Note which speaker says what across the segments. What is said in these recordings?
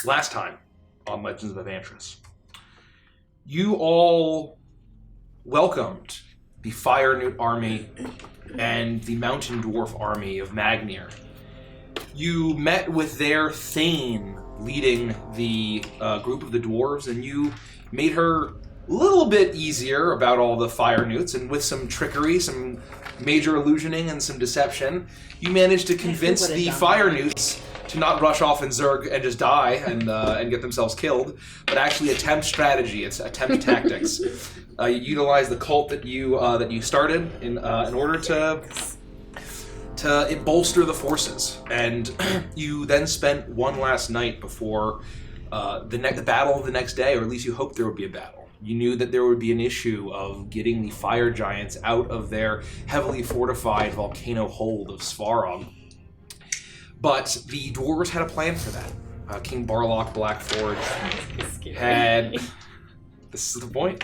Speaker 1: last time on Legends of Evantris, you all welcomed the Fire Newt army and the Mountain Dwarf army of Magnir. You met with their Thane leading the group of the dwarves, and you made her a little bit easier about all the Fire Newts, and with some trickery, some major illusioning, and some deception, you managed to convince the Fire Newts to not rush off in Zerg and just die and get themselves killed, but actually attempt strategy, attempt tactics. You utilize the cult that you started in order to bolster the forces, and you then spent one last night before the battle the next day, or at least you hoped there would be a battle. You knew that there would be an issue of getting the fire giants out of their heavily fortified volcano hold of Svarog. But the dwarves had a plan for that. King Barlock Blackforge had... This is the point.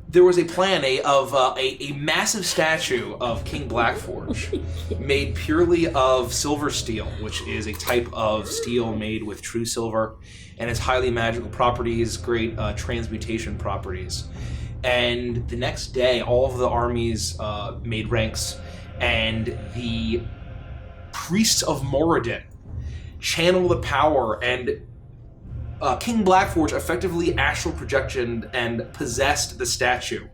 Speaker 1: There was a plan of a massive statue of King Blackforge made purely of silver steel, which is a type of steel made with true silver, and its highly magical properties, great transmutation properties. And the next day, all of the armies made ranks, and the priests of Moradin channel the power, and King Blackforge effectively astral projected and possessed the statue,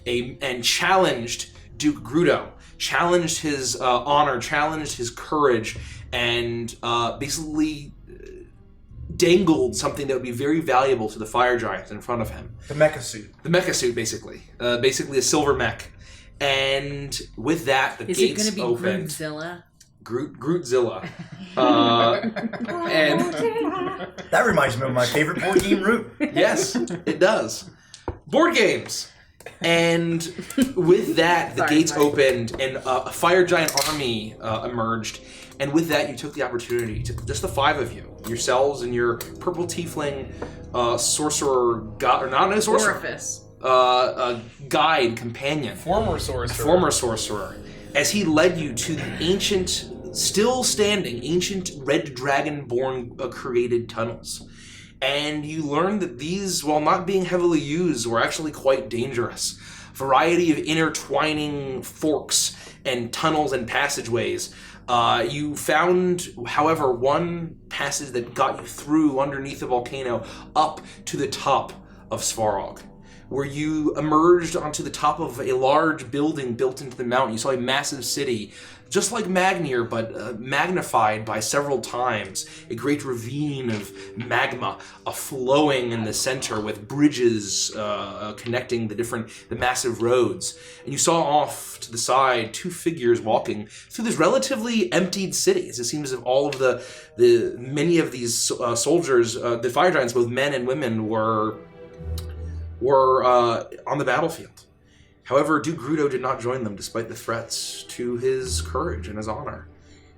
Speaker 1: and challenged Duke Grudo, challenged his honor, challenged his courage, and basically dangled something that would be very valuable to the fire giants in front of him.
Speaker 2: The mecha suit.
Speaker 1: The mecha suit, basically. Basically a silver mech. And with that, the gates opened.
Speaker 3: Is it going to be Grootzilla?
Speaker 1: Grootzilla. And
Speaker 2: that reminds me of my favorite board game route.
Speaker 1: Yes, it does. Board games. And with that, the gates opened, and a fire giant army emerged. And with that, you took the opportunity to, just the five of you, yourselves and your purple tiefling sorcerer, or not a sorcerer,
Speaker 3: Orifice.
Speaker 1: Guide, companion.
Speaker 4: Former sorcerer.
Speaker 1: As he led you to the ancient, still standing, ancient red dragon-born created tunnels. And you learned that these, while not being heavily used, were actually quite dangerous. Variety of intertwining forks and tunnels and passageways. You found, however, one passage that got you through underneath the volcano up to the top of Svarog, where you emerged onto the top of a large building built into the mountain. You saw a massive city, just like Magnir, but magnified by several times. A great ravine of magma flowing in the center with bridges connecting the massive roads. And you saw off to the side two figures walking through this relatively emptied city. It seems as if all of many of these soldiers, the fire giants, both men and women, were on the battlefield. However, Duke Grudo did not join them despite the threats to his courage and his honor.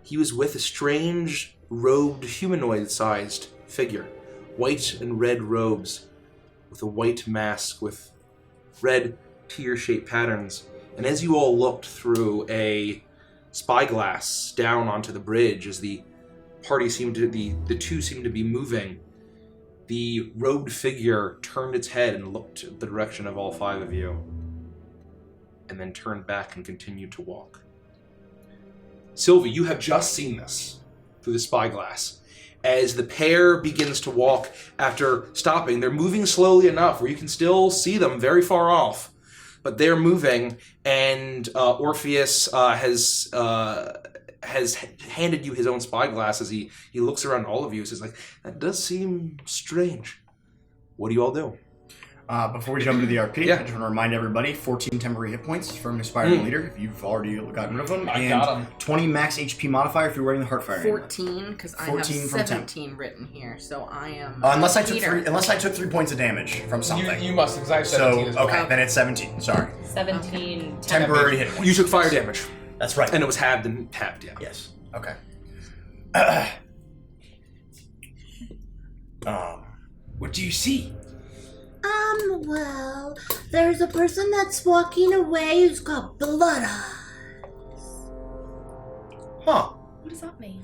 Speaker 1: He was with a strange, robed, humanoid-sized figure. White and red robes with a white mask with red tear-shaped patterns. And as you all looked through a spyglass down onto the bridge, as the two seemed to be moving, the robed figure turned its head and looked in the direction of all five of you, and then turned back and continued to walk. Sylvie, you have just seen this through the spyglass. As the pair begins to walk after stopping, they're moving slowly enough where you can still see them very far off, but they're moving, and Orpheus has handed you his own spyglass as he looks around all of you and says, like, that does seem strange. What do you all do?
Speaker 2: Before we jump into the RP, I just want to remind everybody, 14 temporary hit points from Inspiring Leader, if you've already gotten rid of them.
Speaker 4: I got them.
Speaker 2: 20 max HP modifier if you're wearing the Heartfire.
Speaker 3: 14, because I have 17 written here, so I am
Speaker 2: unless I took 3 points of damage from something.
Speaker 4: You must, because I have 17 as well.
Speaker 2: Okay, then it's 17, sorry.
Speaker 5: 17
Speaker 2: temporary hit points.
Speaker 1: You took fire damage.
Speaker 2: That's right.
Speaker 1: And it was halved and halved, yeah.
Speaker 2: Yes. Okay. What do you see?
Speaker 6: Well, there's a person that's walking away who's got blood eyes.
Speaker 2: Huh.
Speaker 5: What does that mean?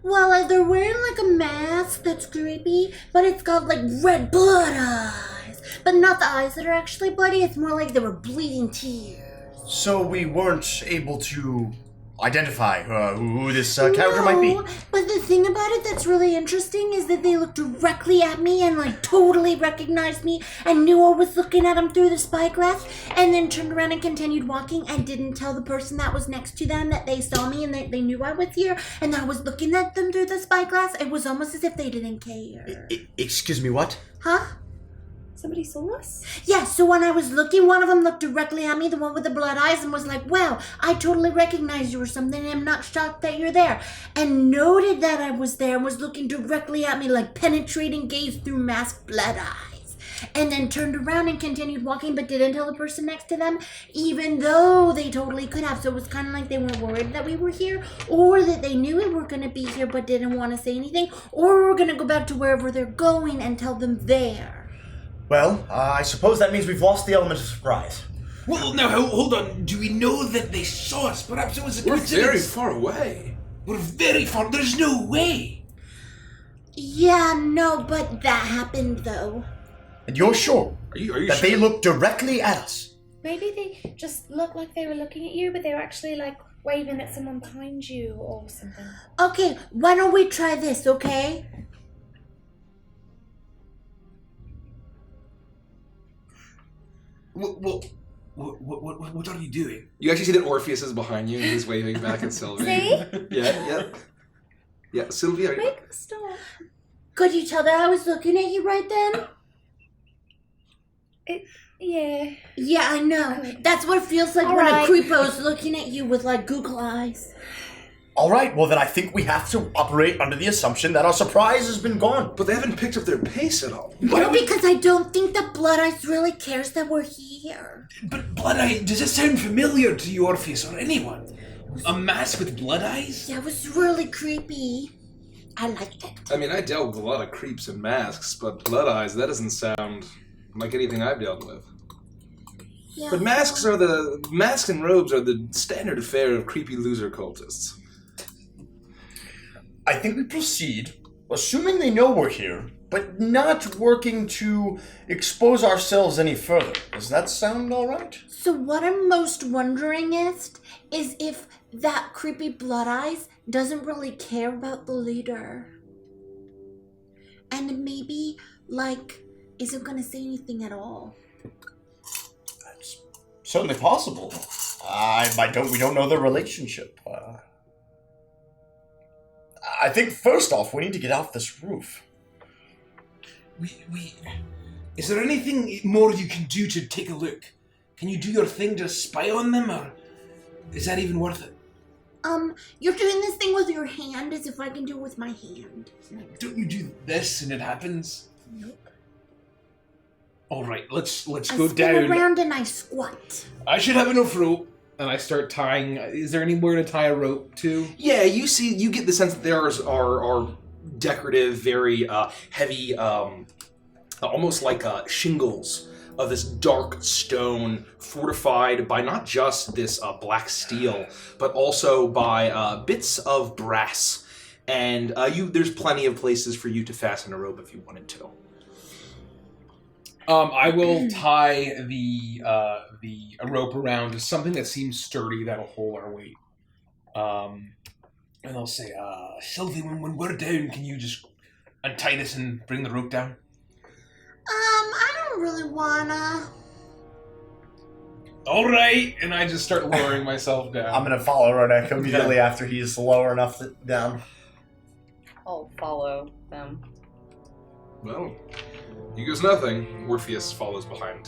Speaker 6: Well, they're wearing like a mask that's creepy, but it's got like red blood eyes. But not the eyes that are actually bloody, it's more like they were bleeding tears.
Speaker 2: So we weren't able to identify who this character might be.
Speaker 6: But the thing about it that's really interesting is that they looked directly at me and like totally recognized me and knew I was looking at them through the spyglass, and then turned around and continued walking and didn't tell the person that was next to them that they saw me and they knew I was here and I was looking at them through the spyglass. It was almost as if they didn't care.
Speaker 2: Excuse me, what?
Speaker 6: Huh?
Speaker 5: Somebody saw us?
Speaker 6: Yeah, so when I was looking, one of them looked directly at me, the one with the blood eyes, and was like, wow, I totally recognize you or something, and I'm not shocked that you're there. And noted that I was there and was looking directly at me like penetrating gaze through masked blood eyes. And then turned around and continued walking, but didn't tell the person next to them, even though they totally could have. So it was kind of like they weren't worried that we were here, or that they knew we were going to be here but didn't want to say anything, or we're going to go back to wherever they're going and tell them there.
Speaker 2: Well, I suppose that means we've lost the element of surprise.
Speaker 7: Well, now, hold on. Do we know that they saw us? Perhaps it was a coincidence.
Speaker 1: We're very far away.
Speaker 7: We're very far. There's no way.
Speaker 6: Yeah, no, but that happened, though.
Speaker 2: And you're sure
Speaker 1: Are you
Speaker 2: that
Speaker 1: sure?
Speaker 2: they looked directly at us?
Speaker 5: Maybe they just looked like they were looking at you, but they were actually like waving at someone behind you or something.
Speaker 6: Okay, why don't we try this, okay?
Speaker 7: What are you doing?
Speaker 1: You actually see that Orpheus is behind you and he's waving back at Sylvie.
Speaker 5: See?
Speaker 1: Yeah, Sylvie, are you...
Speaker 5: Make them stop.
Speaker 6: Could you tell that I was looking at you right then?
Speaker 5: Yeah.
Speaker 6: Yeah, I know.
Speaker 5: Good.
Speaker 6: That's what it feels like
Speaker 5: All
Speaker 6: when
Speaker 5: right.
Speaker 6: a creepo's looking at you with, like, Google eyes.
Speaker 2: All right, well then I think we have to operate under the assumption that our surprise has been gone.
Speaker 1: But they haven't picked up their pace at all.
Speaker 6: No, because I don't think that Blood Eyes really cares that we're here.
Speaker 7: But Blood Eye, does it sound familiar to you, Orpheus, or anyone? A mask with blood eyes?
Speaker 6: Yeah, it was really creepy. I liked it.
Speaker 1: I mean, I dealt with a lot of creeps and masks, but Blood Eyes, that doesn't sound like anything I've dealt with.
Speaker 6: Yeah.
Speaker 1: But masks and robes are the standard fare of creepy loser cultists.
Speaker 2: I think we proceed, assuming they know we're here, but not working to expose ourselves any further. Does that sound all right?
Speaker 6: So what I'm most wondering is if that creepy Blood Eyes doesn't really care about the leader. And maybe, like, isn't gonna say anything at all.
Speaker 2: That's certainly possible. We don't know their relationship. I think first off, we need to get off this roof.
Speaker 7: Is there anything more you can do to take a look? Can you do your thing to spy on them, or is that even worth it?
Speaker 6: You're doing this thing with your hand as if I can do it with my hand.
Speaker 7: Don't you do this and it happens?
Speaker 6: Nope.
Speaker 7: All right, let's
Speaker 6: I
Speaker 7: go
Speaker 6: spin
Speaker 7: down.
Speaker 6: around and I squat.
Speaker 7: I should have enough rope. And I start tying. Is there anywhere to tie a rope to?
Speaker 1: Yeah, you get the sense that there are decorative, very heavy, almost like shingles of this dark stone, fortified by not just this black steel, but also by bits of brass. And there's plenty of places for you to fasten a rope if you wanted to.
Speaker 7: I will tie a rope around something that seems sturdy that'll hold our weight. And I'll say, Sylvie, when we're down, can you just untie this and bring the rope down?
Speaker 6: I don't really wanna.
Speaker 7: All right, and I just start lowering myself down.
Speaker 2: I'm gonna follow Rodak immediately after he's lower enough down.
Speaker 3: I'll follow them.
Speaker 1: Well, he goes nothing. Orpheus follows behind.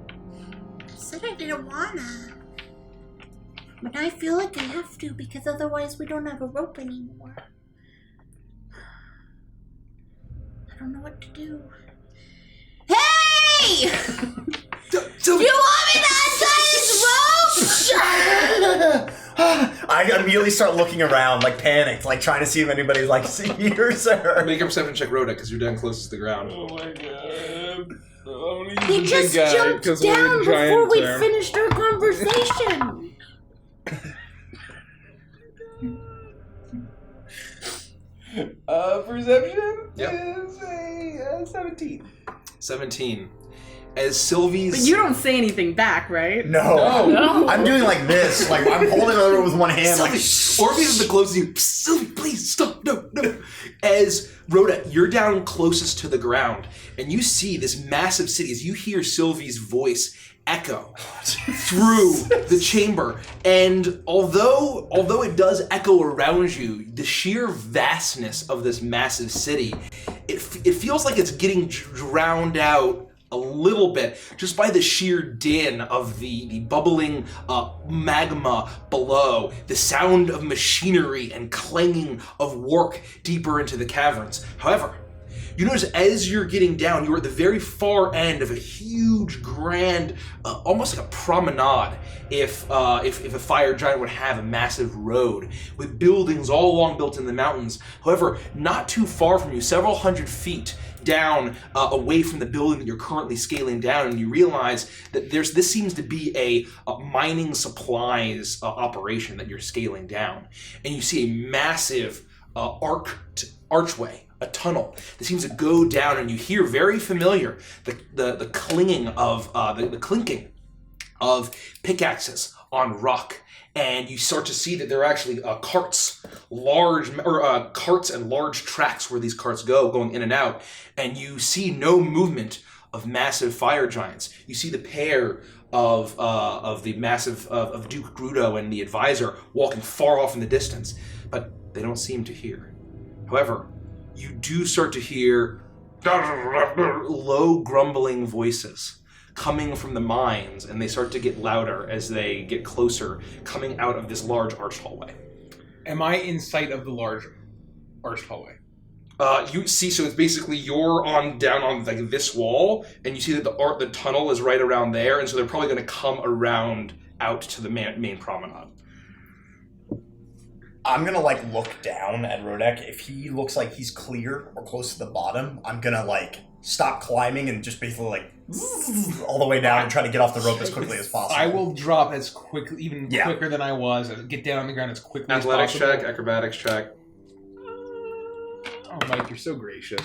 Speaker 6: I said I didn't wanna. But I feel like I have to because otherwise we don't have a rope anymore. I don't know what to do. Hey! Do you want me to untie this rope?
Speaker 2: I immediately start looking around, like panicked, like trying to see if anybody's like here, sir.
Speaker 1: Make a perception check, Rhoda, because you're down closest to the ground.
Speaker 7: Oh my god.
Speaker 6: He just jumped down before we finished our conversation.
Speaker 7: Perception
Speaker 1: Yep.
Speaker 7: is a 17.
Speaker 1: 17. As Sylvie's...
Speaker 3: But you don't say anything back, right?
Speaker 2: No. I'm doing like this. Like, I'm holding the rope with one hand.
Speaker 1: Sylvie, Orpheus is the closest to you. Sylvie, please, stop. No. As Rhoda, you're down closest to the ground, and you see this massive city as you hear Sylvie's voice echo through the chamber. And although it does echo around you, the sheer vastness of this massive city, it feels like it's getting drowned out a little bit just by the sheer din of the bubbling magma below, the sound of machinery and clanging of work deeper into the caverns. However, you notice as you're getting down, you're at the very far end of a huge, grand, almost like a promenade, if a fire giant would have a massive road, with buildings all along built in the mountains. However, not too far from you, several hundred feet down, away from the building that you're currently scaling down, and you realize that this seems to be a mining supplies operation that you're scaling down. And you see a massive archway, a tunnel that seems to go down, and you hear very familiar the clinking of pickaxes on rock. And you start to see that there are actually carts and large tracks where these carts going in and out. And you see no movement of massive fire giants. You see the pair of the massive of Duke Grudo and the advisor walking far off in the distance, but they don't seem to hear. However, you do start to hear low grumbling voices coming from the mines, and they start to get louder as they get closer, coming out of this large arched hallway.
Speaker 7: Am I in sight of the large arched hallway?
Speaker 1: You see, so it's basically you're down on like this wall, and you see that the tunnel is right around there, and so they're probably going to come around out to the main promenade.
Speaker 2: I'm gonna like look down at Rodek. If he looks like he's clear or close to the bottom, I'm gonna like stop climbing and just basically like all the way down and try to get off the rope as quickly as possible.
Speaker 7: I will drop as quickly, quicker than I was, and get down on the ground as quickly as possible.
Speaker 1: Athletics check, acrobatics check.
Speaker 7: Oh, Mike, you're so gracious.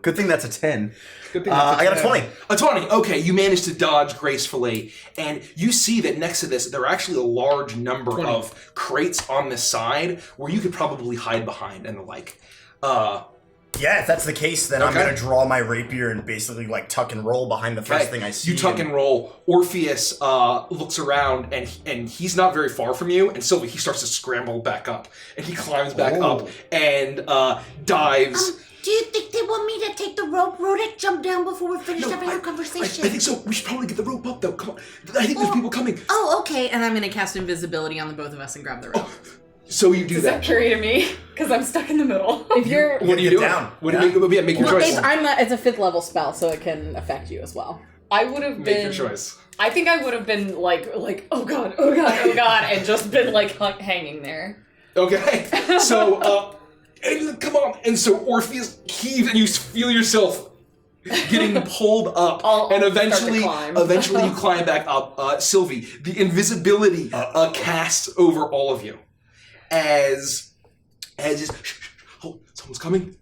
Speaker 2: Good thing that's a 10.
Speaker 7: Good thing that's
Speaker 2: I got a 20.
Speaker 1: A 20. Okay, you managed to dodge gracefully, and you see that next to this, there are actually a large number
Speaker 7: 20.
Speaker 1: of crates on this side where you could probably hide behind and the like.
Speaker 2: Yeah, if that's the case, then I'm going to draw my rapier and basically like tuck and roll behind the first thing I see.
Speaker 1: You tuck and roll. Orpheus looks around, and he's not very far from you, and Sylvie, he starts to scramble back up, and he climbs back up and dives.
Speaker 6: Do you think they want me to take the rope, Rodek? Jump down before we finish having our conversation?
Speaker 1: I think so. We should probably get the rope up, though. Come on. I think there's people coming.
Speaker 3: Oh, okay. And I'm going to cast invisibility on the both of us and grab the rope.
Speaker 1: So you do
Speaker 8: Does
Speaker 1: that.
Speaker 8: that carry to me? Because I'm stuck in the middle. If you're...
Speaker 1: What do you do? What do you make your choice.
Speaker 8: It's a 5th level spell, so it can affect you as well. I would have been...
Speaker 1: Make your choice.
Speaker 8: I think I would have been like, oh god, and just been like hanging there.
Speaker 1: Okay. So, and come on. And so Orpheus heaves, and you feel yourself getting pulled up, and eventually you climb back up. Sylvie, the invisibility casts over all of you as someone's coming.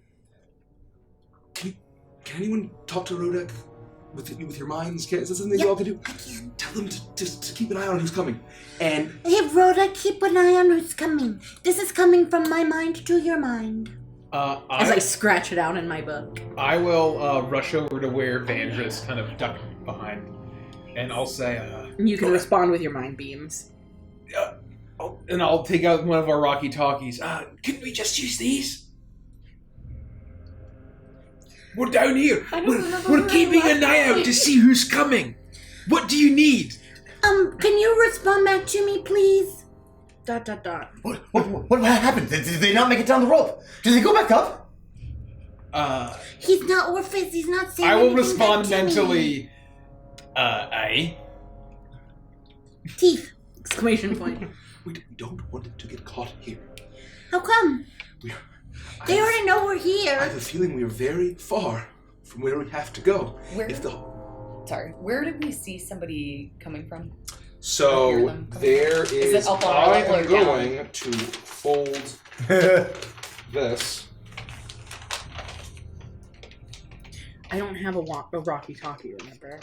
Speaker 1: Can anyone talk to Rodek with your minds? Is that something you all can do?
Speaker 6: I can.
Speaker 1: Tell them to keep an eye on who's coming. And
Speaker 6: Hey, Rhoda, keep an eye on who's coming. This is coming from my mind to your mind.
Speaker 3: As I scratch it out in my book.
Speaker 7: I will rush over to where Vandra's kind of ducked behind, and I'll say...
Speaker 3: you can respond with your mind beams.
Speaker 7: And I'll take out one of our walkie-talkies. Couldn't we just use these? We're down here. We're keeping an eye out to see who's coming. What do you need?
Speaker 6: Can you respond back to me, please? ...
Speaker 2: What happened? Did they not make it down the rope? Did they go back up?
Speaker 6: He's not Orpheus. He's not saying
Speaker 7: I will
Speaker 6: anything
Speaker 7: respond
Speaker 6: back to
Speaker 7: mentally.
Speaker 6: me. Teeth!
Speaker 3: Exclamation point.
Speaker 1: we don't want it to get caught here.
Speaker 6: How come? They already know we're
Speaker 1: I
Speaker 6: here.
Speaker 1: have a feeling we are very far from where we have to go.
Speaker 8: Where did we see somebody coming from?
Speaker 1: So there is.
Speaker 8: it up on our
Speaker 1: I
Speaker 8: level
Speaker 1: am
Speaker 8: or down?
Speaker 1: going to fold this
Speaker 3: have a walkie-talkie, remember?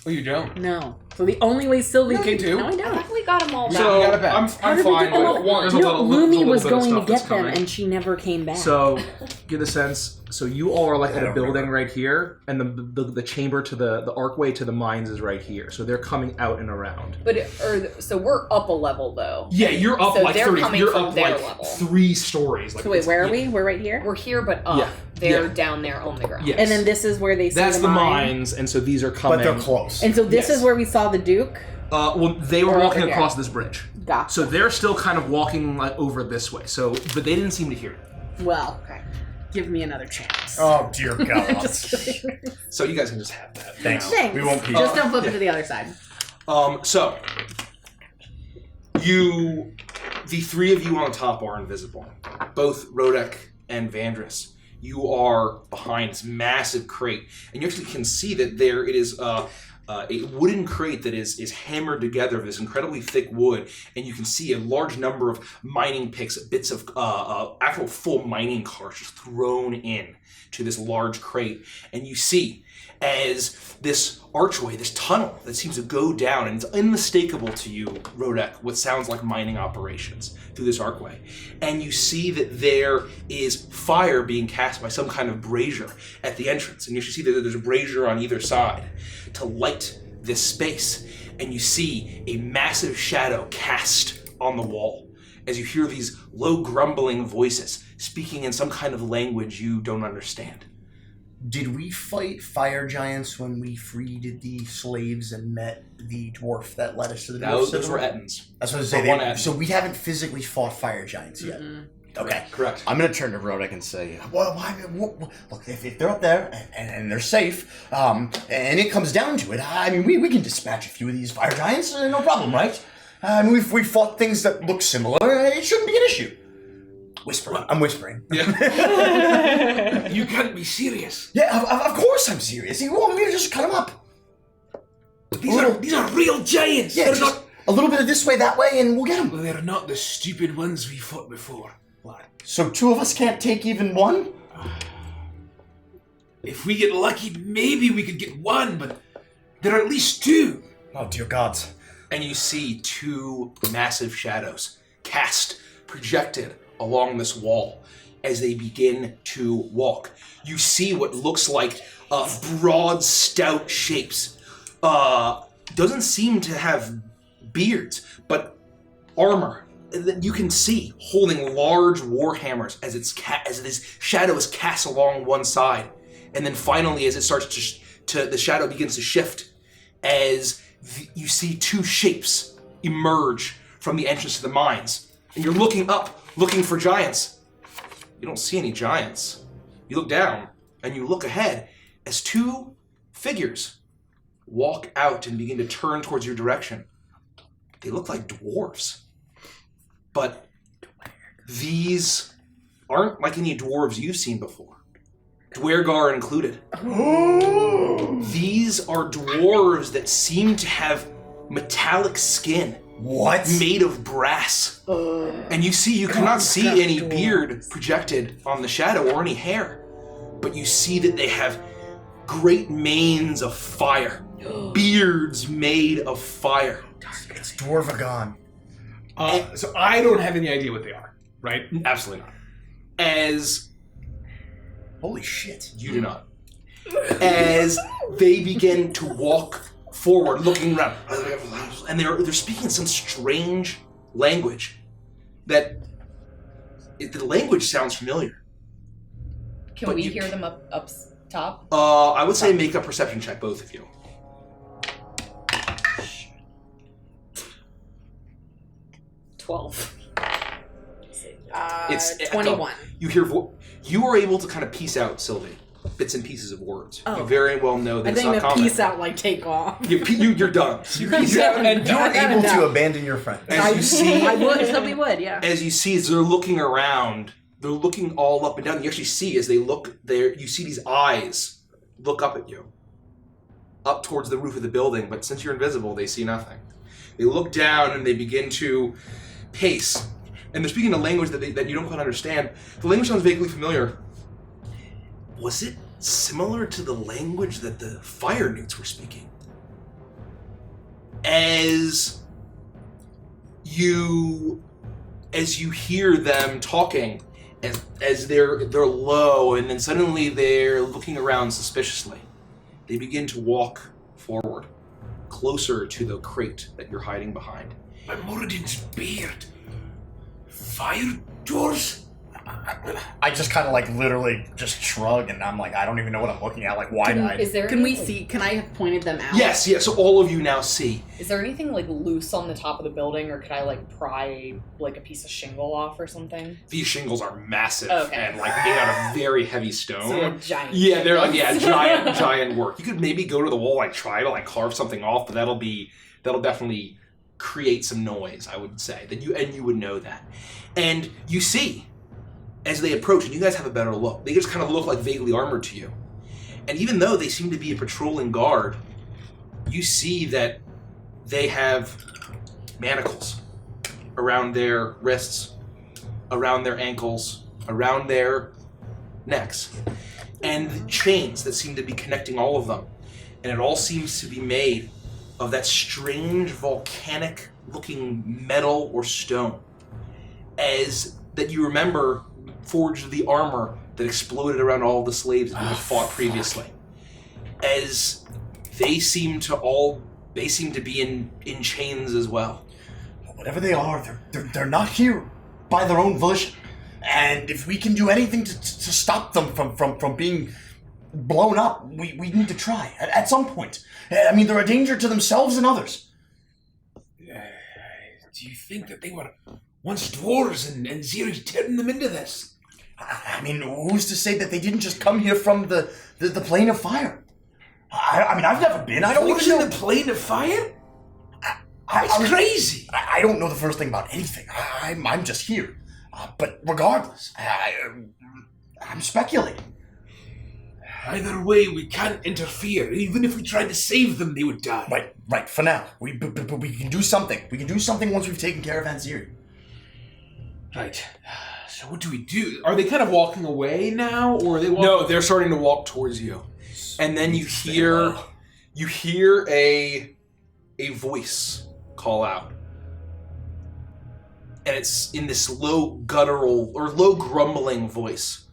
Speaker 7: Oh, you don't?
Speaker 3: No. So the only way Sylvie
Speaker 7: No,
Speaker 3: can...
Speaker 7: you do.
Speaker 3: No, I
Speaker 8: I
Speaker 3: don't.
Speaker 8: think we got them all back.
Speaker 7: So
Speaker 4: So
Speaker 7: got it back.
Speaker 4: I'm
Speaker 3: How did we
Speaker 4: fine
Speaker 3: get them
Speaker 4: with
Speaker 3: at once?
Speaker 4: there's a little- there's a
Speaker 3: Lumi
Speaker 4: little
Speaker 3: was
Speaker 4: bit of
Speaker 3: going
Speaker 4: stuff
Speaker 3: to
Speaker 4: that's
Speaker 3: get them,
Speaker 4: coming.
Speaker 3: and she never came back.
Speaker 9: So, get a sense. So you all are like
Speaker 2: I
Speaker 9: at a
Speaker 2: don't
Speaker 9: building
Speaker 2: remember.
Speaker 9: right here, and the chamber to the archway to the mines is right here. So they're coming out and around.
Speaker 8: So we're up a level though.
Speaker 4: Yeah, you're up
Speaker 8: So
Speaker 4: like
Speaker 8: they're
Speaker 4: 30.
Speaker 8: coming
Speaker 4: You're
Speaker 8: from
Speaker 4: up
Speaker 8: their
Speaker 4: like
Speaker 8: level.
Speaker 4: 3 stories. Like
Speaker 3: So wait,
Speaker 4: it's-
Speaker 3: where are we? We're right here?
Speaker 8: We're here, but up.
Speaker 9: Yeah.
Speaker 8: They're
Speaker 9: Yeah.
Speaker 8: down there on the ground.
Speaker 9: Yes.
Speaker 3: And then this is where they see
Speaker 9: That's
Speaker 3: the
Speaker 9: the
Speaker 3: mine.
Speaker 9: mines, and so these are coming.
Speaker 2: But they're close.
Speaker 3: And so this
Speaker 9: Yes.
Speaker 3: is where we saw the Duke?
Speaker 9: Well, they were
Speaker 3: Or
Speaker 9: walking
Speaker 3: over here.
Speaker 9: across this bridge.
Speaker 3: Gotcha.
Speaker 9: So they're still kind of walking like over this way. So, but they didn't seem to hear it.
Speaker 3: Well, give me another chance.
Speaker 2: Oh dear God.
Speaker 3: Just kidding.
Speaker 1: So you guys can just have that.
Speaker 2: Thanks.
Speaker 3: Thanks.
Speaker 2: We won't keep.
Speaker 3: Just don't flip it to the other side.
Speaker 1: So the 3 of you on top are invisible. Both Rodek and Vandris. You are behind this massive crate, and you actually can see that there it is. A wooden crate that is hammered together of this incredibly thick wood, and you can see a large number of mining picks, bits of actual full mining cars just thrown in to this large crate. And you see as this archway, this tunnel that seems to go down, and it's unmistakable to you, Rodek, what sounds like mining operations through this archway. And you see that there is fire being cast by some kind of brazier at the entrance. And you see that there's a brazier on either side to light this space. And you see a massive shadow cast on the wall as you hear these low grumbling voices speaking in some kind of language you don't understand.
Speaker 2: Did we fight fire giants when we freed the slaves and met the dwarf that led us to the dwarf?
Speaker 1: Those were Ettins.
Speaker 2: That's what I was
Speaker 1: Or
Speaker 2: saying.
Speaker 1: one Ettin.
Speaker 2: So we haven't physically fought fire giants yet. Okay.
Speaker 1: Correct.
Speaker 10: I'm gonna turn to Rodek and say,
Speaker 2: Well, look, if they're up there and they're safe, and it comes down to it, I mean, we can dispatch a few of these fire giants, no problem, right? I mean, we fought things that look similar. It shouldn't be an issue. Whispering. I'm whispering.
Speaker 1: Yeah.
Speaker 7: You can't be serious.
Speaker 2: Yeah, of course I'm serious. You want me to just cut them up?
Speaker 7: These are real giants.
Speaker 2: Yeah,
Speaker 7: They're
Speaker 2: just
Speaker 7: not.
Speaker 2: a little bit of this way, that way, and we'll get them.
Speaker 7: They're not the stupid ones we fought before, lad.
Speaker 2: So 2 of us can't take even one?
Speaker 7: If we get lucky, maybe we could get 1, but there are at least 2.
Speaker 2: Oh, dear God.
Speaker 1: And you see 2 massive shadows cast, projected along this wall as they begin to walk. You see what looks like broad, stout shapes. Doesn't seem to have beards, but armor that you can see holding large war hammers as as this shadow is cast along one side, and then finally, as it starts to the shadow begins to shift, as you see 2 shapes emerge from the entrance to the mines, and you're looking up, looking for giants. You don't see any giants. You look down, and you look ahead as 2 figures walk out and begin to turn towards your direction. They look like dwarves. But these aren't like any dwarves you've seen before. Dwergar included. These are dwarves that seem to have metallic skin.
Speaker 2: What?
Speaker 1: Made of brass. And you cannot see any beard projected on the shadow or any hair. But you see that they have great manes of fire. Beards made of fire.
Speaker 2: It's Dwarvagon.
Speaker 7: So I don't have any idea what they are, right?
Speaker 1: Absolutely not. As
Speaker 2: Holy shit.
Speaker 1: you do not. As they begin to walk forward, looking around, and they're speaking some strange language. The language sounds familiar.
Speaker 8: Can
Speaker 1: But
Speaker 8: we
Speaker 1: you
Speaker 8: hear them up top?
Speaker 1: I would say make a perception check, both of you.
Speaker 8: 12.
Speaker 1: It's
Speaker 3: 21.
Speaker 1: You hear. You are able to kind of piece out, Sylvie, bits and pieces of words.
Speaker 3: Oh.
Speaker 1: You very well know that
Speaker 3: I
Speaker 1: it's
Speaker 3: think
Speaker 1: not
Speaker 3: the
Speaker 1: common.
Speaker 3: peace out like take off.
Speaker 1: You're done. You piece out,
Speaker 2: And you're able to abandon your friend.
Speaker 1: as you see.
Speaker 3: I would, Sylvie would, yeah.
Speaker 1: As you see, as they're looking around, they're looking all up and down. You actually see, as they look there, you see these eyes look up at you, up towards the roof of the building. But since you're invisible, they see nothing. They look down and they begin to pace, and they're speaking a language that you don't quite understand. The language sounds vaguely familiar. Was it similar to the language that the fire newts were speaking. As you hear them talking, as they're low, and then suddenly they're looking around suspiciously, they begin to walk forward, closer to the crate that you're hiding behind.
Speaker 10: My Moradin's beard. Fire doors?
Speaker 2: I just kind of like literally just shrug, and I'm like, I don't even know what I'm looking at, like wide-eyed.
Speaker 8: Is there?
Speaker 3: Can we see? Can I have pointed them out?
Speaker 1: Yes, so all of you now see.
Speaker 8: Is there anything like loose on the top of the building, or could I like pry like a piece of shingle off or something?
Speaker 1: These shingles are massive
Speaker 8: Okay.
Speaker 1: and like made out of very heavy stone.
Speaker 8: So like giant.
Speaker 1: Yeah, they're like giant work. You could maybe go to the wall, like try to like carve something off, but that'll definitely create some noise, I would say. You would know that. And you see, as they approach, and you guys have a better look, they just kind of look like vaguely armored to you. And even though they seem to be a patrolling guard, you see that they have manacles around their wrists, around their ankles, around their necks, and chains that seem to be connecting all of them. And it all seems to be made of that strange volcanic-looking metal or stone, as that you remember forged the armor that exploded around all the slaves that you had fought previously. As they seem to be in chains as well.
Speaker 2: Whatever they are, they're not here by their own volition. And if we can do anything to stop them from being blown up, we need to try at some point. I mean, they're a danger to themselves and others.
Speaker 10: Do you think that they were once dwarves and Ziri turned them into this?
Speaker 2: I mean, who's to say that they didn't just come here from the plane of fire? I mean, I've never been. I don't even know.
Speaker 10: In the plane of fire?
Speaker 2: It's
Speaker 10: crazy.
Speaker 2: I don't know the first thing about anything. I'm just here. But regardless, I'm speculating.
Speaker 10: Either way, we can't interfere. Even if we tried to save them, they would die.
Speaker 2: Right. For now, we can do something. We can do something once we've taken care of Anziri.
Speaker 10: Right. So what do we do? Are they kind of walking away now, or are they walking?
Speaker 1: No, they're starting to walk towards you, and then you hear a voice call out, and it's in this low guttural or low grumbling voice,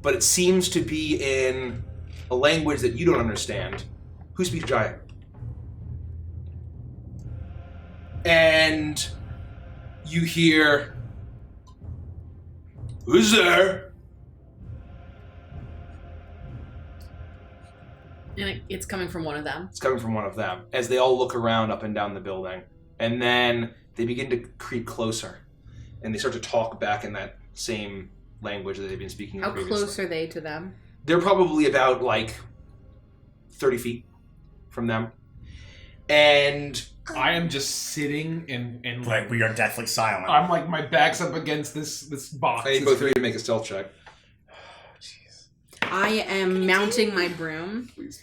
Speaker 1: but it seems to be in a language that you don't understand. Who speaks giant? And you hear, "Who's there?"
Speaker 3: And it's coming from one of them.
Speaker 1: It's coming from one of them, as they all look around up and down the building. And then they begin to creep closer, and they start to talk back in that same language that they've been speaking
Speaker 3: How
Speaker 1: previously.
Speaker 3: close are they to them?
Speaker 1: They're probably about, 30 feet from them. And
Speaker 7: I am just sitting and
Speaker 2: Like, we are deathly silent.
Speaker 7: I'm like, my back's up against this box.
Speaker 1: I need both of you to make a stealth check.
Speaker 3: I am mounting my broom
Speaker 1: Please.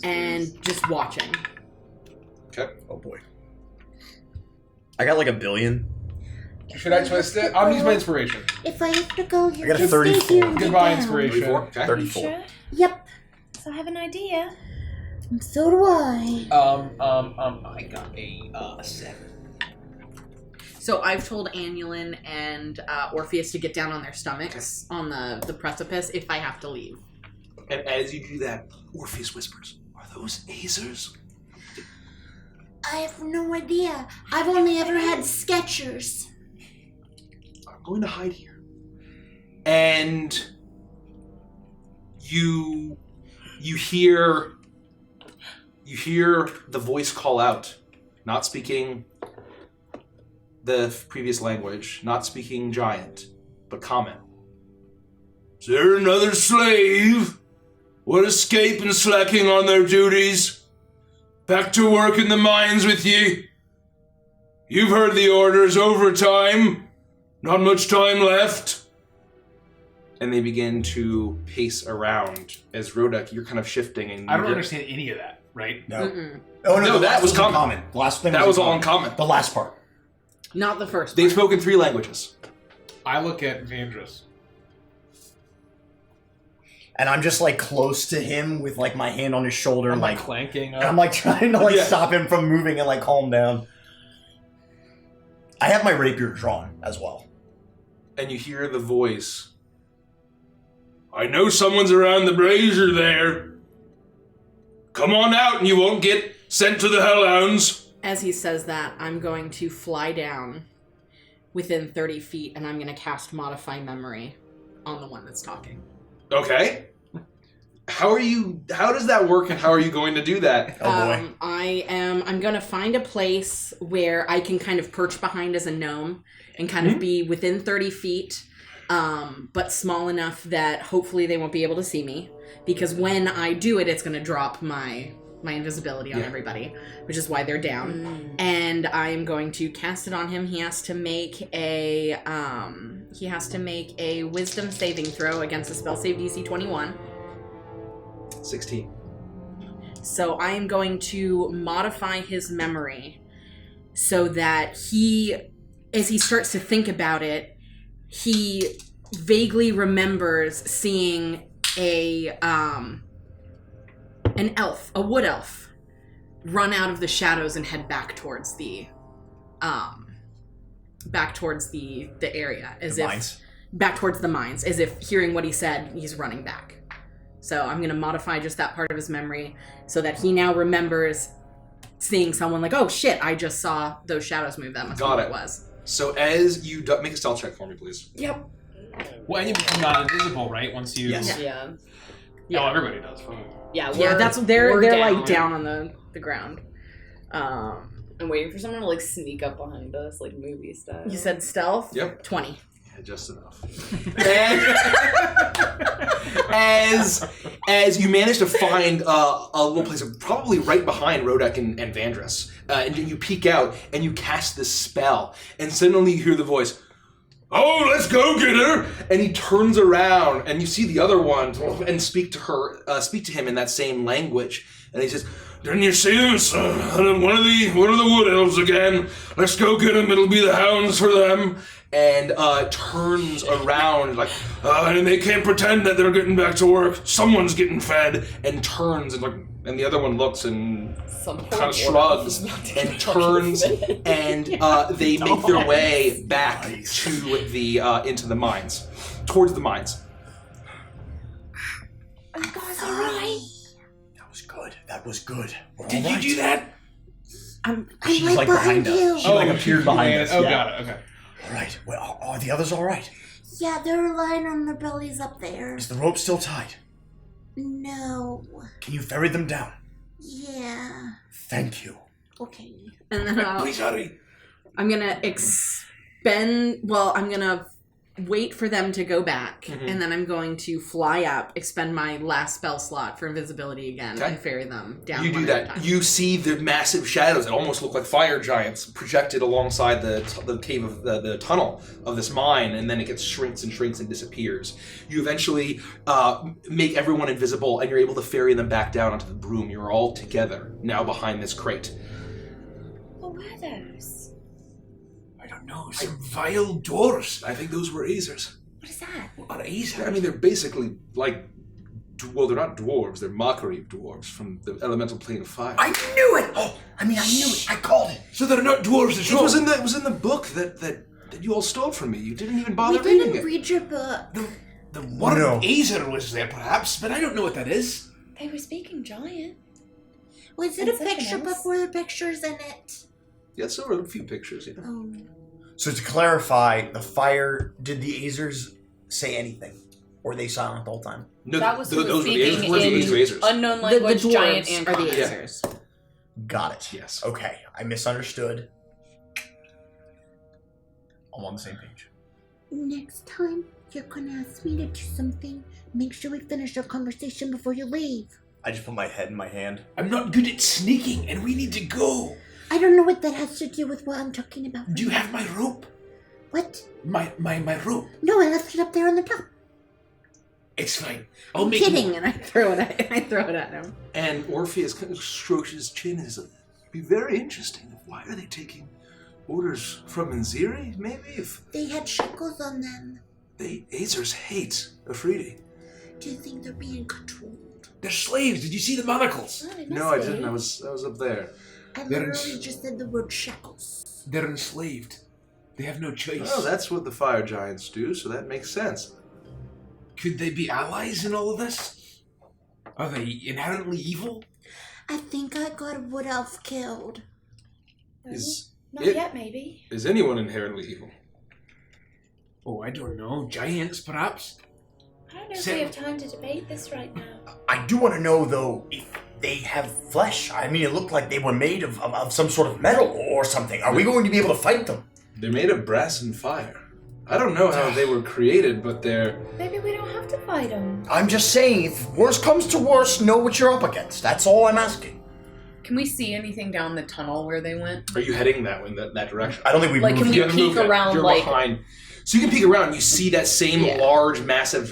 Speaker 3: and just watching.
Speaker 1: Okay.
Speaker 2: Oh boy. I got like 1 billion.
Speaker 7: Should I twist it? I'll use my inspiration.
Speaker 6: If I have to go, you
Speaker 2: I got a
Speaker 6: just stay
Speaker 2: 34.
Speaker 6: here and get
Speaker 7: Goodbye,
Speaker 6: down.
Speaker 7: inspiration.
Speaker 1: 34? Okay.
Speaker 2: 34.
Speaker 5: Sure.
Speaker 6: Yep,
Speaker 5: So I have an idea.
Speaker 6: and so do I.
Speaker 7: I got a 7.
Speaker 3: So I've told Annulin and Orpheus to get down on their stomachs on the precipice if I have to leave.
Speaker 1: And as you do that, Orpheus whispers, "Are those Azers?"
Speaker 6: I have no idea. I've only ever had Skechers.
Speaker 1: I'm going to hide here. And you hear the voice call out, not speaking the previous language, not speaking giant, but common. "Is there another slave? Would escape and slacking on their duties? Back to work in the mines with ye? You've heard the orders, overtime. Not much time left." And they begin to pace around. As Rodek, you're kind of shifting, and
Speaker 7: I don't understand any of that, right?
Speaker 2: No.
Speaker 3: Mm-mm.
Speaker 2: Oh,
Speaker 1: No,
Speaker 2: the
Speaker 1: that
Speaker 2: last
Speaker 1: was
Speaker 2: in
Speaker 1: common.
Speaker 2: The last thing
Speaker 1: That was all in
Speaker 2: common.
Speaker 1: common.
Speaker 2: The last part.
Speaker 3: Not the first
Speaker 1: They've
Speaker 3: one.
Speaker 1: spoken 3 languages.
Speaker 7: I look at Vandrus.
Speaker 2: and I'm just like close to him with like my hand on his shoulder,
Speaker 10: I'm
Speaker 2: like
Speaker 10: clanking up.
Speaker 2: and I'm like trying to stop him from moving and like calm down. I have my rapier drawn as well.
Speaker 1: And you hear the voice. I know someone's around the brazier there. Come on out and you won't get sent to the hellhounds.
Speaker 3: As he says that, I'm going to fly down within 30 feet and I'm going to cast Modify Memory on the one that's talking.
Speaker 1: Okay. How does that work and how are you going to do that?
Speaker 2: Oh boy.
Speaker 3: I'm going to find a place where I can kind of perch behind as a gnome and kind of be within 30 feet, but small enough that hopefully they won't be able to see me. Because when I do it, it's going to drop my invisibility on everybody, which is why they're down. And I'm going to cast it on him. He has to make a Wisdom saving throw against a spell save DC 21.
Speaker 1: 16.
Speaker 3: So I am going to modify his memory so that as he starts to think about it, he vaguely remembers seeing an elf, a wood elf, run out of the shadows and head back towards the area, back towards the mines, as if hearing what he said, he's running back. So I'm going to modify just that part of his memory so that he now remembers seeing someone like, oh shit, I just saw those shadows move. That must be what it was.
Speaker 1: So as you make a stealth check for me, please.
Speaker 3: Yep.
Speaker 10: Well, and you become not invisible, right? Once you...
Speaker 2: Yes.
Speaker 8: Yeah.
Speaker 10: Oh, everybody does. Fine.
Speaker 8: Yeah,
Speaker 3: they're
Speaker 8: down.
Speaker 3: like down on the ground.
Speaker 8: I'm waiting for someone to like sneak up behind us, like movie style.
Speaker 3: You said stealth?
Speaker 1: Yep.
Speaker 3: 20.
Speaker 1: Yeah, just enough. And as you manage to find a little place, probably right behind Rodek and Vandris, and you peek out and you cast this spell, and suddenly you hear the voice, "Oh, let's go get her!" And he turns around, and you see the other one, and speak to him in that same language, and he says, "Didn't you see him? One of the wood elves again. Let's go get him. It'll be the hounds for them." And turns around like, and they can't pretend that they're getting back to work. Someone's getting fed. And turns and the other one looks and kind of shrugs and turns, and they make their way back to the into the mines, towards the mines.
Speaker 6: Are you guys alright?
Speaker 2: That was good.
Speaker 10: Did you do that?
Speaker 6: I'm
Speaker 2: She's
Speaker 6: right
Speaker 2: like
Speaker 6: behind
Speaker 2: behind
Speaker 6: you.
Speaker 2: us. She like appeared behind us.
Speaker 10: Oh,
Speaker 2: yeah.
Speaker 10: got it. Okay.
Speaker 2: All right. Well, are the others all right?
Speaker 6: Yeah, they're lying on their bellies up there.
Speaker 2: Is the rope still tied?
Speaker 6: No.
Speaker 2: Can you ferry them down?
Speaker 6: Yeah.
Speaker 2: Thank you.
Speaker 6: Okay.
Speaker 3: And then
Speaker 10: Please hurry.
Speaker 3: I'm going to I'm going to wait for them to go back, and then I'm going to fly up, expend my last spell slot for invisibility again, and ferry them down.
Speaker 1: You do that. You see the massive shadows that almost look like fire giants projected alongside the cave of the tunnel of this mine, and then it shrinks and disappears. You eventually make everyone invisible, and you're able to ferry them back down onto the broom. You're all together now behind this crate.
Speaker 5: What were those?
Speaker 1: No, some vile dwarves. I think those were Azers.
Speaker 5: What is that?
Speaker 1: What are Azers? I mean, they're basically like, well, they're not dwarves. They're mockery of dwarves from the elemental plane of fire.
Speaker 2: I knew it. Oh, I knew it. I called it.
Speaker 1: So they're not dwarves at all. It was in the book that you all stole from me. You didn't even bother
Speaker 6: We
Speaker 1: reading
Speaker 6: didn't
Speaker 1: it.
Speaker 6: read your book.
Speaker 10: The one Azer was there, perhaps, but I don't know what that is.
Speaker 5: They were speaking giant.
Speaker 6: Was it a picture book? Were there pictures in it?
Speaker 1: Yeah, so there were a few pictures. Yeah.
Speaker 6: Oh.
Speaker 2: So to clarify, the fire, did the Azers say anything? Or were they silent the whole time?
Speaker 1: No,
Speaker 8: That was
Speaker 1: those were the
Speaker 8: speaking
Speaker 1: Azers. Those were the two
Speaker 8: in
Speaker 1: Azers.
Speaker 8: unknown language,
Speaker 3: the
Speaker 8: giant
Speaker 3: dwarves
Speaker 8: and
Speaker 3: are the
Speaker 8: common.
Speaker 3: Azers.
Speaker 2: Got it.
Speaker 1: Yes.
Speaker 2: Okay, I misunderstood. I'm on the same page.
Speaker 6: Next time you're gonna ask me to do something, make sure we finish our conversation before you leave.
Speaker 2: I just put my head in my hand.
Speaker 10: I'm not good at sneaking, and we need to go.
Speaker 6: I don't know what that has to do with what I'm talking about.
Speaker 10: Do you have my rope?
Speaker 6: What?
Speaker 10: My rope.
Speaker 6: No, I left it up there on the top.
Speaker 10: It's fine.
Speaker 3: I'm kidding, and I throw it at him.
Speaker 1: And Orpheus kind of strokes his chin and says, "It'd be very interesting. Why are they taking orders from Nziri? Maybe if
Speaker 6: they had shackles on them.
Speaker 1: Azers hate Afridi.
Speaker 6: Do you think they're being controlled?
Speaker 10: They're slaves. Did you see the manacles?
Speaker 5: Oh, they
Speaker 1: No,
Speaker 5: must
Speaker 1: I
Speaker 5: be.
Speaker 1: didn't. I was up there.
Speaker 6: I
Speaker 10: They're
Speaker 6: literally just said the word shackles.
Speaker 10: They're enslaved. They have no choice.
Speaker 1: Oh, that's what the fire giants do, so that makes sense.
Speaker 10: Could they be allies in all of this? Are they inherently evil?
Speaker 6: I think I got a wood elf killed.
Speaker 5: No,
Speaker 1: Is
Speaker 5: not
Speaker 1: it-
Speaker 5: yet, maybe.
Speaker 1: Is anyone inherently evil?
Speaker 10: Oh, I don't know. Giants, perhaps?
Speaker 5: I don't know if
Speaker 10: So-
Speaker 5: we have time to debate this right now.
Speaker 2: I do want to know, though, if they have flesh. I mean, it looked like they were made of some sort of metal or something. Are we going to be able to fight them?
Speaker 1: They're made of brass and fire. I don't know how they were created, but they're...
Speaker 5: Maybe we don't have to fight them.
Speaker 2: I'm just saying, if worse comes to worse, know what you're up against. That's all I'm asking.
Speaker 8: Can we see anything down the tunnel where they went?
Speaker 1: Are you heading that way, that direction?
Speaker 2: I don't think we've
Speaker 8: Like,
Speaker 2: moved
Speaker 8: can we
Speaker 2: yet.
Speaker 8: peek around,
Speaker 1: You're
Speaker 8: like...
Speaker 1: behind. So you can peek around and you see that same
Speaker 8: Yeah.
Speaker 1: large, massive,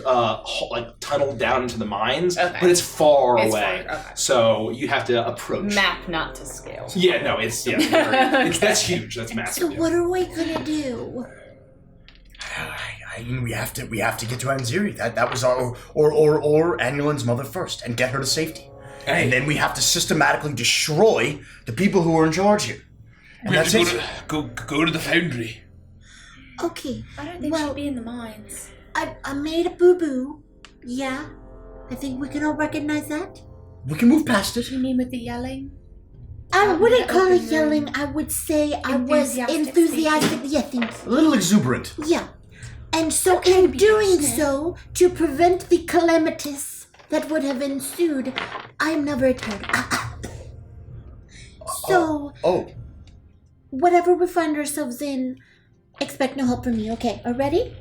Speaker 1: like tunnel down into the mines,
Speaker 8: Okay.
Speaker 1: but it's far
Speaker 8: It's
Speaker 1: away.
Speaker 8: far, okay.
Speaker 1: So you have to approach.
Speaker 8: Map not to scale.
Speaker 1: Yeah, no, it's that's huge. That's massive.
Speaker 6: So
Speaker 1: yeah.
Speaker 6: what are we gonna do?
Speaker 2: I mean, we have to get to Anziri. That was our or Annulin's mother first, and get her to safety. And then we have to systematically destroy the people who are in charge here. And
Speaker 10: We have
Speaker 2: that's
Speaker 10: to
Speaker 2: it.
Speaker 10: go to the foundry.
Speaker 6: Okay,
Speaker 5: I don't think
Speaker 6: Well-
Speaker 5: she'd be in the mines.
Speaker 6: I made a boo-boo. Yeah, I think we can all recognize that.
Speaker 2: We can move past it.
Speaker 5: You mean with the yelling?
Speaker 6: I
Speaker 5: Out
Speaker 6: wouldn't
Speaker 5: in the
Speaker 6: call it
Speaker 5: open
Speaker 6: yelling.
Speaker 5: room.
Speaker 6: I would say I was
Speaker 5: Enthusiastic
Speaker 6: enthusiastic. Yeah, thank
Speaker 2: A little exuberant.
Speaker 6: you. Yeah. And so
Speaker 5: Okay,
Speaker 6: in
Speaker 5: be
Speaker 6: doing
Speaker 5: passionate.
Speaker 6: so, to prevent the calamitous that would have ensued, I'm never a turd. So,
Speaker 2: Oh,
Speaker 6: whatever we find ourselves in, expect no help from me. Okay, are ready?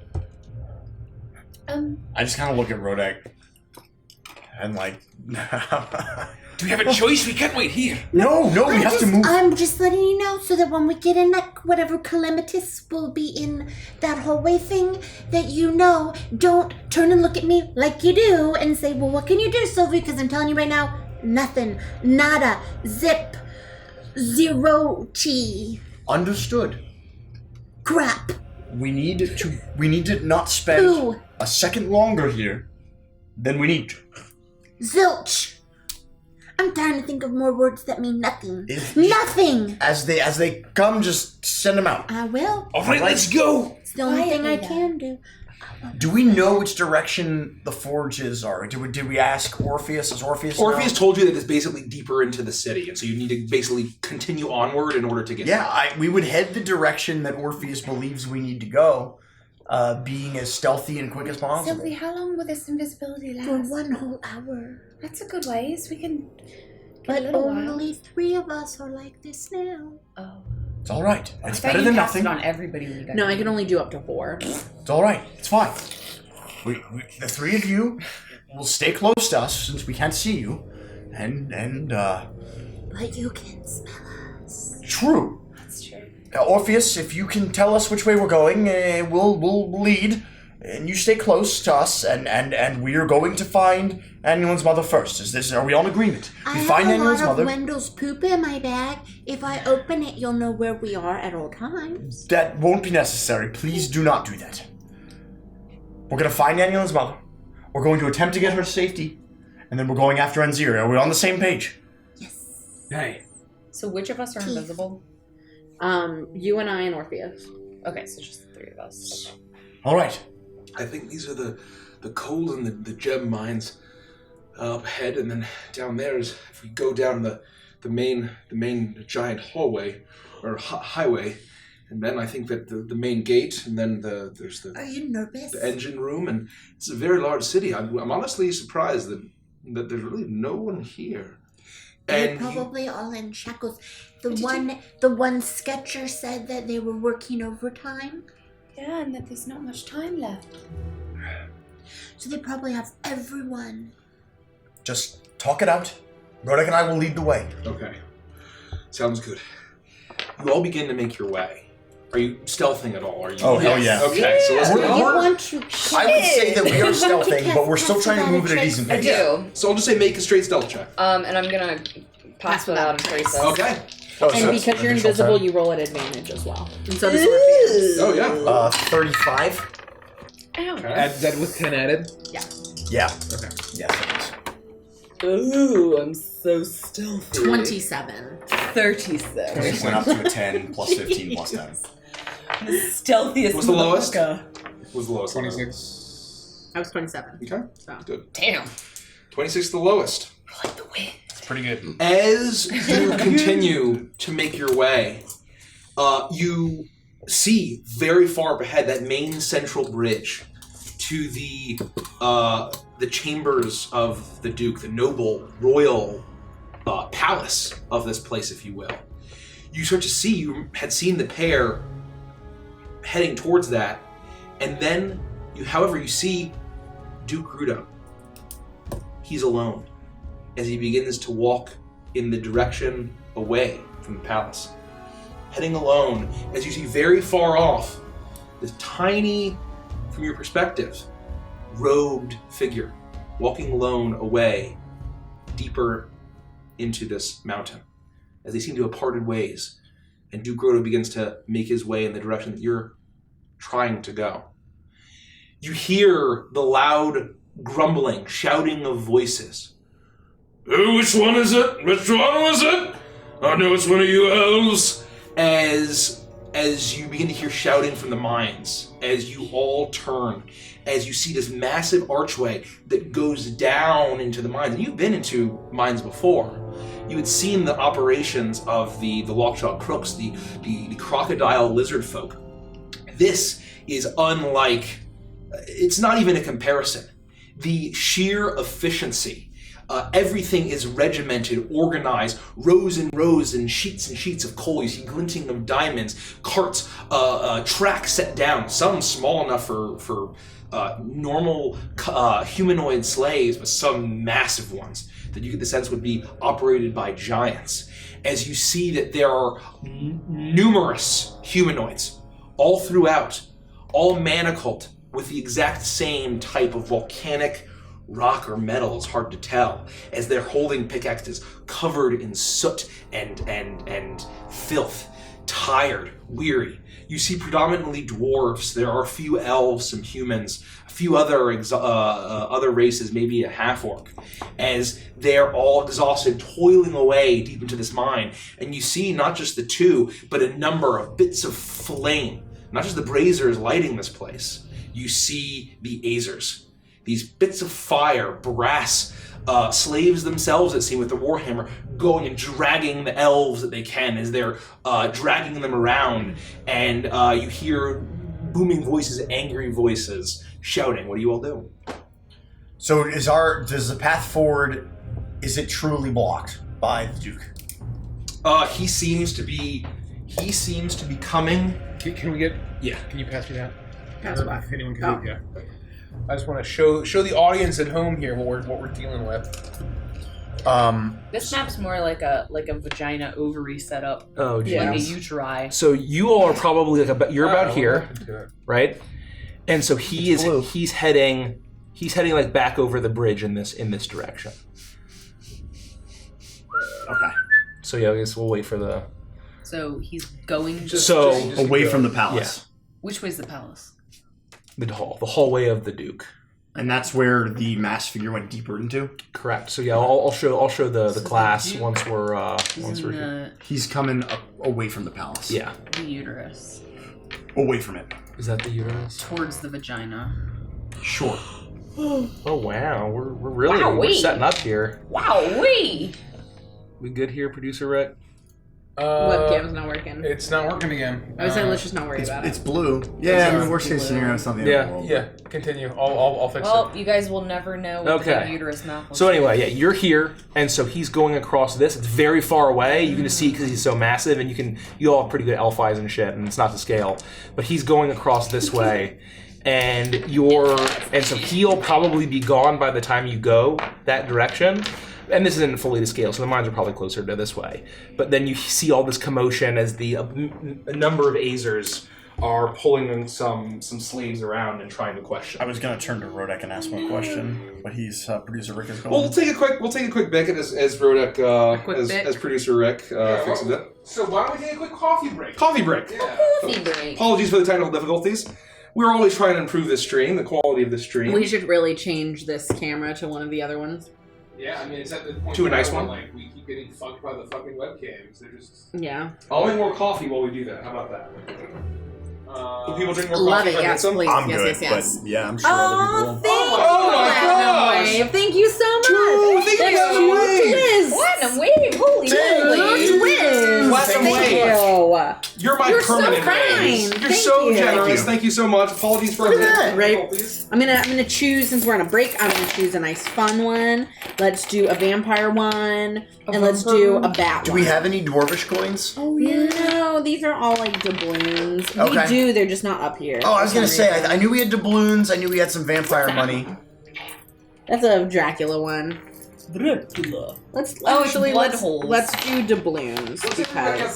Speaker 2: I just kind of look at Rodak and like,
Speaker 10: Do we have a choice? We can't wait here.
Speaker 2: no, we have to move.
Speaker 6: I'm just letting you know so that when we get in that whatever calamitous will be in that hallway thing, that you know, don't turn and look at me like you do and say, well, what can you do, Sylvie? Because I'm telling you right now, nothing, nada, zip, zero tea,
Speaker 2: Understood.
Speaker 6: crap,
Speaker 2: We need to not spend
Speaker 6: poo,
Speaker 2: a second longer here than we need to.
Speaker 6: zilch. I'm trying to think of more words that mean nothing.
Speaker 2: If-
Speaker 6: Nothing.
Speaker 2: As they come, just send them out.
Speaker 6: I will.
Speaker 10: All right, let's go.
Speaker 6: It's the only thing I
Speaker 5: Quietly,
Speaker 6: can do.
Speaker 2: Do we know which direction the forges are? Did we ask Orpheus? Does Orpheus know?
Speaker 1: Orpheus told you that it's basically deeper into the city, and so you need to basically continue onward in order to get
Speaker 2: Yeah, we would head the direction that Orpheus believes we need to go, being as stealthy and quick as possible.
Speaker 5: Sylvie, how long will this invisibility last?
Speaker 6: For 1 whole hour.
Speaker 5: That's a good ways. We can.
Speaker 6: But
Speaker 5: a little
Speaker 6: only 3 of us are like this now.
Speaker 8: Oh.
Speaker 2: It's all right.
Speaker 8: I
Speaker 2: It's
Speaker 8: thought
Speaker 2: better
Speaker 8: you
Speaker 2: than
Speaker 8: cast
Speaker 2: nothing.
Speaker 8: it on everybody we got.
Speaker 3: No, I can only do up to 4.
Speaker 2: It's all right. It's fine. We the 3 of you will stay close to us since we can't see you, and
Speaker 6: But you can smell us.
Speaker 2: true.
Speaker 5: That's true.
Speaker 2: Orpheus, if you can tell us which way we're going, we'll lead, and you stay close to us, and we are going to find Annulin's mother first. Are we all in agreement?
Speaker 6: I
Speaker 2: We
Speaker 6: have
Speaker 2: find
Speaker 6: a
Speaker 2: Annulin's
Speaker 6: lot of
Speaker 2: mother.
Speaker 6: Wendell's poop in my bag. If I open it, you'll know where we are at all times.
Speaker 2: That won't be necessary. Please do not do that. We're going to find Annulin's mother. We're going to attempt to get her to safety, and then we're going after Anziri. Are we on the same page?
Speaker 6: Yes.
Speaker 10: Hey,
Speaker 8: So which of us are
Speaker 6: Keith.
Speaker 8: invisible?
Speaker 3: You and I and Orpheus.
Speaker 8: Okay, so just the 3 of us.
Speaker 2: All right.
Speaker 1: I think these are the coal and the gem mines up ahead, and then down there is if we go down the main giant hallway or highway, and then I think that the main gate, and then there's
Speaker 6: Are you nervous?
Speaker 1: the engine room, and it's a very large city. I'm honestly surprised that there's really no one here.
Speaker 6: They're
Speaker 1: And
Speaker 6: probably all in shackles. The one sketcher said that they were working overtime.
Speaker 5: Yeah, and that there's not much time left.
Speaker 6: So they probably have everyone.
Speaker 2: Just talk it out. Rodak and I will lead the way.
Speaker 1: okay, sounds good. You all begin to make your way. Are you stealthing at all? Are you?
Speaker 2: Oh, hell yeah.
Speaker 1: Okay, so let's
Speaker 6: You
Speaker 1: go.
Speaker 6: want to?
Speaker 2: I would say that we are
Speaker 6: You want to
Speaker 2: stealthing, but we're still
Speaker 6: cast
Speaker 2: trying to move at a
Speaker 6: without
Speaker 2: decent
Speaker 8: I
Speaker 2: pace.
Speaker 8: do.
Speaker 1: So I'll just say make a straight stealth check.
Speaker 8: And I'm gonna pass without and trace us.
Speaker 1: Okay.
Speaker 2: Oh,
Speaker 3: And
Speaker 2: so
Speaker 3: because
Speaker 2: it's
Speaker 3: you're
Speaker 2: additional
Speaker 3: invisible,
Speaker 2: 10.
Speaker 3: you roll at advantage as well. And so does Orpheus.
Speaker 1: Oh yeah.
Speaker 2: 35.
Speaker 5: Ow.
Speaker 1: Okay.
Speaker 10: add that with 10 added.
Speaker 2: Yes. Yeah.
Speaker 9: Okay.
Speaker 2: Yes, it is.
Speaker 8: Ooh, I'm so stealthy.
Speaker 3: 27.
Speaker 8: 36.
Speaker 2: Went up to a 10 plus 15 plus 10.
Speaker 8: The stealthiest.
Speaker 1: What's the lowest?
Speaker 8: motherfucker.
Speaker 1: Was the lowest?
Speaker 7: 26.
Speaker 3: I was 27.
Speaker 1: Okay.
Speaker 3: So.
Speaker 1: Good.
Speaker 8: Damn.
Speaker 1: 26 is the lowest.
Speaker 8: I like the wind.
Speaker 7: It's pretty good.
Speaker 1: As you continue to make your way, you see very far up ahead that main central bridge to the chambers of the Duke, the noble royal palace of this place, if you will. You start to see, you had seen the pair heading towards that, and then you see Duke Rudo. He's alone as he begins to walk in the direction away from the palace. Heading alone, as you see very far off, this tiny, from your perspective, robed figure walking alone away deeper into this mountain as they seem to have parted ways, and Duke Rudo begins to make his way in the direction that you're trying to go. You hear the loud grumbling, shouting of voices. Which one is it? Which one was it? I know it's one of you elves. As you begin to hear shouting from the mines, as you all turn, as you see this massive archway that goes down into the mines. And you've been into mines before. You had seen the operations of the Lockjaw Crooks, the crocodile lizard folk. This is unlike, it's not even a comparison. The sheer efficiency. Everything is regimented, organized, rows and rows and sheets of coal. You see glinting of diamonds, carts, tracks set down, some small enough for normal humanoid slaves, but some massive ones that you get the sense would be operated by giants. As you see that there are numerous humanoids all throughout, all manacled with the exact same type of volcanic rock or metal, is hard to tell, as they're holding pickaxes covered in soot and filth, tired, weary. You see predominantly dwarves. There are a few elves, some humans, a few other races, maybe a half-orc, as they're all exhausted, toiling away deep into this mine. And you see not just the two, but a number of bits of flame, not just the braziers lighting this place. You see the Azers. These bits of fire, brass, slaves themselves, it seems, with the warhammer, going and dragging the elves that they can as they're dragging them around. And you hear booming voices, angry voices, shouting. What do you all do?
Speaker 2: So does the path forward, is it truly blocked by the Duke?
Speaker 1: He seems to be coming.
Speaker 7: Can we get?
Speaker 1: Yeah.
Speaker 7: Can you pass me that?
Speaker 3: Pass what?
Speaker 7: If anyone can. Yeah. I just want to show the audience at home here what we're dealing with.
Speaker 8: This map's more like a vagina ovary setup.
Speaker 9: Oh, geez.
Speaker 8: Like a uteri.
Speaker 9: So you all are probably you're about here, right? And so he's heading like back over the bridge in this direction.
Speaker 2: Okay.
Speaker 9: So yeah, I guess we'll wait for the.
Speaker 8: So he's going.
Speaker 9: Just
Speaker 2: away from the palace.
Speaker 9: Yeah.
Speaker 8: Which way's the palace?
Speaker 9: The hallway of the Duke.
Speaker 2: And that's where the mass figure went deeper into?
Speaker 9: Correct. So yeah, I'll show the class once we're here.
Speaker 2: He's coming away from the palace.
Speaker 9: Yeah.
Speaker 8: The uterus.
Speaker 2: Away from it.
Speaker 9: Is that the uterus?
Speaker 8: Towards the vagina.
Speaker 2: Sure.
Speaker 9: Oh wow, we're really setting up here.
Speaker 8: Wow-wee!
Speaker 9: We good here, producer Rick?
Speaker 3: Webcam's not working.
Speaker 7: It's not working again.
Speaker 3: I was saying let's just not worry about it.
Speaker 2: It's blue. Yeah, I mean, worst case scenario, something.
Speaker 7: Yeah. Continue. I'll fix it.
Speaker 8: Well, you guys will never know what the uterus mouth looks
Speaker 9: So anyway, yeah, you're here, and so he's going across this. It's very far away. You can just see because he's so massive, and you all have pretty good elf eyes and shit, and it's not to scale. But he's going across this way, and so he'll probably be gone by the time you go that direction. And this isn't fully to scale, so the mines are probably closer to this way. But then you see all this commotion as a number of Azers are pulling some slaves around and trying to question.
Speaker 2: I was going to turn to Rodek and ask him a question, but he's producer Rick is going.
Speaker 1: Well, we'll take a quick break as Rodek as producer Rick fixes it.
Speaker 7: So why don't we take a quick coffee break?
Speaker 1: Coffee break.
Speaker 7: Yeah.
Speaker 8: Coffee break.
Speaker 1: Apologies for the technical difficulties. we're always trying to improve the stream, the quality of the stream.
Speaker 3: We should really change this camera to one of the other ones.
Speaker 7: Yeah, I mean, it's at the point
Speaker 1: To a nice
Speaker 7: where,
Speaker 1: one?
Speaker 7: like, we keep getting fucked by the fucking webcams. They're just...
Speaker 3: Yeah.
Speaker 1: I'll make more coffee while we do that. How about that? Do people drink more
Speaker 3: Love
Speaker 1: coffee?
Speaker 3: it,
Speaker 1: if I get
Speaker 3: yes,
Speaker 1: some?
Speaker 3: please.
Speaker 2: I'm
Speaker 3: yes,
Speaker 2: good,
Speaker 3: yes, yes.
Speaker 2: but yeah, I'm sure
Speaker 3: Oh,
Speaker 2: other people.
Speaker 3: thank you,
Speaker 1: Oh my
Speaker 3: Platinum
Speaker 1: gosh!
Speaker 3: Wave. Thank you so much.
Speaker 1: Thank you, Platinum Wave.
Speaker 8: Platinum Wave, holy moly.
Speaker 3: Twins.
Speaker 1: Platinum
Speaker 3: Thank
Speaker 1: Wave.
Speaker 3: you.
Speaker 1: You're my
Speaker 3: You're so
Speaker 1: permanent
Speaker 3: kind.
Speaker 1: raise. You're
Speaker 3: Thank
Speaker 1: so
Speaker 3: you.
Speaker 1: generous. Thank you so much. Apologies for
Speaker 2: Look at that.
Speaker 3: Right.
Speaker 1: difficulties.
Speaker 3: I'm gonna choose, since we're on a break, I'm gonna choose a nice fun one. Let's do a vampire one, and let's do a bat
Speaker 2: Do
Speaker 3: one.
Speaker 2: we have any dwarvish coins?
Speaker 3: Oh yeah. No, these are all like doubloons.
Speaker 2: Okay.
Speaker 3: We do, they're just not up here.
Speaker 2: Oh, I was
Speaker 3: for
Speaker 2: gonna
Speaker 3: some
Speaker 2: say,
Speaker 3: reason.
Speaker 2: I knew we had doubloons. I knew we had some vampire money.
Speaker 3: That's a Dracula one.
Speaker 8: Dracula.
Speaker 3: Let's
Speaker 8: Oh, it's
Speaker 3: actually
Speaker 8: blood
Speaker 3: let's
Speaker 8: holes.
Speaker 3: do doubloons
Speaker 7: What's everybody up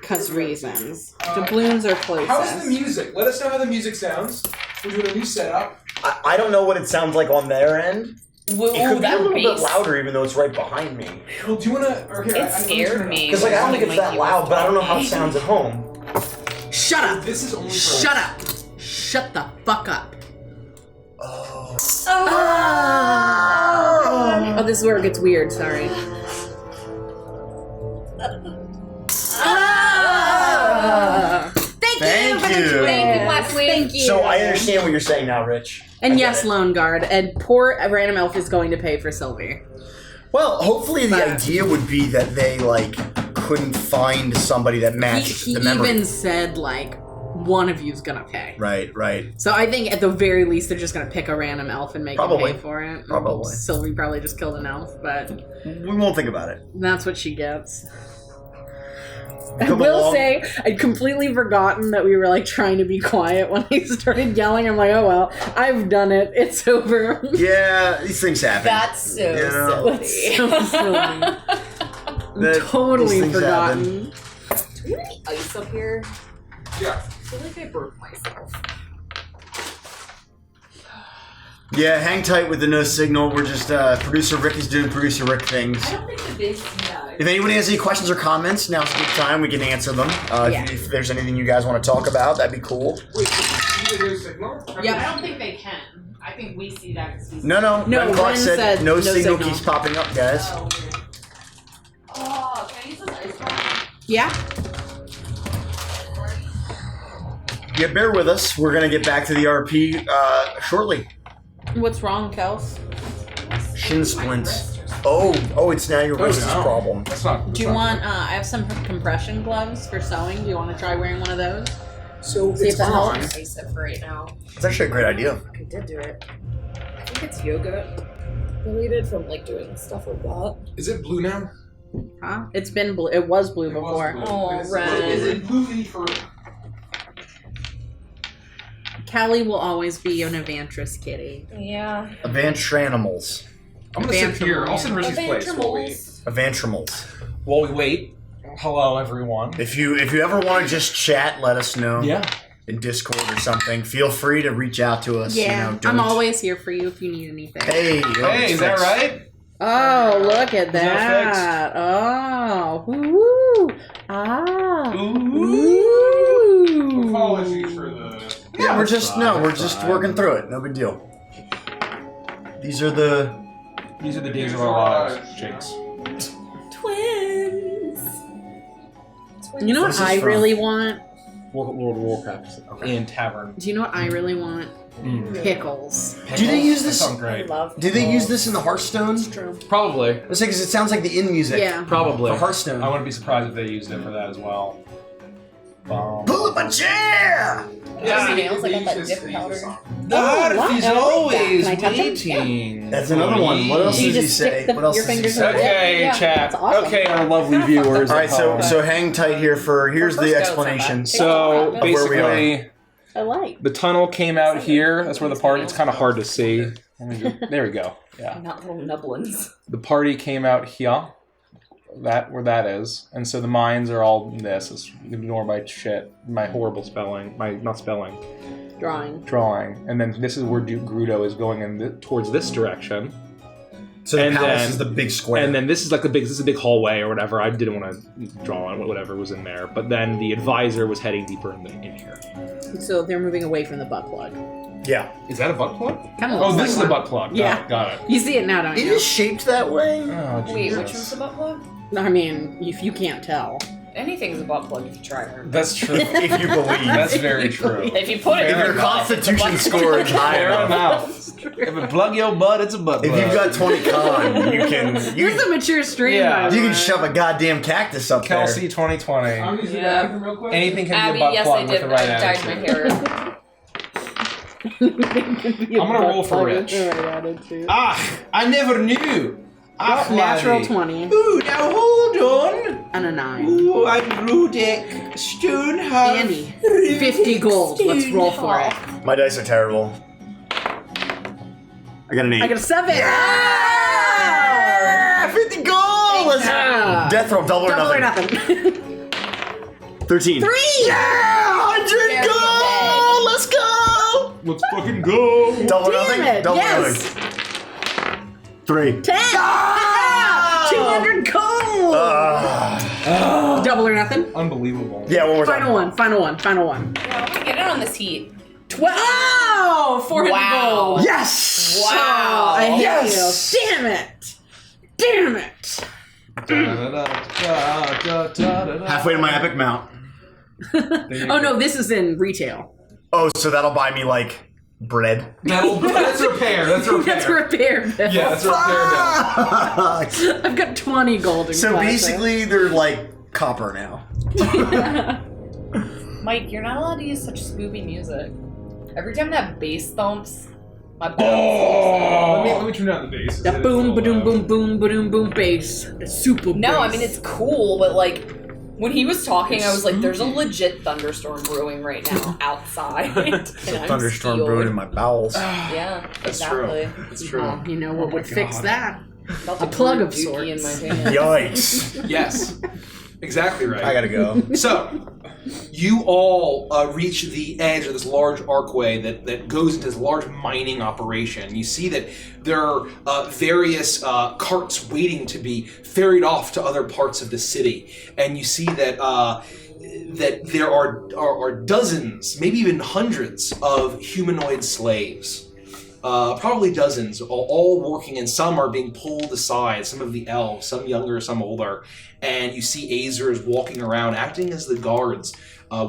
Speaker 3: because
Speaker 7: to tonight?
Speaker 3: reasons. Doubloons are closest.
Speaker 7: How's the music? Let us know how the music sounds. We're doing a new setup.
Speaker 2: I don't know what it sounds like on their end.
Speaker 8: Whoa,
Speaker 2: It could be a
Speaker 8: that
Speaker 2: little bit
Speaker 8: bass.
Speaker 2: louder, even though it's right behind me.
Speaker 7: Well, do you wanna... Or here,
Speaker 8: It scared me.
Speaker 2: Because like I don't think it's that loud, but I don't know how it sounds at home.
Speaker 3: Shut up!
Speaker 7: This is only for...
Speaker 3: Shut up! Shut the fuck up!
Speaker 2: Oh.
Speaker 3: Oh, this is where it gets weird. Sorry.
Speaker 2: Thank you.
Speaker 3: Thank you.
Speaker 2: So I understand what you're saying now, Rich.
Speaker 3: And
Speaker 2: I get
Speaker 3: yes,
Speaker 2: it.
Speaker 3: Lone Guard. And poor random elf is going to pay for Sylvie.
Speaker 2: Well, hopefully the
Speaker 3: But-
Speaker 2: idea would be that they like couldn't find somebody that matched
Speaker 3: He
Speaker 2: the memory.
Speaker 3: even said like, one of you's gonna pay.
Speaker 2: Right, right.
Speaker 3: So I think at the very least they're just gonna pick a random elf and make
Speaker 2: Probably.
Speaker 3: him pay for it.
Speaker 2: Probably.
Speaker 3: Sylvie probably just killed an elf, but
Speaker 2: We won't think about it.
Speaker 3: that's what she gets. I
Speaker 2: Come
Speaker 3: will
Speaker 2: along.
Speaker 3: say, I'd completely forgotten that we were like trying to be quiet when I started yelling. I'm like, oh well, I've done it. It's over.
Speaker 2: Yeah, these things happen.
Speaker 8: That's so
Speaker 2: You know?
Speaker 8: silly.
Speaker 3: So silly.
Speaker 2: That-
Speaker 3: Totally
Speaker 2: these things
Speaker 3: forgotten.
Speaker 8: Do we have any ice up here?
Speaker 7: Yeah.
Speaker 8: I feel like I broke myself.
Speaker 2: Yeah, hang tight with the no signal. We're just producer Rick is doing producer Rick things.
Speaker 8: I don't think the big yeah.
Speaker 2: If anybody has any questions or comments, now's a good time. We can answer them. If there's anything you guys want to talk about, that'd be cool.
Speaker 7: Wait, you did a signal?
Speaker 3: Yep.
Speaker 8: I don't think they can. I think we see that because we see
Speaker 2: No.
Speaker 3: No,
Speaker 2: Red Clock
Speaker 3: Ren
Speaker 2: said
Speaker 3: said
Speaker 2: no
Speaker 3: no
Speaker 2: signal
Speaker 3: signal.
Speaker 2: keeps popping up, guys.
Speaker 8: Oh, weird. Oh, can I use this ice cream?
Speaker 3: Yeah.
Speaker 2: Yeah, bear with us. We're gonna get back to the RP shortly.
Speaker 3: What's wrong, Kels?
Speaker 2: Shin splints. Oh, it's now your wrist's
Speaker 1: no.
Speaker 2: problem.
Speaker 1: That's not.
Speaker 3: Do you want? I have some compression gloves for sewing. Do you want to try wearing one of those?
Speaker 7: So
Speaker 3: See if that
Speaker 7: on.
Speaker 3: helps.
Speaker 8: Ice it for right now.
Speaker 2: It's actually a great idea.
Speaker 8: I did do it. I think it's yoga related from like doing stuff like that.
Speaker 7: Is it blue now?
Speaker 3: Huh? It's been blue. It was blue before.
Speaker 8: Oh, right.
Speaker 7: Is it blue for...
Speaker 3: Callie will always be an Evantress kitty.
Speaker 8: Yeah.
Speaker 2: Avantranimals.
Speaker 1: I'm gonna sit here. I'll sit in Richie's place while we
Speaker 2: Avantrimals.
Speaker 9: wait. Hello, everyone.
Speaker 2: If you ever want to just chat, let us know.
Speaker 9: Yeah.
Speaker 2: In Discord or something. Feel free to reach out to us.
Speaker 3: Yeah,
Speaker 2: You know, don't...
Speaker 3: I'm always here for you if you need anything.
Speaker 2: Hey,
Speaker 1: Hey, is that right?
Speaker 3: Oh, look at
Speaker 1: that
Speaker 3: that! Oh, woo! Ah,
Speaker 1: Ooh.
Speaker 7: Apologies for the...
Speaker 2: Yeah, we're just
Speaker 1: fine,
Speaker 2: we're just
Speaker 1: fine.
Speaker 2: working through it. No big deal. These are the
Speaker 1: days of our lives, Jinx.
Speaker 8: Twins.
Speaker 3: You know
Speaker 2: Where's
Speaker 3: what
Speaker 2: this
Speaker 3: I
Speaker 2: from?
Speaker 3: really want?
Speaker 9: World of Warcraft and Tavern.
Speaker 3: Do you know what I really want? Pickles.
Speaker 2: Do they use this?
Speaker 1: Sounds great.
Speaker 8: Love.
Speaker 2: Do they use this in the Hearthstone?
Speaker 3: True.
Speaker 9: Probably.
Speaker 2: Let's say because it sounds like the in music.
Speaker 3: Yeah.
Speaker 9: Probably.
Speaker 2: For Hearthstone.
Speaker 9: I wouldn't be surprised if they used it for that as well.
Speaker 2: Pull up a chair.
Speaker 8: Yeah, nails like that dip powder.
Speaker 9: The
Speaker 3: heart
Speaker 9: heart
Speaker 3: is
Speaker 9: is always
Speaker 3: Can I touch it?
Speaker 9: waiting.
Speaker 2: That's another one. What else
Speaker 3: Do you
Speaker 2: does he
Speaker 3: just
Speaker 2: say?
Speaker 3: stick the-
Speaker 2: What else
Speaker 3: your
Speaker 2: does he
Speaker 3: fingers
Speaker 2: say?
Speaker 3: in the-
Speaker 9: Okay,
Speaker 3: Yeah,
Speaker 9: chat.
Speaker 3: that's awesome.
Speaker 9: Okay, our lovely viewers.
Speaker 2: All right,
Speaker 9: at home.
Speaker 2: so hang tight here for here's
Speaker 8: First
Speaker 2: the
Speaker 8: goes
Speaker 2: explanation.
Speaker 8: on
Speaker 9: So
Speaker 2: Of where we are.
Speaker 9: basically,
Speaker 3: I like.
Speaker 9: the tunnel came out here. That's where the party. It's kind of hard to see. There we go. Yeah,
Speaker 8: Not little nubblins.
Speaker 9: the party came out here. That where that is, and so the mines are all this. It's ignore my shit, my horrible spelling, my not spelling,
Speaker 3: Drawing.
Speaker 9: drawing, and then this is where Grudo is going in towards this direction.
Speaker 2: So the palace is the big square.
Speaker 9: And then this is like this is a big hallway or whatever. I didn't want to draw on whatever was in there. But then the advisor was heading deeper in here.
Speaker 3: So they're moving away from the butt plug.
Speaker 2: Yeah.
Speaker 7: Is that a butt plug?
Speaker 3: Kind of.
Speaker 7: Oh, this is the butt plug.
Speaker 3: Yeah.
Speaker 7: Got it.
Speaker 3: You see it now, don't
Speaker 2: It
Speaker 3: you?
Speaker 2: is shaped that way?
Speaker 7: Oh,
Speaker 8: Wait,
Speaker 7: Jesus.
Speaker 8: which one's the butt plug?
Speaker 3: I mean, if you can't tell.
Speaker 8: Anything's a butt plug if you try hard.
Speaker 7: That's true.
Speaker 2: If you believe.
Speaker 7: That's very true.
Speaker 8: If you put it
Speaker 2: If
Speaker 8: in
Speaker 2: your
Speaker 8: your butt, it's a
Speaker 2: constitution
Speaker 8: butt
Speaker 2: score is high
Speaker 7: Fair
Speaker 2: enough.
Speaker 7: enough. If it plug your butt, it's a butt plug.
Speaker 2: If you've got 20 con, you can
Speaker 3: This is a mature stream.
Speaker 7: Yeah.
Speaker 3: by the
Speaker 2: you can
Speaker 3: way.
Speaker 2: shove a goddamn cactus up
Speaker 7: Kelsey 2020.
Speaker 8: Yeah.
Speaker 7: Real quick. Anything can
Speaker 8: Abby,
Speaker 7: be a butt
Speaker 8: yes,
Speaker 7: plug
Speaker 8: I
Speaker 7: with
Speaker 8: did.
Speaker 7: the right
Speaker 8: I dyed my
Speaker 7: attitude.
Speaker 8: hair.
Speaker 7: I'm gonna roll for Rich. I never knew.
Speaker 3: Natural 20
Speaker 1: Ooh, now hold on.
Speaker 3: and a 9.
Speaker 1: Ooh, I'm Rudek Stonehouse.
Speaker 3: Andy, 50 gold. Let's roll for it.
Speaker 2: My dice are terrible. I got an 8.
Speaker 3: I got a 7.
Speaker 2: Yeah! 50 gold! Let's death roll, double or nothing. 13.
Speaker 3: 3!
Speaker 2: Yeah! 100 gold! Let's go!
Speaker 7: Let's fucking go.
Speaker 2: Double or
Speaker 3: Damn
Speaker 2: nothing?
Speaker 3: it,
Speaker 2: Double or
Speaker 3: yes.
Speaker 2: nothing? 3.
Speaker 3: 10! 200 gold! Double or nothing?
Speaker 7: Unbelievable.
Speaker 2: Yeah, one more time.
Speaker 3: Final one, final one, final one.
Speaker 8: Yeah, I'm gonna get in on this heat.
Speaker 3: 12! 400
Speaker 8: Wow.
Speaker 3: gold!
Speaker 2: Yes!
Speaker 8: Wow.
Speaker 3: I hate
Speaker 2: Yes.
Speaker 3: you. Damn it! Damn it!
Speaker 2: Halfway to my epic mount.
Speaker 3: Oh no, this is in retail.
Speaker 2: Oh, so that'll buy me, like, bread?
Speaker 7: That's repair. That's repair.
Speaker 3: That's repair bill.
Speaker 7: Yeah, that's repair bill.
Speaker 3: I've got 20 gold in
Speaker 2: So
Speaker 3: classic.
Speaker 2: basically, they're, like, copper now.
Speaker 8: Mike, you're not allowed to use such spooky music. Every time that bass thumps, my bell
Speaker 7: Let me turn down the bass.
Speaker 3: That boom, ba-doom, boom, boom, ba-doom, boom bass. The super
Speaker 8: No, I
Speaker 3: bass.
Speaker 8: mean, it's cool, but like, when he was talking, I was like, there's a legit thunderstorm brewing right now outside.
Speaker 2: It's a thunderstorm brewing in my bowels.
Speaker 8: Yeah,
Speaker 1: That's
Speaker 8: exactly.
Speaker 1: true. That's true.
Speaker 3: Well, you know what
Speaker 7: my
Speaker 3: would fix
Speaker 7: God.
Speaker 3: that?
Speaker 8: Felt
Speaker 3: A plug of
Speaker 8: dookie
Speaker 3: sorts.
Speaker 8: in my hand.
Speaker 2: Yikes.
Speaker 1: Yes. Exactly right.
Speaker 2: I gotta go.
Speaker 1: So, you all reach the edge of this large archway that goes into this large mining operation. You see that there are various carts waiting to be ferried off to other parts of the city, and you see that that there are dozens, maybe even hundreds of humanoid slaves. Probably dozens, all working, and some are being pulled aside, some of the elves, some younger, some older, and you see Azers walking around, acting as the guards,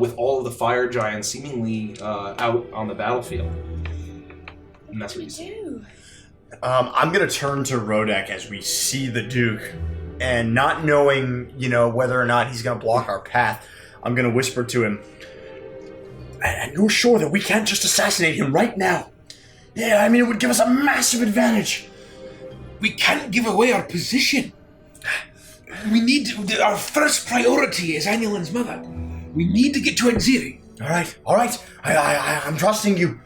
Speaker 1: with all of the fire giants seemingly out on the battlefield. And that's what you see.
Speaker 2: I'm gonna turn to Rodek as we see the Duke, and not knowing, whether or not he's gonna block our path, I'm gonna whisper to him, and you're sure that we can't just assassinate him right now? Yeah, I mean, it would give us a massive advantage.
Speaker 10: We can't give away our position. We need to, our first priority is Annulin's mother. We need to get to Enziri.
Speaker 2: All right. I'm trusting you.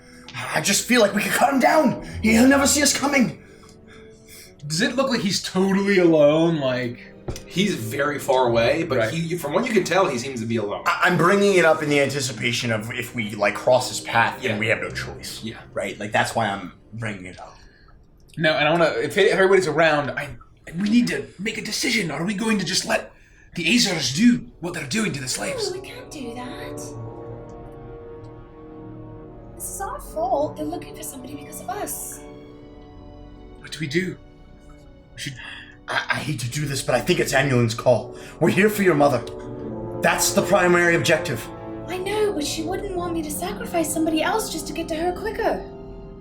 Speaker 2: I just feel like we could cut him down. He'll never see us coming.
Speaker 7: Does it look like he's totally alone? Like,
Speaker 1: He's very far away, but
Speaker 7: Right.
Speaker 1: from what you can tell, he seems to be alone.
Speaker 2: I'm bringing it up in the anticipation of if we, cross his path,
Speaker 1: Yeah.
Speaker 2: then we have no choice.
Speaker 1: Yeah.
Speaker 2: Right? That's why I'm bringing it up.
Speaker 7: no, and I want to. If everybody's around, we need to make a decision. Are we going to just let the Azars do what they're doing to the slaves?
Speaker 5: No, we can't do that. This is our fault. They're looking for somebody because of us.
Speaker 7: What do we do? We should.
Speaker 2: I hate to do this, but I think it's Annulin's call. We're here for your mother. That's the primary objective.
Speaker 5: I know, but she wouldn't want me to sacrifice somebody else just to get to her quicker.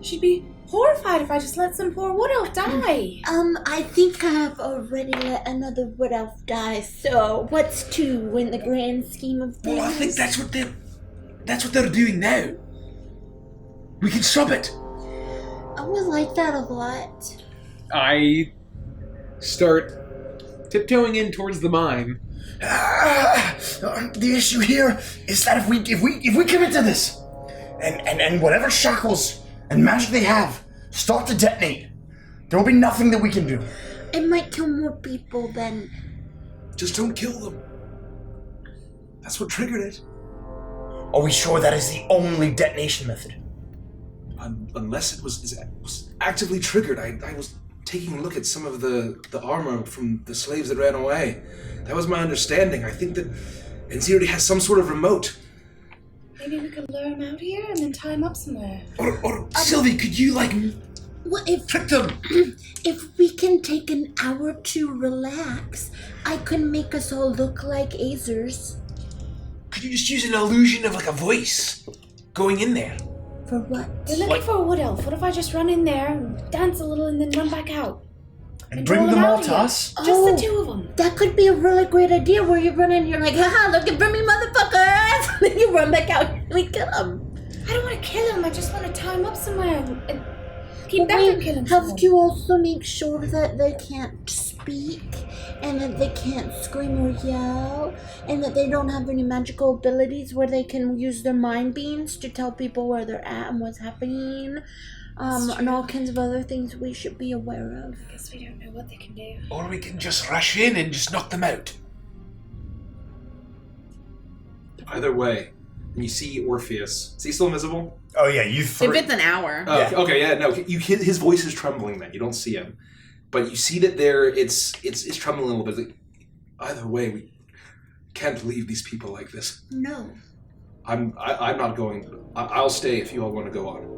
Speaker 5: She'd be horrified if I just let some poor wood elf die.
Speaker 6: I think I've already let another wood elf die, so what's 2 in the grand scheme of things?
Speaker 10: Well, I think that's what they're doing now. We can stop it.
Speaker 6: I would like that a lot.
Speaker 7: I start tiptoeing in towards the mine.
Speaker 2: The issue here is that if we commit to this, and whatever shackles and magic they have start to detonate, there will be nothing that we can do.
Speaker 6: It might kill more people than...
Speaker 1: Just don't kill them. That's what triggered it.
Speaker 2: Are we sure that is the only detonation method?
Speaker 1: Unless it was actively triggered. I was taking a look at some of the armor from the slaves that ran away. That was my understanding. I think that Enziri has some sort of remote.
Speaker 5: Maybe we could lure him out here and then tie him up somewhere.
Speaker 10: Or Sylvie, could you, like,
Speaker 6: Well,
Speaker 10: trick them?
Speaker 6: if we can take an hour to relax, I could make us all look like Azers.
Speaker 10: Could you just use an illusion of, like, a voice going in there?
Speaker 6: For what?
Speaker 5: We're looking for a wood elf. What if I just run in there and dance a little and then run back out?
Speaker 2: And bring them all to us?
Speaker 5: Just the two of them.
Speaker 6: That could be a really great idea where you run in and you're like, haha, looking for me, motherfuckers! And then you run back out and we kill them.
Speaker 5: I don't want to kill him. I just want to tie him up somewhere and keep them from killing someone.
Speaker 6: Have to also make sure that they can't speak and that they can't scream or yell and that they don't have any magical abilities where they can use their mind beams to tell people where they're at and what's happening. And all kinds of other things we should be aware of.
Speaker 5: I guess we don't know what they can do.
Speaker 10: Or we can just rush in and just knock them out.
Speaker 1: Either way, you see Orpheus. Is he still invisible?
Speaker 2: Oh yeah, you
Speaker 3: If it's an hour.
Speaker 1: Oh, okay, yeah, no. His voice is trembling. Then you don't see him, but you see that it's trembling a little bit. Like, either way, we can't leave these people like this.
Speaker 6: No.
Speaker 1: I'm not going. I'll stay if you all want to go on.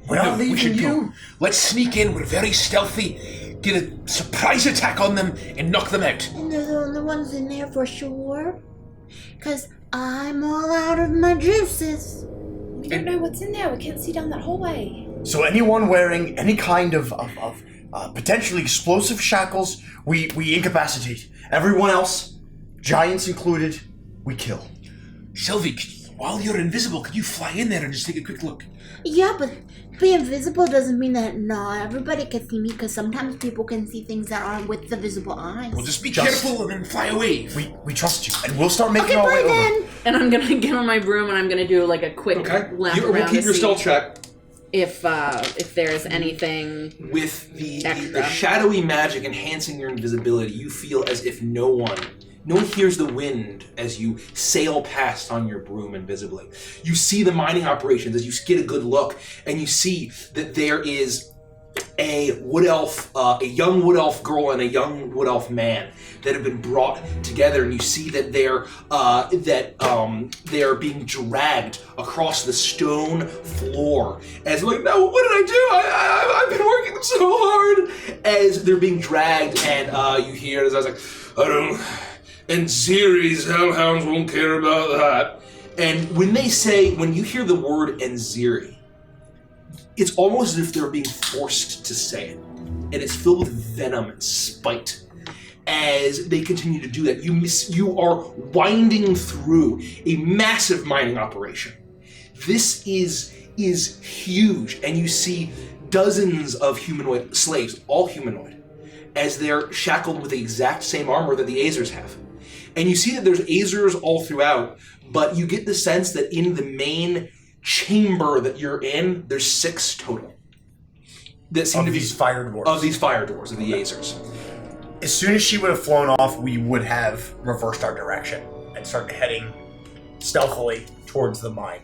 Speaker 2: We're not
Speaker 10: We
Speaker 2: leaving
Speaker 10: should
Speaker 2: you.
Speaker 10: go. Let's sneak in. We're very stealthy. Get a surprise attack on them and knock them out.
Speaker 6: And they're the only ones in there for sure. Because I'm all out of my juices.
Speaker 5: We don't know what's in there. We can't see down that hallway.
Speaker 2: So anyone wearing any kind of potentially explosive shackles, we incapacitate. Everyone else, giants included, we kill.
Speaker 10: Sylvie, while you're invisible, could you fly in there and just take a quick look?
Speaker 6: Yeah, but being visible doesn't mean that not everybody can see me, because sometimes people can see things that aren't with the visible eyes.
Speaker 10: Well, just be careful and then fly away.
Speaker 2: We trust you, and we'll start making
Speaker 6: Okay,
Speaker 2: our way
Speaker 6: bye
Speaker 2: over.
Speaker 6: then.
Speaker 3: And I'm gonna get on my broom and I'm gonna do like a quick lap
Speaker 1: We'll
Speaker 3: around
Speaker 1: keep
Speaker 3: to
Speaker 1: your
Speaker 3: see
Speaker 1: stealth check.
Speaker 3: if there's anything
Speaker 1: With the
Speaker 3: extra.
Speaker 1: shadowy magic enhancing your invisibility, you feel as if no one hears the wind as you sail past on your broom invisibly. You see the mining operations as you get a good look, and you see that there is a wood elf, a young wood elf girl and a young wood elf man that have been brought together, and you see that they're being dragged across the stone floor as like, no, what did I do? I've been working so hard as they're being dragged, and you hear as I was like, and Ziri's hellhounds won't care about that. And when you hear the word Enziri, it's almost as if they're being forced to say it. And it's filled with venom and spite. As they continue to do that, you are winding through a massive mining operation. This is huge, and you see dozens of humanoid slaves, all humanoid, as they're shackled with the exact same armor that the Azers have. And you see that there's Azers all throughout, but you get the sense that in the main chamber that you're in, there's 6 total. That seem to be
Speaker 2: these fire dwarves.
Speaker 1: Of these fire dwarves, of the Azers.
Speaker 2: As soon as she would have flown off, we would have reversed our direction and started heading stealthily towards the mine.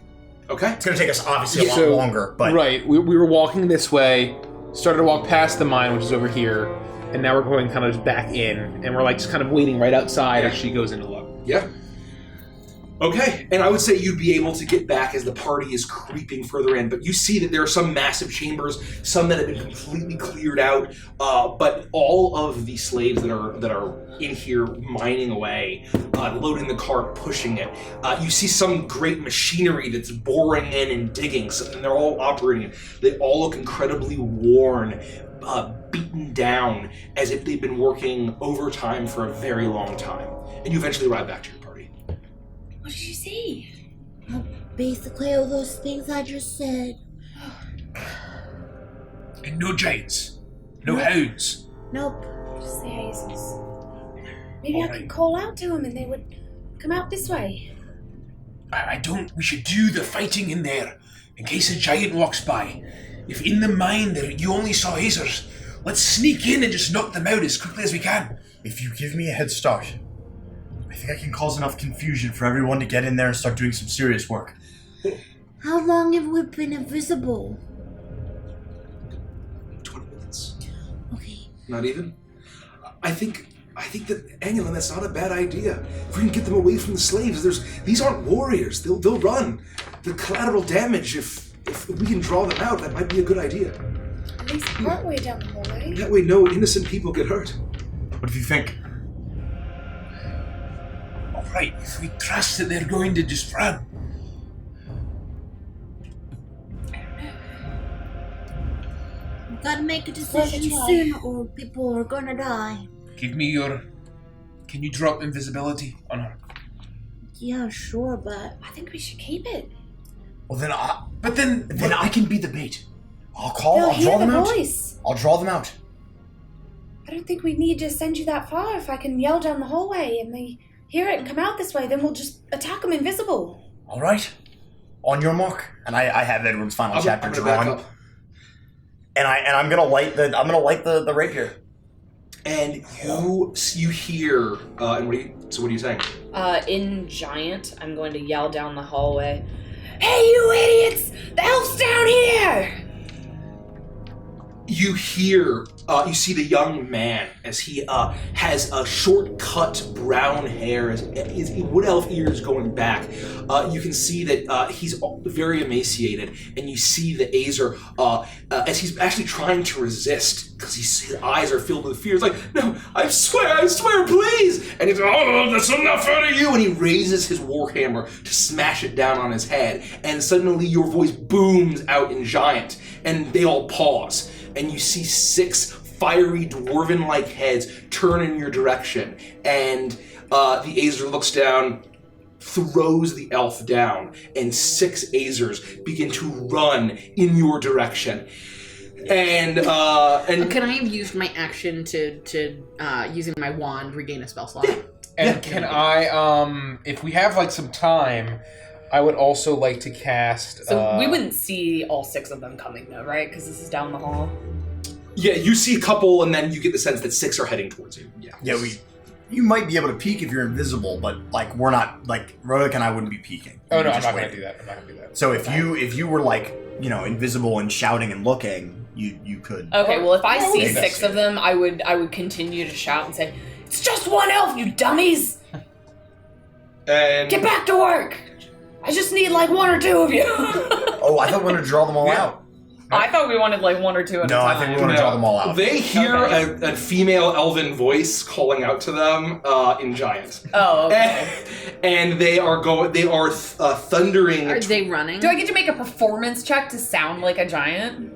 Speaker 1: Okay.
Speaker 2: It's going to take us obviously a lot longer, but...
Speaker 7: Right, we were walking this way, started to walk past the mine, which is over here, and now we're going kind of just back in, and we're like just kind of waiting right outside as she goes in to look.
Speaker 1: Yeah. Okay, and I would say you'd be able to get back as the party is creeping further in, but you see that there are some massive chambers, some that have been completely cleared out, but all of the slaves that are in here mining away, loading the cart, pushing it. You see some great machinery that's boring in and digging, and they're all operating it. They all look incredibly worn, beaten down, as if they've been working overtime for a very long time. And you eventually arrive back to your party.
Speaker 5: What did you see?
Speaker 6: Basically all those things I just said.
Speaker 10: And no giants. No hounds.
Speaker 6: Nope.
Speaker 5: Just the hazels. Maybe I could call out to them and they would come out this way.
Speaker 10: We should do the fighting in there, in case a giant walks by. If in the mine you only saw Azers, let's sneak in and just knock them out as quickly as we can.
Speaker 2: If you give me a head start, I think I can cause enough confusion for everyone to get in there and start doing some serious work.
Speaker 6: How long have we been invisible?
Speaker 1: 20 minutes.
Speaker 6: Okay.
Speaker 1: Not even? I think that, Angelin, that's not a bad idea. If we can get them away from the slaves, these aren't warriors. They'll run. The collateral damage, if we can draw them out, that might be a good idea.
Speaker 5: At least partway down the hallway.
Speaker 1: That way no innocent people get hurt.
Speaker 2: What do you think?
Speaker 10: Alright, if we trust that they're going to just run.
Speaker 6: We gotta make a decision soon or people are gonna die.
Speaker 10: Give me your... Can you drop invisibility on her?
Speaker 6: Yeah, sure, but
Speaker 5: I think we should keep it.
Speaker 2: Well, then
Speaker 10: Then
Speaker 2: I can be the bait. I'll
Speaker 5: They'll
Speaker 2: draw
Speaker 5: hear
Speaker 2: them
Speaker 5: the
Speaker 2: out.
Speaker 5: voice.
Speaker 2: I'll draw them out.
Speaker 5: I don't think we need to send you that far. If I can yell down the hallway and they hear it and come out this way, then we'll just attack them invisible.
Speaker 2: All right. On your mark. And I have Edward's final chapter
Speaker 1: I'm gonna back
Speaker 2: drawn.
Speaker 1: up.
Speaker 2: And I'm gonna light the rapier.
Speaker 1: And you hear, and what are you saying?
Speaker 8: In Giant, I'm going to yell down the hallway.
Speaker 5: Hey, you idiots! The elf's down here!
Speaker 1: You hear, you see the young man as he has a short-cut brown hair, his wood elf ears going back. You can see that he's very emaciated, and you see the Azer as he's actually trying to resist because his eyes are filled with fear. He's like, "No, I swear, please!" And he's like, "Oh, that's enough out of you!" And he raises his warhammer to smash it down on his head, and suddenly your voice booms out in Giant, and they all pause. And you see 6 fiery dwarven-like heads turn in your direction. And the Azer looks down, throws the elf down, and 6 Azers begin to run in your direction. And
Speaker 3: Can I have used my action to using my wand regain a spell slot?
Speaker 7: And can I, if we have like some time, I would also like to cast.
Speaker 8: So we wouldn't see all 6 of them coming though, right? Because this is down the hall.
Speaker 1: Yeah, you see a couple, and then you get the sense that 6 are heading towards you.
Speaker 2: Yeah, you might be able to peek if you're invisible, but like we're not like Roderick and I wouldn't be peeking.
Speaker 7: Oh no, I'm not going to do that.
Speaker 2: So if you were like invisible and shouting and looking, you could.
Speaker 8: Okay, well if I see
Speaker 2: maybe
Speaker 8: 6 of them, I would continue to shout and say, "It's just one elf, you dummies!
Speaker 1: And
Speaker 8: Get back to work! I just need like 1 or 2 of you."
Speaker 2: Oh, I thought we wanted to draw them all out.
Speaker 8: I thought we wanted like 1 or 2 at a
Speaker 2: No,
Speaker 8: time.
Speaker 2: I think we want to draw them all out.
Speaker 1: They hear
Speaker 8: Okay.
Speaker 1: a female elven voice calling out to them in Giant.
Speaker 8: Oh, okay.
Speaker 1: And they are thundering.
Speaker 3: Are they running?
Speaker 8: Do I get to make a performance check to sound like a giant?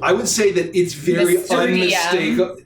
Speaker 1: I would say that it's very
Speaker 8: Mr. DM.
Speaker 1: unmistakable.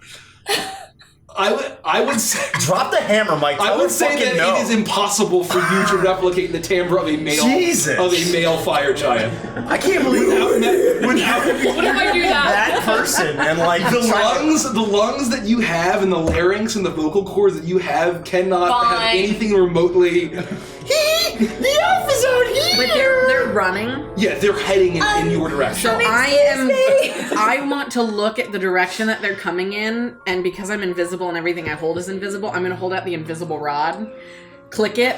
Speaker 1: I would say
Speaker 2: Drop the hammer, Mike.
Speaker 1: I would say that it is impossible for you to replicate the timbre of a male fire giant.
Speaker 2: I can't believe
Speaker 8: What if I do that?
Speaker 2: that person and like
Speaker 1: The lungs that you have and the larynx and the vocal cords that you have cannot have
Speaker 8: Fine.
Speaker 1: anything remotely.
Speaker 6: The elf is out here!
Speaker 3: But they're running.
Speaker 1: Yeah, they're heading in your direction.
Speaker 3: So I want to look at the direction that they're coming in, and because I'm invisible and everything I hold is invisible, I'm going to hold out the invisible rod, click it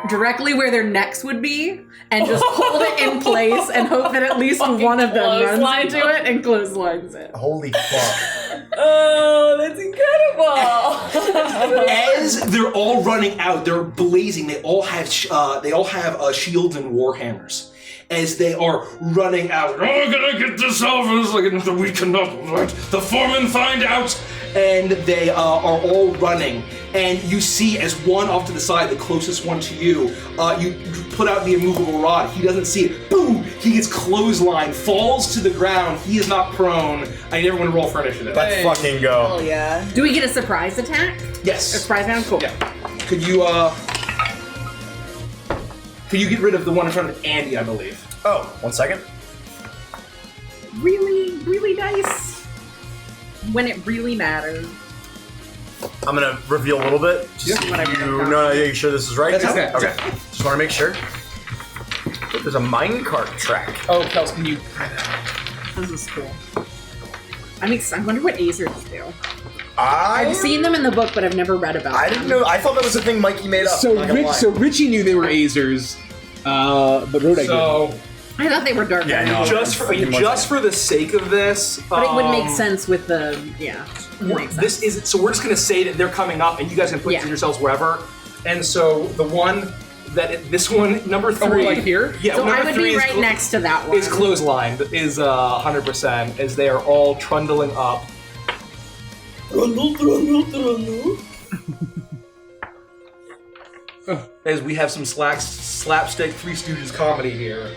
Speaker 3: directly where their necks would be, and just hold it in place and hope that at least one of them runs
Speaker 8: clotheslines
Speaker 3: into it and clotheslines it.
Speaker 2: Holy fuck.
Speaker 8: Oh, that's incredible!
Speaker 1: As they're all running out, they're blazing. They all have shields and warhammers. As they are running out, oh, I'm gonna get this over. We cannot let the foreman find out. And they are all running. And you see, as one off to the side, the closest one to you, you put out the immovable rod. He doesn't see it. Boom! He gets clotheslined, falls to the ground. He is not prone. I need everyone to roll for initiative.
Speaker 2: Let's fucking go.
Speaker 8: Oh yeah.
Speaker 3: Do we get a surprise attack?
Speaker 1: Yes.
Speaker 3: A surprise round? Cool.
Speaker 1: Yeah. Could you get rid of the one in front of Andy, I believe?
Speaker 2: Oh, 1 second.
Speaker 3: Really nice. When it really matters.
Speaker 2: I'm gonna reveal a little bit. Just
Speaker 3: Yeah.
Speaker 2: are you sure this is right?
Speaker 1: That's it.
Speaker 2: Okay. Just want to make sure. There's a minecart track.
Speaker 7: Oh, Kels, can you?
Speaker 3: This is cool. I wonder what Azers do.
Speaker 2: I've
Speaker 3: I've seen them in the book, but I've never read about them.
Speaker 2: I didn't know. I thought that was a thing Mikey made up.
Speaker 7: So
Speaker 2: not gonna lie.
Speaker 7: Richie knew they were Azers, but Rodek didn't.
Speaker 3: I thought they were dark.
Speaker 2: Yeah, no.
Speaker 9: Just for the sake of this,
Speaker 3: but it would make sense with the
Speaker 9: This is so. We're just gonna say that they're coming up, and you guys can put yourselves wherever. And so the one this one, number 3.
Speaker 7: Oh, we're like here?
Speaker 9: Yeah,
Speaker 3: so
Speaker 9: number
Speaker 3: I would
Speaker 9: 3
Speaker 3: be
Speaker 9: is
Speaker 3: right next to that one.
Speaker 9: Is clotheslined, is 100%, as they are all trundling up. Trundle. As we have some slapstick Three Stooges comedy here.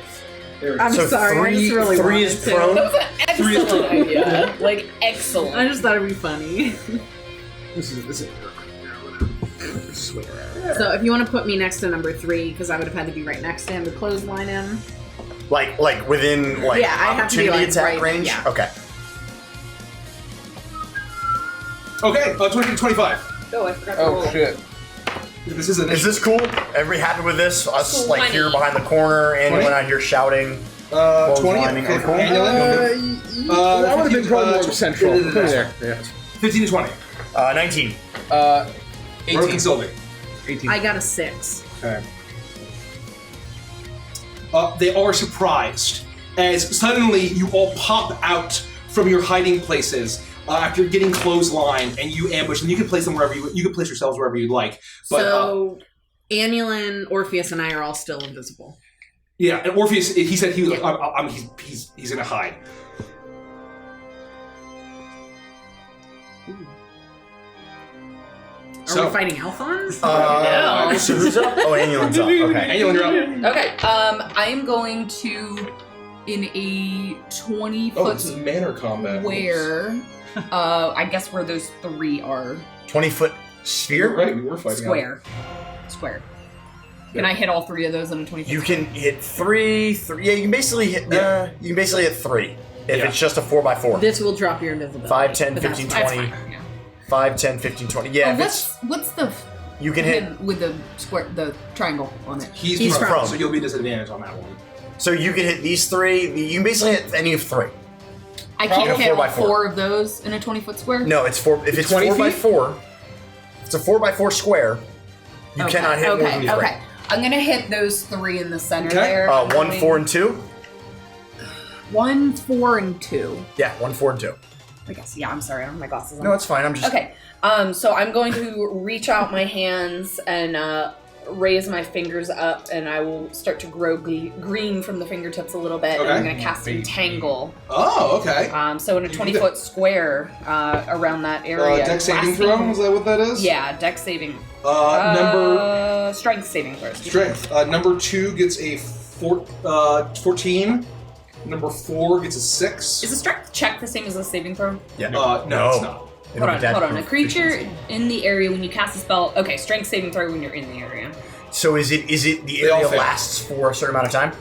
Speaker 3: I'm sorry, I just really
Speaker 2: three is prone.
Speaker 8: That was an excellent idea. Like, excellent.
Speaker 3: I just thought it'd be funny.
Speaker 9: This is
Speaker 3: So if you want to put me next to number 3, because I would have had to be right next to him to clothesline him.
Speaker 2: Like within
Speaker 3: I have to be
Speaker 2: opportunity attack
Speaker 3: right,
Speaker 2: range?
Speaker 3: yeah.
Speaker 2: Okay.
Speaker 1: Okay, 20 to 25.
Speaker 8: Oh, I forgot to
Speaker 7: Oh,
Speaker 8: roll.
Speaker 7: shit.
Speaker 1: This is
Speaker 2: Is this cool? Everybody happy with this? Us like
Speaker 8: 20.
Speaker 2: here behind the corner, and
Speaker 1: 20?
Speaker 2: when I hear shouting.
Speaker 1: 20.
Speaker 2: Clotheslining,
Speaker 1: Okay,
Speaker 2: cool.
Speaker 1: Angela,
Speaker 7: That would have been probably more
Speaker 1: 15,
Speaker 7: central. Put it there. Yeah.
Speaker 1: 15 to 20.
Speaker 2: 19.
Speaker 1: 18 Sylvie.
Speaker 7: 18.
Speaker 3: I got a 6.
Speaker 1: Okay. They are surprised as suddenly you all pop out from your hiding places after getting clothesline, and you ambush. And you can place them wherever you can place yourselves wherever you'd like. But,
Speaker 3: So Annulin, Orpheus, and I are all still invisible.
Speaker 1: yeah, and Orpheus, he said he was. He's gonna hide.
Speaker 3: Are we fighting Alphons?
Speaker 8: No.
Speaker 2: So who's up? Oh, Annulin's up. Okay.
Speaker 1: Annulin, you're up.
Speaker 8: Okay, I am going to, in a 20-foot
Speaker 1: this is manor combat.
Speaker 8: square, I guess where those 3 are.
Speaker 2: 20-foot
Speaker 1: You're
Speaker 2: sphere?
Speaker 1: right. We were fighting.
Speaker 8: Square. Can I hit all 3 of those in a 20-foot
Speaker 2: You can hit 3. Yeah, you can basically hit. You can basically hit 3 if
Speaker 1: Yeah.
Speaker 2: it's just a 4x4.
Speaker 3: This will drop your invisibility.
Speaker 2: 5, 10,
Speaker 3: but that's
Speaker 2: 15,
Speaker 3: fine.
Speaker 2: 20.
Speaker 8: That's fine, yeah.
Speaker 2: 5, 10, 15, 20. Yeah, if it's
Speaker 8: What's the
Speaker 2: you can hit.
Speaker 8: with the square, the triangle on it?
Speaker 1: He's
Speaker 2: prone.
Speaker 1: prone, so you'll be disadvantaged on that one.
Speaker 2: So you can hit these 3. You can basically hit any of 3.
Speaker 8: I can't
Speaker 2: Probably
Speaker 8: hit
Speaker 2: a
Speaker 8: all
Speaker 2: 4x4.
Speaker 8: 4 of those in a 20-foot square?
Speaker 2: No, it's 4. If it's
Speaker 7: 20
Speaker 2: 4x4, it's a 4x4 square. You
Speaker 8: Okay,
Speaker 2: cannot hit more
Speaker 8: okay,
Speaker 2: than 3.
Speaker 8: okay. I'm gonna hit those 3 in the center
Speaker 1: Okay.
Speaker 8: there.
Speaker 2: 1, 4, and 2.
Speaker 8: 1, 4, and 2.
Speaker 2: Yeah, 1, 4, and 2.
Speaker 8: I guess. Yeah, I'm sorry. I don't have my glasses on.
Speaker 2: No, it's fine. I'm just.
Speaker 8: Okay. So I'm going to reach out my hands and raise my fingers up, and I will start to grow green from the fingertips a little bit. And I'm
Speaker 1: Okay.
Speaker 8: going to cast Entangle.
Speaker 1: Oh, okay.
Speaker 8: So in a 20-foot square around that area.
Speaker 1: Dex saving throw? Is that what that is?
Speaker 8: Yeah, Dex saving.
Speaker 1: Number
Speaker 8: Strength saving throw.
Speaker 1: strength. Number 2 gets a 14. Number 4 gets a 6.
Speaker 8: Is a strength check the same as a saving throw?
Speaker 2: Yeah.
Speaker 1: No, it's not.
Speaker 2: It'll be dead
Speaker 8: Hold on.
Speaker 2: for
Speaker 8: A creature
Speaker 2: efficiency.
Speaker 8: in the area when you cast a spell. Okay, strength saving throw when you're in the area.
Speaker 2: So is it the
Speaker 1: all
Speaker 2: area
Speaker 1: fail.
Speaker 2: lasts for a certain amount of time?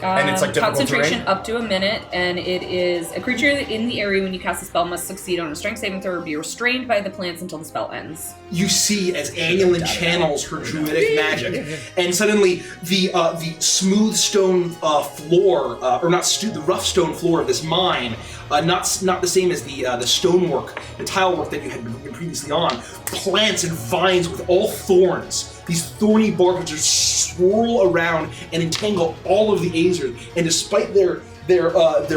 Speaker 2: And it's like difficult
Speaker 8: concentration
Speaker 2: terrain?
Speaker 8: up to a minute, and it is a creature in the area when you cast a spell must succeed on a strength saving throw or be restrained by the plants until the spell ends.
Speaker 1: You see as Annulin channels her druidic magic, and suddenly the smooth stone floor, or not the rough stone floor of this mine, not the same as the stonework, the tile work that you had been previously on, plants and vines with all thorns. These thorny barbs just swirl around and entangle all of the Azers, and despite their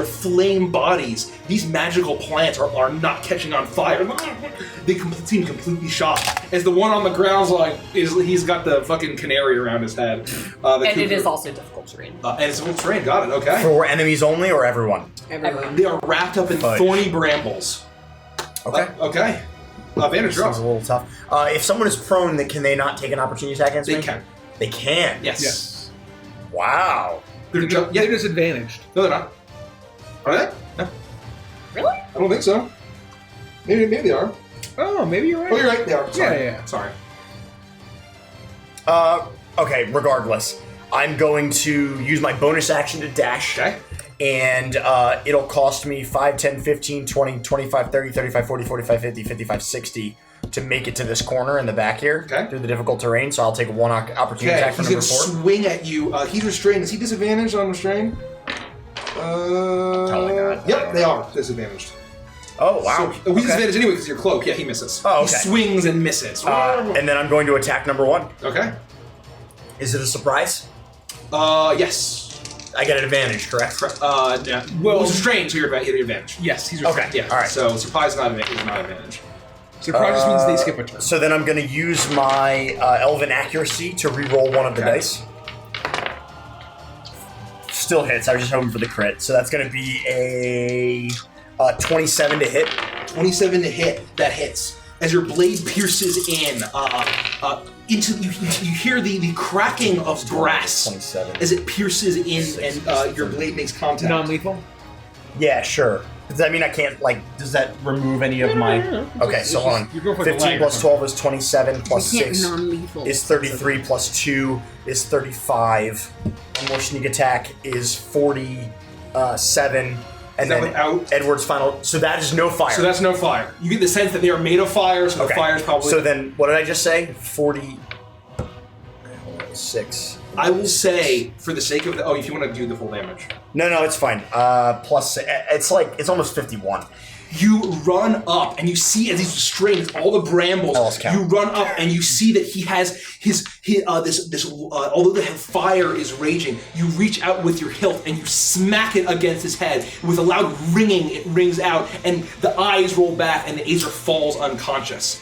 Speaker 1: flame bodies, these magical plants are not catching on fire. They seem completely shocked. As the one on the ground's he's got the fucking canary around his head.
Speaker 8: And it is also difficult terrain.
Speaker 1: And it's difficult terrain. Got it. Okay.
Speaker 2: For enemies only or everyone?
Speaker 8: Everyone.
Speaker 1: They are wrapped up in
Speaker 2: Fudge.
Speaker 1: thorny brambles.
Speaker 2: Okay.
Speaker 1: Okay. Advantage
Speaker 2: Seems a
Speaker 1: draw.
Speaker 2: little tough. If someone is prone, then can they not take an opportunity attack against
Speaker 1: They
Speaker 2: me?
Speaker 1: can.
Speaker 2: They can.
Speaker 1: Yes.
Speaker 2: Wow.
Speaker 1: They're
Speaker 7: They're disadvantaged.
Speaker 1: No, they're not. Are they? No.
Speaker 8: Really?
Speaker 1: I don't think so. Maybe they are.
Speaker 7: Oh, maybe you're right.
Speaker 1: Oh, you're right. They are. Sorry.
Speaker 7: Yeah.
Speaker 1: Sorry.
Speaker 2: Okay, regardless. I'm going to use my bonus action to dash.
Speaker 1: Okay.
Speaker 2: And it'll cost me 5, 10, 15, 20, 25, 30, 35, 40, 45, 50, 55, 60 to make it to this corner in the back here through the difficult terrain. So I'll take 1 opportunity attack for
Speaker 1: He's
Speaker 2: number
Speaker 1: gonna
Speaker 2: 4.
Speaker 1: swing at you. He's restrained. Is he disadvantaged on restrain?
Speaker 2: Totally not.
Speaker 1: Yep, they are disadvantaged.
Speaker 2: Oh, wow.
Speaker 1: So, he's disadvantaged anyway because you're cloak. Yeah, he misses.
Speaker 2: Oh, okay.
Speaker 1: He swings and misses.
Speaker 2: And then I'm going to attack number 1.
Speaker 1: Okay.
Speaker 2: Is it a surprise?
Speaker 1: Yes.
Speaker 2: I get an advantage, correct?
Speaker 1: Yeah. Well, it's restrained, so you're at advantage.
Speaker 7: Yes, he's
Speaker 2: Okay.
Speaker 1: Yeah.
Speaker 2: All right.
Speaker 1: So surprise is not advantage.
Speaker 7: Surprise just means they skip a turn.
Speaker 2: So then I'm going to use my Elven Accuracy to re-roll one of the dice. Still hits. I was just hoping for the crit. So that's going to be a 27 to hit.
Speaker 1: 27 to hit. That hits. As your blade pierces in, into you hear the cracking of brass
Speaker 2: 27.
Speaker 1: as it pierces in, and your blade makes contact.
Speaker 7: Non-lethal?
Speaker 2: Yeah, sure. Does that mean I can't, does that remove any of my... Okay, so hold on.
Speaker 7: You go for the
Speaker 2: 15
Speaker 7: leg
Speaker 2: plus
Speaker 7: or
Speaker 2: 12 is 27, plus
Speaker 3: You can't
Speaker 2: 6
Speaker 3: non-lethal.
Speaker 2: is 33, plus 2 is 35. One more sneak attack is 47. And
Speaker 1: that
Speaker 2: then
Speaker 1: without-
Speaker 2: Edward's final... So that is no fire.
Speaker 1: So that's no fire. You get the sense that they are made of fire, so the fire is probably...
Speaker 2: So then, what did I just say? 40... Hold on, 6...
Speaker 1: I will say, for the sake of the... Oh, if you want to do the full damage.
Speaker 2: No, it's fine. Plus, it's almost 51.
Speaker 1: You run up, and you see as he's restrained, all the brambles. You run up, and you see that he has although the fire is raging, you reach out with your hilt, and you smack it against his head. With a loud ringing, it rings out, and the eyes roll back, and the Acer falls unconscious.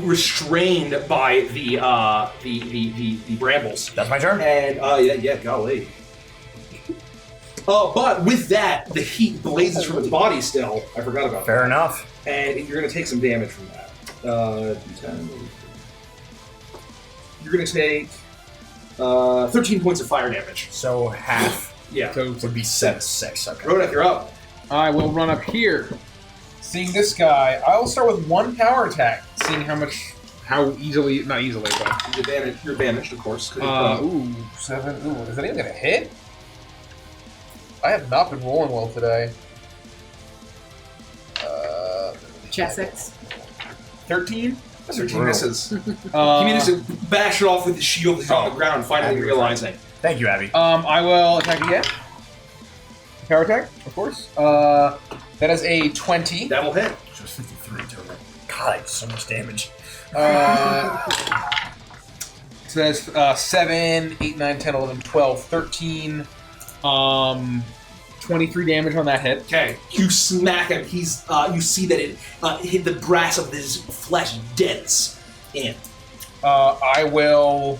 Speaker 1: Restrained by the brambles.
Speaker 2: That's my turn?
Speaker 1: And, yeah, golly. But with that, the heat blazes from its body still. I forgot about that.
Speaker 2: Fair enough.
Speaker 1: And you're going to take some damage from that. You're going to take 13 points of fire damage.
Speaker 2: So half.
Speaker 1: Yeah.
Speaker 7: So
Speaker 2: would be 6. Okay.
Speaker 1: Ronak, you're up.
Speaker 7: I will run up here. Seeing this guy, I will start with one power attack. Seeing not easily, but
Speaker 1: You're advantaged, of course.
Speaker 7: 7. Ooh, is that even gonna hit? I have not been rolling well today.
Speaker 3: Chessex.
Speaker 7: 13.
Speaker 1: 13 misses. He manages to bash it off with the shield. He's on the ground, finally realizing.
Speaker 2: Thank you, Abby.
Speaker 7: I will attack again. Power attack, of course. That is a 20.
Speaker 1: That will hit.
Speaker 2: So it's 53 total. God, I have so much damage.
Speaker 7: So that's 7, 8, 9, 10, 11, 12, 13. 23 damage on that hit.
Speaker 1: Okay, you smack him. He's you see that it hit the brass of his flesh dents in.
Speaker 7: I will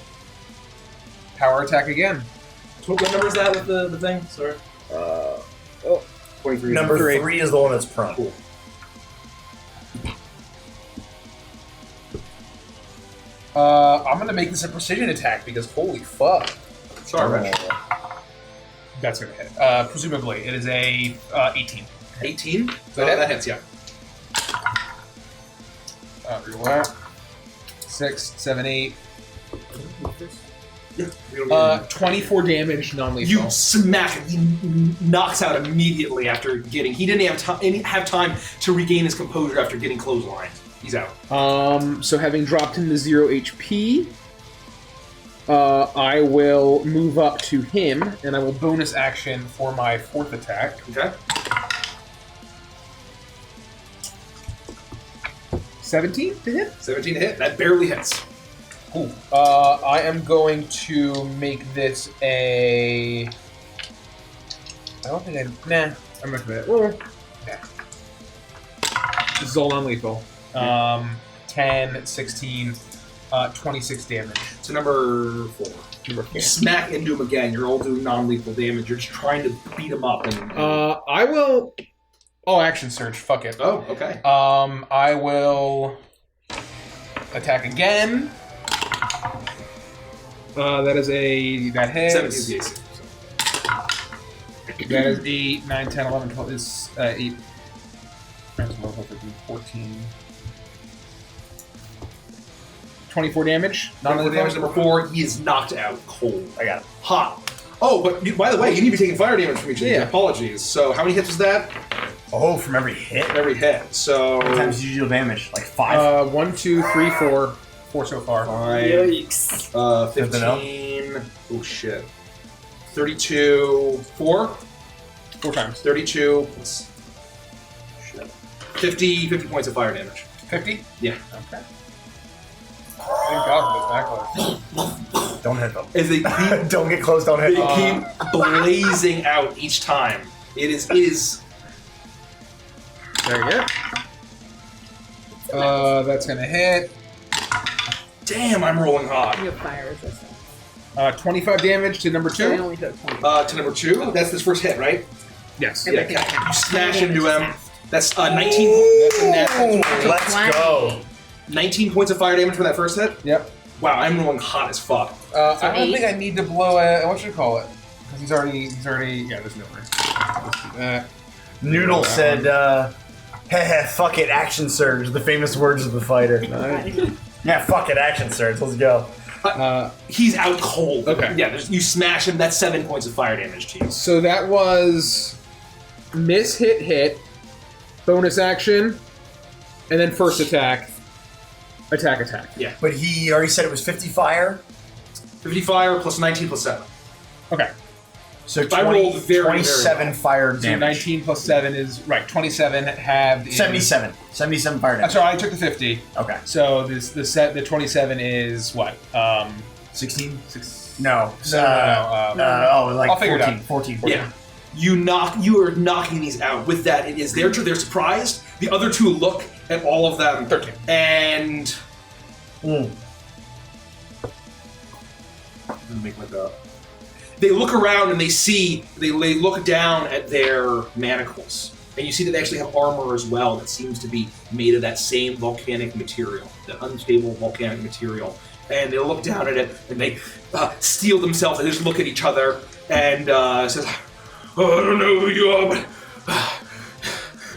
Speaker 7: power attack again.
Speaker 1: What number is that with the thing? Sorry. 23.
Speaker 2: Number 3 is the one that's prone.
Speaker 1: Cool.
Speaker 7: I'm gonna make this a precision attack because holy fuck.
Speaker 1: Sorry, Rich.
Speaker 7: That's gonna hit. Presumably, it is a 18.
Speaker 1: 18?
Speaker 7: So that
Speaker 1: hits, yeah.
Speaker 7: Reroll that. 6, 7, 8.
Speaker 1: Yeah.
Speaker 7: 24 damage, non-lethal.
Speaker 1: You smack him. He knocks out immediately after getting. He didn't have time to regain his composure after getting clotheslined. He's out.
Speaker 7: So having dropped him to 0 HP, I will move up to him, and I will bonus action for my 4th attack.
Speaker 1: Okay.
Speaker 7: 17 to hit?
Speaker 1: 17 to hit. That barely hits.
Speaker 7: Ooh. I am going to make this a... I don't think I'm not gonna... Nah. This is all non-lethal. 10, 16, 26 damage.
Speaker 1: So number 4. You smack into him again. You're all doing non-lethal damage. You're just trying to beat him up. And
Speaker 7: I will... Oh, action surge. Fuck it.
Speaker 1: Oh, okay.
Speaker 7: I will attack again. That hits.
Speaker 1: 17 AC.
Speaker 7: That is 8, 9, 10, 11, 12. It's 8. 14. 24 damage.
Speaker 1: Non-lethal damage number 4. He is knocked out cold.
Speaker 2: I got it.
Speaker 1: Hot. Oh, but by the way, you need to be taking fire damage from each of these.
Speaker 7: Yeah.
Speaker 1: Apologies. So how many hits was that?
Speaker 2: Oh, from every hit?
Speaker 1: Every hit. So...
Speaker 2: How many times did you deal damage? Like 5?
Speaker 7: 1, 2, 3, 4. 4 so far.
Speaker 1: 5.
Speaker 3: Yikes.
Speaker 1: 15. Oh, shit. 32. 4?
Speaker 7: 4 times.
Speaker 1: 32. Shit. 50 points of fire damage.
Speaker 7: 50?
Speaker 1: Yeah.
Speaker 7: Okay. Thank God for this backlash.
Speaker 2: Don't hit them.
Speaker 1: As they keep,
Speaker 2: Don't get close, don't hit
Speaker 1: they
Speaker 2: them.
Speaker 1: keep blazing out each time. It is.
Speaker 7: There you go. That's gonna hit.
Speaker 1: Damn, I'm rolling hot.
Speaker 3: You have fire resistance.
Speaker 7: 25 damage to number
Speaker 3: So I
Speaker 7: 2.
Speaker 3: only took 20.
Speaker 1: To number 2. That's this first hit, right?
Speaker 7: Yes.
Speaker 1: Yeah,
Speaker 3: Everything
Speaker 1: okay. You
Speaker 3: counts.
Speaker 1: smash
Speaker 3: Damage
Speaker 1: into
Speaker 3: is
Speaker 1: him.
Speaker 3: fast.
Speaker 1: That's 19. That's a natural 20.
Speaker 2: Let's go.
Speaker 1: 19 points of fire damage for that first hit.
Speaker 7: Yep.
Speaker 1: Wow, I'm rolling hot as fuck.
Speaker 7: I don't
Speaker 3: 8.
Speaker 7: think I need to blow a. What should I call it? Because he's already. Yeah, there's no way. Let's do that.
Speaker 2: Noodle said, heh, fuck it, action surge, the famous words of the fighter. Yeah, fuck it, action surge, let's go.
Speaker 1: He's out cold.
Speaker 7: Okay.
Speaker 1: Yeah, you smash him. That's 7 points of fire damage to you.
Speaker 7: So that was miss, hit, bonus action, and then first attack. Attack.
Speaker 1: Yeah.
Speaker 2: But he already said it was 50 fire,
Speaker 1: 50 fire plus 19 plus 7.
Speaker 7: Okay.
Speaker 2: so
Speaker 1: I rolled
Speaker 2: 20,
Speaker 1: very,
Speaker 2: 27
Speaker 1: very
Speaker 2: fire
Speaker 7: So
Speaker 2: damage.
Speaker 7: 19 plus 7 is right. 27 halved. In,
Speaker 2: 77 fire
Speaker 7: I'm
Speaker 2: damage.
Speaker 7: sorry, I took the 50.
Speaker 2: Okay.
Speaker 7: So the 27 is what?
Speaker 2: 16?
Speaker 7: Six.
Speaker 2: No.
Speaker 7: No.
Speaker 2: Like
Speaker 7: I'll figure it
Speaker 2: 14,
Speaker 7: out.
Speaker 2: 14.
Speaker 1: Yeah. You are knocking these out. With that, it is their turn. They're surprised. The other two look at all of them.
Speaker 7: 13.
Speaker 1: And make like a. They look around and they look down at their manacles, and you see that they actually have armor as well that seems to be made of that same volcanic material, that unstable volcanic material. And they look down at it and they steel themselves and just look at each other and says, "Oh, I don't know who you are, but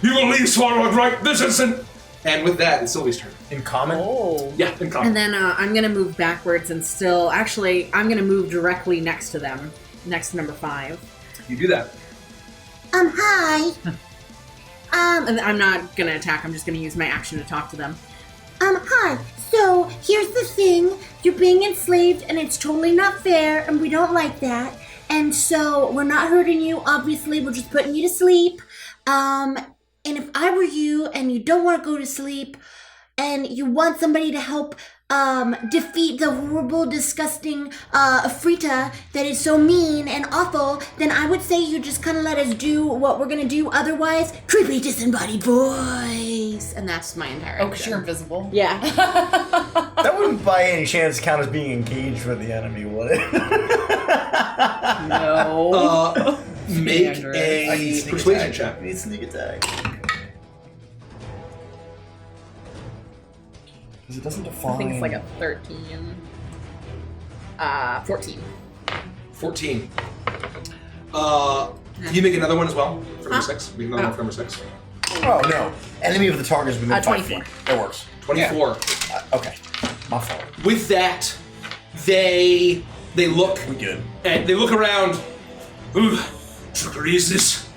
Speaker 1: you will leave Swanlord right this instant." And with that, it's Sylvie's turn.
Speaker 2: In common?
Speaker 3: Oh.
Speaker 1: Yeah, in common.
Speaker 3: And then I'm going to move backwards and still... Actually, I'm going to move directly next to them. Next to number 5.
Speaker 1: You do that.
Speaker 6: Hi.
Speaker 3: And I'm not going to attack. I'm just going to use my action to talk to them.
Speaker 6: Hi. So, here's the thing. You're being enslaved, and it's totally not fair, and we don't like that. And so, we're not hurting you, obviously. We're just putting you to sleep. And if I were you, and you don't want to go to sleep, and you want somebody to help defeat the horrible, disgusting Frita that is so mean and awful, then I would say you just kind of let us do what we're going to do. Otherwise, creepy disembodied voice. And that's my entire
Speaker 8: Oh,
Speaker 6: action.
Speaker 8: because you're invisible.
Speaker 3: Yeah.
Speaker 2: That wouldn't by any chance count as being engaged with the enemy, would it?
Speaker 8: No.
Speaker 1: Make
Speaker 8: Standard.
Speaker 2: I need
Speaker 1: a
Speaker 2: sneak
Speaker 1: persuasion
Speaker 2: attack.
Speaker 1: check.
Speaker 2: I need sneak attack. Because it doesn't define.
Speaker 3: I think it's like a 13. 14.
Speaker 1: 14. You make another one as well for number
Speaker 3: Huh?
Speaker 1: 6. Make another one for number 6.
Speaker 2: Oh, no. Enemy of the target is within 5
Speaker 3: 24.
Speaker 2: feet. That works.
Speaker 1: 24.
Speaker 2: Okay. My fault.
Speaker 1: With that, they look
Speaker 2: We good.
Speaker 1: and they look around. Ooh, trickery is this?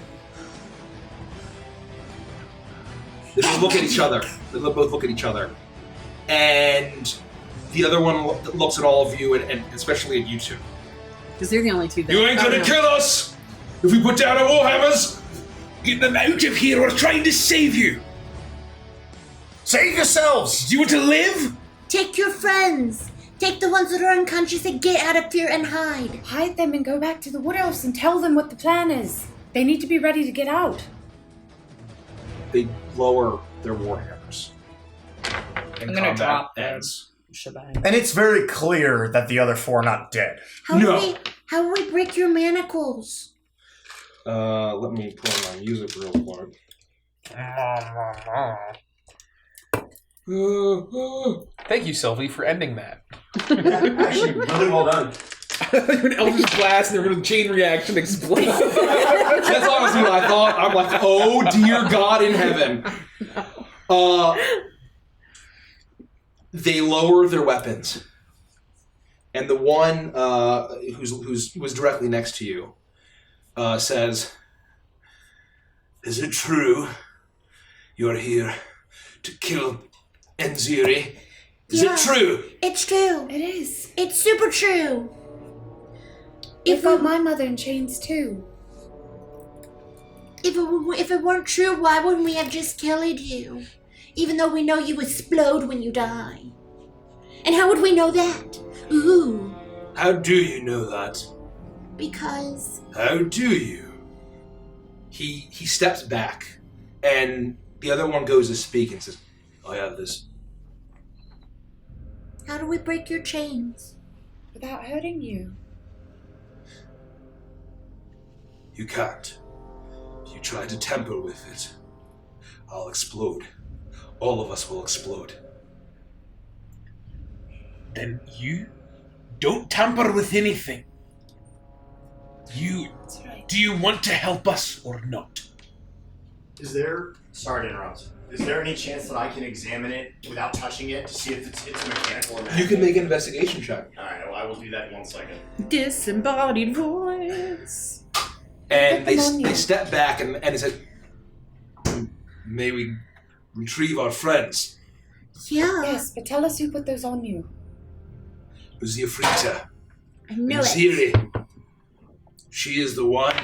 Speaker 1: They both look at each other. They both look at each other, and the other one looks at all of you, and especially at you two.
Speaker 3: Because they're the only two that...
Speaker 10: You ain't gonna kill us! If we put down our warhammers, get them out of here, we're trying to save you!
Speaker 2: Save yourselves!
Speaker 10: Do you want to live?
Speaker 6: Take your friends. Take the ones that are unconscious and get out of here and hide.
Speaker 5: Hide them and go back to the Wood Elves and tell them what the plan is. They need to be ready to get out.
Speaker 1: They lower their warhammers. And
Speaker 8: I'm gonna
Speaker 1: combat
Speaker 8: drop them.
Speaker 1: ends.
Speaker 8: Shebang.
Speaker 2: And it's very clear that the other 4 are not dead.
Speaker 6: How
Speaker 1: No.
Speaker 6: do we break your manacles?
Speaker 1: Let me pull my music real quick.
Speaker 7: Thank you, Sylvie, for ending that.
Speaker 2: Actually, really well done.
Speaker 7: You're an Eldritch Blast and they're going to chain reaction explode.
Speaker 1: That's honestly what I thought. I'm like, oh dear God in heaven. They lower their weapons, and the one who's directly next to you says, "Is it true you're here to kill Enziri? Is
Speaker 6: Yeah.
Speaker 1: it true?"
Speaker 6: It's true.
Speaker 5: It is.
Speaker 6: It's super true.
Speaker 5: They've got my mother in chains too.
Speaker 6: If it weren't true, why wouldn't we have just killed you? Even though we know you explode when you die. And how would we know that? Ooh.
Speaker 1: How do you know that?
Speaker 6: Because
Speaker 1: How do you? He steps back, and the other one goes to speak and says, I have this.
Speaker 6: how do we break your chains?
Speaker 5: Without hurting you.
Speaker 1: You can't. If you try to tamper with it, I'll explode. All of us will explode.
Speaker 10: Then you don't tamper with anything.
Speaker 5: That's right.
Speaker 10: Do you want to help us or not?
Speaker 2: Is there... Sorry to interrupt. Is there any chance that I can examine it without touching it to see if it's mechanical or magical?
Speaker 1: You can make an investigation check.
Speaker 2: Alright, well, I will do that in 1 second.
Speaker 3: Disembodied voice.
Speaker 1: And they step back and they said, may we retrieve our friends.
Speaker 6: Yeah,
Speaker 5: Yes, but tell us who put those on you.
Speaker 1: It was the Afrita.
Speaker 6: I know
Speaker 1: And
Speaker 6: it.
Speaker 1: Ziri. She is the one.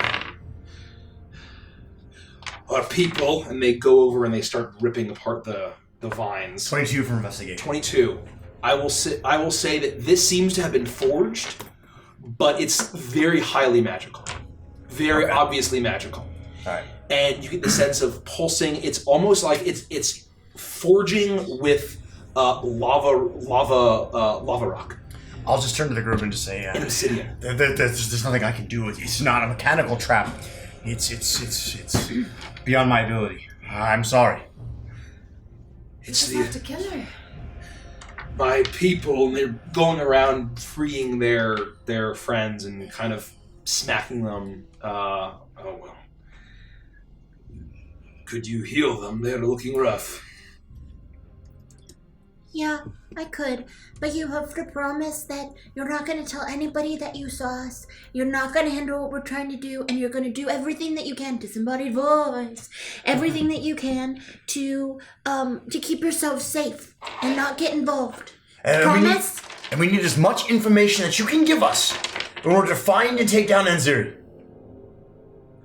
Speaker 1: Our people, and they go over and they start ripping apart the vines.
Speaker 2: 22 for investigation.
Speaker 1: 22. I will say that this seems to have been forged, but it's very highly magical. Very obviously magical.
Speaker 2: Alright.
Speaker 1: And you get the sense of pulsing. It's almost like it's forging with lava rock.
Speaker 2: I'll just turn to the group and just say,
Speaker 1: And obsidian.
Speaker 2: there's nothing I can do with it. It's not a mechanical trap. It's beyond my ability. I'm sorry.
Speaker 1: It's
Speaker 5: Just have to kill her.
Speaker 1: my people, and they're going around freeing their friends and kind of smacking them. Oh well. Could you heal them? They're looking rough.
Speaker 6: Yeah, I could, but you have to promise that you're not going to tell anybody that you saw us. You're not going to hinder what we're trying to do, and you're going to do everything that you can, disembodied voice, everything that you can to keep yourself safe and not get involved. Promise?
Speaker 2: And we need as much information that you can give us in order to find and take down Enziri.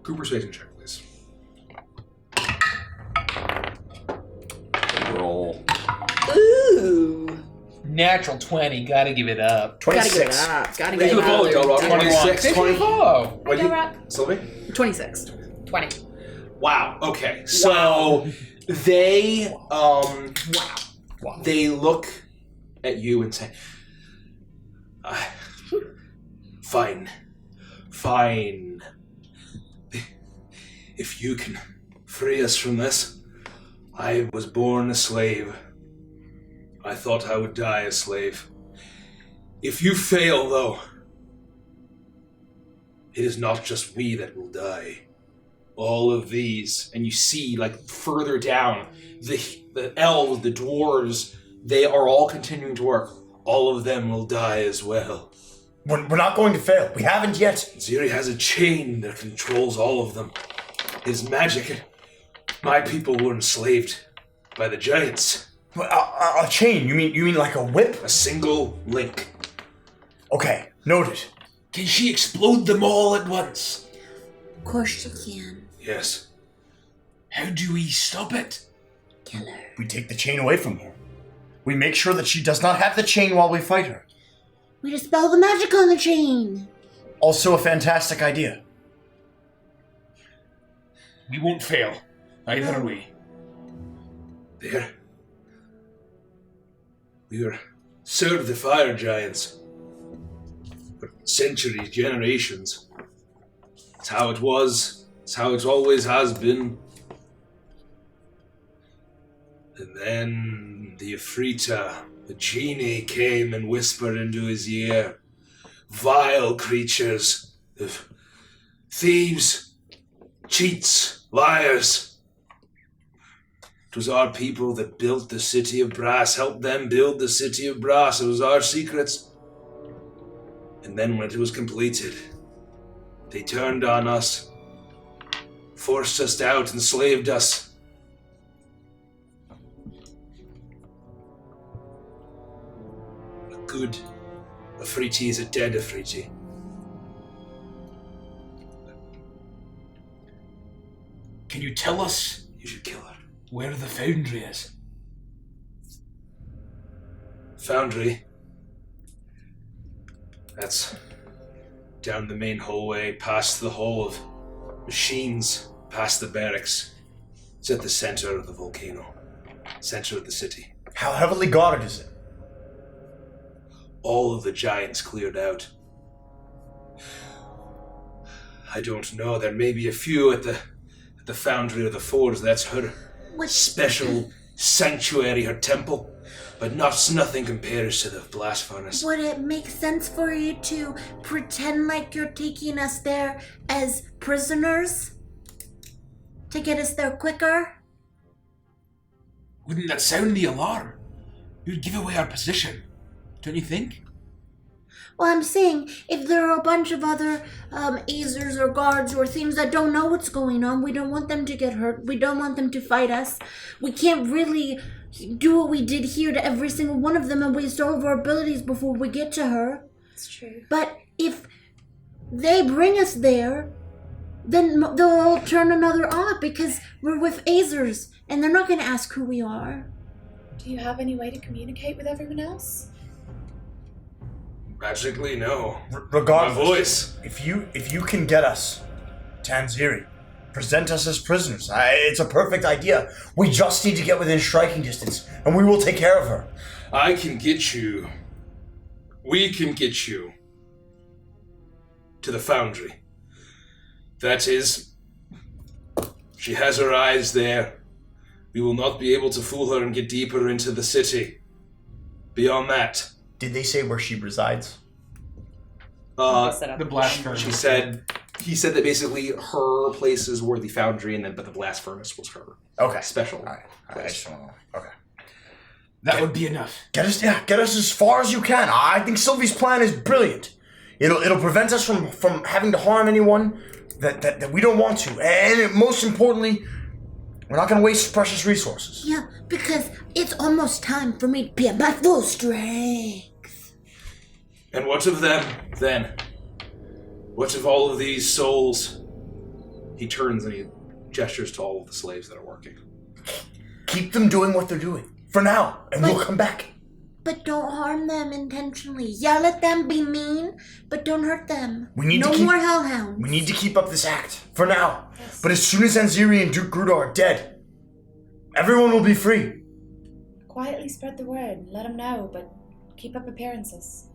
Speaker 1: Group persuasion check, please.
Speaker 9: Roll.
Speaker 3: Ooh.
Speaker 7: Natural 20, gotta give it up.
Speaker 2: 26.
Speaker 3: Gotta give it up. Gotta
Speaker 1: Thanks
Speaker 3: give
Speaker 1: for the
Speaker 3: it
Speaker 1: follow,
Speaker 3: up.
Speaker 1: Del Rock.
Speaker 7: 21.
Speaker 1: 26,
Speaker 7: Thanks for
Speaker 1: 20.
Speaker 7: the follow.
Speaker 1: What
Speaker 5: Del
Speaker 1: did
Speaker 5: Rock.
Speaker 1: Sylvie?
Speaker 3: 26.
Speaker 8: 20.
Speaker 1: Wow. Okay. So they they look at you and say, "Fine, fine. If you can free us from this, I was born a slave. I thought I would die a slave. If you fail, though, it is not just we that will die. All of these," and you see, like, further down, the elves, the dwarves, they are all continuing to work. All of them will die as well.
Speaker 2: We're not going to fail. We haven't yet.
Speaker 1: Ziri has a chain that controls all of them. It is magic. My people were enslaved by the giants.
Speaker 2: A chain? You mean like a whip?
Speaker 1: A single link.
Speaker 2: Okay, noted.
Speaker 10: Can she explode them all at once?
Speaker 6: Of course she can.
Speaker 1: Yes.
Speaker 10: How do we stop it?
Speaker 6: Kill her.
Speaker 2: We take the chain away from her. We make sure that she does not have the chain while we fight her.
Speaker 6: We dispel the magic on the chain.
Speaker 2: Also a fantastic idea.
Speaker 10: We won't fail. Either way.
Speaker 1: There. We were served the fire giants for centuries, generations. It's how it was. It's how it always has been. And then the Afrita, the genie, came and whispered into his ear. Vile creatures, thieves, cheats, liars. It was our people that built the city of brass, helped them build the city of brass. It was our secrets. And then when it was completed, they turned on us, forced us out, enslaved us. A good Afriti is a dead Afriti.
Speaker 10: Can you tell us
Speaker 1: You should kill her.
Speaker 10: where the foundry is?
Speaker 1: Foundry.
Speaker 10: That's down the main hallway, past the hall of machines, past the barracks. It's at the center of the volcano, center of the city.
Speaker 2: How heavily guarded is it?
Speaker 10: All of the giants cleared out. I don't know. There may be a few at the foundry or the forge. That's her special sanctuary, her temple. But nothing compares to the blast furnace.
Speaker 6: Would it make sense for you to pretend like you're taking us there as prisoners? To get us there quicker?
Speaker 10: Wouldn't that sound the alarm? You'd give away our position, don't you think?
Speaker 6: Well, I'm saying, if there are a bunch of other Azers or guards or things that don't know what's going on, we don't want them to get hurt. We don't want them to fight us. We can't really do what we did here to every single one of them and waste all of our abilities before we get to her.
Speaker 5: It's true.
Speaker 6: But if they bring us there, then they'll all turn another off because we're with Azers and they're not going to ask who we are.
Speaker 5: Do you have any way to communicate with everyone else?
Speaker 10: Magically, no.
Speaker 2: Regardless,
Speaker 10: My voice.
Speaker 2: If you can get us Tanziri, present us as prisoners. It's a perfect idea. We just need to get within striking distance, and we will take care of her.
Speaker 10: I can get you. We can get you to the foundry. That is, she has her eyes there. We will not be able to fool her and get deeper into the city. Beyond that.
Speaker 2: Did they say where she resides?
Speaker 7: The blast furnace.
Speaker 1: He said that basically her place is where the foundry, but the blast furnace was her special.
Speaker 2: All right. I just want to. Okay.
Speaker 10: That would be enough.
Speaker 2: Get us as far as you can. I think Sylvie's plan is brilliant. It'll prevent us from having to harm anyone that we don't want to, and most importantly, we're not going to waste precious resources.
Speaker 6: Yeah, because it's almost time for me to be at my full strength.
Speaker 10: And what of them, then? What of all of these souls?
Speaker 1: He turns and he gestures to all of the slaves that are working.
Speaker 2: Keep them doing what they're doing, for now, and we'll come back.
Speaker 6: But don't harm them intentionally. Yell at them, be mean, but don't hurt them.
Speaker 2: No
Speaker 6: more hellhounds.
Speaker 2: We need to keep up this act, for now. Yes. But as soon as Anziri and Duke Grudo are dead, everyone will be free.
Speaker 5: Quietly spread the word. Let them know, but keep up appearances.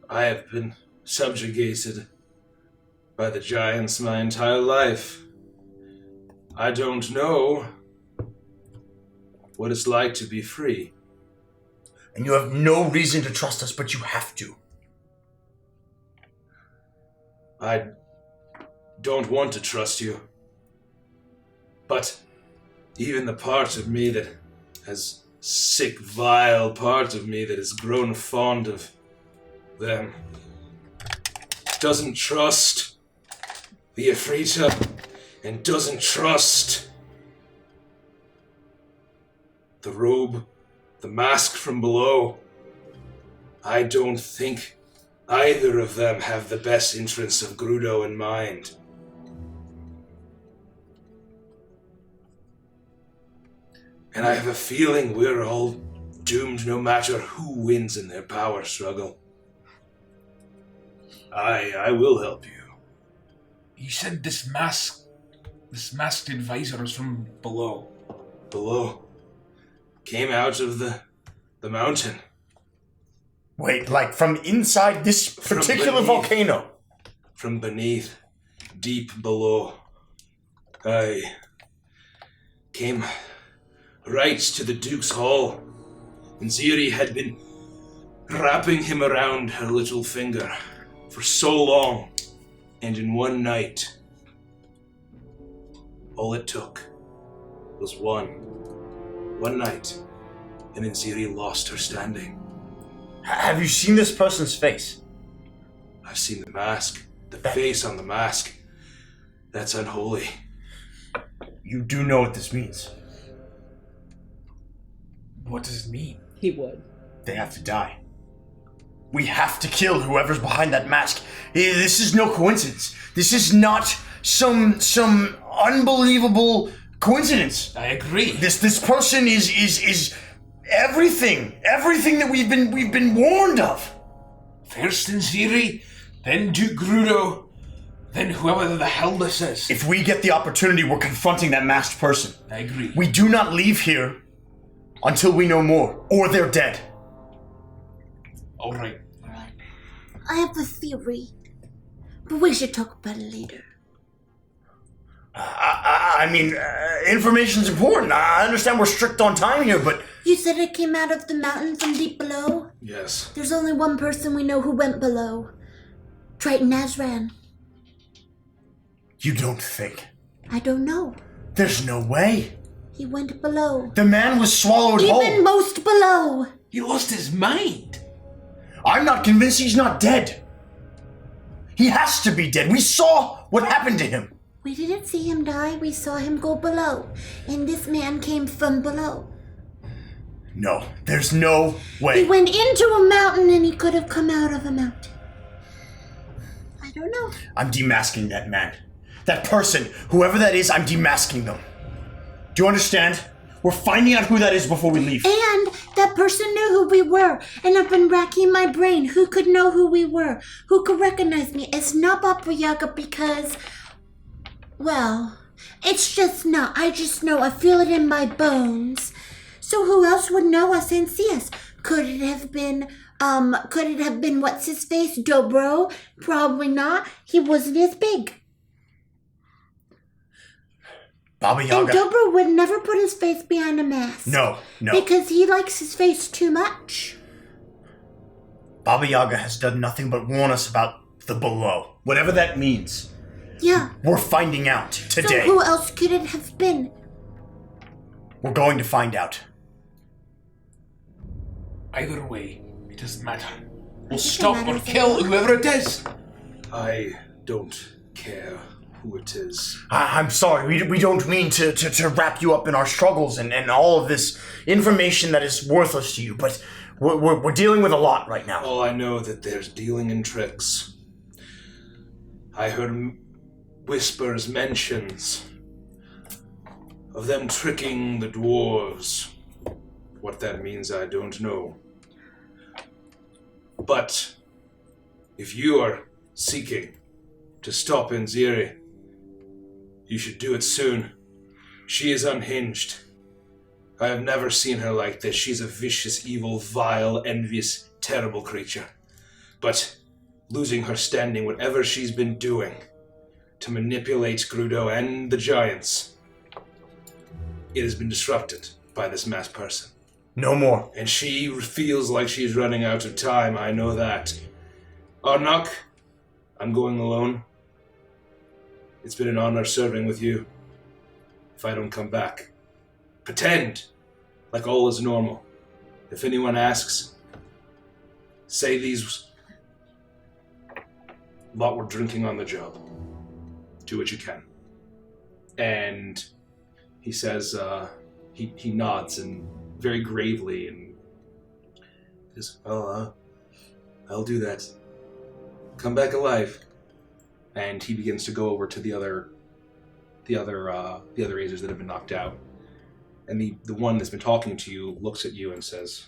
Speaker 10: I have been subjugated by the giants my entire life. I don't know what it's like to be free.
Speaker 2: And you have no reason to trust us, but you have to.
Speaker 10: I don't want to trust you. But even the part of me that has sick, vile part of me that has grown fond of them doesn't trust the Ifrita and doesn't trust the robe, the mask from below. I don't think either of them have the best interests of Grudo in mind. And I have a feeling we're all doomed no matter who wins in their power struggle. I will help you.
Speaker 7: You said this masked advisor is from below.
Speaker 10: Below. Came out of the mountain.
Speaker 2: Wait, like from inside this particular volcano?
Speaker 10: From beneath, deep below. I came right to the Duke's Hall, and Ziri had been wrapping him around her little finger for so long, and in one night, all it took was one night, and then Ziri lost her standing.
Speaker 2: Have you seen this person's face?
Speaker 10: I've seen the mask, the face on the mask. That's unholy.
Speaker 2: You do know what this means.
Speaker 7: What does it mean?
Speaker 3: He would.
Speaker 2: They have to die. We have to kill whoever's behind that mask. This is no coincidence. This is not some unbelievable coincidence.
Speaker 10: I agree.
Speaker 2: This person is Everything that we've been warned of.
Speaker 7: First Nziri, then Duke Grudo, then whoever the hell this is.
Speaker 2: If we get the opportunity, we're confronting that masked person.
Speaker 7: I agree.
Speaker 2: We do not leave here until we know more, or they're dead.
Speaker 7: All right.
Speaker 6: I have a theory, but we should talk about it later.
Speaker 2: I mean, information's important. I understand we're strict on time here, but...
Speaker 6: You said it came out of the mountain from deep below?
Speaker 10: Yes.
Speaker 6: There's only one person we know who went below. Triton Azran.
Speaker 2: You don't think?
Speaker 6: I don't know.
Speaker 2: There's no way.
Speaker 6: He went below.
Speaker 2: The man was swallowed whole.
Speaker 6: Even most below.
Speaker 7: He lost his mind.
Speaker 2: I'm not convinced he's not dead. He has to be dead. We saw what happened to him.
Speaker 6: We didn't see him die. We saw him go below. And this man came from below.
Speaker 2: No, there's no way.
Speaker 6: He went into a mountain and he could have come out of a mountain. I don't know.
Speaker 2: I'm demasking that man. That person, whoever that is, I'm demasking them. Do you understand? We're finding out who that is before we leave.
Speaker 6: And that person knew who we were. And I've been racking my brain. Who could know who we were? Who could recognize me? It's not Baba Yaga because... Well, it's just not. I just know. I feel it in my bones. So who else would know us and see us? Could it have been what's his face? Dobro? Probably not. He wasn't as big.
Speaker 2: Baba Yaga.
Speaker 6: And Dobro would never put his face behind a mask.
Speaker 2: No.
Speaker 6: Because he likes his face too much.
Speaker 2: Baba Yaga has done nothing but warn us about the below. Whatever that means.
Speaker 6: Yeah.
Speaker 2: We're finding out today.
Speaker 6: So who else could it have been?
Speaker 2: We're going to find out.
Speaker 7: Either way, it doesn't matter. We'll stop or kill whoever it is.
Speaker 10: I don't care who it is.
Speaker 2: I'm sorry, we don't mean to wrap you up in our struggles and all of this information that is worthless to you, but we're dealing with a lot right now.
Speaker 10: All I know that there's dealing in tricks. I heard whispers, mentions of them tricking the dwarves. What that means, I don't know. But if you are seeking to stop Nziri, you should do it soon. She is unhinged. I have never seen her like this. She's a vicious, evil, vile, envious, terrible creature. But losing her standing, whatever she's been doing to manipulate Grudo and the giants, it has been disrupted by this masked person.
Speaker 2: No more.
Speaker 10: And she feels like she's running out of time, I know that. Arnak, I'm going alone. It's been an honor serving with you. If I don't come back, pretend like all is normal. If anyone asks, say these... lot we're drinking on the job. Do what you can. And he says, he nods and very gravely and says, "Oh, I'll do that. Come back alive." And he begins to go over to the other Azers that have been knocked out. And the one that's been talking to you looks at you and says,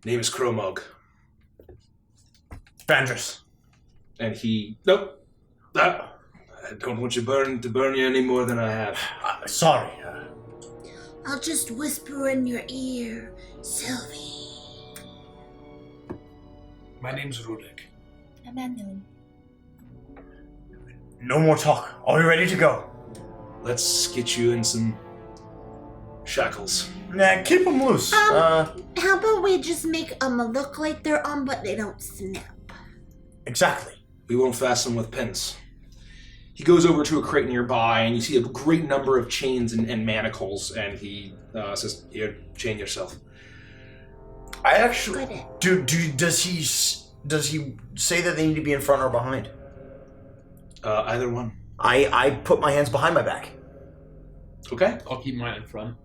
Speaker 10: "Name is Kromog."
Speaker 2: Vandris.
Speaker 10: And he, nope, I don't want you to burn you any more than I have.
Speaker 2: Sorry.
Speaker 6: I'll just whisper in your ear, Sylvie.
Speaker 7: My name's Rudek.
Speaker 5: Emmanuel.
Speaker 2: No more talk. Are we ready to go?
Speaker 10: Let's get you in some shackles.
Speaker 2: Nah, keep them loose.
Speaker 6: How about we just make them look like they're on, but they don't snap?
Speaker 2: Exactly.
Speaker 10: We won't fasten them with pins. He goes over to a crate nearby, and you see a great number of chains and manacles, and he says, "Here, chain yourself."
Speaker 2: I actually... Does he say that they need to be in front or behind?
Speaker 10: Either one.
Speaker 2: I put my hands behind my back.
Speaker 10: Okay.
Speaker 7: I'll keep mine in front.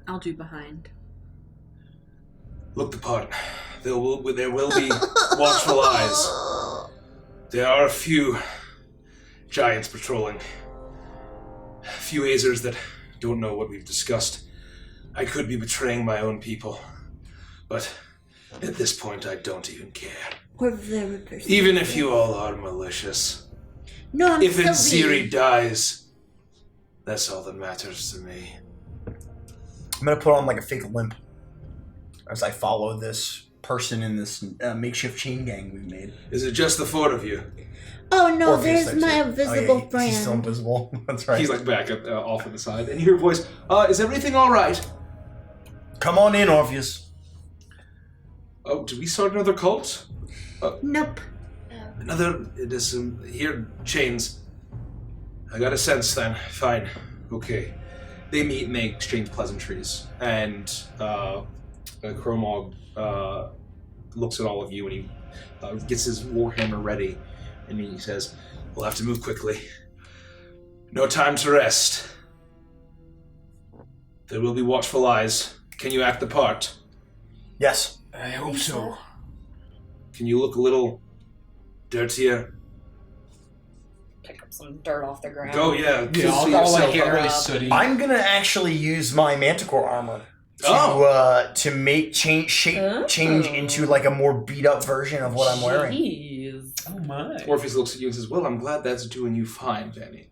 Speaker 3: I'll do behind.
Speaker 10: Look the part. There will be watchful eyes. There are a few giants patrolling. few Azers that don't know what we've discussed. I could be betraying my own people, but at this point I don't even care.
Speaker 6: We're very persistent.
Speaker 10: Even if you all are malicious.
Speaker 6: No, I'm
Speaker 10: If
Speaker 6: Sylvie.
Speaker 10: Ensiri dies, that's all that matters to me.
Speaker 2: I'm gonna put on like a fake limp as I follow this person in this makeshift chain gang we've made.
Speaker 10: Is it just the four of you?
Speaker 6: Oh no,
Speaker 2: Orpheus
Speaker 6: there's
Speaker 2: there,
Speaker 6: my
Speaker 2: too.
Speaker 6: invisible
Speaker 2: He's
Speaker 6: friend.
Speaker 2: still invisible. That's right.
Speaker 1: He's like back up, off to the side, and you hear a voice. Is everything all right?
Speaker 2: Come on in, Orpheus.
Speaker 1: Oh, did we start another cult?
Speaker 6: Nope.
Speaker 10: Here, Chains. I got a sense then. Fine. Okay.
Speaker 1: They meet and they exchange pleasantries, and Chromog looks at all of you and he gets his warhammer ready, and he says,
Speaker 10: We'll have to move quickly. No time to rest. There will be watchful eyes. Can you act the part?
Speaker 2: Yes.
Speaker 7: I hope so.
Speaker 10: Can you look a little dirtier?
Speaker 8: Pick up some dirt off the ground.
Speaker 10: Go, yeah.
Speaker 7: Yeah,
Speaker 10: see
Speaker 7: I'll
Speaker 10: yourself
Speaker 7: get
Speaker 10: up.
Speaker 7: really sooty.
Speaker 2: I'm gonna actually use my manticore armor to make change into like a more beat up version of what I'm wearing.
Speaker 8: Jeez.
Speaker 7: Oh my.
Speaker 1: Orpheus looks at you and says, well, I'm glad that's doing you fine, Vanny.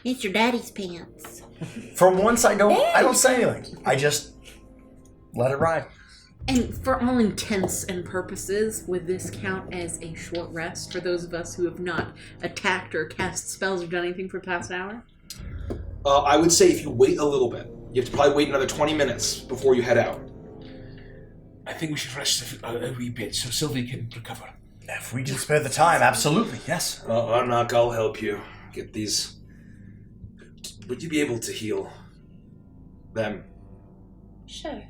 Speaker 6: It's your daddy's pants.
Speaker 2: For once, I don't say anything. I just let it ride.
Speaker 3: And for all intents and purposes, would this count as a short rest for those of us who have not attacked or cast spells or done anything for the past hour?
Speaker 1: I would say if you wait a little bit, you have to probably wait another 20 minutes before you head out.
Speaker 7: I think we should rest a wee bit so Sylvie can recover.
Speaker 2: If we can spare the time, absolutely, yes.
Speaker 10: Arnak, I'll help you get these. Would you be able to heal them?
Speaker 5: Sure,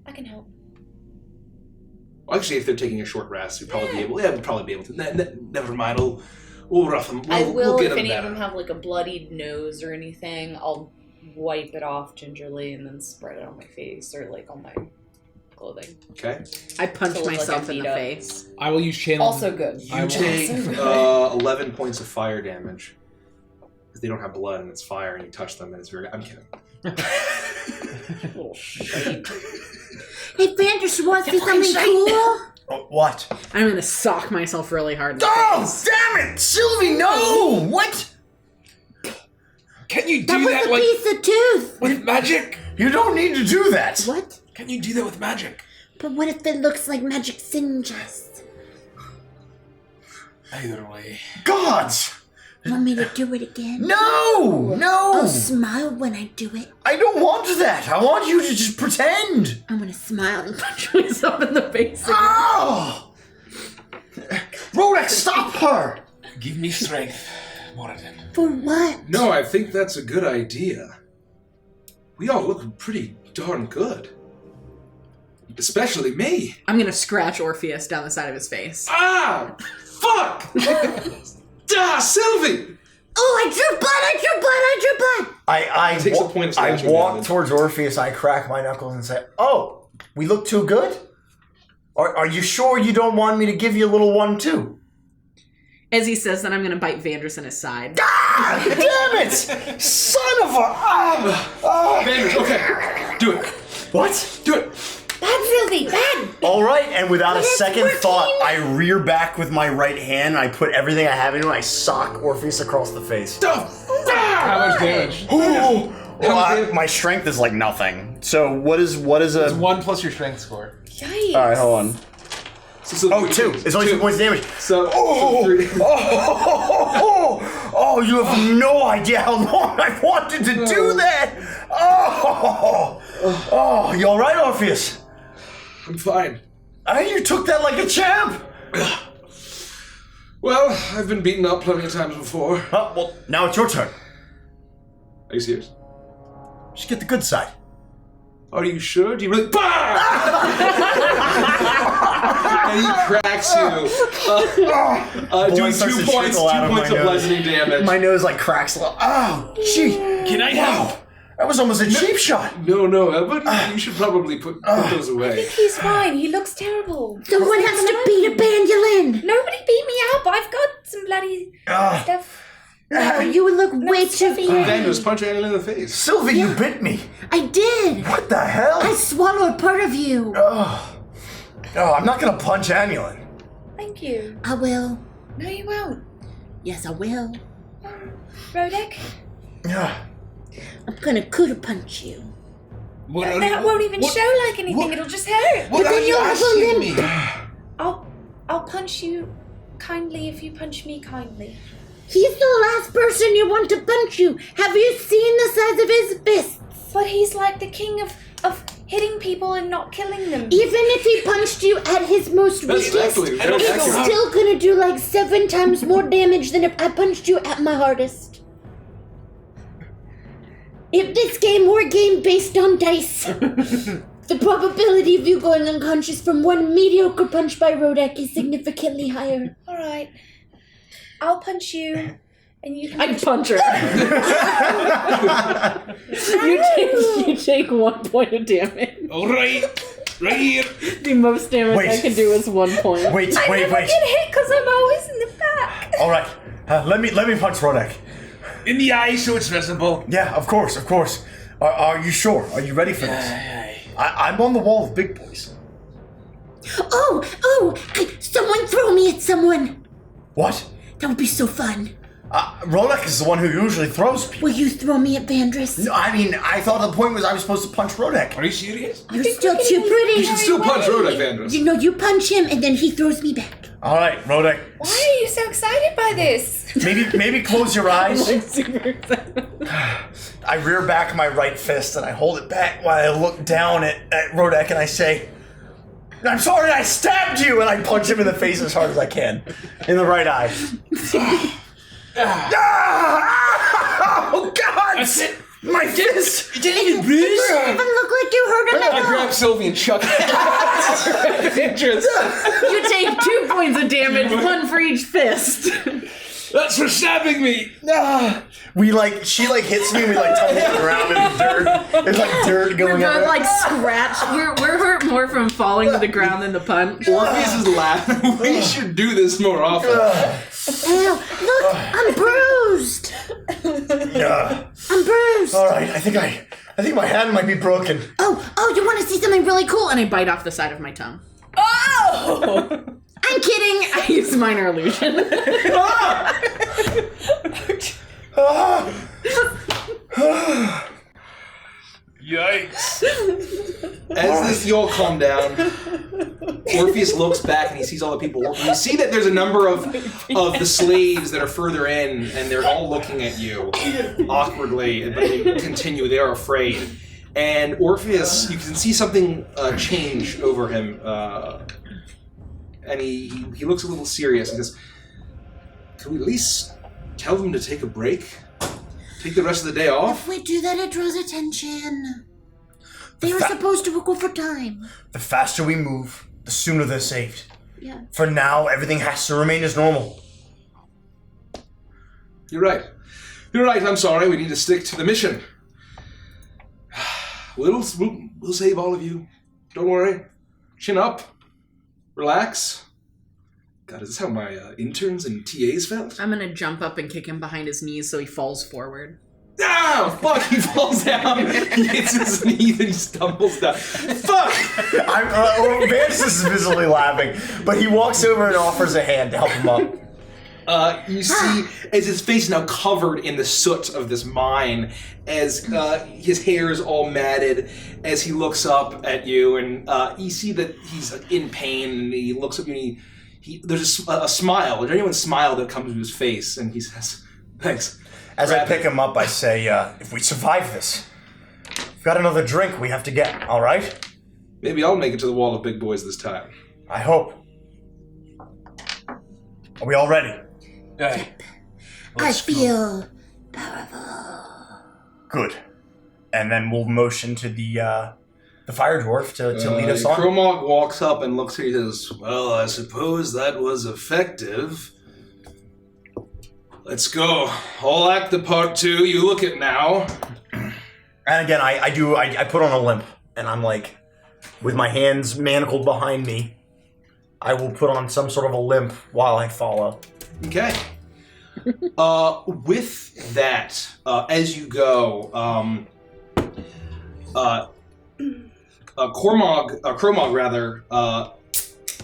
Speaker 5: I can help.
Speaker 1: Well, actually, if they're taking a short rest, we'd probably be able. Yeah, we'd probably be able to. Never mind. We'll rough them.
Speaker 8: I will,
Speaker 1: we'll get
Speaker 8: if
Speaker 1: them
Speaker 8: any
Speaker 1: better.
Speaker 8: of them have like a bloodied nose or anything, I'll wipe it off gingerly and then spread it on my face or like on my clothing.
Speaker 1: Okay.
Speaker 3: I punched
Speaker 8: So, like,
Speaker 3: myself
Speaker 8: I
Speaker 3: in
Speaker 8: beat
Speaker 3: the
Speaker 8: up.
Speaker 3: face.
Speaker 7: I will use channel.
Speaker 8: Also good.
Speaker 1: You take 11 points of fire damage. Because they don't have blood and it's fire and you touch them and it's very... I'm kidding.
Speaker 8: Little shite.
Speaker 6: Hey, Vanders, you want to see something cool?
Speaker 2: Oh, what?
Speaker 3: I'm gonna sock myself really hard in the face.
Speaker 2: Damn it! Sylvie, no! What?
Speaker 7: Can you
Speaker 6: That
Speaker 7: do
Speaker 6: was
Speaker 7: that
Speaker 6: a
Speaker 7: like
Speaker 6: piece of tooth.
Speaker 7: with magic?
Speaker 2: You don't need to do that.
Speaker 6: What?
Speaker 7: Can you do that with magic?
Speaker 6: But what if it looks like magic singes?
Speaker 7: Either way.
Speaker 2: Gods!
Speaker 6: Want me to do it again?
Speaker 2: No! No!
Speaker 6: I'll smile when I do it.
Speaker 2: I don't want that. I want you to just pretend.
Speaker 6: I'm gonna smile and punch
Speaker 3: myself in the face again.
Speaker 2: Oh! Rolex, stop her!
Speaker 7: Give me strength, Moradin.
Speaker 6: For what?
Speaker 10: No, I think that's a good idea. We all look pretty darn good. Especially me.
Speaker 3: I'm gonna scratch Orpheus down the side of his face.
Speaker 10: Ah! Fuck! Sylvie!
Speaker 6: Oh, I drew blood! I
Speaker 1: Takes a point of slashing
Speaker 2: walk
Speaker 1: damage.
Speaker 2: towards Orpheus, I crack my knuckles and say, oh, we look too good? Are you sure you don't want me to give you a little one too?
Speaker 3: As he says that, I'm gonna bite Vanders in his side.
Speaker 2: Ah! Damn it! Son of a...
Speaker 1: Vanders, okay. Do it.
Speaker 2: What?
Speaker 1: Do it.
Speaker 6: Bad, Sylvie, bad!
Speaker 2: All right, and without a
Speaker 6: It's
Speaker 2: second
Speaker 6: working.
Speaker 2: thought, I rear back with my right hand, and I put everything I have into it, and I sock Orpheus across the face.
Speaker 7: How much damage?
Speaker 2: Well, my strength is like nothing. So what is a...
Speaker 7: It's 1 plus your strength score.
Speaker 5: Yikes.
Speaker 2: All right, hold on.
Speaker 10: So,
Speaker 2: 2. It's only 2 points of damage.
Speaker 1: So,
Speaker 2: Oh,
Speaker 1: so 3.
Speaker 2: oh, you have no idea how long I've wanted to do that. Oh, you all right, Orpheus?
Speaker 10: I'm fine.
Speaker 2: You took that like a champ.
Speaker 10: Well, I've been beaten up plenty of times before.
Speaker 2: Well, now it's your turn.
Speaker 1: Are you serious?
Speaker 2: Just get the good side.
Speaker 10: Are you sure? Do you really... And he cracks you.
Speaker 2: Blood
Speaker 10: Doing
Speaker 2: starts
Speaker 10: 2
Speaker 2: to
Speaker 10: points
Speaker 2: trickle out of
Speaker 10: of
Speaker 2: my nose.
Speaker 10: bludgeoning damage.
Speaker 2: My nose like cracks a little. Oh, gee.
Speaker 7: Can I help?
Speaker 2: That was almost a cheap shot.
Speaker 10: No, Albert, you should probably put those
Speaker 5: I
Speaker 10: away.
Speaker 5: think he's fine. He looks terrible.
Speaker 6: Someone has to beat a bandolin.
Speaker 5: Nobody beat me up. I've got some bloody stuff.
Speaker 6: No, you look look way too
Speaker 1: Van was punching Annie in the face.
Speaker 2: Sylvie, you bit me.
Speaker 6: I did.
Speaker 2: What the hell?
Speaker 6: I swallowed part of you.
Speaker 2: Oh, I'm not gonna punch Annulin.
Speaker 5: Thank you.
Speaker 6: I will.
Speaker 5: No, you won't.
Speaker 6: Yes, I will.
Speaker 5: Rodek?
Speaker 2: Yeah.
Speaker 6: I'm gonna kuda punch you.
Speaker 5: That won't even show like anything. It'll just hurt.
Speaker 7: What are you asking me?
Speaker 5: I'll punch you kindly if you punch me kindly.
Speaker 6: He's the last person you want to punch you. Have you seen the size of his fists?
Speaker 5: But he's like the king of hitting people and not killing them.
Speaker 6: Even if he punched you at his most weakest, it's still gonna do like 7 times more damage than if I punched you at my hardest. If this game were a game based on dice, the probability of you going unconscious from one mediocre punch by Rodek is significantly higher.
Speaker 5: Alright. I'll punch you, and you can
Speaker 3: I'd punch her. you take 1 point of damage.
Speaker 7: All right here.
Speaker 3: The most damage I can do is 1 point.
Speaker 2: Wait.
Speaker 5: I never get hit because I'm always in the back.
Speaker 2: All right, let me punch Rodek.
Speaker 7: In the eye, so it's visible.
Speaker 2: Yeah, of course. Are you sure? Are you ready for this? I'm on the wall with big boys.
Speaker 6: Someone throw me at someone.
Speaker 2: What?
Speaker 6: That would be so fun.
Speaker 2: Rodek is the one who usually throws people.
Speaker 6: Will you throw me at Vandris?
Speaker 2: No, I mean, I thought the point was I was supposed to punch Rodek.
Speaker 7: Are you serious?
Speaker 6: You're still too pretty.
Speaker 1: You should still punch Rodek, Vandris.
Speaker 6: You know, you punch him and then he throws me back.
Speaker 2: All right, Rodek.
Speaker 5: Why are you so excited by this?
Speaker 2: Maybe close your eyes.
Speaker 3: I'm super excited.
Speaker 2: I rear back my right fist and I hold it back while I look down at Rodek and I say, "I'm sorry I stabbed you," and I punch him in the face as hard as I can. In the right eye. Oh, God!
Speaker 7: That's it.
Speaker 2: My fist!
Speaker 7: It didn't even bruise.
Speaker 6: It doesn't even look like you hurt him at
Speaker 7: I
Speaker 6: all.
Speaker 7: grab Sylvie and chuck it.
Speaker 3: You take 2 points of damage, 1 for each fist.
Speaker 7: That's for stabbing me.
Speaker 2: She hits me and we tumble to the ground in the dirt. There's dirt going
Speaker 3: We're both
Speaker 2: everywhere.
Speaker 3: scratched. We're hurt more from falling to the ground than the punch.
Speaker 1: Orpheus is laughing. We should do this more often.
Speaker 6: Ew, look, I'm bruised. I'm bruised.
Speaker 2: All right, I think my hand might be broken.
Speaker 6: Oh, you want to see something really cool?
Speaker 3: And I bite off the side of my tongue.
Speaker 5: Oh!
Speaker 3: I'm kidding. I use minor illusion.
Speaker 7: Yikes.
Speaker 1: As you all calm down, Orpheus looks back and he sees all the people working. You see that there's a number of the slaves that are further in, and they're all looking at you awkwardly, and they continue. They are afraid. And Orpheus, you can see something change over him, and he looks a little serious. He says, "Can we at least tell them to take a break? Take the rest of the day off?"
Speaker 6: If we do that, it draws attention. They were supposed to work overtime.
Speaker 2: The faster we move, the sooner they're saved.
Speaker 6: Yeah.
Speaker 2: For now, everything has to remain as normal.
Speaker 1: You're right. I'm sorry. We need to stick to the mission. We'll save all of you. Don't worry. Chin up. Relax. God, is this how my interns and TAs felt?
Speaker 3: I'm gonna jump up and kick him behind his knees so he falls forward.
Speaker 1: Ah, fuck, he falls down. He hits his knee and he stumbles down. Fuck!
Speaker 2: Vance is visibly laughing, but he walks over and offers a hand to help him up.
Speaker 1: You see, as his face is now covered in the soot of this mine, as his hair is all matted, as he looks up at you, and you see that he's in pain, and he looks up at you, and there's a smile, a genuine smile that comes to his face, and he says, "Thanks."
Speaker 2: As I pick him up, I say, if we survive this, we've got another drink we have to get, all right?
Speaker 1: Maybe I'll make it to the wall of big boys this time.
Speaker 2: I hope. Are we all ready?
Speaker 6: I feel powerful.
Speaker 2: Good. And then we'll motion to the fire dwarf to lead us on.
Speaker 1: Cromog walks up and looks at you and says, "Well, I suppose that was effective. Let's go. All act the part 2. You look it now."
Speaker 2: And again, I put on a limp, and I'm with my hands manacled behind me, I will put on some sort of a limp while I follow.
Speaker 1: Okay. With that, as you go, Cromog rather,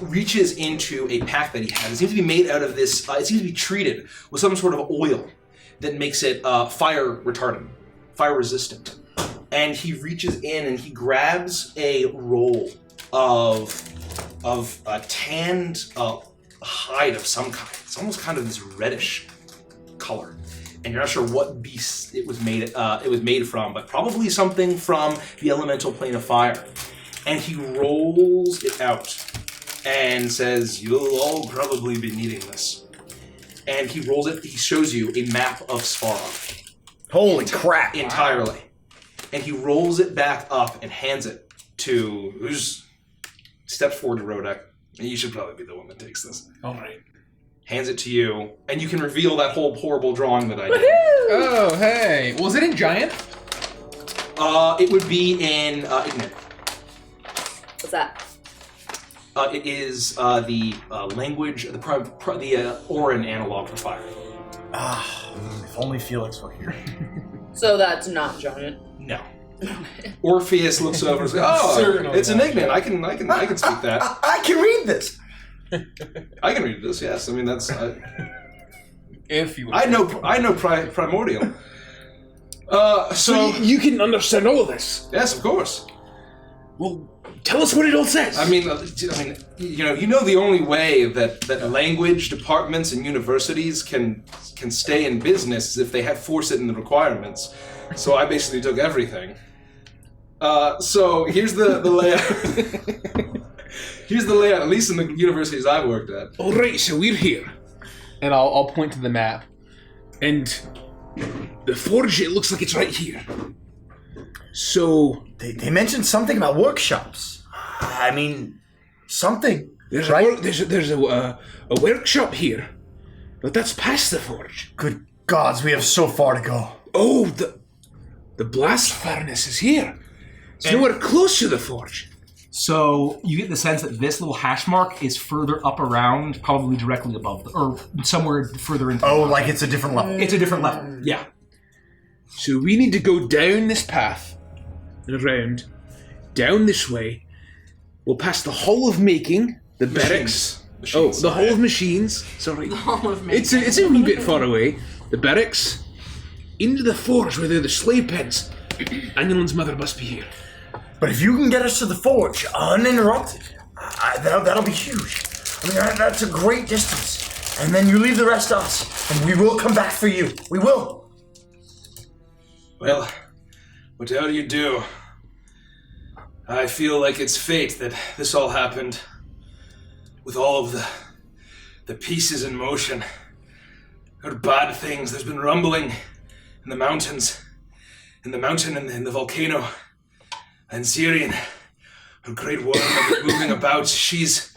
Speaker 1: reaches into a pack that he has. It seems to be made out of this, it seems to be treated with some sort of oil that makes it fire retardant, fire resistant. And he reaches in and he grabs a roll of tanned hide of some kind. It's almost kind of this reddish color. And you're not sure what beast it was made from, but probably something from the elemental plane of fire. And he rolls it out and says, "You'll all probably be needing this." And he rolls it, he shows you a map of Svarog.
Speaker 2: Holy crap.
Speaker 1: Entirely. And he rolls it back up and hands it to who's stepped forward to Rodek. And you should probably be the one that takes this.
Speaker 7: All right.
Speaker 1: Hands it to you, and you can reveal that whole horrible drawing that I did.
Speaker 7: Oh, hey. Was it in Giant?
Speaker 1: It would be in Ignis.
Speaker 8: What's that?
Speaker 1: It is the language, the Orin analog for fire.
Speaker 2: If only Felix were here.
Speaker 8: So that's not Giant.
Speaker 1: No. Orpheus looks over and says, "Oh, it's an Ignis. I can speak that.
Speaker 2: I can read this.
Speaker 1: I can read this. Yes, I mean that's.
Speaker 7: If you.
Speaker 1: I know primordial. So
Speaker 7: you can understand all of this.
Speaker 1: Yes, of course.
Speaker 7: Well, tell us what it all says.
Speaker 1: I mean, you know the only way that language departments and universities can stay in business is if they force it in the requirements. So I basically took everything. So here's the layout. Here's the layout, at least in the universities I've worked at.
Speaker 7: All right, so we're here, and I'll point to the map, and the forge. It looks like it's right here. So
Speaker 2: they mentioned something about workshops. I mean, something.
Speaker 7: There's
Speaker 2: right?
Speaker 7: there's a workshop here, but that's past the forge.
Speaker 2: Good gods, we have so far to go.
Speaker 7: Oh, the blast furnace is here. It's nowhere close to the forge.
Speaker 9: So you get the sense that this little hash mark is further up around, probably directly above, or somewhere further in.
Speaker 2: Oh, like it's a different level.
Speaker 9: It's a different level. Yeah.
Speaker 7: So we need to go down this path and around, down this way. We'll pass the Hall of Making, the barracks.
Speaker 1: Machines,
Speaker 7: the Hall of Machines. Sorry.
Speaker 3: The Hall of Making.
Speaker 7: It's a wee bit far away. The barracks, into the forge where they're the slave pens. Angelin's mother must be here.
Speaker 2: But if you can get us to the forge uninterrupted, that'll be huge. I mean, that's a great distance. And then you leave the rest to us, and we will come back for you. We will.
Speaker 10: Well, whatever you do, I feel like it's fate that this all happened with all of the pieces in motion. Heard bad things. There's been rumbling in the mountains, in the mountain and in the volcano. And Syrian, her great worm moving about, she is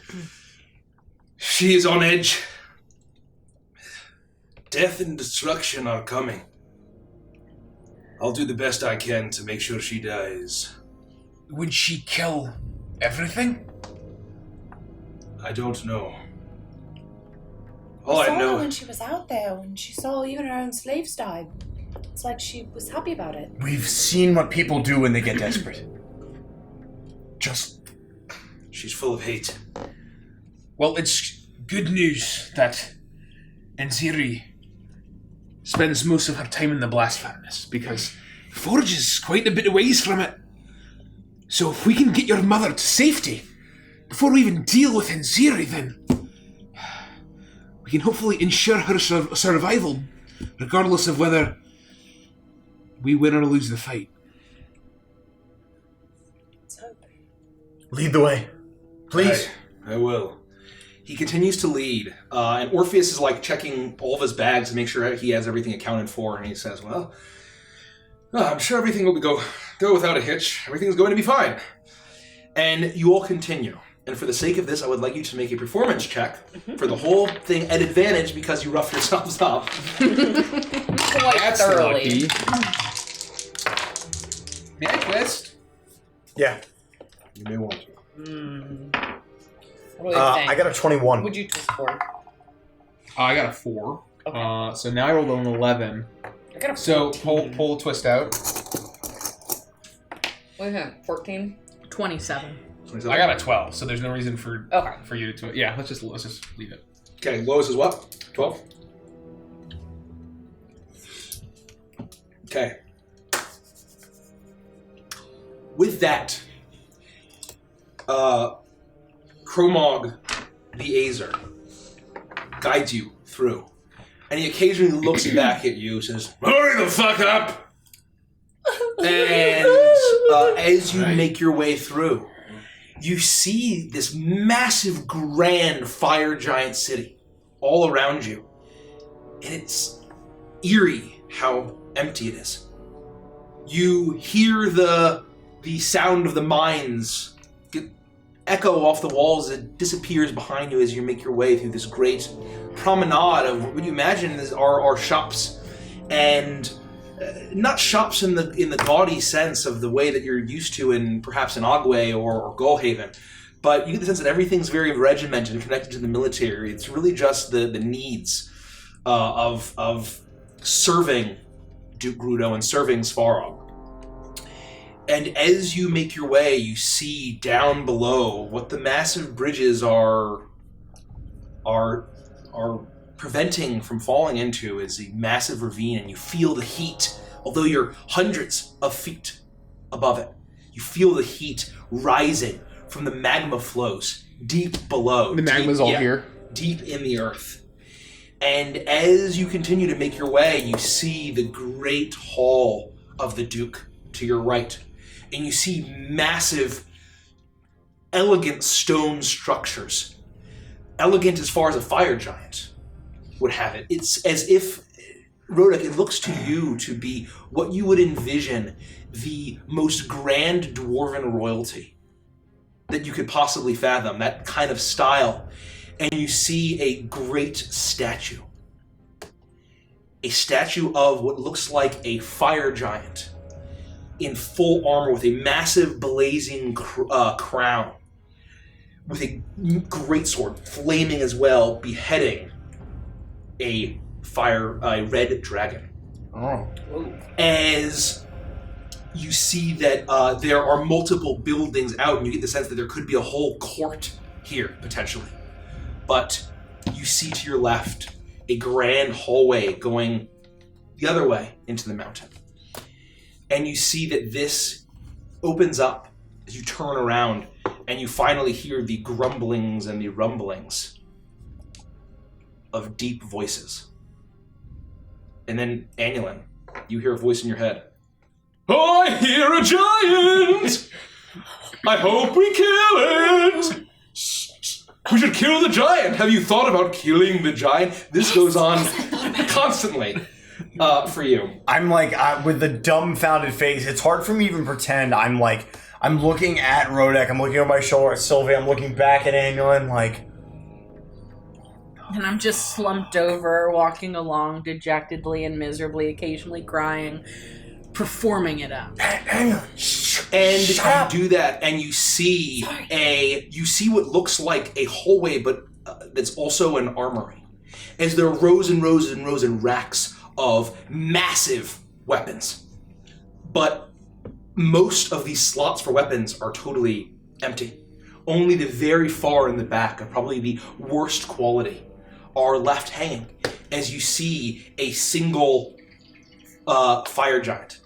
Speaker 10: on edge. Death and destruction are coming. I'll do the best I can to make sure she dies.
Speaker 7: Would she kill everything?
Speaker 10: I don't know.
Speaker 5: I
Speaker 10: All I
Speaker 5: saw her
Speaker 10: know.
Speaker 5: when she was out there, when she saw even her own slaves died. It's like she was happy about it.
Speaker 2: We've seen what people do when they get desperate.
Speaker 10: She's full of hate.
Speaker 7: Well, it's good news that Enziri spends most of her time in the blast furnace, because the forge is quite a bit of ways from it. So if we can get your mother to safety before we even deal with Enziri, then we can hopefully ensure her survival, regardless of whether we win or lose the fight.
Speaker 5: Let's hope.
Speaker 2: Lead the way. Please.
Speaker 10: I will.
Speaker 1: He continues to lead, and Orpheus is like checking all of his bags to make sure he has everything accounted for, and he says, "Well, I'm sure everything will go without a hitch. Everything's going to be fine." And you all continue. And for the sake of this, I would like you to make a performance check for the whole thing at advantage because you roughed yourselves up.
Speaker 8: Quite thoroughly.
Speaker 7: May I twist?
Speaker 2: Yeah.
Speaker 1: You may want to.
Speaker 8: What do you think?
Speaker 2: I got a 21.
Speaker 8: Would you twist for?
Speaker 7: I got a 4.
Speaker 8: Okay.
Speaker 7: So now I rolled an 11.
Speaker 8: I got a
Speaker 7: So
Speaker 8: 14.
Speaker 7: pull a twist out.
Speaker 8: What is that? 14?
Speaker 3: 27.
Speaker 7: I got a 12, so there's no reason for
Speaker 8: Okay.
Speaker 7: you to. Yeah, let's just leave it.
Speaker 1: Okay, lowest is what? 12? Okay. With that, Kromog the Azer guides you through. And he occasionally looks back at you and says, "Hurry the fuck up!" And as you make your way through, you see this massive, grand fire giant city all around you. And it's eerie how empty it is. You hear the sound of the mines echo off the walls. It disappears behind you as you make your way through this great promenade of what you imagine are shops. And not shops in the gaudy sense of the way that you're used to in perhaps in Ogway or Gullhaven, but you get the sense that everything's very regimented and connected to the military. It's really just the needs of serving Duke Grudo and serving Svarog. And as you make your way, you see down below what the massive bridges are preventing from falling into is a massive ravine, and you feel the heat, although you're hundreds of feet above it. You feel the heat rising from the magma flows deep below.
Speaker 7: The magma's all here.
Speaker 1: Deep in the earth. And as you continue to make your way, you see the great hall of the Duke to your right. And you see massive, elegant stone structures. Elegant as far as a fire giant would have it. It's as if, Rodek, it looks to you to be what you would envision the most grand dwarven royalty that you could possibly fathom, that kind of style. And you see a great statue. A statue of what looks like a fire giant in full armor with a massive blazing crown, with a great sword, flaming as well, beheading a red dragon.
Speaker 2: Oh.
Speaker 1: As you see that there are multiple buildings out, and you get the sense that there could be a whole court here, potentially. But you see to your left a grand hallway going the other way into the mountain. And you see that this opens up as you turn around, and you finally hear the grumblings and the rumblings of deep voices. And then, Annulin, you hear a voice in your head. I hear a giant! I hope we kill it! We should kill the giant! Have you thought about killing the giant? This goes on constantly for you.
Speaker 2: I'm like, with the dumbfounded face, it's hard for me to even pretend. I'm looking at Rodek, I'm looking over my shoulder at Sylvia, I'm looking back at Annulin, like...
Speaker 3: And I'm just slumped over, walking along dejectedly and miserably, occasionally crying, performing it out.
Speaker 2: And
Speaker 1: you do that, and you see what looks like a hallway, but that's also an armory. As there are rows and rows and rows and racks of massive weapons. But most of these slots for weapons are totally empty. Only the very far in the back, of probably the worst quality, are left hanging as you see a single fire giant.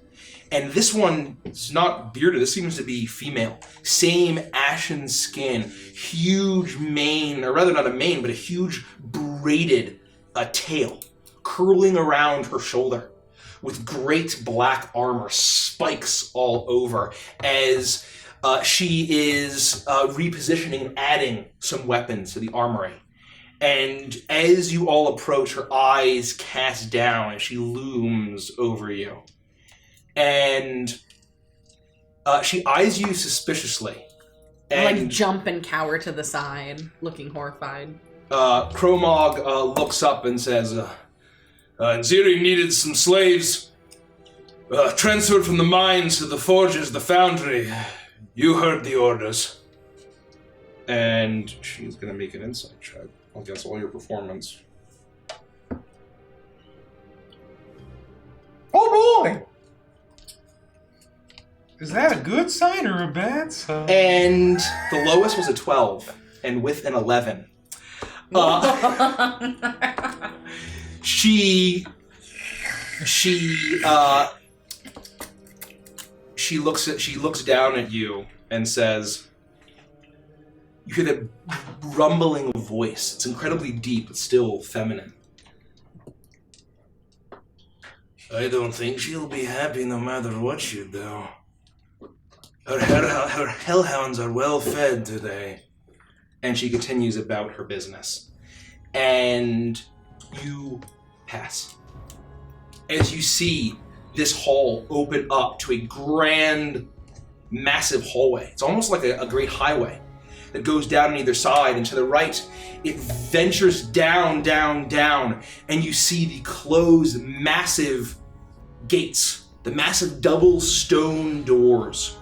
Speaker 1: And this one is not bearded, this seems to be female. Same ashen skin, huge mane, or rather not a mane, but a huge braided tail curling around her shoulder with great black armor, spikes all over, as she is repositioning and adding some weapons to the armory. And as you all approach, her eyes cast down as she looms over you. And she eyes you suspiciously.
Speaker 3: I like jump and cower to the side, looking horrified.
Speaker 1: Kromog looks up and says, Nziri needed some slaves transferred from the mines to the forges, the foundry. You heard the orders. And she's going to make an insight check against all your performance.
Speaker 7: Is that a good sign or a bad sign?
Speaker 1: And the lowest was a 12, and with an 11. She looks down at you and says, you hear that rumbling voice. It's incredibly deep, but still feminine. I don't think she'll be happy no matter what you do. Her hellhounds are well fed today. And she continues about her business. And you pass. As you see this hall open up to a grand, massive hallway. It's almost like a great highway that goes down on either side, and to the right, it ventures down, down, down, and you see the closed, massive gates, the massive double stone doors,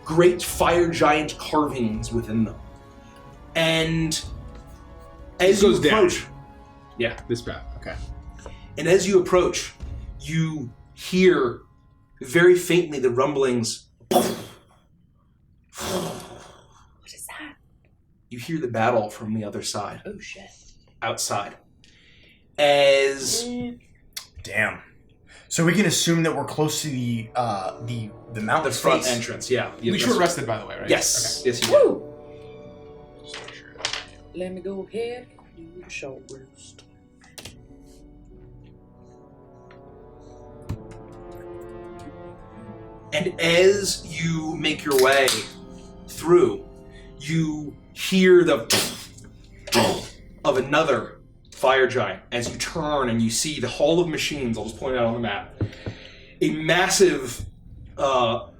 Speaker 1: great fire giant carvings within them. And as you approach,
Speaker 7: this path. Okay.
Speaker 1: And as you approach, you hear very faintly the rumblings. You hear the battle from the other side.
Speaker 3: Oh shit!
Speaker 1: Outside, as
Speaker 2: damn. So we can assume that we're close to the mountain.
Speaker 1: The front
Speaker 2: face.
Speaker 1: entrance. Yeah.
Speaker 7: We short rested, by the way, right?
Speaker 1: Yes.
Speaker 7: Okay.
Speaker 1: Yes, you did.
Speaker 3: Let me go ahead and do the short rest.
Speaker 1: And as you make your way through, you hear the of another fire giant as you turn and you see the Hall of Machines. I'll just point it out on the map. A massive, what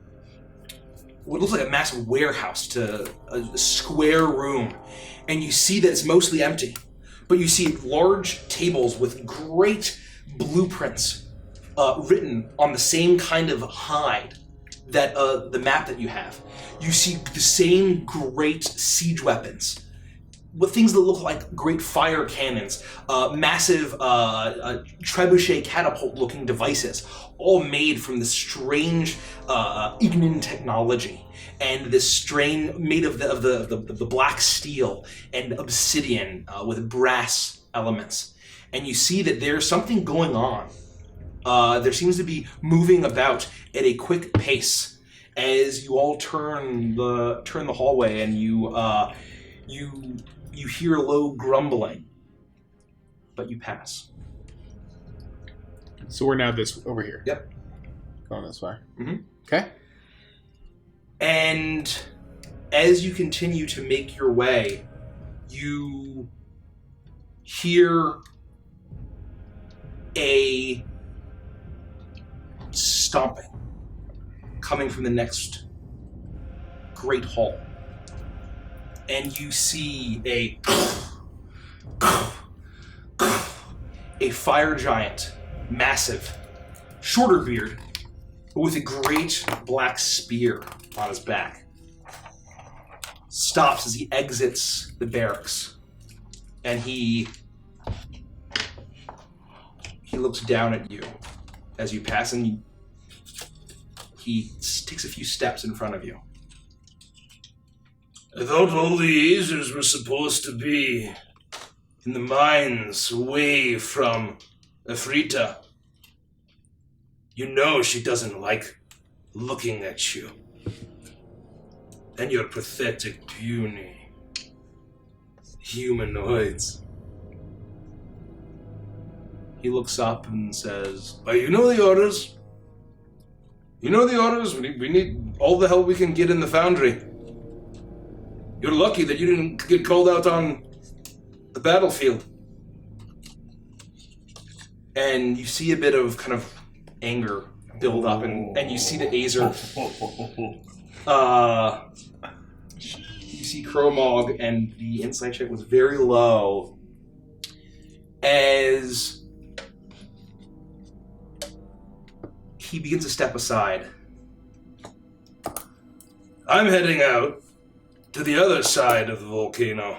Speaker 1: looks like a massive warehouse to a square room. And you see that it's mostly empty. But you see large tables with great blueprints written on the same kind of hide that the map that you have. You see the same great siege weapons, with things that look like great fire cannons, massive trebuchet catapult-looking devices, all made from this strange Ignan technology, and this strain made of the black steel and obsidian with brass elements. And you see that there's something going on. There seems to be moving about at a quick pace as you all turn the hallway, and you hear low grumbling, but you pass.
Speaker 7: So we're now over here.
Speaker 1: Yep.
Speaker 7: Going this way.
Speaker 1: Mm-hmm.
Speaker 7: Okay.
Speaker 1: And as you continue to make your way, you hear a stomping coming from the next great hall. And you see a fire giant, massive, shorter beard, but with a great black spear on his back. Stops as he exits the barracks, and he looks down at you as you pass, and he takes a few steps in front of you. I thought all the Azers were supposed to be in the mines away from Afrita. You know she doesn't like looking at you. And your pathetic, puny humanoids. He looks up and says, "Well, you know the orders. You know the orders. We need all the help we can get in the foundry. You're lucky that you didn't get called out on the battlefield." And you see a bit of kind of anger build up, and you see the Azer. You see Cromog, and the insight check was very low. As he begins to step aside. I'm heading out to the other side of the volcano.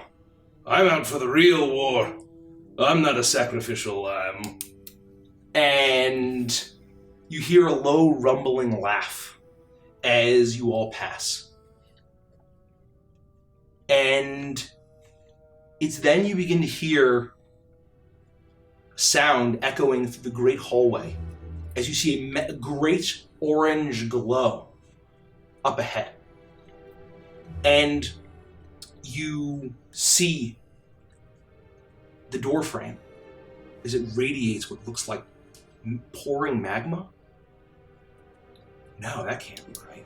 Speaker 1: I'm out for the real war. I'm not a sacrificial lamb. And you hear a low rumbling laugh as you all pass. And it's then you begin to hear sound echoing through the great hallway as you see a great orange glow up ahead. And you see the door frame as it radiates what looks like pouring magma. No, that can't be right.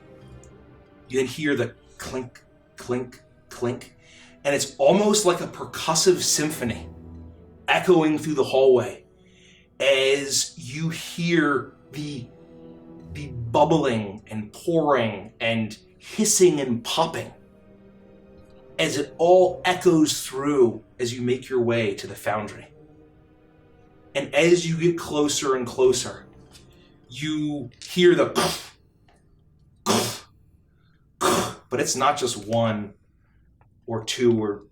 Speaker 1: You then hear the clink, clink, clink, and it's almost like a percussive symphony echoing through the hallway as you hear the bubbling and pouring and hissing and popping as it all echoes through as you make your way to the foundry. And as you get closer and closer, you hear the but it's not just one or two or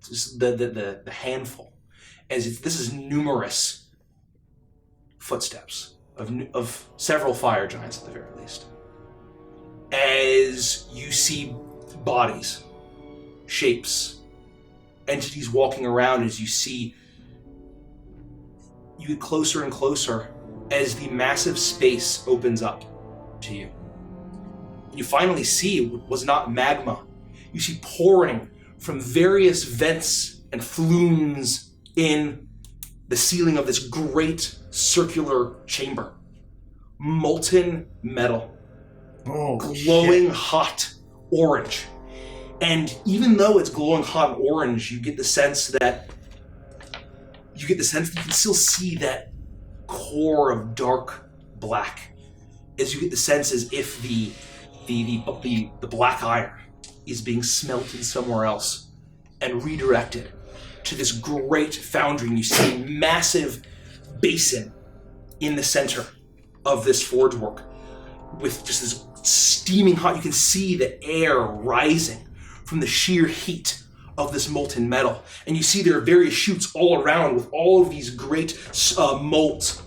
Speaker 1: just the handful. This is numerous footsteps of several fire giants at the very least. As you see bodies, shapes, entities walking around, as you get closer and closer as the massive space opens up to you. And you finally see what was not magma. You see pouring from various vents and flumes in the ceiling of this great circular chamber. Molten metal. Glowing hot orange. And even though it's glowing hot and orange, you get the sense that you can still see that core of dark black. As you get the sense as if the black iron is being smelted somewhere else and redirected to this great foundry. And you see a massive basin in the center of this forge work with just this steaming hot. You can see the air rising from the sheer heat of this molten metal. And you see there are various chutes all around with all of these great molds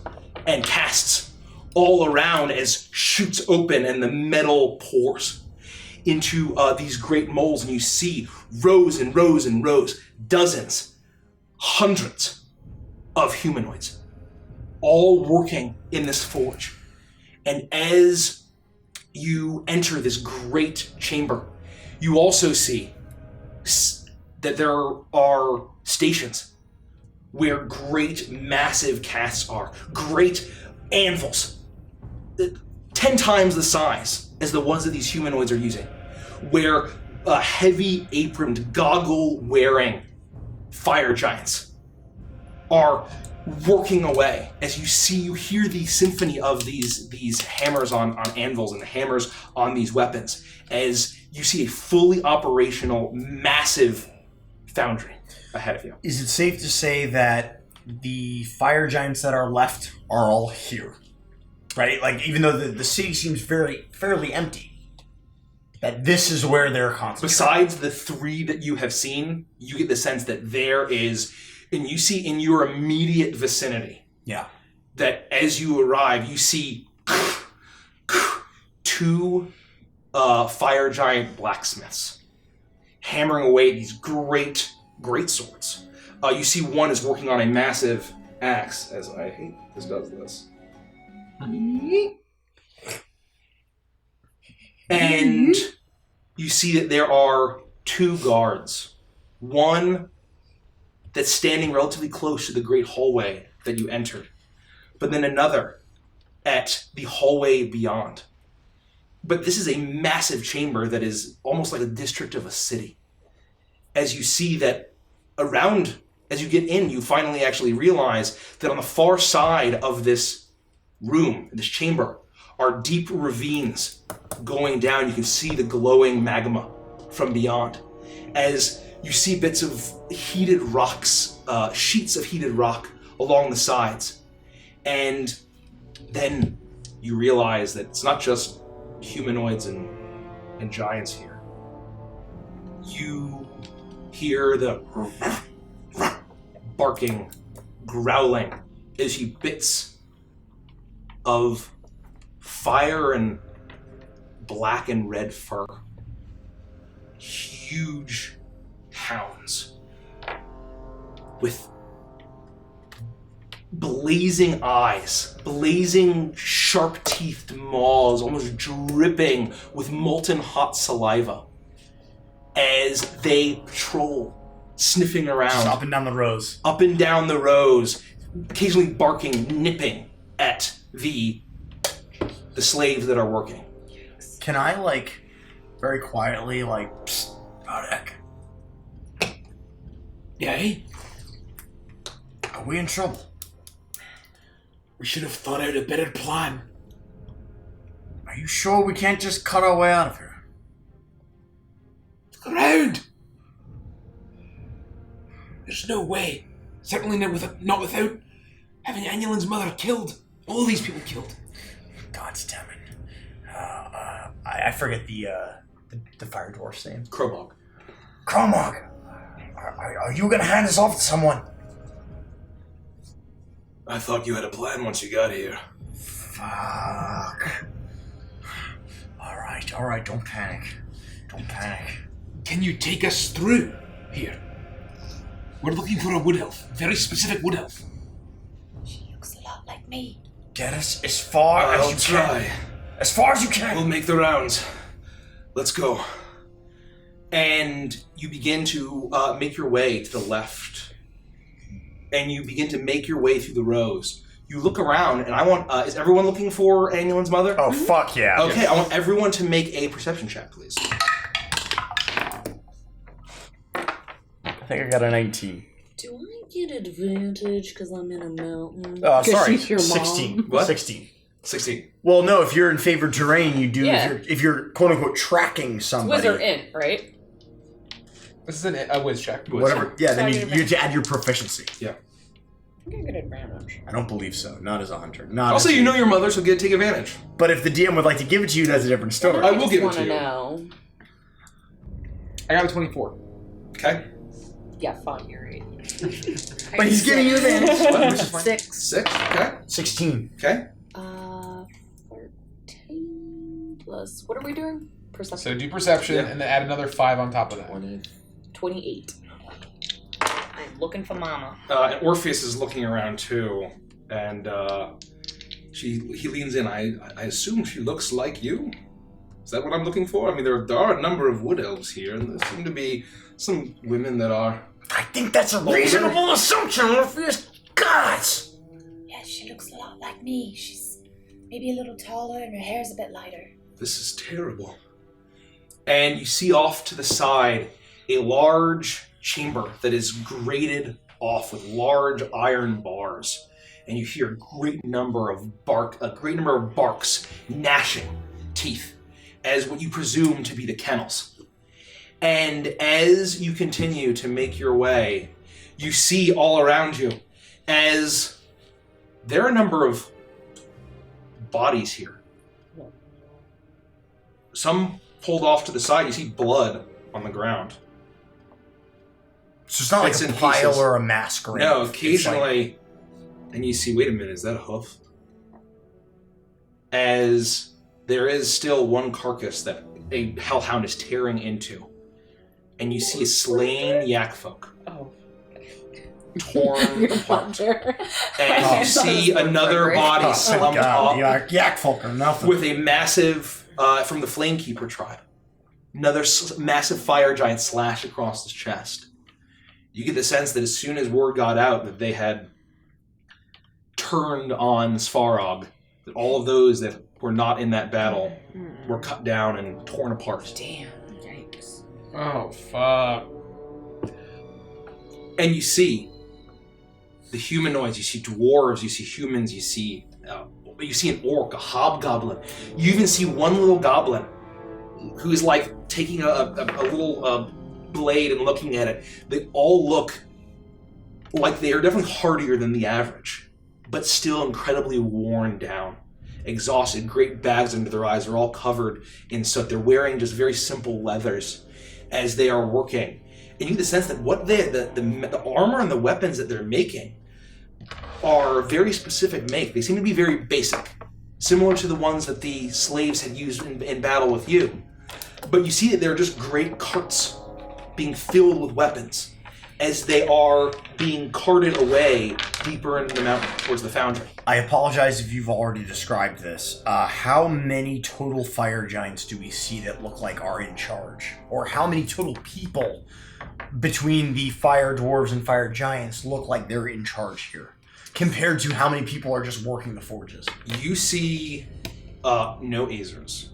Speaker 1: and casts all around as chutes open and the metal pours into these great molds. And you see rows and rows and rows, dozens, hundreds of humanoids all working in this forge. And as you enter this great chamber, you also see that there are stations where great massive casts are, great anvils, 10 times the size as the ones that these humanoids are using, where heavy aproned, goggle wearing fire giants are working away. As you hear the symphony of these hammers on anvils and the hammers on these weapons, as you see a fully operational, massive foundry ahead of you.
Speaker 2: Is it safe to say that the fire giants that are left are all here? Right? Like, even though the city seems fairly empty, that this is where they're concentrated.
Speaker 1: Besides the three that you have seen, you get the sense that there is, and you see in your immediate vicinity, that as you arrive, you see two fire giant blacksmiths hammering away these great swords. You see one is working on a massive axe, as I hate this does this. And you see that there are two guards. One that's standing relatively close to the great hallway that you entered, but then another at the hallway beyond. But this is a massive chamber that is almost like a district of a city. As you see that around, as you get in, you finally actually realize that on the far side of this room, this chamber, are deep ravines going down. You can see the glowing magma from beyond. As you see bits of heated rocks, sheets of heated rock along the sides. And then you realize that it's not just humanoids and giants here. You hear the barking, growling as you bits of fire and black and red fur. Huge hounds with blazing eyes, blazing sharp-teethed maws, almost dripping with molten hot saliva as they patrol, sniffing around.
Speaker 2: Just up and down the rows.
Speaker 1: Up and down the rows, occasionally barking, nipping at the slaves that are working.
Speaker 2: Can I, like, very quietly, like, psst, Rodek,
Speaker 10: Yay?
Speaker 2: are we in trouble?
Speaker 10: We should have thought out a better plan.
Speaker 2: Are you sure we can't just cut our way out of here?
Speaker 10: Look around! There's no way. Certainly not without having Annulin's mother killed. All these people killed.
Speaker 2: God damn it. I forget the fire dwarf's name.
Speaker 1: Krobog.
Speaker 2: Kromog, are you gonna hand us off to someone?
Speaker 10: I thought you had a plan once you got here.
Speaker 2: Fuck. Alright, don't panic. Don't panic.
Speaker 10: Can you take us through here? We're looking for a wood elf. Very specific wood elf.
Speaker 5: She looks a lot like me.
Speaker 2: Get us as far as
Speaker 10: I'll
Speaker 2: you
Speaker 10: try.
Speaker 2: can. As far as you can.
Speaker 10: We'll make the rounds. Let's go.
Speaker 1: And you begin to make your way to the left. And you begin to make your way through the rows. You look around, and I want... is everyone looking for Annulin's mother?
Speaker 2: Oh, fuck yeah.
Speaker 1: Okay, I want everyone to make a perception check, please.
Speaker 2: I think I got a 19.
Speaker 8: Do I get advantage because I'm in a mountain?
Speaker 2: Sorry,
Speaker 3: she's your mom.
Speaker 2: 16.
Speaker 1: What?
Speaker 2: 16.
Speaker 1: 16.
Speaker 2: Well, no, if you're in favored terrain, you do.
Speaker 8: Yeah.
Speaker 2: If you're quote unquote tracking somebody.
Speaker 8: Wizard in, right?
Speaker 7: This is a whiz check.
Speaker 2: Whatever. Yeah, then
Speaker 8: So
Speaker 2: you add your proficiency.
Speaker 1: Yeah.
Speaker 8: I think I get advantage.
Speaker 2: I don't believe so. Not as a hunter. Not
Speaker 1: Also,
Speaker 2: as
Speaker 1: you know your mother, so take advantage.
Speaker 2: But if the DM would like to give it to you, that's a different story.
Speaker 1: I will give it to you.
Speaker 8: Know.
Speaker 7: I got a 24.
Speaker 1: Okay.
Speaker 8: Yeah, fuck, you're right.
Speaker 2: But he's giving you advantage.
Speaker 3: 6.
Speaker 1: 6, okay.
Speaker 2: 16.
Speaker 1: Okay.
Speaker 8: 13 plus... What are we doing? Perception.
Speaker 7: So do perception
Speaker 1: Yeah.
Speaker 7: and then add another 5 on top of that.
Speaker 8: 28. I'm looking for mama.
Speaker 1: And Orpheus is looking around too, and he leans in. I assume she looks like you. Is that what I'm looking for? I mean, there are a number of wood elves here, and there seem to be some women that are.
Speaker 2: I think that's a reasonable assumption, Orpheus. Gods!
Speaker 5: Yeah, she looks a lot like me. She's maybe a little taller and her hair's a bit lighter.
Speaker 1: This is terrible. And you see off to the side a large chamber that is grated off with large iron bars, and you hear a great number of barks gnashing teeth as what you presume to be the kennels. And as you continue to make your way, you see all around you as there are a number of bodies here. Some pulled off to the side. You see blood on the ground.
Speaker 2: So it's not
Speaker 1: It's
Speaker 2: like a
Speaker 1: in
Speaker 2: pile
Speaker 1: pieces.
Speaker 2: or a mass grave.
Speaker 1: No,
Speaker 2: It's
Speaker 1: occasionally, and you see, wait a minute, is that a hoof? As there is still one carcass that a hellhound is tearing into, and you see a slain yak folk
Speaker 8: Oh.
Speaker 1: torn apart. And
Speaker 8: Oh,
Speaker 1: you see another body
Speaker 2: like, oh,
Speaker 1: slumped
Speaker 2: God,
Speaker 1: up
Speaker 2: yak folk or nothing.
Speaker 1: with a massive, from the Flamekeeper tribe, another massive fire giant slash across his chest. You get the sense that as soon as word got out that they had turned on Svarog, that all of those that were not in that battle were cut down and torn apart.
Speaker 3: Damn. Yikes.
Speaker 7: Oh, fuck.
Speaker 1: And you see the humanoids, you see dwarves, you see humans, you see an orc, a hobgoblin. You even see one little goblin who's like taking a little blade and looking at it. They all look like they are definitely hardier than the average, but still incredibly worn down, exhausted, great bags under their eyes. They're all covered in soot. They're wearing just very simple leathers as they are working. And you get the sense that what the armor and the weapons that they're making are very specific make. They seem to be very basic. similar to the ones that the slaves had used in battle with you. But you see that there are just great carts being filled with weapons as they are being carted away deeper into the mountain towards the foundry.
Speaker 2: I apologize if you've already described this. How many total fire giants do we see that look like are in charge? Or how many total people between the fire dwarves and fire giants look like they're in charge here? Compared to how many people are just working the forges?
Speaker 1: You see no Azers.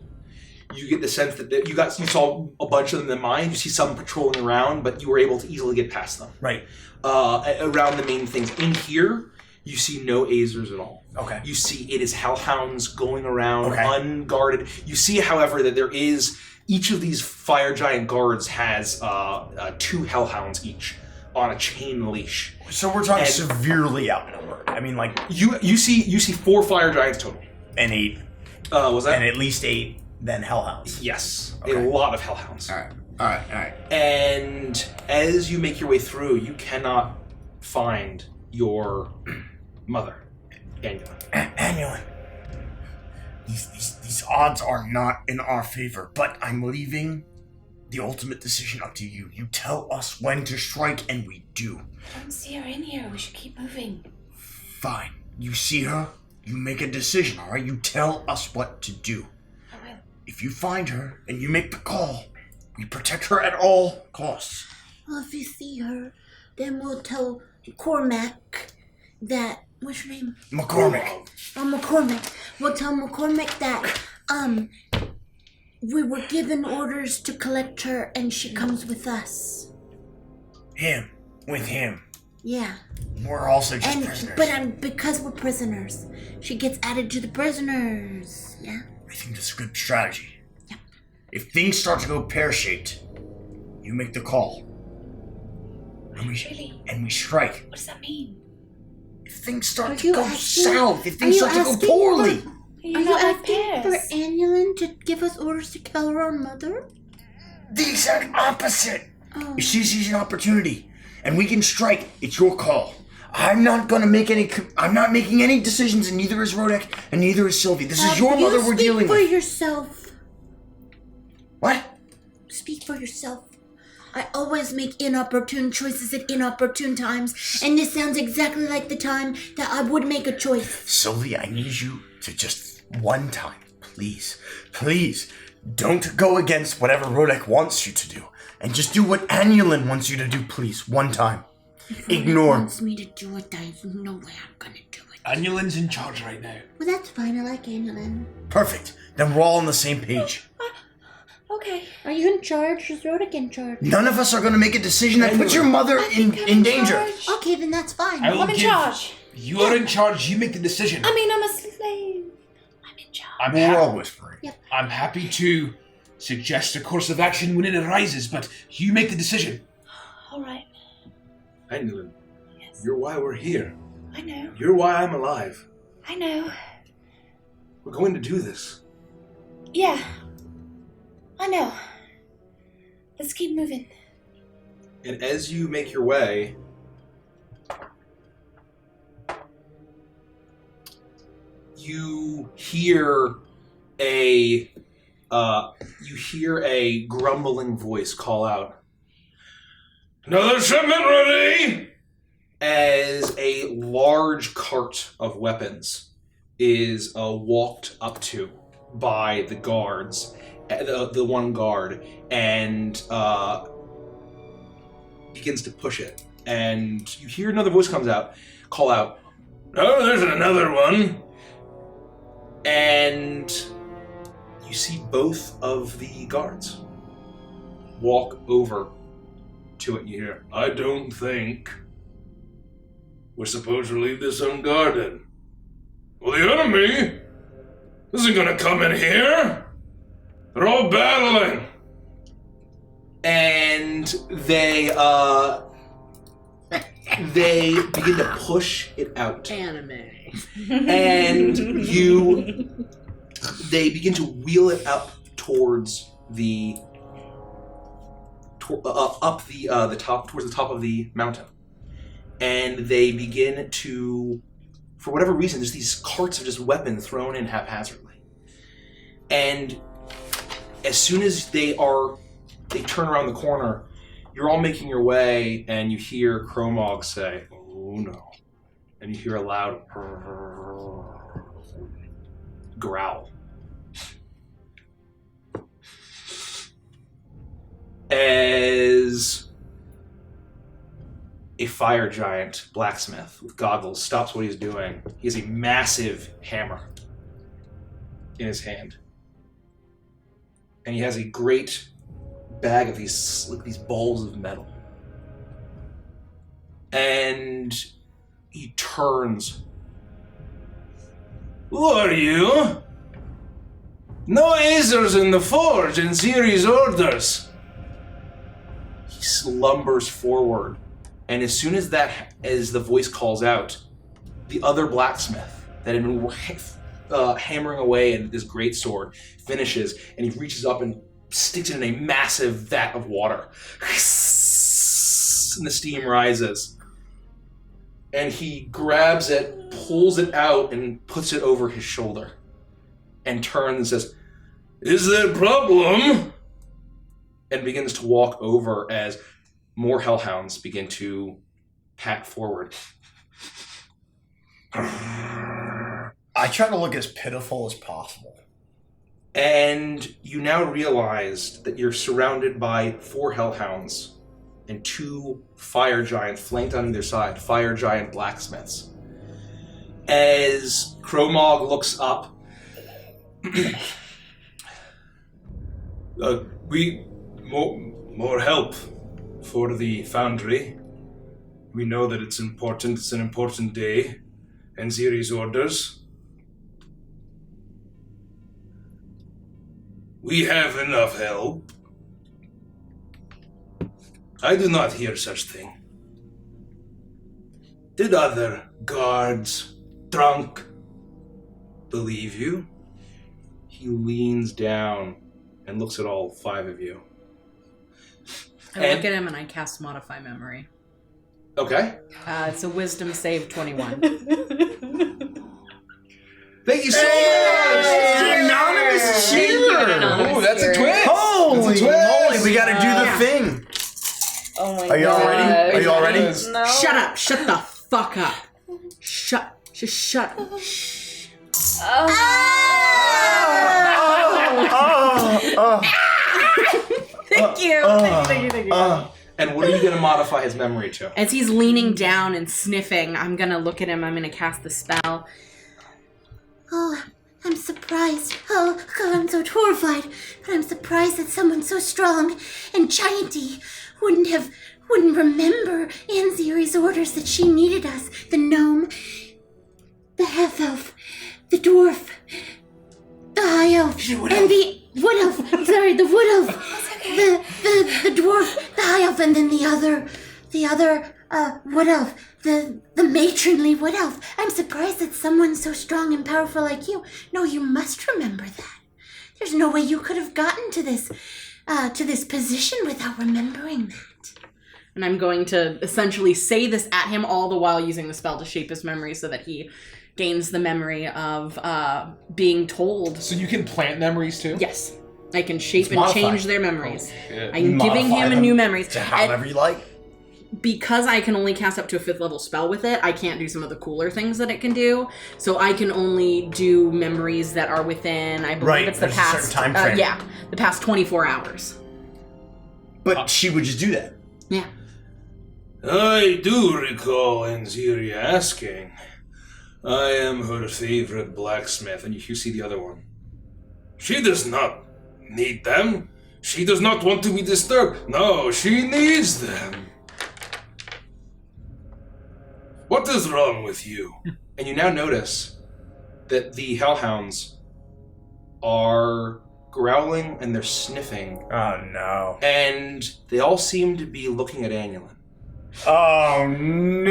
Speaker 1: You get the sense that you saw a bunch of them in the mine. You see some patrolling around, but you were able to easily get past them.
Speaker 2: Right.
Speaker 1: Around the main things. In here, you see no Azers at all.
Speaker 2: Okay.
Speaker 1: You see it is hellhounds going around unguarded. You see, however, that there is each of these fire giant guards has 2 hellhounds each on a chain leash.
Speaker 2: So we're talking severely outnumbered. I mean, like
Speaker 1: you see 4 fire giants total
Speaker 2: and 8.
Speaker 1: Was that?
Speaker 2: And at least 8 then hellhounds.
Speaker 1: Yes,
Speaker 2: okay.
Speaker 1: A lot of hellhounds.
Speaker 2: All right.
Speaker 1: And as you make your way through, you cannot find your mother,
Speaker 2: Annulin. These odds are not in our favor, but I'm leaving the ultimate decision up to you. You tell us when to strike, and we do.
Speaker 5: I don't see her in here. We should keep moving.
Speaker 2: Fine. You see her, you make a decision, all right? You tell us what to do.
Speaker 5: I will.
Speaker 2: If you find her and you make the call, we protect her at all costs.
Speaker 6: Well, if you see her, then we'll tell Cormac that... What's your name?
Speaker 2: McCormick.
Speaker 6: McCormick. We'll tell McCormick that, we were given orders to collect her and she comes with us.
Speaker 2: With him.
Speaker 6: Yeah.
Speaker 2: We're also just prisoners.
Speaker 6: But because we're prisoners, she gets added to the prisoners. Yeah.
Speaker 2: I think that's a good strategy.
Speaker 6: Yeah.
Speaker 2: If things start to go pear-shaped, you make the call. And we strike.
Speaker 5: What does that mean?
Speaker 2: If things start to go south, if things start to go poorly.
Speaker 6: Are you asking for Annulin to give us orders to kill her own mother?
Speaker 2: The exact opposite.
Speaker 6: Oh.
Speaker 2: If she sees an opportunity and we can strike, it's your call. I'm not making any decisions, and neither is Rodek, and neither is Sylvie. This is your mother we're dealing with.
Speaker 6: Speak for yourself.
Speaker 2: What?
Speaker 6: Speak for yourself. I always make inopportune choices at inopportune times, and this sounds exactly like the time that I would make a choice.
Speaker 2: Sylvie, I need you to just one time, please, don't go against whatever Rodek wants you to do, and just do what Annulin wants you to do, please, one time.
Speaker 6: If
Speaker 2: Ignore.
Speaker 6: Rodek wants me to do it, there's no way I'm gonna do it.
Speaker 7: Annulin's in charge right now.
Speaker 6: Well, that's fine. I like Annulin.
Speaker 2: Perfect. Then we're all on the same page.
Speaker 5: Okay.
Speaker 6: Are you in charge? Is Rodek in charge?
Speaker 2: None of us are going to make a decision that puts your mother in danger.
Speaker 6: Okay, then that's fine.
Speaker 7: I'm
Speaker 5: in charge.
Speaker 7: You are in charge. You make the decision.
Speaker 5: I mean, I'm a slave. I'm in charge.
Speaker 2: We're all whispering.
Speaker 6: Yep.
Speaker 7: I'm happy to suggest a course of action when it arises, but you make the decision.
Speaker 5: All right.
Speaker 10: Annulin,
Speaker 5: Yes.
Speaker 10: you're why we're here.
Speaker 5: I know.
Speaker 10: You're why I'm alive.
Speaker 5: I know.
Speaker 10: We're going to do this.
Speaker 5: Yeah. I know. Let's keep moving.
Speaker 1: And as you make your way, you hear a grumbling voice call out,
Speaker 10: Another shipment ready!
Speaker 1: as a large cart of weapons is walked up to by the guards, the one guard, and begins to push it. And you hear another voice call out,
Speaker 10: Oh, there's another one.
Speaker 1: and you see both of the guards walk over to it. You hear,
Speaker 10: I don't think we're supposed to leave this unguarded. Well, the enemy isn't gonna come in here. They're all battling.
Speaker 1: and they begin to push it out.
Speaker 3: Anime.
Speaker 1: And they begin to wheel it up towards the top of the mountain, and they begin to for whatever reason, there's these carts of just weapons thrown in haphazardly. And as soon as they turn around the corner, you're all making your way, and you hear Kromog say, "Oh no." And you hear a loud growl. As a fire giant blacksmith with goggles stops what he's doing. He has a massive hammer in his hand. And he has a great bag of these balls of metal. And he turns. "Who are you? No Azers in the forge and series orders." He slumbers forward, and as soon as the voice calls out, the other blacksmith that had been hammering away at this great sword finishes, and he reaches up and sticks it in a massive vat of water. And the steam rises. And he grabs it, pulls it out, and puts it over his shoulder. And turns and says, "Is there a problem?" And begins to walk over as more hellhounds begin to pat forward.
Speaker 2: I try to look as pitiful as possible.
Speaker 1: And you now realize that you're surrounded by 4 hellhounds and 2 fire giants flanked on either side, fire giant blacksmiths. As Kromog looks up, we more help for the foundry. We know that it's important. It's an important day. And Ziri's orders. We have enough help. I do not hear such thing. Did other guards, drunk, believe you? He leans down and looks at all 5 of you.
Speaker 3: I look at him and I cast Modify Memory.
Speaker 1: Okay.
Speaker 3: It's a Wisdom save 21.
Speaker 1: Thank you so much!
Speaker 2: Anonymous cheater!
Speaker 7: Oh, that's a twist!
Speaker 2: Holy moly, we gotta do the thing!
Speaker 8: Oh my god.
Speaker 2: Are you all ready? Are you all ready?
Speaker 8: No.
Speaker 3: Shut up! Shut the fuck up! Shut up. Shh. Thank you.
Speaker 1: And what are you going to modify his memory to?
Speaker 3: As he's leaning down and sniffing, I'm gonna look at him. I'm gonna cast the spell.
Speaker 6: Oh, I'm surprised. Oh, God, I'm so horrified. But I'm surprised that someone so strong and gianty wouldn't remember Anziri's orders that she needed us. The gnome, the half-elf, the dwarf, the high elf, and the wood elf. Sorry, the wood elf. The dwarf, the high elf, and then the other wood elf, the matronly wood elf. I'm surprised that someone so strong and powerful like you. No, you must remember that. There's no way you could have gotten to this position without remembering that.
Speaker 3: And I'm going to essentially say this at him, all the while using the spell to shape his memory so that he gains the memory of being told.
Speaker 7: So you can plant memories too?
Speaker 3: Yes. I can shape and
Speaker 2: modified.
Speaker 3: change their memories.
Speaker 7: Oh,
Speaker 3: I'm giving him a new memories.
Speaker 2: To however you like.
Speaker 3: Because I can only cast up to a 5th level spell with it, I can't do some of the cooler things that it can do. So I can only do memories that are within, I believe it's the
Speaker 2: there's a
Speaker 3: past
Speaker 2: certain time frame.
Speaker 3: the past 24 hours.
Speaker 2: But she would just do that.
Speaker 3: Yeah.
Speaker 10: I do recall Anziri asking. I am her favorite blacksmith.
Speaker 1: And you see the other one.
Speaker 10: She does not need them. She does not want to be disturbed. No, she needs them. What is wrong with you?
Speaker 1: And you now notice that the hellhounds are growling and they're sniffing.
Speaker 2: Oh no.
Speaker 1: And they all seem to be looking at Annulin.
Speaker 2: Oh no!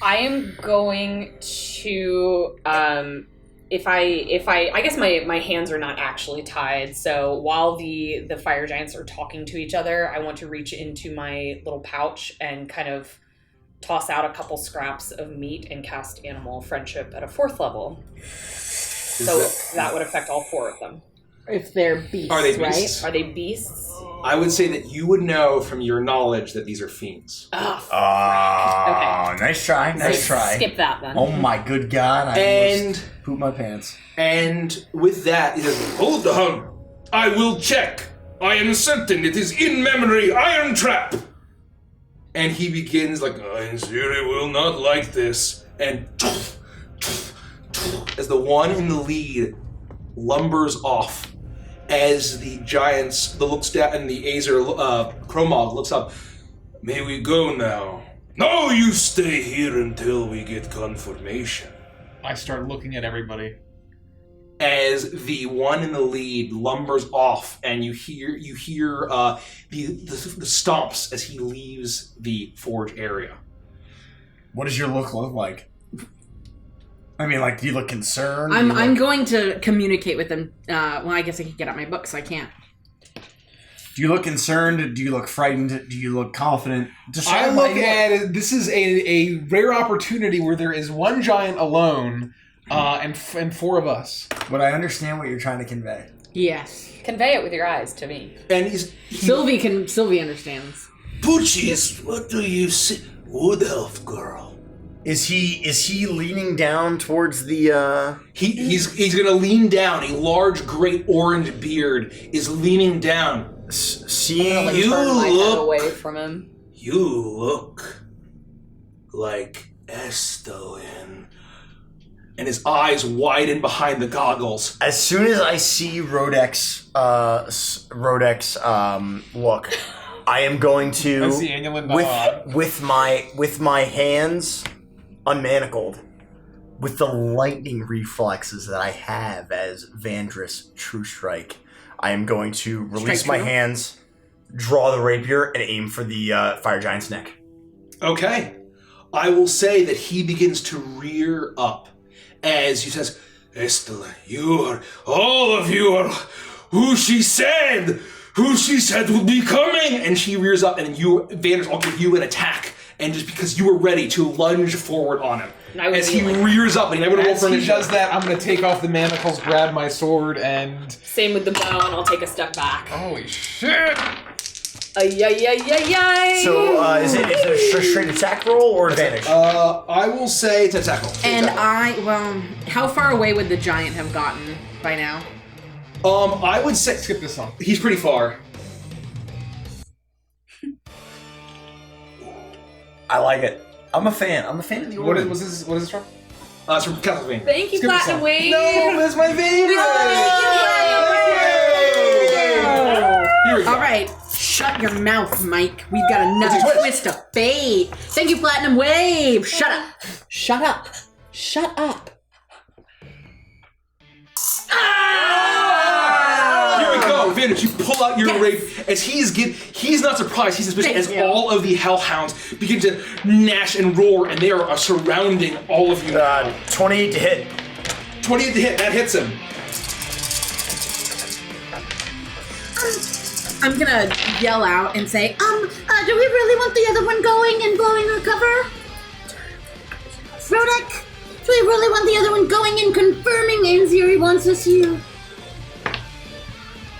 Speaker 8: I am going to I guess my hands are not actually tied, so while the fire giants are talking to each other, I want to reach into my little pouch and kind of toss out a couple scraps of meat and cast Animal Friendship at a 4th level. So that would affect all 4 of them.
Speaker 3: If they're beasts,
Speaker 1: Are they beasts?
Speaker 8: Are they beasts?
Speaker 1: I would say that you would know from your knowledge that these are fiends.
Speaker 8: Oh,
Speaker 2: okay. Nice try. Nice try.
Speaker 8: Skip that then.
Speaker 2: Oh my good God! I almost pooped my pants.
Speaker 1: And with that, he says,
Speaker 10: Hold on. I will check. I am certain it is in memory iron trap.
Speaker 1: and he begins like,
Speaker 10: Siri will not like this.
Speaker 1: And as the one in the lead lumbers off, as the giants, the looks down, and the Azer Kromog looks up.
Speaker 10: May we go now? No, you stay here until we get confirmation.
Speaker 7: I start looking at everybody.
Speaker 1: As the one in the lead lumbers off, and you hear the stomps as he leaves the forge area.
Speaker 2: What does your look like? I mean, like, do you look concerned?
Speaker 3: I'm going to communicate with them. Well, I guess I can get out my book, so I can't.
Speaker 2: Do you look concerned? Do you look frightened? Do you look confident?
Speaker 7: I look at it. This is a rare opportunity where there is one giant alone, and 4 of us.
Speaker 2: But I understand what you're trying to convey.
Speaker 3: Yes.
Speaker 8: Convey it with your eyes to me.
Speaker 1: And
Speaker 3: Sylvie understands.
Speaker 10: Poochies, what do you say? Wood elf girl.
Speaker 2: Is he leaning down towards the
Speaker 1: He's gonna lean down. A large, great orange beard is leaning down.
Speaker 2: Seeing
Speaker 8: you turn my head away from him.
Speaker 10: You look like Estolin.
Speaker 1: And his eyes widen behind the goggles.
Speaker 2: As soon as I see Rodek's look, I am going to
Speaker 7: That's the annual nod.
Speaker 2: with my hands unmanacled, with the lightning reflexes that I have as Vandris True Strike, I am going to release my hands, draw the rapier, and aim for the fire giant's neck.
Speaker 1: Okay. I will say that he begins to rear up as he says,
Speaker 10: Estela, all of you are who she said would be coming.
Speaker 1: And she rears up, and Vandris, I'll give you an attack. And just because you were ready to lunge forward on him. As he rears up, and I would roll for
Speaker 7: initiative. As he does that, I'm going to take off the manacles, grab my sword, and...
Speaker 8: Same with the bow, and I'll take a step back.
Speaker 7: Holy shit!
Speaker 8: Ay-yi-yi-yi-yi!
Speaker 2: So, is it a straight attack roll or advantage?
Speaker 1: I will say it's attack roll.
Speaker 3: And how far away would the giant have gotten by now?
Speaker 1: I would say...
Speaker 7: Skip this one.
Speaker 1: He's pretty far.
Speaker 2: I like it. I'm a fan of the order.
Speaker 7: What is this from?
Speaker 1: It's from Castlevania.
Speaker 8: Thank you, Platinum Wave!
Speaker 1: No, that's my favorite! Here we go.
Speaker 3: All right, shut your mouth, Mike. We've got another twist of fate. Thank you, Platinum Wave. Shut up. Shut up. Shut up.
Speaker 1: Here we go, Vandris. You pull out your rape as he's not surprised. He's suspicious as all of the hellhounds begin to gnash and roar, and they are surrounding all of you.
Speaker 2: 28 to hit.
Speaker 1: 28 to hit. That hits him.
Speaker 6: I'm gonna yell out and say, do we really want the other one going and blowing our cover? Rodek, do we really want the other one going and confirming Anziri wants us here?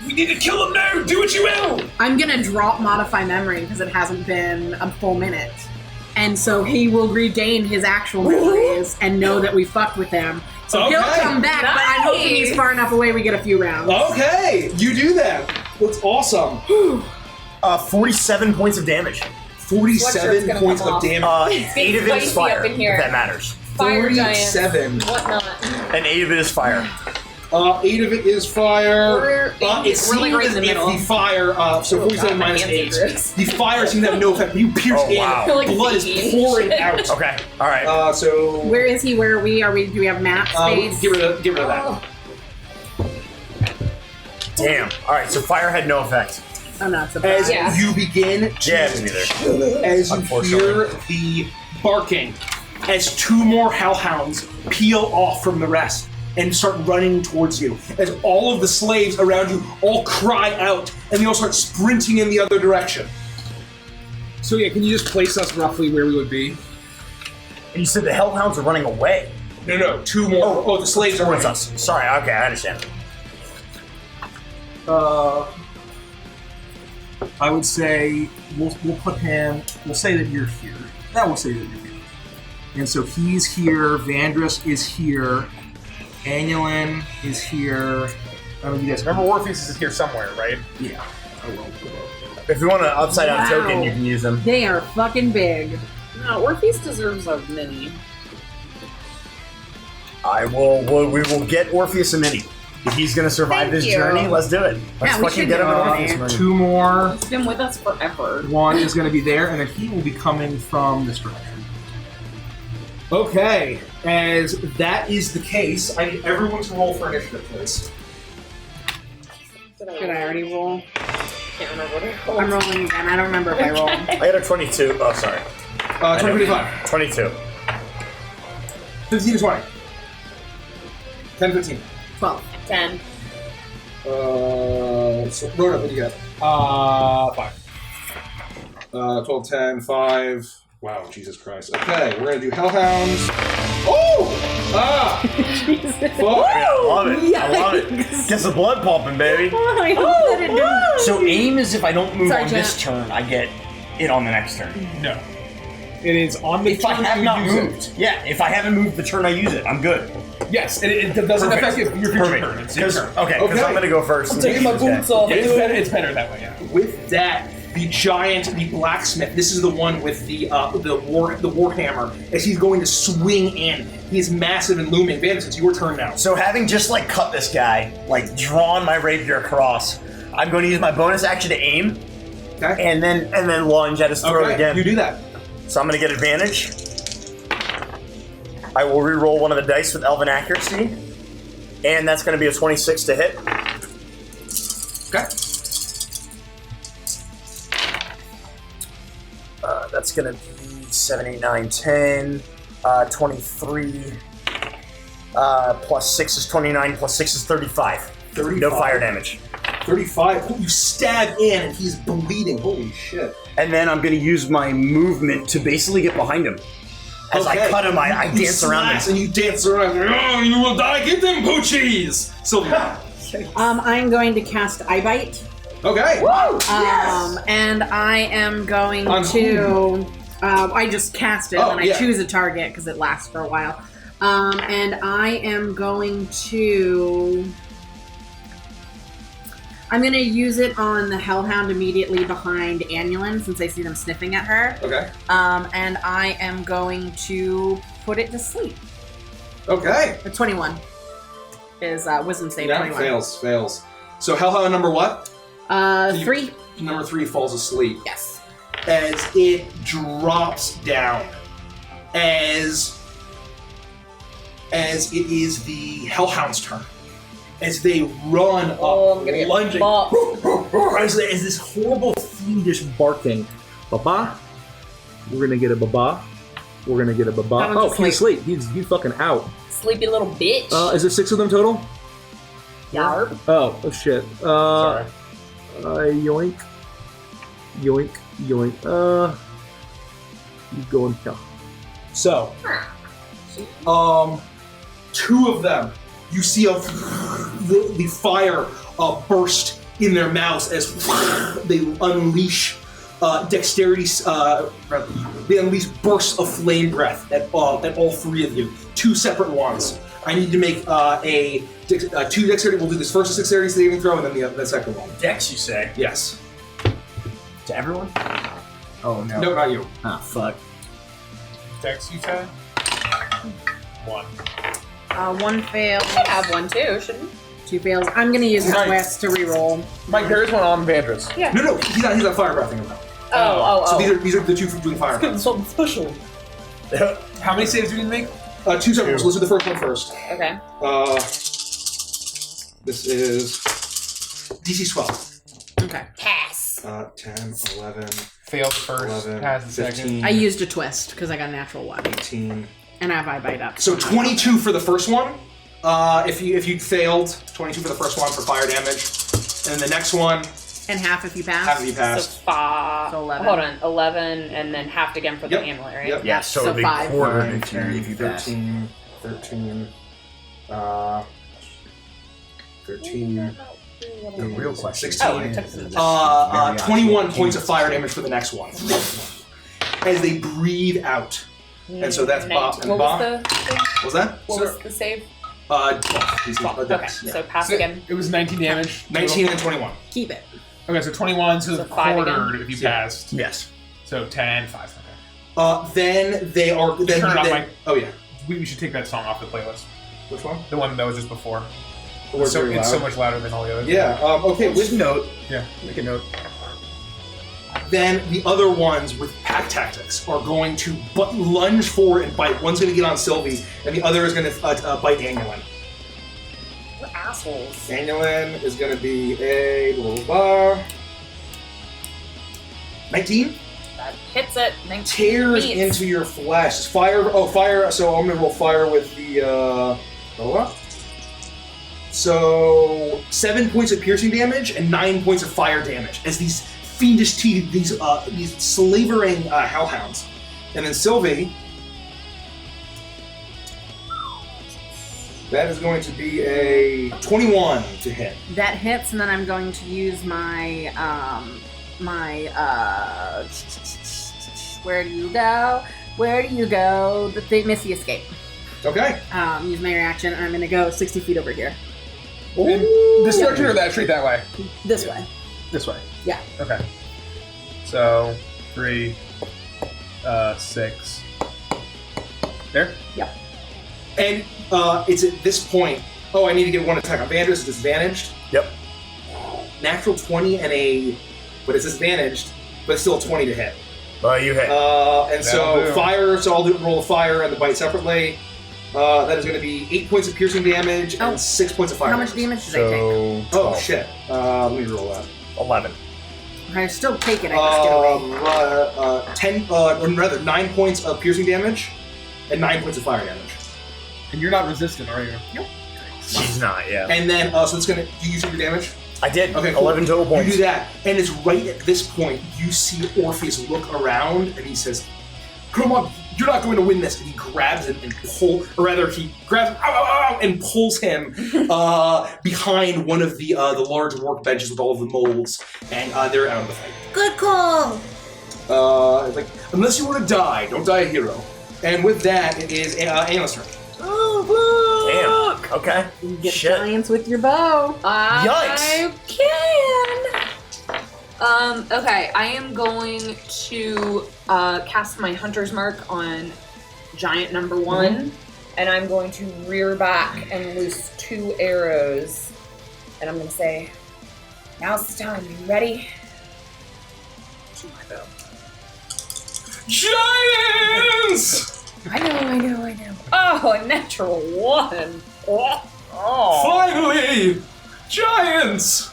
Speaker 10: We need to kill him now! Do what you will!
Speaker 3: I'm gonna drop Modify Memory because it hasn't been a full minute. And so he will regain his actual memories and know that we fucked with him. So he'll come back, but I'm hoping he's far enough away we get a few rounds.
Speaker 1: Okay, you do that. That's awesome.
Speaker 2: 47 points of damage.
Speaker 1: 47 points of damage.
Speaker 2: 8 of it is fire, if that matters.
Speaker 8: Fire
Speaker 1: 47.
Speaker 8: Whatnot.
Speaker 2: And 8 of it is fire.
Speaker 1: 8 of it is fire. It seems
Speaker 8: really right in
Speaker 1: as
Speaker 8: the
Speaker 1: if
Speaker 8: middle.
Speaker 1: the fire, so 47 minus 8. The fire seems to have no effect. You pierce in,
Speaker 8: Like
Speaker 1: blood is pouring out.
Speaker 2: Okay, alright.
Speaker 1: So...
Speaker 3: Where is he? Where are we? Do we have map space?
Speaker 1: Get rid of that.
Speaker 2: Damn. Alright, so fire had no effect.
Speaker 3: I'm not surprised.
Speaker 1: As you begin to...
Speaker 2: Yeah, me neither.
Speaker 1: As you hear the barking, as 2 more hellhounds peel off from the rest and start running towards you, as all of the slaves around you all cry out, and they all start sprinting in the other direction.
Speaker 7: So yeah, can you just place us roughly where we would be?
Speaker 2: And you said the hellhounds are running away.
Speaker 7: No, 2 more. Oh, the slaves are
Speaker 2: Towards
Speaker 7: running.
Speaker 2: us. Sorry, okay, I understand.
Speaker 9: I would say we'll put him. We'll say that you're here. We'll say that you're here. And so he's here. Vandris is here. Annulin is here. I don't know, you guys
Speaker 4: Remember, Orpheus is here somewhere, right?
Speaker 9: Yeah.
Speaker 2: If you want an upside down
Speaker 3: Wow.
Speaker 2: token, you can use them.
Speaker 3: They are fucking big.
Speaker 8: No, Orpheus deserves a mini.
Speaker 2: We will get Orpheus a mini. If he's gonna survive
Speaker 8: Thank
Speaker 2: this
Speaker 8: you.
Speaker 2: journey, let's do it. Let's
Speaker 3: Yeah, we
Speaker 2: fucking
Speaker 3: should
Speaker 2: get him
Speaker 3: do
Speaker 2: an
Speaker 3: it.
Speaker 2: Orpheus mini.
Speaker 9: 2 more.
Speaker 8: He's been with us forever.
Speaker 9: 1 is going to be there, and then he will be coming from this direction. Okay, as that is the case, I need everyone to roll for initiative, please.
Speaker 8: Did
Speaker 3: Did I already roll?
Speaker 8: Can't remember what I rolled.
Speaker 3: I'm rolling again. I don't remember if I rolled.
Speaker 2: I got a 22. Oh, sorry.
Speaker 7: 25.
Speaker 2: 22.
Speaker 7: 15 to 20. 10, 15.
Speaker 3: 12.
Speaker 8: 10.
Speaker 7: So Rhoda, what do you got? 5. 12, 10, 5. Wow, Jesus Christ. Okay, we're gonna do Hellhounds. Oh! Ah!
Speaker 3: Jesus.
Speaker 7: Fuck!
Speaker 2: I love it. I love it. Gets the blood pumping, baby.
Speaker 3: I hope that it didn't.
Speaker 2: So aim is if I don't move
Speaker 3: Sorry,
Speaker 2: on this
Speaker 3: Jack.
Speaker 2: turn, I get it on the next turn.
Speaker 7: No. It is on the
Speaker 2: If I
Speaker 7: turn
Speaker 2: have
Speaker 7: you
Speaker 2: not
Speaker 7: use
Speaker 2: moved. Yeah, if I haven't moved the turn I use it, I'm good.
Speaker 7: it. Yes, it doesn't
Speaker 2: Perfect.
Speaker 7: affect your future
Speaker 2: Perfect.
Speaker 7: turn. It's your turn.
Speaker 2: Okay, because I'm gonna go first.
Speaker 8: I'm taking my boots off.
Speaker 7: Yeah, it's better that way, yeah. With that, the giant, the blacksmith, this is the one with the warhammer, as he's going to swing in. He is massive and looming. Vandris, it's your turn now.
Speaker 2: So having just like cut this guy, like drawn my rapier across, I'm going to use my bonus action to aim,
Speaker 7: Okay.
Speaker 2: and then lunge at his throat
Speaker 7: Okay,
Speaker 2: again.
Speaker 7: you do that.
Speaker 2: So I'm going to get advantage. I will re-roll one of the dice with Elven accuracy, and that's going to be a 26 to hit.
Speaker 7: Okay.
Speaker 2: That's going to be 7, 8, 9, 10, 23, plus 6 is 29, plus 6 is 35.
Speaker 7: 35.
Speaker 2: No fire damage.
Speaker 7: 35. You stab in and he's bleeding. Holy shit.
Speaker 2: And then I'm going to use my movement to basically get behind him. As I cut him, I
Speaker 7: You
Speaker 2: dance around
Speaker 7: slash
Speaker 2: him.
Speaker 7: and you dance around. Oh, you will die. Get them poochies. Sylvia.
Speaker 3: I'm going to cast Eye Bite.
Speaker 7: Okay.
Speaker 3: And I am going
Speaker 7: On
Speaker 3: to. I just cast it,
Speaker 7: Oh,
Speaker 3: and I
Speaker 7: yeah.
Speaker 3: choose a target because it lasts for a while. And I am going to. I'm going to use it on the Hellhound immediately behind Annulin, since I see them sniffing at her.
Speaker 7: Okay.
Speaker 3: And I am going to put it to sleep.
Speaker 7: Okay.
Speaker 3: A 21 is wisdom save.
Speaker 7: Yeah,
Speaker 3: 21.
Speaker 7: fails. So Hellhound number what?
Speaker 3: 3.
Speaker 7: Number 3 falls asleep.
Speaker 3: Yes.
Speaker 7: As it drops down. As it is the Hellhound's turn. As they run up,
Speaker 8: I'm gonna get
Speaker 7: lunging.
Speaker 8: bopped.
Speaker 9: As this horrible fiendish barking. Baba. We're gonna get a baba. We're gonna get a baba.
Speaker 3: That one's
Speaker 9: Oh, he's asleep. He's fucking out.
Speaker 8: Sleepy little bitch.
Speaker 9: Is there 6 of them total?
Speaker 8: Yarp.
Speaker 9: Oh shit. Yoink. Yoink. Yoink. You going here.
Speaker 7: So, 2 of them, you see the fire burst in their mouths as they unleash dexterity. They unleash bursts of flame breath at all 3 of you. 2 separate ones. I need to make 2 dexterity. We'll do this first dexterity saving throw, and then the second one.
Speaker 2: Dex, you say?
Speaker 7: Yes.
Speaker 2: To everyone? Oh, no.
Speaker 7: No, not you.
Speaker 2: Ah, fuck.
Speaker 4: Dex, you say? 1.
Speaker 3: 1 fails.
Speaker 8: I have one too, shouldn't we?
Speaker 3: 2 fails. I'm going to use the
Speaker 7: Nice.
Speaker 3: twist to reroll.
Speaker 4: Mike, there is one on Vandris.
Speaker 8: Yeah.
Speaker 7: No, he's not fire breathing about.
Speaker 8: Oh.
Speaker 7: So these are the 2 doing fire breath.
Speaker 8: Something special.
Speaker 7: How many saves do you need to make? 2 separate ones. Let's do the first one first.
Speaker 8: Okay.
Speaker 7: This is DC 12.
Speaker 3: Okay.
Speaker 8: Pass.
Speaker 7: 10, 11,
Speaker 4: Failed first,
Speaker 7: 11,
Speaker 4: pass the
Speaker 7: 15,
Speaker 4: second.
Speaker 3: I used a twist because I got a natural 1.
Speaker 7: 18.
Speaker 3: And I have Eye Bite up.
Speaker 7: So 22 for the first one. If you failed, 22 for the first one for fire damage. And then the next one,
Speaker 3: And half if you pass.
Speaker 1: Half if you
Speaker 8: So
Speaker 1: pass.
Speaker 8: 5.
Speaker 3: So 11.
Speaker 8: Hold on, 11, and then halved again for the
Speaker 1: Yep.
Speaker 8: amulet, right?
Speaker 1: Yep.
Speaker 2: Yeah, so
Speaker 3: So
Speaker 2: it'd be
Speaker 3: 5.
Speaker 2: quarter
Speaker 1: 9,
Speaker 2: if you
Speaker 1: 10,
Speaker 2: if you pass.
Speaker 1: 13, 13, 13,
Speaker 2: The real question.
Speaker 1: 16.
Speaker 8: Oh, it took some
Speaker 1: 21 points of fire damage for the next one. As they breathe out. And so that's Bob and
Speaker 8: What
Speaker 1: Bob.
Speaker 8: was the thing?
Speaker 1: What was that?
Speaker 8: What was the save?
Speaker 1: 12. These are
Speaker 8: Okay,
Speaker 1: dice, yeah.
Speaker 8: so pass
Speaker 7: So
Speaker 8: again.
Speaker 7: it was 19 damage.
Speaker 1: 19 and 21.
Speaker 3: Keep it.
Speaker 7: Okay, so 21, so,
Speaker 8: So 5
Speaker 7: quartered
Speaker 8: again?
Speaker 7: if you
Speaker 1: Yeah.
Speaker 7: passed.
Speaker 2: Yes.
Speaker 7: So 10, 5. Okay.
Speaker 1: Then they are. Then,
Speaker 7: Turn it on,
Speaker 1: then,
Speaker 7: Mike.
Speaker 1: oh, yeah.
Speaker 7: We should take that song off the playlist.
Speaker 1: Which one?
Speaker 7: The one that was just before.
Speaker 1: Or
Speaker 7: It's so,
Speaker 1: very
Speaker 7: it's so
Speaker 1: loud?
Speaker 7: much louder than all the others.
Speaker 1: Yeah, okay.
Speaker 2: Just
Speaker 1: With,
Speaker 2: note.
Speaker 7: Yeah.
Speaker 2: Make a note.
Speaker 1: then the other ones with pack tactics are going to lunge forward and bite. One's going to get on Sylvie, and the other is going to bite Annulin.
Speaker 8: What assholes.
Speaker 1: Annulin is going to be a blah, blah, blah. 19?
Speaker 8: That hits it. 19
Speaker 1: Tears
Speaker 8: beats.
Speaker 1: into your flesh. Fire. Oh, fire. So I'm going to roll fire with the. What? So 7 points of piercing damage and 9 points of fire damage as these fiendish teeth, these slavering hellhounds. And then Sylvie. That is going to be a 21 to hit.
Speaker 3: That hits, and then I'm going to use my where do you go? Where do you go? The Missy escape.
Speaker 1: Okay.
Speaker 3: Use my reaction, and I'm going to go 60 feet over here.
Speaker 7: And this direction or that straight that way?
Speaker 3: This way.
Speaker 7: This way.
Speaker 3: Yeah.
Speaker 7: Okay. So 3, 6. There?
Speaker 3: Yep.
Speaker 1: And it's at this point. Oh, I need to get one attack on Vanders. It's disadvantaged.
Speaker 2: Yep.
Speaker 1: Natural 20 and a. But it's disadvantaged, but it's still a 20 to hit.
Speaker 2: You hit.
Speaker 1: And so
Speaker 7: That'll do.
Speaker 1: fire, so I'll roll the fire and the bite separately. That is going to be 8 points of piercing damage and 6 points of fire
Speaker 3: How much damage did I take?
Speaker 2: So
Speaker 1: Oh, shit. Let me roll that.
Speaker 2: 11.
Speaker 3: I still take it, I just get away.
Speaker 1: 10, or rather, 9 points of piercing damage and 9 points of fire damage.
Speaker 7: And you're not resistant, are you?
Speaker 2: She's not, yeah.
Speaker 1: And then, so it's going to. Do you use your damage?
Speaker 2: I did.
Speaker 1: Okay, cool.
Speaker 2: 11 total points.
Speaker 1: You do that, and it's right at this point you see Orpheus look around, and he says, "Come on, you're not going to win this." And he grabs him and he grabs him, and pulls him behind one of the large workbenches with all of the molds, and they're out of the fight.
Speaker 6: Good call.
Speaker 1: It's like, unless you want to die, don't die a hero. And with that, it is Anna's turn.
Speaker 2: Damn. Okay.
Speaker 3: You can get
Speaker 2: Shit.
Speaker 3: giants with your bow.
Speaker 8: I can. Okay, I am going to cast my Hunter's Mark on giant number 1, and I'm going to rear back and loose 2 arrows. And I'm going to say, now's the time. You ready? To my bow.
Speaker 1: Giants!
Speaker 8: I know. Oh, a natural 1. Oh.
Speaker 1: Finally! Giants!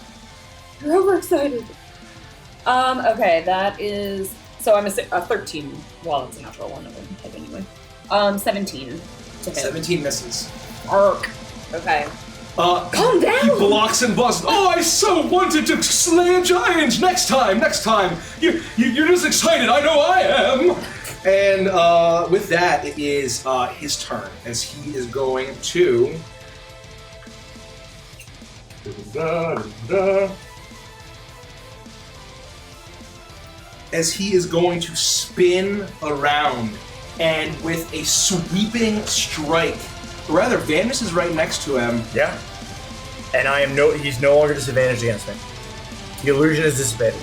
Speaker 8: I'm overexcited. Okay, that is... So I'm a 13. Well, it's a natural 1. It wouldn't hit anyway. 17 to hit.
Speaker 1: 17 misses.
Speaker 8: Arc. Okay. Calm down!
Speaker 1: He blocks and busts. Oh, I so wanted to slay a giant! Next time! You're just excited. I know I am! And with that, it is his turn, as he is going to... As he is going to spin around, and with a sweeping strike, or rather, Vandus is right next to him.
Speaker 2: Yeah. And he's no longer disadvantaged against me. The illusion is dissipated.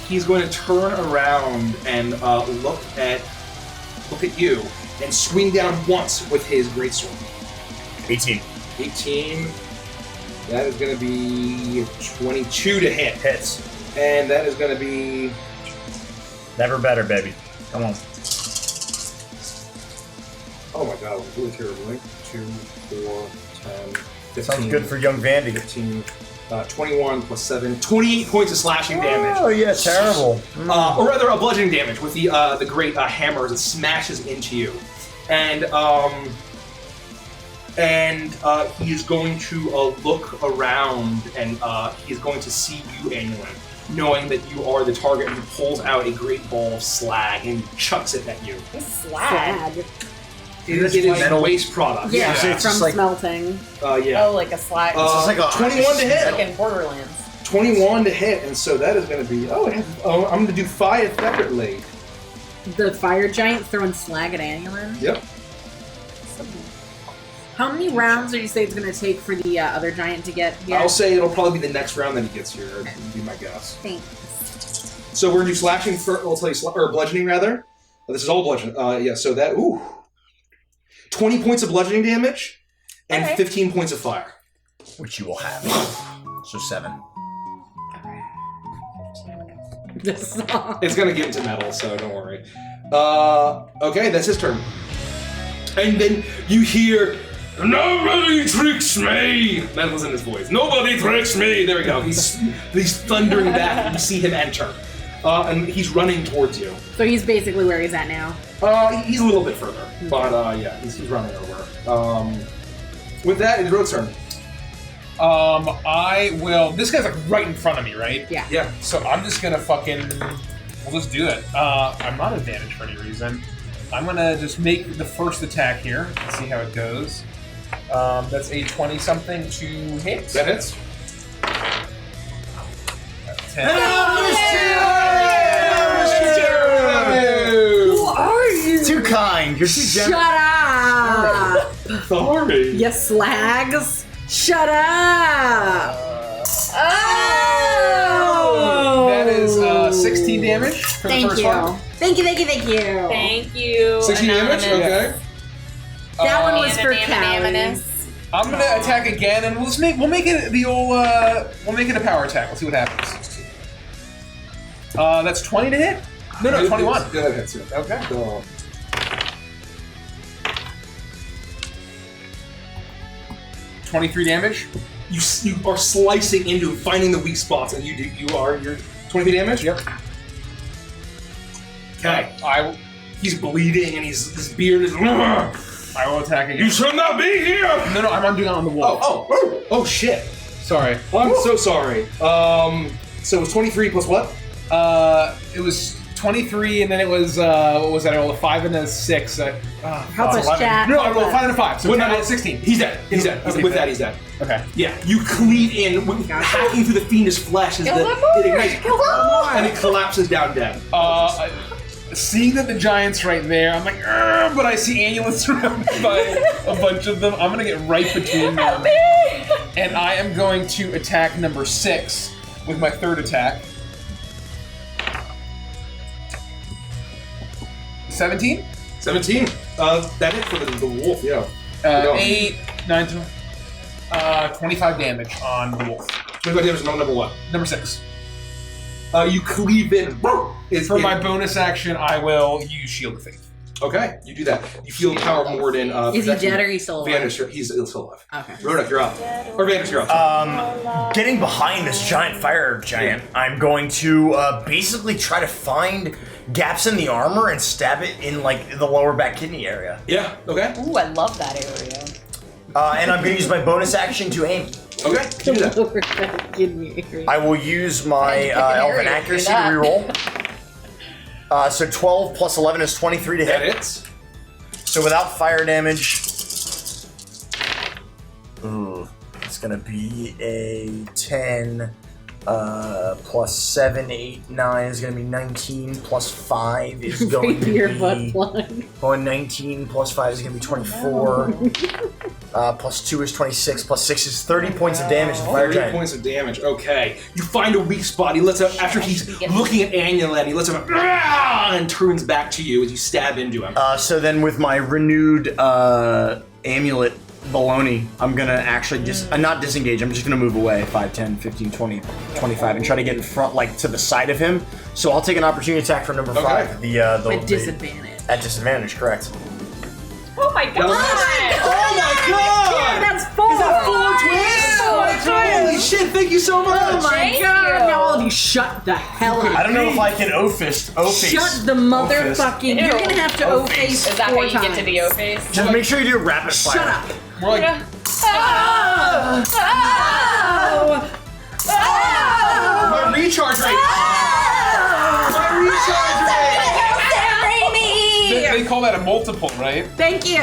Speaker 1: He's going to turn around and look at you and swing down once with his greatsword.
Speaker 2: 18.
Speaker 1: 18. That is going to be 22 to hit.
Speaker 2: Hits.
Speaker 1: And that is going to be...
Speaker 2: Never better, baby. Come on.
Speaker 1: Oh my god, I'm really terrible. 2, 4, 10, 15.
Speaker 2: Sounds good for young Vandy.
Speaker 1: 15, 21 plus 7, 28 points of slashing damage.
Speaker 2: Oh yeah, terrible.
Speaker 1: Or rather, a bludgeoning damage with the great hammer as it smashes into you. And And he is going to look around, and he is going to see you, Annulin, knowing that you are the target, and he pulls out a great ball of slag and chucks it at you.
Speaker 8: Slag.
Speaker 1: It is
Speaker 2: metal
Speaker 1: waste product.
Speaker 3: Yeah,
Speaker 2: So it's
Speaker 3: from
Speaker 2: just like-
Speaker 3: smelting.
Speaker 1: Yeah.
Speaker 8: Oh, like a slag.
Speaker 2: It's just like a
Speaker 1: 21 to hit.
Speaker 8: like in Borderlands.
Speaker 1: 21 to hit, and so that is going to be. I'm going to do 5 separately.
Speaker 3: The fire giant throwing slag at Annulin.
Speaker 1: Yep.
Speaker 3: How many rounds do you say it's going to take for the other giant to get here?
Speaker 1: I'll say it'll probably be the next round that he gets here. Would be my guess.
Speaker 3: Thanks.
Speaker 1: So we're going to do slashing. I'll tell you, or bludgeoning rather. This is all bludgeoning. Yeah. So that 20 points of bludgeoning damage, and 15 points of fire.
Speaker 2: Which you will have. So 7.
Speaker 3: This song.
Speaker 1: It's going to get into metal, so don't worry. Okay, that's his turn. And then you hear, "Nobody tricks me!" That was in his voice. "Nobody tricks me!" There we go. He's thundering back, and you see him enter. And he's running towards you.
Speaker 3: So he's basically where he's at now.
Speaker 1: He's a little bit further, but yeah, he's running over. With that, it's Road's turn.
Speaker 7: I will. This guy's like right in front of me, right?
Speaker 3: Yeah.
Speaker 1: Yeah.
Speaker 7: So I'm just gonna fucking. We'll just do it. I'm not advantaged for any reason. I'm gonna just make the first attack here and see how it goes. That's a 20-something to hit.
Speaker 1: That hits.
Speaker 7: 10.
Speaker 3: Who are you?
Speaker 2: Too kind. You're too
Speaker 3: Shut
Speaker 2: gentle.
Speaker 3: up!
Speaker 1: Sorry.
Speaker 3: You slags! Shut up! Oh!
Speaker 7: That is 16 damage for the first one.
Speaker 3: Thank you.
Speaker 8: Thank you.
Speaker 1: 16 damage?
Speaker 8: Anonymous.
Speaker 1: Okay.
Speaker 3: That one was for
Speaker 8: Anonymous.
Speaker 3: Callie.
Speaker 7: I'm gonna attack again, and we'll make it the old we'll make it a power attack. Let's see what happens. That's 20 to hit. No, 21.
Speaker 1: Yeah, that hits you.
Speaker 7: Okay.
Speaker 1: Cool.
Speaker 7: 23 damage.
Speaker 1: You are slicing into him, finding the weak spots, and you're 20 damage?
Speaker 7: Yep.
Speaker 1: Okay. He's bleeding, and his beard is.
Speaker 7: I will attack again.
Speaker 1: You should not be here!
Speaker 7: No, I'm undoing on the wolf.
Speaker 1: Oh, shit.
Speaker 7: Sorry.
Speaker 1: I'm so sorry. So it was 23 plus what?
Speaker 7: It was 23, and then it was what was that? I rolled a 5 and a 6.
Speaker 3: Help us,
Speaker 7: 11.
Speaker 3: chat.
Speaker 7: No, I rolled a 5 and a 5. So
Speaker 1: Well,
Speaker 7: 10,
Speaker 1: no,
Speaker 7: 16.
Speaker 1: He's dead.
Speaker 7: Okay.
Speaker 1: With that, he's dead.
Speaker 7: Okay.
Speaker 1: Yeah, you cleave in, hacking through the fiend's flesh as it ignites, and it collapses down dead.
Speaker 7: Seeing that the giant's right there, I'm like, but I see Annulin surrounded by a bunch of them. I'm gonna get right between them, and I am going to attack number 6 with my third attack. 17?
Speaker 1: 17. That hit for the wolf, yeah.
Speaker 7: 8, 9, 25 damage on the wolf.
Speaker 1: 25 damage on number what?
Speaker 7: Number 6.
Speaker 1: You cleave in.
Speaker 7: For my bonus action, I will use Shield of Faith.
Speaker 1: Okay, you do that. You feel the power more in.
Speaker 3: Is he dead or he's still alive?
Speaker 1: Vander, he's still alive.
Speaker 3: Okay.
Speaker 1: Rodok, you're up. Or Vander, you're up.
Speaker 2: Getting behind this giant fire giant, I'm going to basically try to find gaps in the armor and stab it in like the lower back kidney area.
Speaker 1: Yeah. Okay.
Speaker 8: Ooh, I love that area.
Speaker 2: And I'm going to use my bonus action to aim.
Speaker 1: Okay. You do that.
Speaker 2: I will use my Elven Accuracy to reroll. So 12 plus 11 is 23 to hit.
Speaker 1: That hits.
Speaker 2: So without fire damage, it's gonna be a 10 plus 7, 8, 9 is gonna be 19 plus 5 is going to
Speaker 3: Your
Speaker 2: be
Speaker 3: butt plug.
Speaker 2: 19 plus 5 is gonna be 24. Plus 2 is 26, plus 6 is 30 points of damage to the fire
Speaker 1: 30
Speaker 2: giant.
Speaker 1: points of damage. Okay. You find a weak spot. He lets out, after he's looking at Annulin, he lets out and turns back to you as you stab into him.
Speaker 2: So then with my renewed amulet baloney, I'm gonna actually just, not disengage, I'm just gonna move away 5, 10, 15, 20, 25 and try to get in front, like to the side of him. So I'll take an opportunity attack for number 5.
Speaker 3: With disadvantage.
Speaker 2: At disadvantage, correct.
Speaker 8: Oh my god!
Speaker 1: Oh my god!
Speaker 3: Yeah, that's 4!
Speaker 1: Is that 4 twists? Holy shit, thank you so much.
Speaker 3: Oh my
Speaker 8: Thank
Speaker 3: god!
Speaker 8: you.
Speaker 3: Now all of you shut the hell up.
Speaker 2: I don't know if I can O-fist.
Speaker 3: Shut the motherfucking. You're gonna have to O-face
Speaker 8: Is that how
Speaker 3: 4
Speaker 8: you
Speaker 3: times.
Speaker 8: get to the O-face?
Speaker 2: Just make sure you do rapid fire.
Speaker 3: Shut up.
Speaker 7: We're like,
Speaker 1: My recharge rate. My recharge rate.
Speaker 7: they call that a multiple, right?
Speaker 3: Thank you.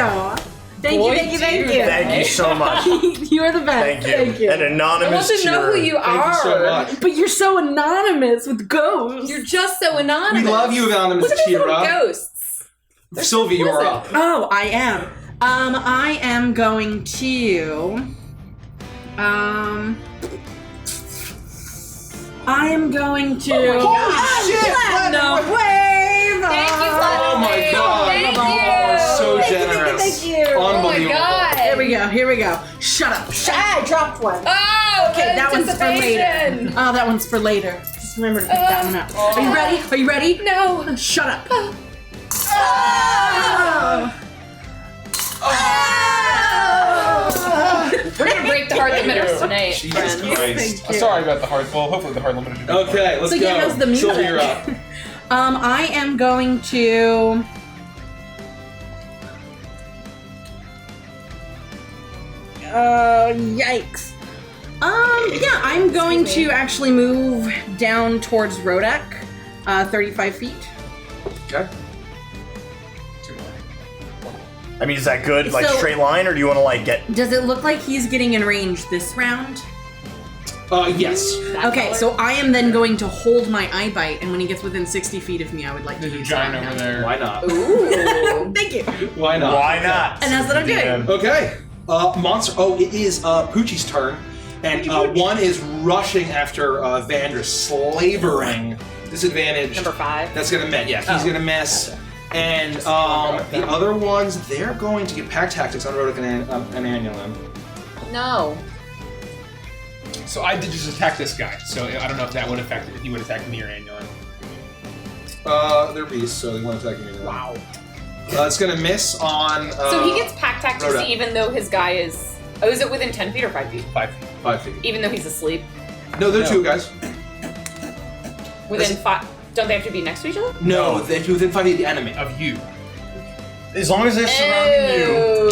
Speaker 3: Thank you.
Speaker 2: Thank you so much.
Speaker 3: You're the best.
Speaker 2: Thank you. An
Speaker 8: I
Speaker 2: anonymous
Speaker 8: want to know who you
Speaker 1: Thank you so
Speaker 8: are.
Speaker 1: much.
Speaker 3: But you're so anonymous with ghosts.
Speaker 8: You're just so anonymous.
Speaker 1: We love you, Anonymous
Speaker 8: Look at these little
Speaker 1: Tira.
Speaker 8: ghosts.
Speaker 1: Sylvie, you're up.
Speaker 3: Oh, I am. I am going to. I am going to.
Speaker 1: Holy shit!
Speaker 3: Platinum wave!
Speaker 8: Thank you,
Speaker 1: Oh my god.
Speaker 8: Thank
Speaker 1: You
Speaker 8: you.
Speaker 1: are so generous.
Speaker 3: Thank you.
Speaker 8: Oh my
Speaker 1: Unbelievable.
Speaker 8: god.
Speaker 3: Here we go. Shut up. I dropped one.
Speaker 8: Oh,
Speaker 3: Okay, that one's for later.
Speaker 8: anticipation.
Speaker 3: Oh, that one's for later. Just remember to pick that one up. Are you ready? Are you ready?
Speaker 8: No.
Speaker 3: Shut up.
Speaker 8: We're gonna break the hard limiters tonight,
Speaker 1: Jesus
Speaker 8: friends.
Speaker 1: Christ.
Speaker 7: Sorry about the hard. Well, hopefully the hard limiter should be
Speaker 1: Okay, let's
Speaker 3: So
Speaker 1: go.
Speaker 3: give us the music.
Speaker 1: Sylvie, you're up.
Speaker 3: I am going to. Yikes. Yeah, I'm going to actually move down towards Rodak, 35 feet.
Speaker 1: Okay.
Speaker 2: I mean, is that good? Like
Speaker 3: So-
Speaker 2: straight line, or do you want to like get?
Speaker 3: Does it look like he's getting in range this round?
Speaker 1: Yes.
Speaker 3: Okay, so I am then going to hold my eye bite, and when he gets within 60 feet of me, I would like
Speaker 7: There's
Speaker 3: to
Speaker 7: a
Speaker 3: use
Speaker 7: giant
Speaker 3: that on
Speaker 7: over
Speaker 3: him.
Speaker 7: there.
Speaker 1: Why not?
Speaker 8: Ooh.
Speaker 3: Thank you.
Speaker 1: Why not?
Speaker 2: Why not?
Speaker 3: And that's what I'm doing.
Speaker 1: Okay. Monster. Oh, it is Poochie's turn, and one is rushing after Vandra, slavering. Disadvantage.
Speaker 8: Number 5.
Speaker 1: That's gonna miss. Yeah, he's gonna miss. And the other ones, they're going to get pack tactics on Rodic and Anulin.
Speaker 8: No.
Speaker 7: So I did just attack this guy. So I don't know if that would affect it. If he would attack me or Anulin.
Speaker 1: They're beasts, so they won't attack me. Wow. It's gonna miss on.
Speaker 8: So he gets pack tactics
Speaker 1: Rhoda.
Speaker 8: even though his guy is. Oh, is it within 10 feet or 5 feet?
Speaker 7: 5 feet.
Speaker 1: 5 feet.
Speaker 8: Even though he's asleep?
Speaker 1: No, they're two guys.
Speaker 8: Within 5. Don't they have to be next to each other?
Speaker 1: No, they're within 5 feet of the enemy.
Speaker 7: Of you.
Speaker 2: As long as they're surrounding you,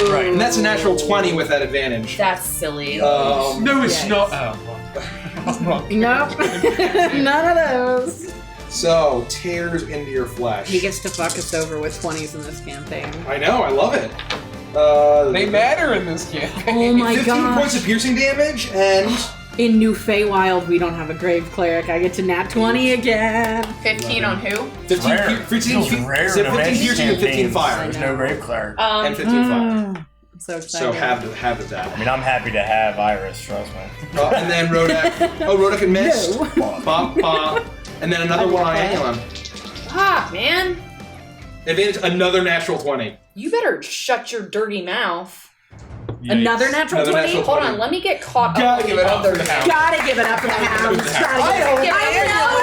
Speaker 8: Ew.
Speaker 2: right?
Speaker 1: And that's a natural 20 with that advantage.
Speaker 8: That's silly.
Speaker 7: No, it's
Speaker 3: Yes.
Speaker 7: not. Oh, well.
Speaker 3: Nope. None of those.
Speaker 1: So, tears into your flesh.
Speaker 3: He gets to fuck us over with 20s in this campaign.
Speaker 1: I know, I love it.
Speaker 7: They matter in this campaign.
Speaker 3: Oh my
Speaker 1: 15
Speaker 3: god.
Speaker 1: points of piercing damage, and
Speaker 3: In New Feywild, we don't have a Grave Cleric. I get to nat 20 again.
Speaker 8: 15 on who?
Speaker 1: 15,
Speaker 2: Rare.
Speaker 1: 15,
Speaker 2: Feels rare
Speaker 1: so
Speaker 2: in
Speaker 1: 15
Speaker 2: Avengers
Speaker 1: piercing and 15
Speaker 2: campaigns.
Speaker 1: fire.
Speaker 2: There's no grave cleric.
Speaker 1: And 15 fire.
Speaker 3: I'm so excited.
Speaker 1: So have that.
Speaker 2: I mean, I'm happy to have Iris. Trust me.
Speaker 1: And then Rodak. Oh, Rodak had missed.
Speaker 3: No.
Speaker 1: Bop, bop. And then another one on Anulin.
Speaker 8: Ah, man.
Speaker 1: Advantage, another natural 20.
Speaker 8: You better shut your dirty mouth.
Speaker 3: Another natural
Speaker 1: Another
Speaker 3: 20?
Speaker 1: natural
Speaker 8: Hold
Speaker 1: 20.
Speaker 8: on, let me get caught
Speaker 7: Gotta
Speaker 8: up with
Speaker 7: give
Speaker 8: the
Speaker 7: it up
Speaker 8: other
Speaker 7: for the hound.
Speaker 3: Gotta give it up for the hounds. Gotta give it up.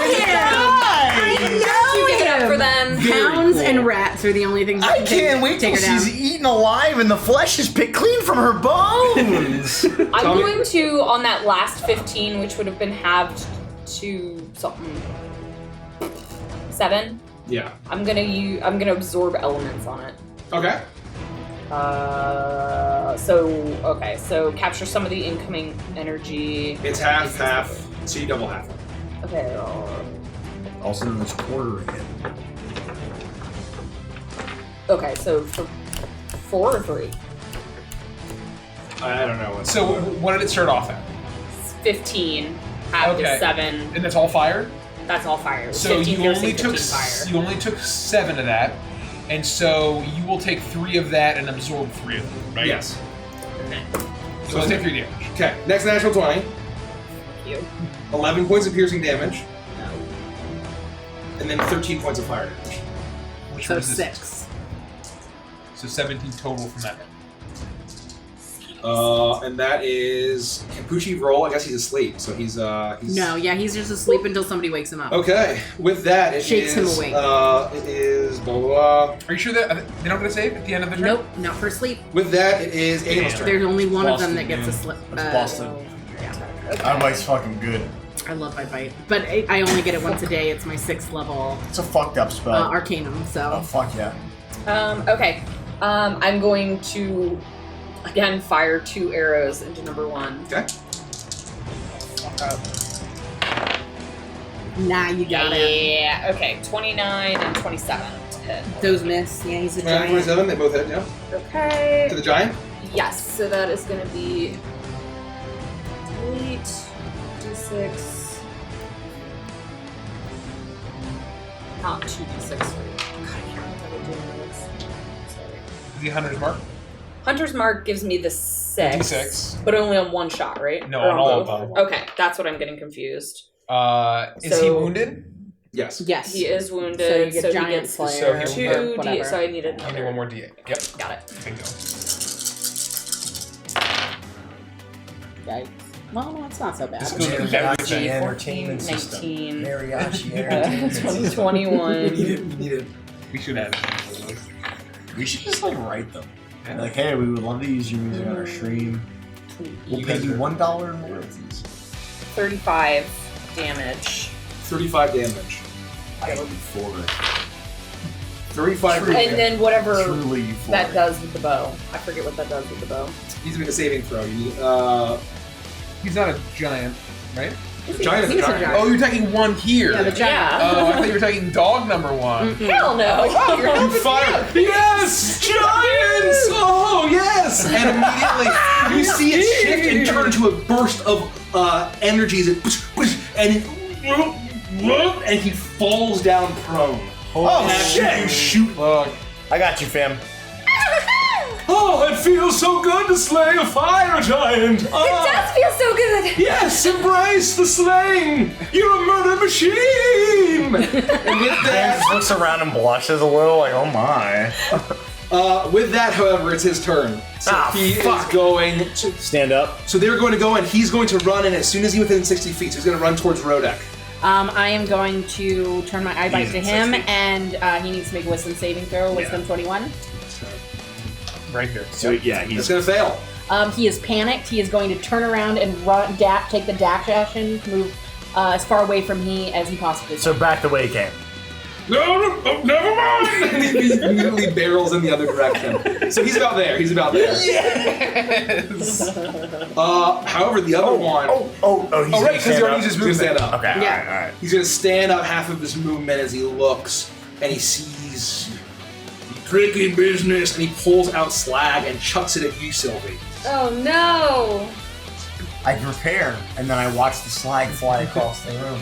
Speaker 8: Give it up for them.
Speaker 3: Hounds and rats are the only things that
Speaker 2: I
Speaker 3: can
Speaker 2: can't wait till
Speaker 3: take her down.
Speaker 2: she's eaten alive and the flesh is picked clean from her bones.
Speaker 8: I'm going to, on that last 15, which would have been halved to something. 7.
Speaker 1: Yeah.
Speaker 8: I'm gonna absorb elements on it.
Speaker 1: Okay.
Speaker 8: So capture some of the incoming energy.
Speaker 1: It's half, so you double half.
Speaker 8: Okay.
Speaker 2: Also known as quarter again.
Speaker 8: Okay, so for 4 or 3?
Speaker 1: I don't know what.
Speaker 7: So what did it start off at?
Speaker 8: 15, half
Speaker 7: Okay.
Speaker 8: to 7.
Speaker 7: And that's all fired?
Speaker 8: That's all fire.
Speaker 7: So
Speaker 8: 15
Speaker 7: you
Speaker 8: piercing,
Speaker 7: only
Speaker 8: 15
Speaker 7: took
Speaker 8: fire.
Speaker 7: you only took 7 of that, and so you will take 3 of that and absorb 3 of them, right?
Speaker 1: Yes.
Speaker 7: So let's take 3 damage.
Speaker 1: Okay, next natural 20.
Speaker 8: Thank you.
Speaker 1: 11 points of piercing damage. And then 13 points of fire damage.
Speaker 7: Which
Speaker 3: So
Speaker 7: one is this?
Speaker 3: 6.
Speaker 7: So 17 total from that.
Speaker 1: And that is. Can Poochie roll? I guess he's asleep, so he's.
Speaker 3: No, yeah, he's just asleep until somebody wakes him up.
Speaker 1: Okay, with that, it
Speaker 3: Shakes him
Speaker 1: is,
Speaker 3: awake.
Speaker 1: It is. Blah, blah, blah.
Speaker 7: Are you sure that they don't get a save at the end of the turn?
Speaker 3: Nope, not for sleep.
Speaker 1: With that, it is Angel's turn.
Speaker 3: There's only one of them
Speaker 2: Boston,
Speaker 3: that gets
Speaker 2: yeah.
Speaker 3: a slip.
Speaker 2: That's Boston.
Speaker 3: Yeah.
Speaker 2: That bite's fucking good.
Speaker 3: I love my bite, but I only get it once a day. It's my 6th level
Speaker 2: It's a fucked up spell.
Speaker 3: Arcanum. So
Speaker 2: Oh, fuck yeah.
Speaker 8: Okay. I'm going to again fire 2 arrows into number 1.
Speaker 1: Okay.
Speaker 3: nah, you got it.
Speaker 8: Yeah. Okay. 29 and 27 to hit.
Speaker 3: Those miss. Yeah, he's a
Speaker 1: 29,
Speaker 3: giant.
Speaker 1: 27, they both hit, yeah.
Speaker 8: Okay.
Speaker 1: To the giant?
Speaker 8: Yes. So that is going to be 8 d6. Not 2d6. Sorry. God, I can't remember how to do this. Sorry.
Speaker 7: The Hunter's Mark.
Speaker 8: Hunter's Mark gives me the 6.
Speaker 7: D6.
Speaker 8: But only on one shot, right?
Speaker 7: No,
Speaker 8: Or
Speaker 7: on all of
Speaker 8: both?
Speaker 7: them.
Speaker 8: Okay, that's what I'm getting confused.
Speaker 7: Is he
Speaker 8: So-
Speaker 7: wounded?
Speaker 1: Yes.
Speaker 3: Yes.
Speaker 8: He is
Speaker 3: So
Speaker 8: wounded,
Speaker 3: you
Speaker 8: so,
Speaker 3: get giant
Speaker 8: he gets
Speaker 3: slayer.
Speaker 7: So he'll-
Speaker 8: 2
Speaker 3: or
Speaker 8: d.
Speaker 3: whatever.
Speaker 8: So I need
Speaker 7: Give me
Speaker 8: another.
Speaker 7: one more D8. Yep.
Speaker 8: Got it.
Speaker 7: Bingo.
Speaker 3: Yikes. Well, no, it's not so bad.
Speaker 7: This goes into
Speaker 2: Mariachi
Speaker 7: everything.
Speaker 2: entertainment
Speaker 8: 19.
Speaker 2: system. Mariachi entertainment system.
Speaker 8: 21.
Speaker 7: We should add it.
Speaker 2: We should just like write them. Like, hey, we would love to use your music on our stream. We'll pay you $1 in royalties.
Speaker 8: 35 damage.
Speaker 1: 35 damage.
Speaker 2: That would be euphoric.
Speaker 1: 35
Speaker 2: True.
Speaker 8: And then whatever
Speaker 2: Truly euphoric.
Speaker 8: that does with the bow. I forget what that does with the bow.
Speaker 1: He's doing a saving throw.
Speaker 7: He's not a giant, right?
Speaker 1: The giant is a
Speaker 3: He's a
Speaker 1: giant.
Speaker 3: giant.
Speaker 7: Oh, you're taking one here.
Speaker 3: Yeah, the giant.
Speaker 8: Yeah.
Speaker 7: Oh, I thought you were taking dog number 1.
Speaker 8: Hell no. Oh, you're helping me out.
Speaker 1: Yes! Giants! Oh, yes! And immediately you see it shift and turn into a burst of energies and he falls down prone.
Speaker 2: Oh,
Speaker 1: And
Speaker 2: shit!
Speaker 1: you shoot.
Speaker 7: Look.
Speaker 2: I got you, fam.
Speaker 1: Oh, it feels so good to slay a fire giant!
Speaker 8: It does feel so good.
Speaker 1: Yes, embrace the slaying! You're a murder machine! And with
Speaker 2: Dan
Speaker 1: that,
Speaker 2: just looks around and blushes a little, like, oh my.
Speaker 1: with that, however, it's his turn. So he is going to.
Speaker 2: Stand up.
Speaker 1: So they're going to go and he's going to run, and as soon as he's within 60 feet, so he's going to run towards Rodek.
Speaker 3: I am going to turn my eye bite to
Speaker 1: He's
Speaker 3: him,
Speaker 1: 60.
Speaker 3: and he needs to make a wisdom saving throw. Wisdom 21.
Speaker 7: Right here.
Speaker 2: So, yeah,
Speaker 1: He's
Speaker 2: he's.
Speaker 1: going to fail.
Speaker 3: He is panicked. He is going to turn around and run, take the dash action, move as far away from me as he possibly can.
Speaker 2: So back the way he came.
Speaker 1: No, never mind! And he immediately barrels in the other direction. So he's about there. He's about there.
Speaker 7: Yes!
Speaker 1: However, the other one.
Speaker 2: He's
Speaker 1: Oh, right,
Speaker 2: gonna
Speaker 1: because
Speaker 2: stand
Speaker 1: he already
Speaker 2: up.
Speaker 1: used his movement. Stand up.
Speaker 2: Okay,
Speaker 3: Yeah.
Speaker 2: alright.
Speaker 1: He's going to stand up half of his movement as he looks, and he sees tricky business, and he pulls out slag and chucks it at you, Sylvie.
Speaker 8: Oh no.
Speaker 2: I prepare, and then I watch the slag fly across the room.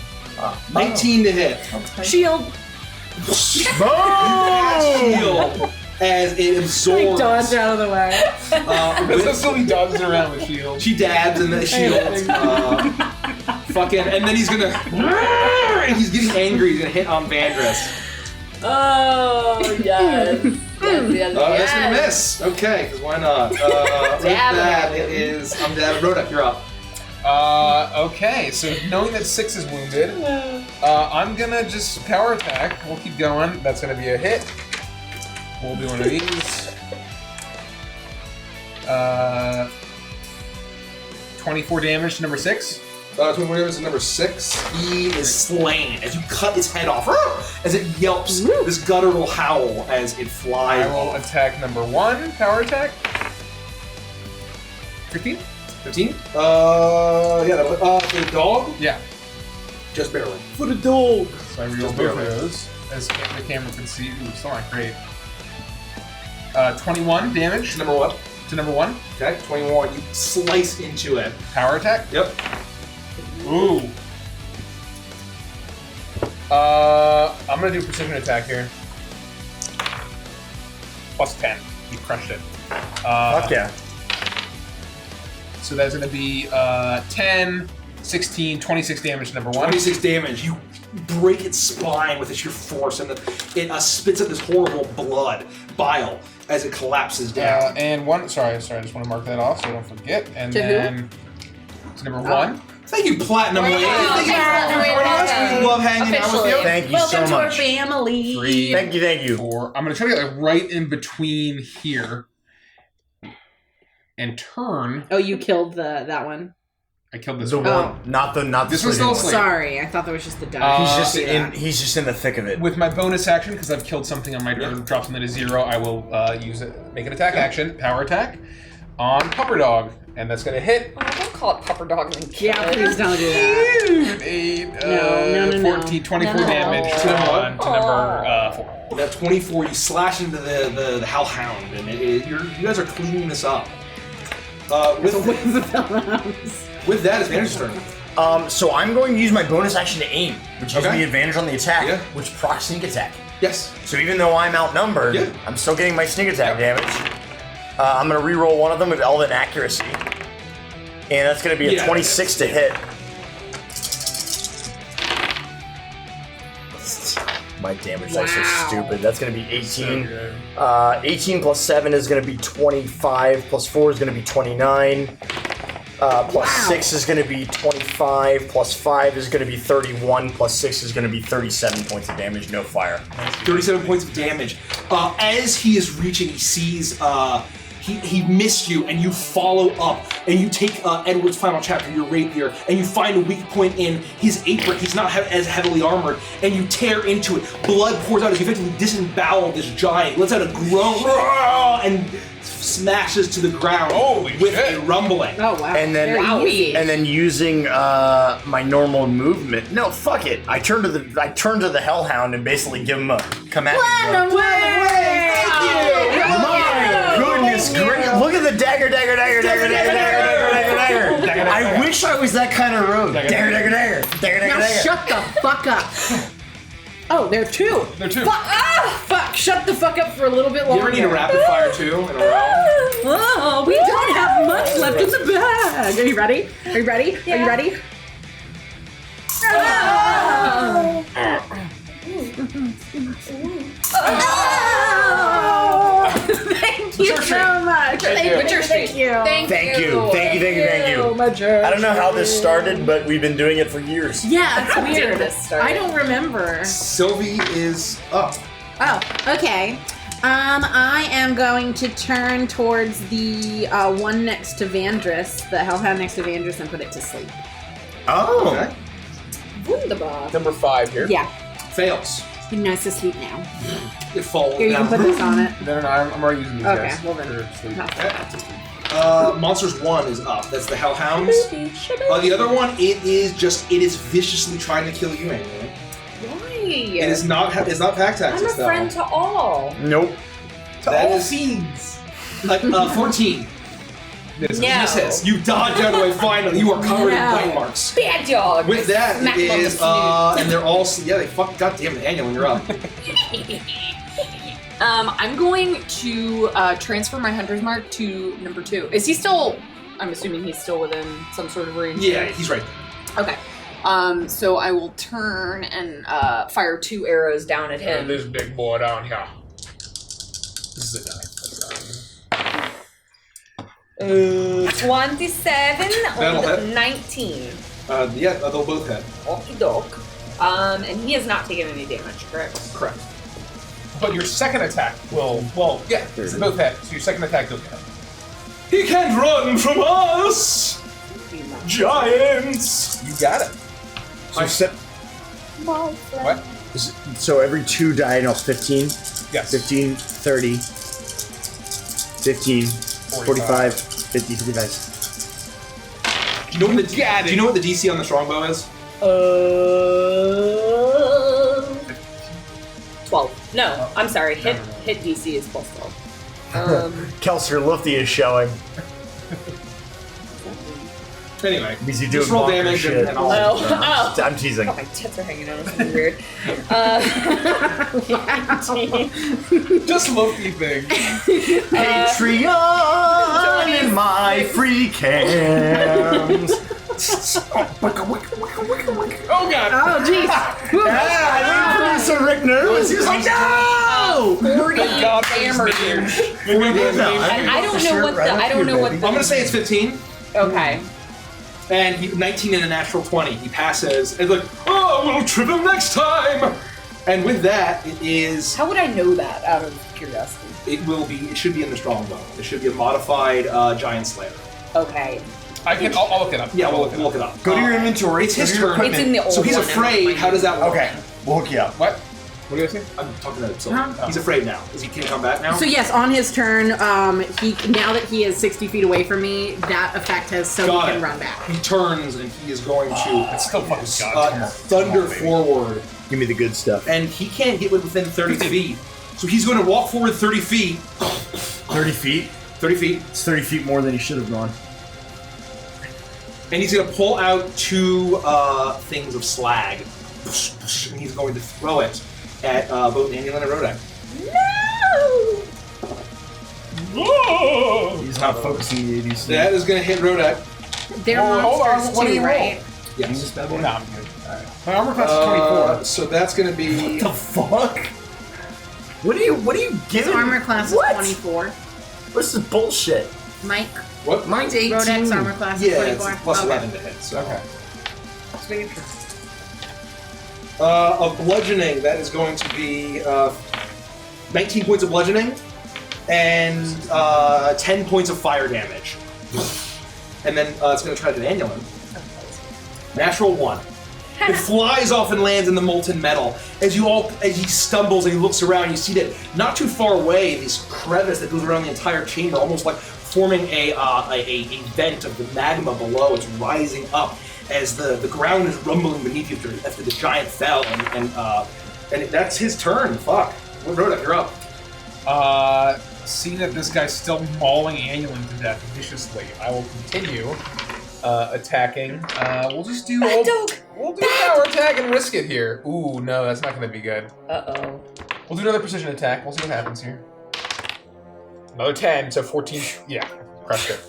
Speaker 1: 19 to hit.
Speaker 3: Shield.
Speaker 1: Shield as it absorbs.
Speaker 3: Dodge out of the way.
Speaker 7: That's so he dodges around with shield.
Speaker 1: She dabs in the shield. Fucking, and then he's gonna. And he's getting angry. He's gonna hit on Vandris.
Speaker 8: Oh yes. Yes.
Speaker 1: That's gonna miss. Okay, because why not? With that, it is. I'm down. Rodek, you're up.
Speaker 7: Okay, so knowing that 6 is wounded, I'm gonna just power attack. We'll keep going. That's gonna be a hit. We'll do one of these. 24 damage to number 6.
Speaker 1: 24 damage to number 6. He is slain as you cut his head off. As it yelps, this guttural howl as it flies.
Speaker 7: I will attack number 1, power attack. 15?
Speaker 1: 15? Yeah, that was, for the dog?
Speaker 7: Yeah.
Speaker 1: Just barely.
Speaker 7: For the dog! So I reroll
Speaker 1: Just
Speaker 7: both of
Speaker 1: barely.
Speaker 7: those, as the camera can see. Ooh, still not great. 21 damage
Speaker 1: Number what?
Speaker 7: to number 1.
Speaker 1: Okay, 21. You slice into it.
Speaker 7: Power attack.
Speaker 1: Yep.
Speaker 7: Ooh. I'm gonna do precision attack here. Plus 10. You crushed it.
Speaker 2: Fuck yeah.
Speaker 7: So that's gonna be 10, 16, 26 damage to number 1.
Speaker 1: 26 damage. You break its spine with sheer force, and it spits out this horrible blood, bile, as it collapses down.
Speaker 7: And one. Sorry. I just want to mark that off so I don't forget. And
Speaker 3: To who?
Speaker 7: then to number 1.
Speaker 1: Thank you, Platinum Lady. Thank you for joining us. We love hanging out with you.
Speaker 2: Thank you
Speaker 3: Welcome
Speaker 2: so
Speaker 3: to our
Speaker 2: much.
Speaker 3: family.
Speaker 7: 3.
Speaker 2: Thank you.
Speaker 7: 4. I'm gonna try to get like right in between here. And turn.
Speaker 3: Oh, you killed that one.
Speaker 7: I killed this
Speaker 2: The
Speaker 7: one.
Speaker 2: one, not the
Speaker 7: This one's still
Speaker 2: sleeping one.
Speaker 7: asleep.
Speaker 3: Sorry, I thought that was just the die.
Speaker 2: He's just in the thick of it.
Speaker 7: With my bonus action, because I've killed something on my turn, drops something to 0, I will use it, make an attack action, power attack, on Pupper Dog. And that's going to hit.
Speaker 8: Oh, don't call it Pupper Dog and kill
Speaker 3: Yeah,
Speaker 8: it.
Speaker 3: please don't do that.
Speaker 7: 8,
Speaker 3: No.
Speaker 7: 14, 24
Speaker 8: No.
Speaker 7: damage to number 4.
Speaker 1: That 24, you slash into the hellhound, and you guys are cleaning this up. With that, it's Vander's turn.
Speaker 2: So I'm going to use my bonus action to aim, which gives
Speaker 1: Okay.
Speaker 2: me advantage on the attack,
Speaker 1: Yeah.
Speaker 2: which procs sneak attack.
Speaker 1: Yes.
Speaker 2: So even though I'm outnumbered,
Speaker 1: Yeah.
Speaker 2: I'm still getting my sneak attack damage. I'm going to re-roll one of them with Elven Accuracy. And that's going to be a 26 to hit. My damage dice are stupid. That's going to be 18. 18 plus 7 is going to be 25. Plus 4 is going to be 29. Plus 6 is going to be 25. Plus 5 is going to be 31. Plus 6 is going to be 37 points of damage. No fire.
Speaker 1: 37 points of damage. As he is reaching, he sees he missed you, and you follow up, and you take Edward's final chapter, your rapier, and you find a weak point in his apron. He's not as heavily armored, and you tear into it. Blood pours out as you effectively disembowel this giant. Lets out a groan and smashes to the ground with a rumbling.
Speaker 3: Oh wow!
Speaker 2: And then,
Speaker 3: Very easy.
Speaker 2: and then using my normal movement. No, fuck it. I turn to the Hellhound and basically give him a command.
Speaker 6: Run away!
Speaker 2: Thank you. My goodness, great! Look at the dagger. I wish I was that kind of rogue. Dagger.
Speaker 3: Now shut the fuck up. Oh, there are two.
Speaker 7: There are two.
Speaker 3: Fuck! Shut the fuck up for a little bit longer.
Speaker 1: You ever need a rapid fire too in a row?
Speaker 3: Oh, we don't have much left in the bag. Are you ready? Are you ready?
Speaker 8: Yeah.
Speaker 3: Are you ready? Thank you so much. Thank you.
Speaker 2: Thank you. I don't know how this started, but we've been doing it for years.
Speaker 3: Yeah, it's weird.
Speaker 8: this start?
Speaker 3: I don't remember.
Speaker 1: Sylvie is up.
Speaker 3: Oh, okay. I am going to turn towards the one next to Vandris, the hellhound next to Vandris, and put it to sleep.
Speaker 2: Oh.
Speaker 1: Okay.
Speaker 8: Wunderbar.
Speaker 7: Number 5 here.
Speaker 3: Yeah,
Speaker 1: Fails.
Speaker 3: he knows to sleep now.
Speaker 1: It falls
Speaker 3: Here, you
Speaker 1: down.
Speaker 3: can put this on it.
Speaker 7: No, I'm already using these
Speaker 3: Okay,
Speaker 7: guys.
Speaker 3: well then.
Speaker 7: for sleep.
Speaker 1: Monsters 1 is up. That's the Hellhounds. The other one, it is viciously trying to kill you, Amy.
Speaker 8: Why?
Speaker 1: It is not. It's not pack
Speaker 8: I'm a
Speaker 1: tactics though.
Speaker 8: friend to all.
Speaker 2: Nope.
Speaker 1: That is fiends. Like 14.
Speaker 8: No.
Speaker 1: Misses. You dodge out of the way. Finally, you are covered in bite marks.
Speaker 8: Bad dog.
Speaker 1: With that,
Speaker 8: Smack
Speaker 1: it
Speaker 8: him on the
Speaker 1: is
Speaker 8: snoot.
Speaker 1: and they're all they fuck. Goddamn it, Daniel, when you're up.
Speaker 8: I'm going to transfer my hunter's mark to number 2. Is he still? I'm assuming he's still within some sort of range.
Speaker 1: Yeah, he's right there.
Speaker 8: Okay. So I will turn and fire 2 arrows down at him.
Speaker 7: And this big boy down here. This is a die.
Speaker 8: 27
Speaker 1: That'll
Speaker 8: on
Speaker 1: hit.
Speaker 8: 19.
Speaker 1: Yeah, they'll both hit.
Speaker 8: Okie doke. And he has not taken any damage, correct?
Speaker 1: Correct.
Speaker 7: But your second attack will, both hit. So your second attack does hit.
Speaker 1: He can't run from us, giants.
Speaker 7: You got it. What?
Speaker 2: So every 2 diagonals, 15,
Speaker 7: Yes.
Speaker 2: 15, 30, 15, 45, 50, 55.
Speaker 1: Do you know what the DC on the strongbow is?
Speaker 8: 12. No, I'm sorry. Hit DC is plus 12.
Speaker 2: Kelsier Lufty is showing.
Speaker 1: Anyway,
Speaker 2: Because you do
Speaker 1: just roll
Speaker 2: bonker
Speaker 1: damage
Speaker 2: shit.
Speaker 1: and all.
Speaker 8: Oh.
Speaker 2: I'm teasing.
Speaker 8: My tits are hanging out. It's weird.
Speaker 7: Just Loki thing.
Speaker 2: Patreon in my free cams.
Speaker 7: Oh god!
Speaker 3: Oh, jeez.
Speaker 2: I think producer Rick nervous. He was like, no!
Speaker 8: 40
Speaker 7: God,
Speaker 8: damage. And I don't know what
Speaker 1: I'm gonna say it's 15.
Speaker 8: Okay.
Speaker 1: And 19 and a natural 20. He passes and like, oh, we'll trip him next time. And with that, it is.
Speaker 8: How would I know that out of curiosity?
Speaker 1: It will be. It should be in the strongbow. It should be a modified giant slayer.
Speaker 8: Okay.
Speaker 7: I'll look it up.
Speaker 1: Yeah, we'll look it up.
Speaker 2: Go to your inventory.
Speaker 1: It's his
Speaker 2: go to your
Speaker 1: turn.
Speaker 3: It's in the old
Speaker 1: So he's
Speaker 3: one.
Speaker 1: afraid. How does that work?
Speaker 2: Okay, we'll hook you up.
Speaker 7: What? What do you say?
Speaker 1: I'm talking to him. He's afraid now. Can he come back now?
Speaker 3: So yes, on his turn, he now that he is 60 feet away from me, that effect has so
Speaker 1: Got
Speaker 3: he can
Speaker 1: it.
Speaker 3: run back.
Speaker 1: He turns and he is going to
Speaker 7: It's still fucking God. Come on.
Speaker 1: thunder forward,
Speaker 2: Give me the good stuff.
Speaker 1: and he can't get within 30 feet. So he's going to walk forward 30 feet.
Speaker 2: 30 feet?
Speaker 1: 30 feet.
Speaker 2: It's 30 feet more than he should have gone.
Speaker 1: And he's going to pull out 2 things of slag. And he's going to throw it at both Daniel and Rodak.
Speaker 2: No! He's not focusing the ADC.
Speaker 1: That is going to hit Rodak.
Speaker 3: They're
Speaker 7: hold on,
Speaker 3: monsters
Speaker 7: what do
Speaker 3: too,
Speaker 7: you roll?
Speaker 3: right?
Speaker 1: Yes.
Speaker 7: No, I'm good. Alright. My armor class is 24.
Speaker 1: So that's going to be...
Speaker 2: What the fuck? What are you
Speaker 3: His
Speaker 2: giving?
Speaker 3: armor class is
Speaker 2: What?
Speaker 3: 24.
Speaker 2: This is bullshit.
Speaker 3: Mike,
Speaker 1: What?
Speaker 2: Mine's 18.
Speaker 3: Rodak's armor class is
Speaker 1: Yeah,
Speaker 3: 24.
Speaker 1: it's plus
Speaker 3: Okay.
Speaker 1: 11 to hit. So.
Speaker 7: Okay.
Speaker 1: Of bludgeoning, that is going to be 19 points of bludgeoning and 10 points of fire damage. And then it's going to try to Daniel him. Natural 1. It flies off and lands in the molten metal. As he stumbles and he looks around, you see that not too far away, this crevice that goes around the entire chamber, almost like forming a vent of the magma below. It's rising up as the ground is rumbling beneath you after the giant fell, and that's his turn. Fuck. Rodak, you're up.
Speaker 7: Seeing that this guy's still mauling Annuling to death viciously, I will continue attacking. We'll just do we'll do power attack and risk it here. Ooh, no, that's not going to be good.
Speaker 3: Uh-oh.
Speaker 7: We'll do another precision attack. We'll see what happens here. Another 10, so 14. Yeah, crushed it.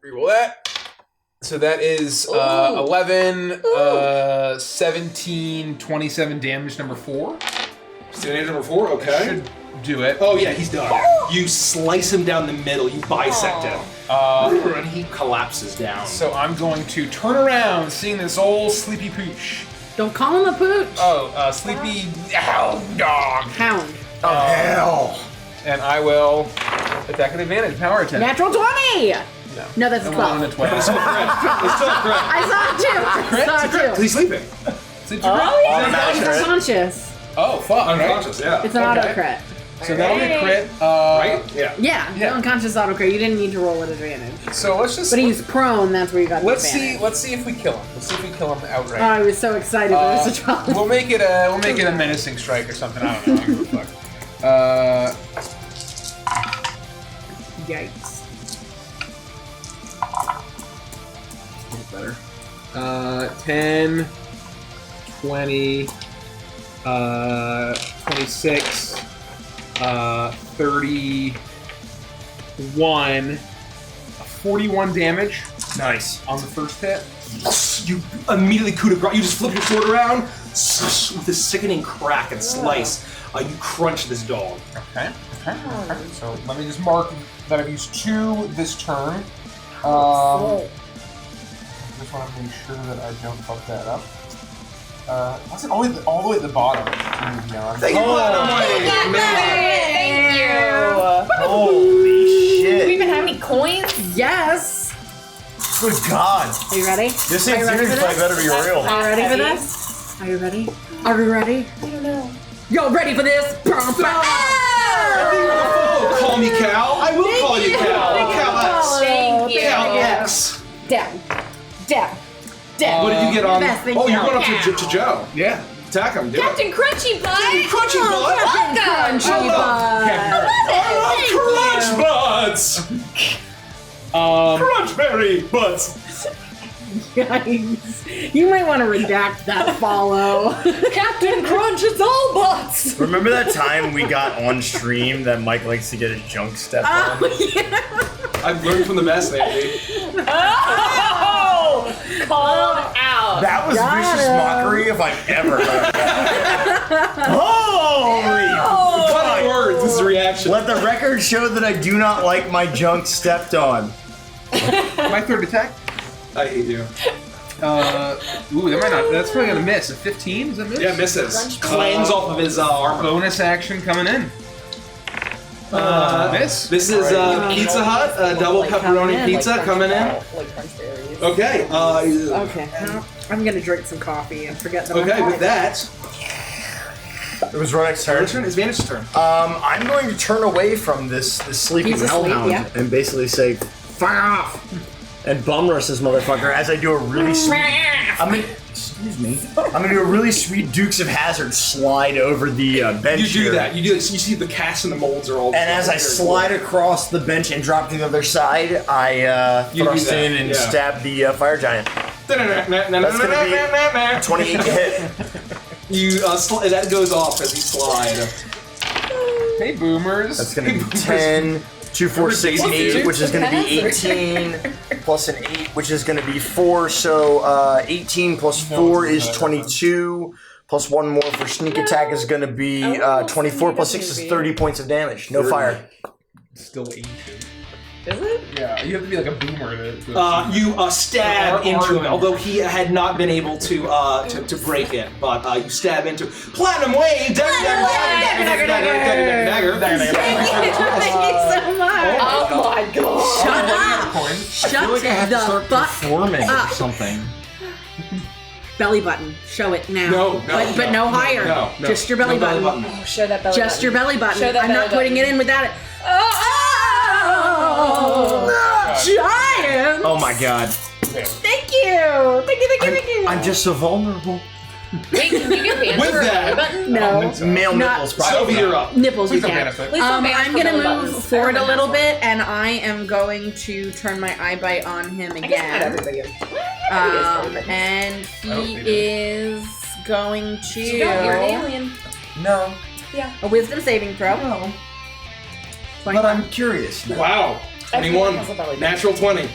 Speaker 7: Reroll that. So that is 11, 17, 27 damage number 4.
Speaker 1: Damage number 4, okay.
Speaker 7: Should do it.
Speaker 1: Oh yeah, he's done. You slice him down the middle, you bisect him. And he collapses down.
Speaker 7: So I'm going to turn around, seeing this old sleepy pooch.
Speaker 3: Don't call him a pooch.
Speaker 7: Oh, sleepy hound dog.
Speaker 3: Hound.
Speaker 2: Oh, hell.
Speaker 7: And I will attack with advantage, power attack.
Speaker 3: Natural 20! No, that's a 12.
Speaker 1: It's still correct. It's still correct.
Speaker 3: I saw it too.
Speaker 1: Because he's sleeping.
Speaker 3: He's unconscious.
Speaker 7: Oh, fuck.
Speaker 1: Unconscious, yeah.
Speaker 3: It's an auto crit.
Speaker 7: So that'll be a crit.
Speaker 1: Right? Yeah.
Speaker 3: Yeah, unconscious auto crit. You didn't need to roll at advantage.
Speaker 7: So let's just.
Speaker 3: But he's prone. That's where you got the advantage.
Speaker 7: Let's see if we kill him. Let's see if we kill him outright.
Speaker 3: Oh, I was so excited. It was a 12.
Speaker 7: We'll make it a menacing strike or something. I don't know. I don't give a fuck.
Speaker 3: Yikes.
Speaker 7: A little better. 10, 20, 26, 31, 41 damage.
Speaker 2: Nice.
Speaker 7: On the first hit.
Speaker 1: You immediately coup de grace. You just flip your sword around with this sickening crack and slice. You crunch this dog.
Speaker 7: Okay. So let me just mark that I've used 2 this turn. Just want to make sure that I don't fuck that up. What's it all the way at the bottom?
Speaker 8: Thank you.
Speaker 2: Holy shit.
Speaker 8: Do we even have any coins?
Speaker 3: Yes.
Speaker 2: Good God.
Speaker 3: Are you ready?
Speaker 2: This ain't serious, but I better be real.
Speaker 3: Are you ready for this? Are you ready? Are we ready?
Speaker 8: I don't know.
Speaker 3: Y'all ready for this?
Speaker 1: Call me Cal. I will call you Cal. Cal X.
Speaker 8: Thank you.
Speaker 1: Cal X.
Speaker 3: Down.
Speaker 1: What did you get on?
Speaker 3: Best thing
Speaker 1: Oh, you're going
Speaker 3: Cal.
Speaker 1: up to Joe.
Speaker 7: Yeah.
Speaker 1: Attack him. Do
Speaker 8: Captain
Speaker 1: it.
Speaker 8: Crunchy Butt.
Speaker 1: Crunchy Butt.
Speaker 3: Crunchy
Speaker 1: Crunch Butts. Crunchberry Butts.
Speaker 3: Yikes. You might want to redact that follow.
Speaker 8: Captain Crunch, it's all butts.
Speaker 2: Remember that time we got on stream that Mike likes to get his junk stepped on?
Speaker 3: Oh, yeah.
Speaker 1: I've learned from the best, Andy.
Speaker 8: Oh! Called out.
Speaker 2: That was vicious mockery if I've ever heard that. Holy fuck.
Speaker 1: Words. This is a reaction.
Speaker 2: Let the record show that I do not like my junk stepped on.
Speaker 7: My third attack.
Speaker 1: I hate you.
Speaker 7: Ooh, that might not. That's probably gonna miss. A 15? Is that miss?
Speaker 1: Yeah, misses. Clangs off of his armor.
Speaker 7: Bonus action coming in. This?
Speaker 1: This is Pizza Hut, double pepperoni pizza coming in.
Speaker 8: Like crunch berries.
Speaker 1: Okay.
Speaker 3: Okay. Well, I'm gonna drink some coffee and forget that.
Speaker 1: Okay, with that,
Speaker 2: It was Rodek's turn.
Speaker 1: it's Vanish's turn.
Speaker 2: I'm going to turn away from this sleeping
Speaker 3: He's asleep,
Speaker 2: hellhound
Speaker 3: yeah.
Speaker 2: and basically say, "Fire off!" and bum rush this motherfucker as I do a really sweet. Excuse me. I'm gonna do a really sweet Dukes of Hazzard slide over the bench.
Speaker 1: You do
Speaker 2: here.
Speaker 1: that. You do this. You see the casts and the molds are all.
Speaker 2: And as I slide across the bench and drop to the other side, I
Speaker 1: You do
Speaker 2: thrust
Speaker 1: that,
Speaker 2: in and
Speaker 1: yeah.
Speaker 2: stab the fire giant.
Speaker 1: That's
Speaker 2: gonna be 28 to hit.
Speaker 1: You that goes off as you slide.
Speaker 7: Hey, boomers.
Speaker 2: That's gonna be 10, 2, 4, 6, 8, which is gonna be 18, plus an 8, which is gonna be 4. So 18 plus 4 is 22. Plus 1 more for sneak attack is gonna be 24. Plus 6 is 30 points of damage. No fire.
Speaker 7: Still ancient.
Speaker 8: Is it?
Speaker 7: Yeah, you have to be like a boomer to
Speaker 1: You stab
Speaker 7: Or
Speaker 1: into him,
Speaker 7: Arlen.
Speaker 1: although he had not been able to break it. But you stab into Platinum Wave. Dagger.
Speaker 3: Thank you so much.
Speaker 8: Oh my god.
Speaker 3: Shut up.
Speaker 2: I feel like I have to
Speaker 3: Shut
Speaker 2: start
Speaker 3: the butt
Speaker 2: performing
Speaker 3: up.
Speaker 2: or something.
Speaker 3: Belly button. Show it now.
Speaker 1: No,
Speaker 3: but no higher.
Speaker 1: No.
Speaker 3: Just your belly button.
Speaker 8: Oh, show that belly
Speaker 3: Just your belly button.
Speaker 8: Show that
Speaker 3: I'm not
Speaker 8: belly
Speaker 3: putting it
Speaker 8: button.
Speaker 3: in without it.
Speaker 8: Oh!
Speaker 3: Giant!
Speaker 2: Oh my god.
Speaker 3: Thank you! Thank you!
Speaker 2: I'm just so vulnerable.
Speaker 8: Wait, can you get banned
Speaker 1: With
Speaker 8: for a
Speaker 1: that-
Speaker 8: belly button?
Speaker 3: No.
Speaker 2: Male
Speaker 3: Not-
Speaker 2: nipples, probably.
Speaker 1: Sophie, you're up.
Speaker 3: Nipples, you
Speaker 7: Please don't
Speaker 3: can.
Speaker 7: ban us, right?
Speaker 8: Please don't ban us
Speaker 3: I'm
Speaker 8: for
Speaker 3: gonna
Speaker 8: belly
Speaker 3: move
Speaker 8: buttons.
Speaker 3: forward a
Speaker 8: Everyone
Speaker 3: little
Speaker 8: has
Speaker 3: bit, and I am going to turn my eye bite on him
Speaker 8: one. I guess not
Speaker 3: again.
Speaker 8: everybody is.
Speaker 3: And he is going to
Speaker 8: You're an alien.
Speaker 2: No.
Speaker 3: a wisdom saving throw.
Speaker 2: No.
Speaker 3: 20.
Speaker 2: But I'm curious now.
Speaker 1: Wow. 21.
Speaker 8: Everyone has a belly button.
Speaker 1: Natural 20.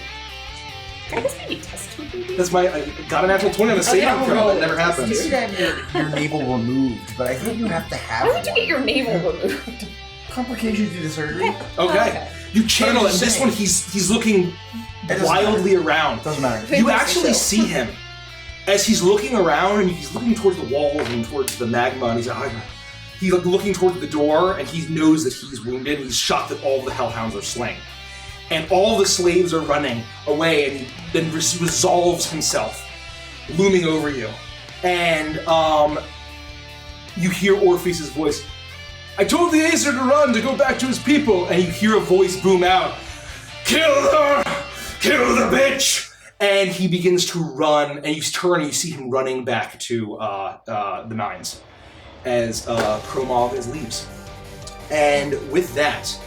Speaker 8: I guess maybe test tube.
Speaker 1: That's I got a natural 20 on the saving throw. That never
Speaker 2: You
Speaker 1: happens.
Speaker 2: should have your navel removed, but I think you have to have
Speaker 8: Why would you
Speaker 2: one.
Speaker 8: get your navel removed?
Speaker 2: Complications due to surgery.
Speaker 1: Okay. You channel
Speaker 2: But
Speaker 1: it.
Speaker 2: I'm
Speaker 1: This
Speaker 2: saying-
Speaker 1: one, he's looking
Speaker 2: It doesn't
Speaker 1: wildly around.
Speaker 2: Doesn't matter.
Speaker 1: You actually see him as he's looking around, and he's looking towards the walls and towards the magma, and he's like looking towards the door, and he knows that he's wounded. He's shocked that all the hellhounds are slain, and all the slaves are running away, and he then resolves himself, looming over you, and you hear Orpheus's voice. I told the Acer to run, to go back to his people, and you hear a voice boom out. Kill her! Kill the bitch! And he begins to run, and you turn and you see him running back to the mines as Kromov leaves. And with that,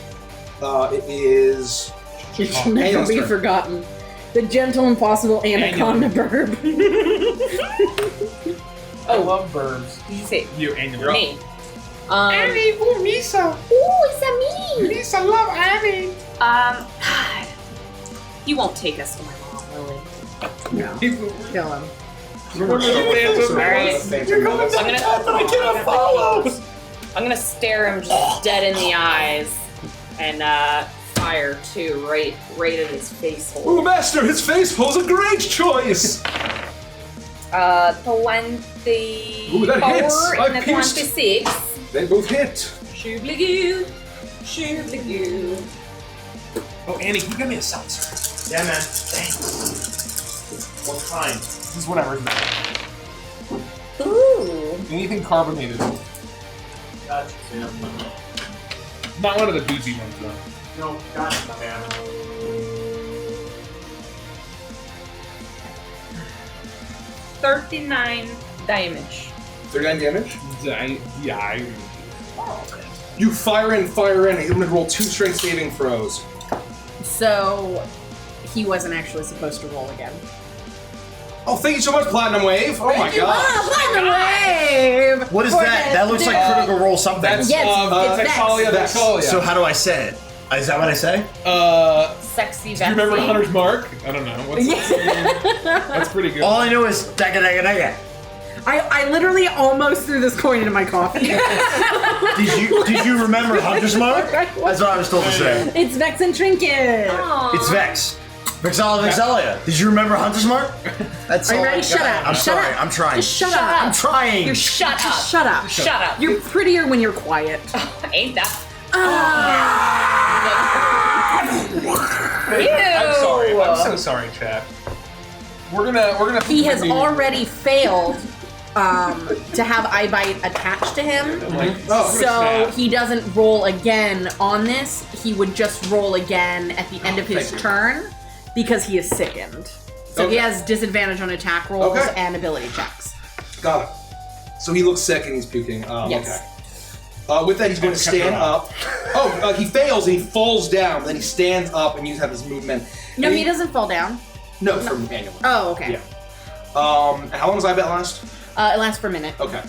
Speaker 1: it is...
Speaker 3: It shall never
Speaker 1: Angel's
Speaker 3: be
Speaker 1: turn.
Speaker 3: forgotten. The gentle, impossible anaconda burb.
Speaker 7: I love birds.
Speaker 8: Did you say
Speaker 7: You and your
Speaker 8: me?
Speaker 7: ooh, Misa.
Speaker 5: Ooh, it's a me!
Speaker 7: Misa, love Abby.
Speaker 8: God. You won't take us to my mom, will we?
Speaker 3: No. Kill him.
Speaker 8: Alright.
Speaker 2: follow.
Speaker 8: I'm gonna stare him just dead in the eyes and fire too, right at his face hole.
Speaker 1: Ooh, Master, his face hole's a great choice!
Speaker 8: 24
Speaker 1: Ooh, that hits. I
Speaker 8: and a
Speaker 1: pierced.
Speaker 8: 26.
Speaker 1: They both hit.
Speaker 8: Shoobly-goo. Shoobly-goo.
Speaker 7: Oh, Annie, can you give me a seltzer?
Speaker 2: Yeah, man. Thanks. What kind?
Speaker 7: This is whatever.
Speaker 8: Ooh.
Speaker 7: Anything carbonated.
Speaker 2: Gotcha, Sam.
Speaker 7: Not one of the boozy ones, though.
Speaker 2: No, gotcha, man.
Speaker 8: 39 damage.
Speaker 1: 39 damage.
Speaker 7: Yeah.
Speaker 1: You fire in. I'm going to roll 2 strength saving throws.
Speaker 3: So, he wasn't actually supposed to roll again.
Speaker 1: Oh, thank you so much, Platinum Wave. Oh my god.
Speaker 3: Platinum Wave!
Speaker 2: What is that? That looks like critical roll something.
Speaker 7: That's
Speaker 3: Yes, it's
Speaker 7: Vexalia,
Speaker 3: Vex.
Speaker 7: Vexalia.
Speaker 2: So how do I say it? Is that what I say?
Speaker 8: Sexy
Speaker 7: Do you remember
Speaker 8: Vexy.
Speaker 7: Hunter's Mark? I don't know. What's That's pretty good.
Speaker 2: All I know is dagga dagga dagga.
Speaker 3: I literally almost threw this coin into my coffee.
Speaker 2: Did you remember Hunter's Mark? That's what I was told to say.
Speaker 3: It's Vex and Trinket.
Speaker 8: Aw.
Speaker 2: It's Vex. Vexalia. Did you remember Hunter's Mark? That's
Speaker 3: Are you
Speaker 2: all I
Speaker 3: ready?
Speaker 2: got.
Speaker 3: Shut up.
Speaker 2: I'm
Speaker 3: Shut
Speaker 2: sorry.
Speaker 3: up.
Speaker 2: I'm trying.
Speaker 3: Just shut
Speaker 8: Shut
Speaker 3: up.
Speaker 8: up.
Speaker 2: I'm trying.
Speaker 8: Shut up.
Speaker 3: Just shut up.
Speaker 8: Shut up.
Speaker 3: You're prettier when you're quiet.
Speaker 8: Ain't that?
Speaker 7: I'm sorry. I'm so sorry, chat. We're gonna.
Speaker 3: He has already failed to have iBite attached to him. So he doesn't roll again on this. He would just roll again at the end of his turn because he is sickened. So he has disadvantage on attack rolls and ability checks.
Speaker 1: Got it. So he looks sick and he's puking.
Speaker 3: Yes.
Speaker 1: Okay. With that, he's going to stand up. He fails and he falls down. Then he stands up and you have his movement.
Speaker 3: No, he doesn't fall down.
Speaker 1: No, from manually.
Speaker 3: Oh, okay.
Speaker 1: Yeah. And how long does iBet last?
Speaker 3: It lasts for a minute.
Speaker 1: Okay.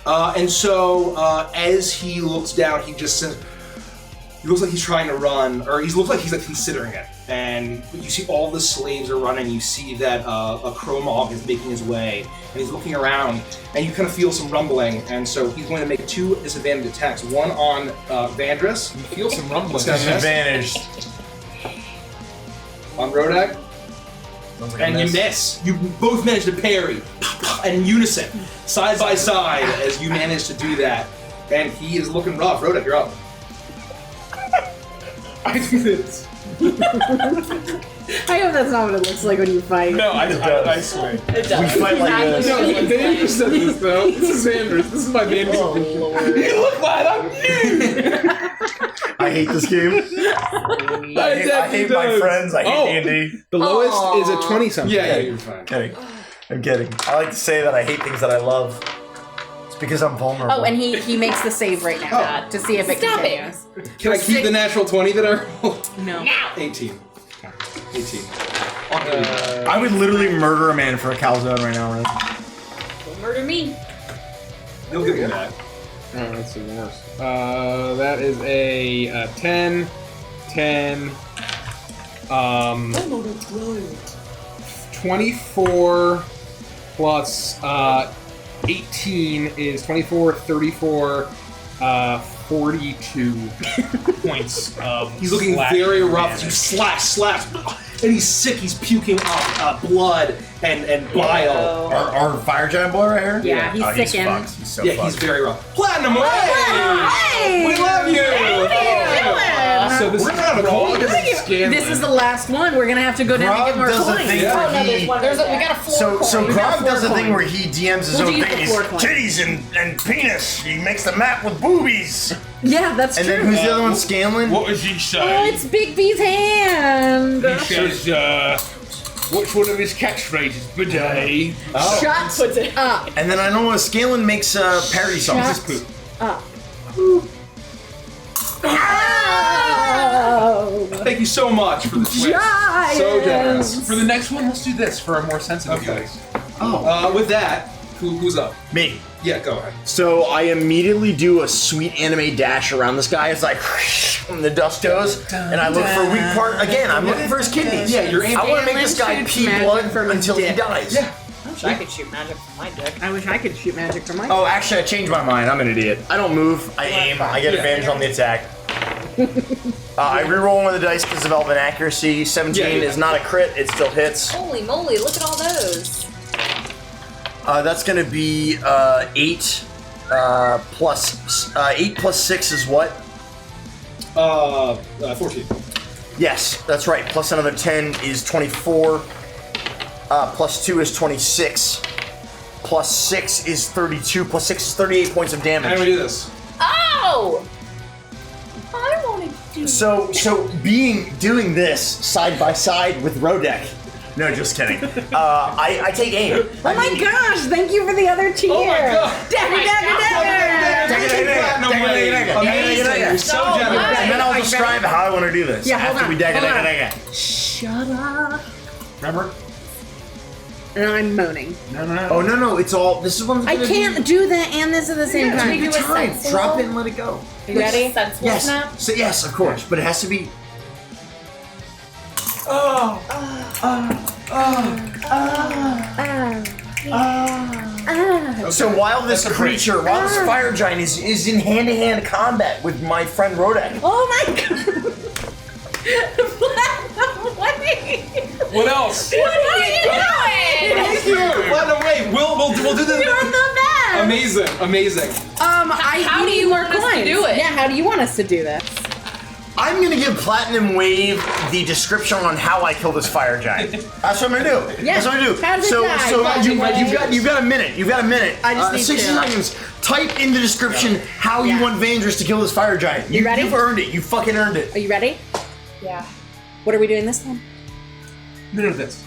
Speaker 1: And so as he looks down, he just says, he looks like he's trying to run, or he looks like he's considering it. And you see all the slaves are running. You see that a Chromog is making his way, and he's looking around, and you kind of feel some rumbling. And so he's going to make 2 disadvantage attacks. One on Vandris.
Speaker 7: You feel some rumbling.
Speaker 2: Disadvantage.
Speaker 1: On Rodak. And you miss. You both manage to parry in unison, side by side, as you manage to do that. And he is looking rough. Rodak, you're up.
Speaker 7: I do this.
Speaker 3: I hope that's not what it looks like when you fight.
Speaker 7: No, I swear.
Speaker 3: It does.
Speaker 2: We fight like this.
Speaker 7: No, Vandris said this though. This is Vandris. This is my Vandris.
Speaker 3: Oh, Lord.
Speaker 7: You look like I'm new.
Speaker 2: I hate this game. I hate my friends. I hate D&D.
Speaker 7: The lowest is a 20-something.
Speaker 1: Yeah, you're fine.
Speaker 2: I'm kidding. I like to say that I hate things that I love. It's because I'm vulnerable.
Speaker 3: Oh, and he makes the save right now to see if it continues.
Speaker 1: Can I keep the natural 20 that I rolled?
Speaker 3: No.
Speaker 1: 18. 18.
Speaker 2: I would literally murder a man for a calzone right now, right?
Speaker 8: Don't murder me.
Speaker 1: He'll give you that.
Speaker 7: Oh, that's even worse. That is a 10, 10, 24 plus 18 is 24, 34, 42 points of
Speaker 1: He's looking very rough as you slash, and he's sick. He's puking up blood and bile.
Speaker 2: Our fire giant boy right here?
Speaker 3: Yeah, he's sickened.
Speaker 2: fucked. He's so
Speaker 1: Yeah,
Speaker 2: fucked.
Speaker 1: he's very rough. Platinum Way!
Speaker 3: Hey!
Speaker 1: We love you!
Speaker 7: So this
Speaker 1: We're
Speaker 7: is
Speaker 1: not a
Speaker 7: Grog
Speaker 1: cold.
Speaker 7: is Scanlan.
Speaker 3: This is the last one. We're gonna have to go down and get more
Speaker 2: does a
Speaker 3: coins.
Speaker 2: thing
Speaker 8: Oh,
Speaker 2: where
Speaker 8: no,
Speaker 2: he...
Speaker 8: we got a floor
Speaker 2: So
Speaker 8: coin.
Speaker 2: Grog
Speaker 3: floor
Speaker 2: does a thing
Speaker 3: coin.
Speaker 2: where he DMs his
Speaker 3: We'll
Speaker 2: own
Speaker 3: do the
Speaker 2: thing.
Speaker 3: floor coin.
Speaker 2: Titties and penis. He makes the map with boobies.
Speaker 3: Yeah, that's
Speaker 2: And
Speaker 3: true.
Speaker 2: then who's the other one? Scanlan?
Speaker 7: What does he say?
Speaker 3: Oh, it's Big B's hand.
Speaker 7: He says, what's one of his catchphrases? Bidet.
Speaker 3: Shut up.
Speaker 2: And then I know Scanlan makes parody songs.
Speaker 3: Shut up. Oh.
Speaker 1: Thank you so much for the twist.
Speaker 3: Giants.
Speaker 1: So generous.
Speaker 7: For the next one, let's do this for a more sensitive voice.
Speaker 1: With that, who's up?
Speaker 2: Me.
Speaker 1: Yeah, go ahead.
Speaker 2: So I immediately do a sweet anime dash around this guy. It's like when the dust goes, and I look for a weak part. Again, I'm looking for his kidneys.
Speaker 1: Yeah, you're
Speaker 2: I want to make this guy
Speaker 3: shoots
Speaker 2: pee
Speaker 3: magic
Speaker 2: blood
Speaker 3: from his
Speaker 2: until he
Speaker 3: dick.
Speaker 2: dies.
Speaker 1: Yeah.
Speaker 8: I wish I could shoot magic from my dick.
Speaker 3: I wish I could shoot magic from my.
Speaker 2: Oh, actually, I changed my mind. I'm an idiot. I don't move. I aim. I get advantage on the attack. I reroll one of the dice because of elven accuracy. 17 is not a crit. It still hits.
Speaker 8: Holy moly, look at all those.
Speaker 2: That's going to be 8 plus 8 plus 6 is what?
Speaker 1: 14.
Speaker 2: Yes, that's right. Plus another 10 is 24. Plus 2 is 26. Plus 6 is 32. Plus 6 is 38 points of damage.
Speaker 1: How do we do this?
Speaker 8: Oh! I wanted to do
Speaker 2: So doing this side by side with Rodek. No, just kidding. I take aim.
Speaker 3: Oh my gosh! Thank you for the other tier.
Speaker 1: Oh my god!
Speaker 3: Dagger.
Speaker 1: Amazing! So generous.
Speaker 2: And then I'll describe how I want to do this.
Speaker 3: Yeah, hold
Speaker 2: after
Speaker 3: on,
Speaker 2: we dagger.
Speaker 3: Shut up.
Speaker 7: Remember?
Speaker 3: And I'm moaning.
Speaker 2: Oh no! It's all. This is one.
Speaker 3: I can't do that and this at the same time.
Speaker 8: Maybe with
Speaker 2: Time.
Speaker 8: sensible.
Speaker 2: Drop it and let it go.
Speaker 8: You ready? Sensible
Speaker 2: Yes.
Speaker 8: snap?
Speaker 2: So yes, of course, but it has to be. So while this creature, while this fire giant is in hand-to-hand combat with my friend Rodek.
Speaker 3: Oh my god!
Speaker 7: What else?
Speaker 3: What are you doing?
Speaker 1: Thank you! Platinum Way! We'll do this.
Speaker 3: You're the best!
Speaker 1: Amazing.
Speaker 3: How do you
Speaker 8: want us
Speaker 3: minds.
Speaker 8: to do it.
Speaker 3: Yeah, how do you want us to do this?
Speaker 2: I'm gonna give Platinum Wave the description on how I kill this fire giant. That's what I'm gonna do.
Speaker 3: Yeah.
Speaker 2: That's what I'm gonna do.
Speaker 3: How does it
Speaker 2: so
Speaker 3: die?
Speaker 2: so
Speaker 3: Platinum
Speaker 2: you've got a minute. You've got a minute.
Speaker 3: I just need
Speaker 2: 60
Speaker 3: to.
Speaker 2: seconds. Type in the description how you want Vandrus to kill this fire giant.
Speaker 3: You ready?
Speaker 2: You've earned it. You fucking earned it.
Speaker 3: Are you ready?
Speaker 8: Yeah.
Speaker 3: What are we doing this time?
Speaker 7: None of this.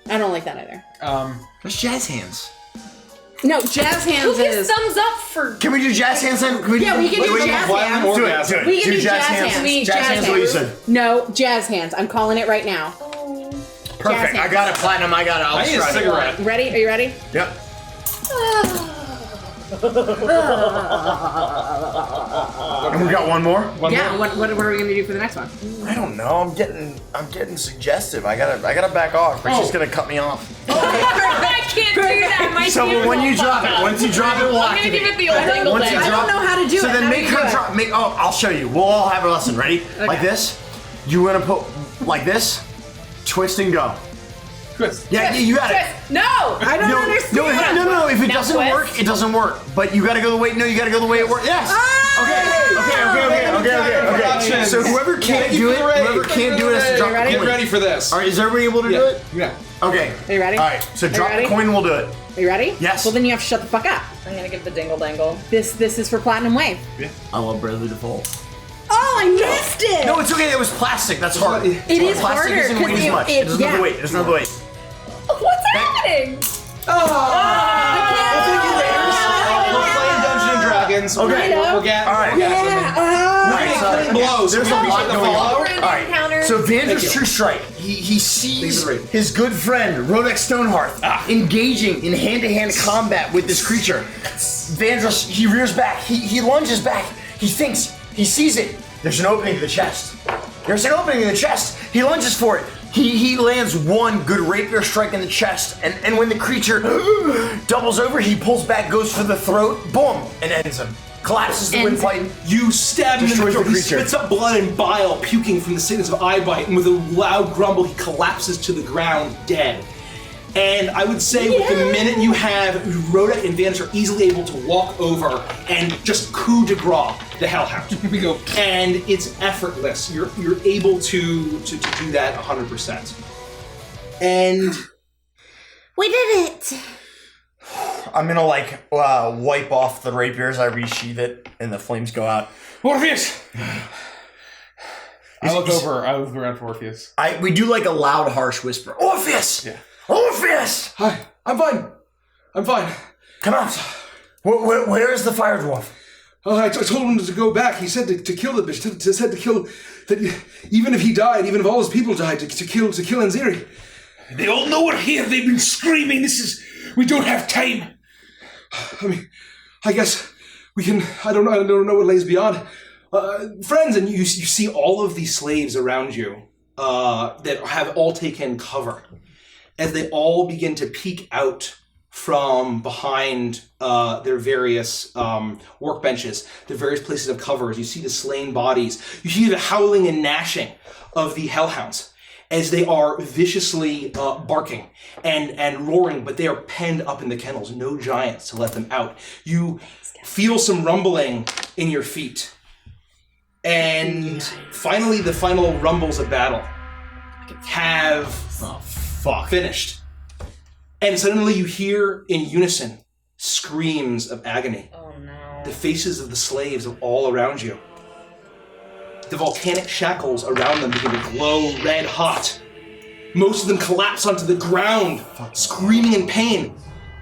Speaker 3: I don't like that either.
Speaker 2: There's jazz hands.
Speaker 3: No, jazz hands
Speaker 8: Who gets
Speaker 3: is.
Speaker 8: thumbs up for?
Speaker 2: Can we do jazz hands then? Can we
Speaker 3: Yeah, we can do jazz hands.
Speaker 2: Do it. Do it.
Speaker 3: We can do
Speaker 2: jazz
Speaker 3: jazz
Speaker 2: hands.
Speaker 3: hands.
Speaker 2: Jazz hands. What you said.
Speaker 3: No, jazz hands. I'm calling it right now.
Speaker 2: Perfect. I
Speaker 3: hands.
Speaker 2: got it, Platinum. I got it. I'll
Speaker 7: I need a
Speaker 2: try it.
Speaker 7: cigarette.
Speaker 3: Ready? Are you ready?
Speaker 2: Yep. And we got one more.
Speaker 3: Yeah. What are we gonna do for the next one?
Speaker 2: I don't know. I'm getting suggestive. I gotta back off. But she's gonna cut me off.
Speaker 8: I can't do that. My
Speaker 2: So
Speaker 8: tears
Speaker 2: when
Speaker 8: all
Speaker 2: you drop
Speaker 8: fucked
Speaker 2: it,
Speaker 8: up.
Speaker 2: once you drop it, we'll
Speaker 8: I'm gonna
Speaker 2: activate.
Speaker 8: give it the old angle
Speaker 2: Once you
Speaker 8: thing.
Speaker 3: I
Speaker 2: drop-
Speaker 3: don't know how to do
Speaker 2: So
Speaker 3: it.
Speaker 2: then
Speaker 3: How do
Speaker 2: make
Speaker 3: you
Speaker 2: her
Speaker 3: do it?
Speaker 2: drop. I'll show you. We'll all have a lesson. Ready? Like this. You wanna put like this. Twist and go.
Speaker 7: Twist.
Speaker 2: Yeah, you got it.
Speaker 8: No!
Speaker 3: I don't understand.
Speaker 2: No. If it
Speaker 8: Now
Speaker 2: doesn't
Speaker 8: twist.
Speaker 2: work, it doesn't work. But you gotta go the way. No, you gotta go the way it works. Yes. Okay. So whoever can't do it, has to drop the
Speaker 7: Get
Speaker 2: coin.
Speaker 7: ready for this.
Speaker 2: All right, is everybody able to do it?
Speaker 7: Yeah.
Speaker 2: Okay.
Speaker 3: Are you ready?
Speaker 2: All right. So
Speaker 3: Are you
Speaker 2: drop the
Speaker 3: ready?
Speaker 2: coin. We'll do it.
Speaker 3: Are you ready?
Speaker 2: Yes.
Speaker 3: Well, then you have to shut the fuck up.
Speaker 8: I'm gonna give the dingle dangle.
Speaker 3: This is for Platinum Wave.
Speaker 2: I love Bradley Default.
Speaker 3: Oh, I missed it.
Speaker 2: No, it's okay. It was plastic. That's hard.
Speaker 3: It is
Speaker 2: plastic
Speaker 3: harder
Speaker 2: isn't weight as much. It doesn't have the weight. It doesn't have the weight.
Speaker 8: What's happening?
Speaker 7: We'll play Dungeons and Dragons.
Speaker 2: Okay.
Speaker 7: We'll get.
Speaker 2: All right.
Speaker 7: Clean blows.
Speaker 2: There's a lot going on. All right.
Speaker 8: Encounter.
Speaker 2: So Vander's true strike. He sees his good friend Rodek Stonehearth engaging in hand-to-hand combat with this creature. Vandrus, he rears back. He lunges back. He thinks. He sees it. There's an opening to the chest. There's an opening in the chest. He lunges for it. He lands one good rapier strike in the chest, and when the creature doubles over, he pulls back, goes for the throat, boom, and ends him. Collapses the windpipe.
Speaker 1: You stab him in the
Speaker 2: Destroys
Speaker 1: throat.
Speaker 2: the
Speaker 1: He
Speaker 2: creature.
Speaker 1: spits up blood and bile, puking from the sickness of eye bite, and with a loud grumble, he collapses to the ground, dead. And I would say with the minute you have, Rodek and Vandrus are easily able to walk over and just coup de grace the Hellhound.
Speaker 7: Here we go.
Speaker 1: And it's effortless. You're able to do that 100%. And
Speaker 6: We did it.
Speaker 2: I'm gonna wipe off the rapier as I resheath it, and the flames go out.
Speaker 7: Orpheus! I look around for Orpheus.
Speaker 2: We do like a loud, harsh whisper. Orpheus!
Speaker 7: Yeah.
Speaker 2: Orpheus!
Speaker 1: hi, I'm fine. I'm fine.
Speaker 2: Come out. Where is the fire dwarf?
Speaker 1: I told him to go back. He said to kill the bitch. Said to kill that. Even if he died, even if all his people died, to kill Anziri.
Speaker 10: They all know we're here. They've been screaming. We don't have time.
Speaker 1: I mean, I guess we can. I don't know what lays beyond. Friends, and you see all of these slaves around you that have all taken cover as they all begin to peek out from behind their various workbenches, their various places of cover. As you see the slain bodies, you hear the howling and gnashing of the hellhounds as they are viciously barking and roaring, but they are penned up in the kennels. No giants to let them out. You feel some rumbling in your feet. And finally, the final rumbles of battle have finished. And suddenly you hear in unison screams of agony.
Speaker 8: Oh no.
Speaker 1: The faces of the slaves are all around you. The volcanic shackles around them begin to glow red hot. Most of them collapse onto the ground, screaming in pain,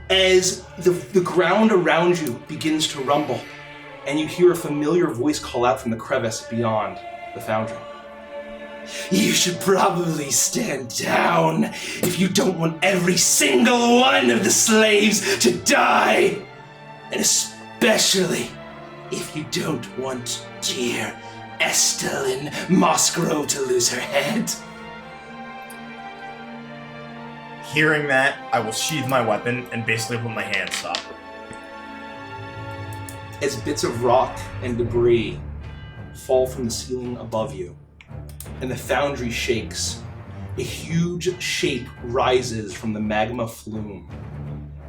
Speaker 1: as the ground around you begins to rumble, and you hear a familiar voice call out from the crevice beyond the foundry. You should probably stand down if you don't want every single one of the slaves to die, and especially if you don't want dear Estelyn Mossgrove to lose her head.
Speaker 2: Hearing that, I will sheath my weapon and basically put my hands up.
Speaker 1: As bits of rock and debris fall from the ceiling above you, and the foundry shakes, a huge shape rises from the magma flume.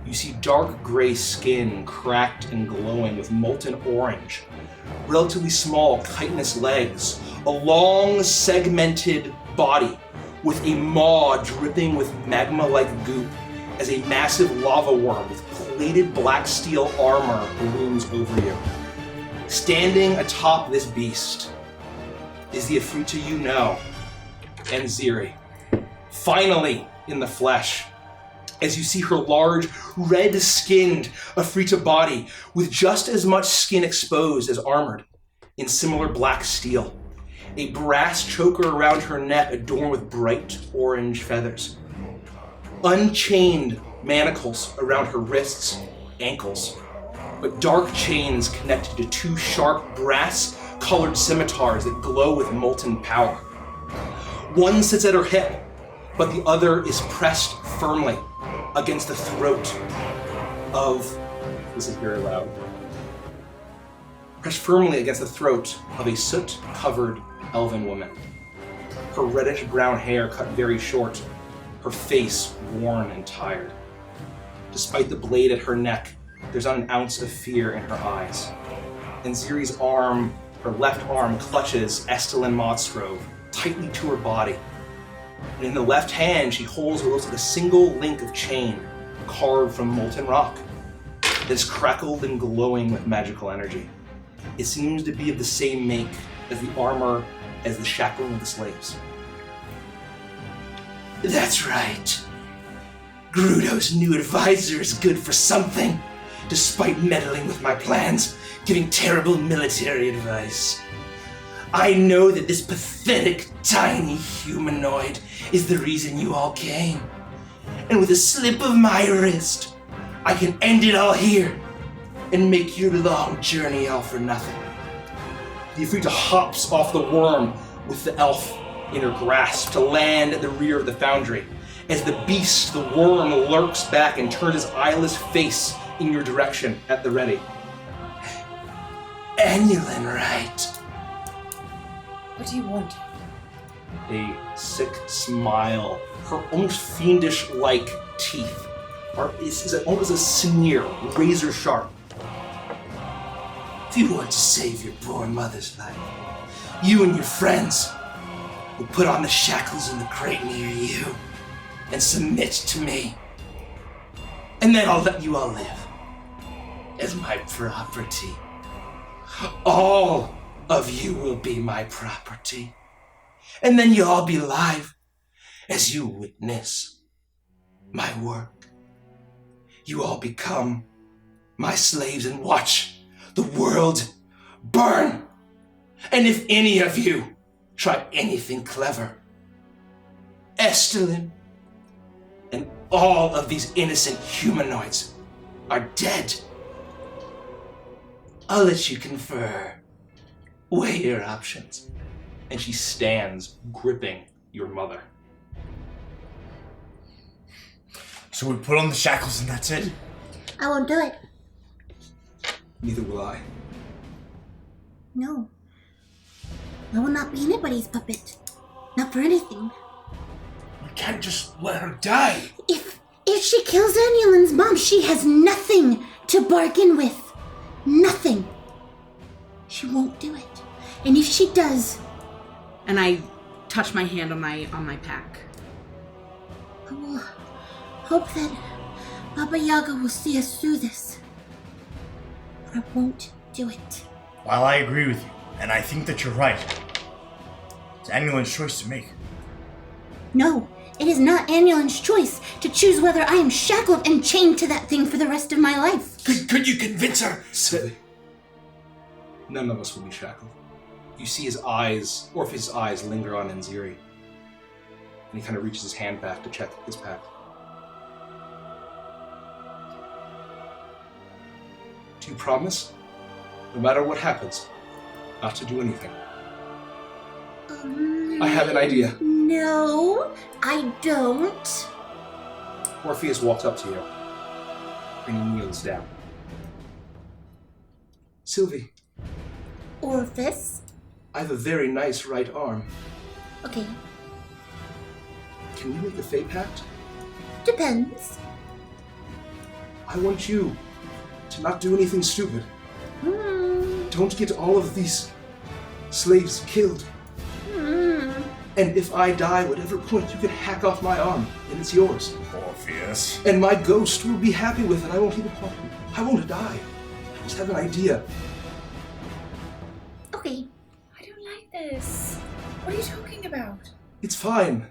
Speaker 1: You You see dark gray skin, cracked and glowing with molten orange, relatively small chitinous legs, a long segmented body with a maw dripping with magma-like goop as a massive lava worm with plated black steel armor looms over you. Standing atop this beast is the Afrita you know, Enziri. Finally in the flesh, as you see her large, red-skinned Afrita body with just as much skin exposed as armored in similar black steel. A brass choker around her neck adorned with bright orange feathers. Unchained manacles around her wrists, ankles, but dark chains connected to two sharp brass-colored scimitars that glow with molten power. One sits at her hip, but the other is pressed firmly against the throat of... This is very loud. Pressed firmly against the throat of a soot-covered elven woman. Her reddish-brown hair cut very short, her face worn and tired. Despite the blade at her neck, there's not an ounce of fear in her eyes. Enziri's arm, her left arm, clutches Estelin Modstrove tightly to her body. And in the left hand, she holds what looks like a single link of chain carved from molten rock that is crackled and glowing with magical energy. It seems to be of the same make as the armor as the shackling of the slaves. That's right. Grudo's new advisor is good for something, despite meddling with my plans, giving terrible military advice. I know that this pathetic, tiny humanoid is the reason you all came. And with a slip of my wrist, I can end it all here and make your long journey all for nothing. The Afrita hops off the worm with the elf in her grasp to land at the rear of the foundry. As the beast, the worm, lurks back and turns his eyeless face in your direction at the ready. Annulin, right?
Speaker 5: What do you want?
Speaker 1: A sick smile, her almost fiendish-like teeth is almost a sneer, razor sharp. If you want to save your poor mother's life, you and your friends will put on the shackles in the crate near you and submit to me. And then I'll let you all live as my property. All of you will be my property. And then you'll all be alive as you witness my work. You all become my slaves and watch the world burn. And if any of you try anything clever, Estelin and all of these innocent humanoids are dead. I'll let you confer. Weigh your options. And she stands, gripping your mother.
Speaker 2: So we put on the shackles and that's it?
Speaker 6: I won't do it.
Speaker 1: Neither will I.
Speaker 6: No. I will not be anybody's puppet. Not for anything.
Speaker 7: We can't just let her die.
Speaker 6: If she kills Annulin's mom, she has nothing to bargain with. Nothing. She won't do it. And if she does...
Speaker 3: And I touch my hand on my pack.
Speaker 6: I will hope that Baba Yaga will see us through this. But I won't do it.
Speaker 2: Well, I agree with you, and I think that you're right. It's Annulin's choice to make.
Speaker 6: No, it is not Annulin's choice to choose whether I am shackled and chained to that thing for the rest of my life.
Speaker 7: Could you convince her?
Speaker 1: Silly. None of us will be shackled. You see his eyes, Orpheus' eyes, linger on Enziri. And he kind of reaches his hand back to check his pack. Do you promise, no matter what happens, not to do anything? I have an idea.
Speaker 6: No, I don't.
Speaker 1: Orpheus walks up to you, and he kneels down. Sylvie,
Speaker 6: Orpheus?
Speaker 1: I have a very nice right arm.
Speaker 6: Okay,
Speaker 1: Can we make a fate pact?
Speaker 6: depends.
Speaker 10: I want you to not do anything stupid. Don't get all of these slaves killed. And if I die, whatever point, you can hack off my arm, and it's yours.
Speaker 2: Orpheus.
Speaker 10: And my ghost will be happy with it. I won't even harm you. I won't die. I just have an idea.
Speaker 6: Okay.
Speaker 5: I don't like this. What are you talking about?
Speaker 10: It's fine.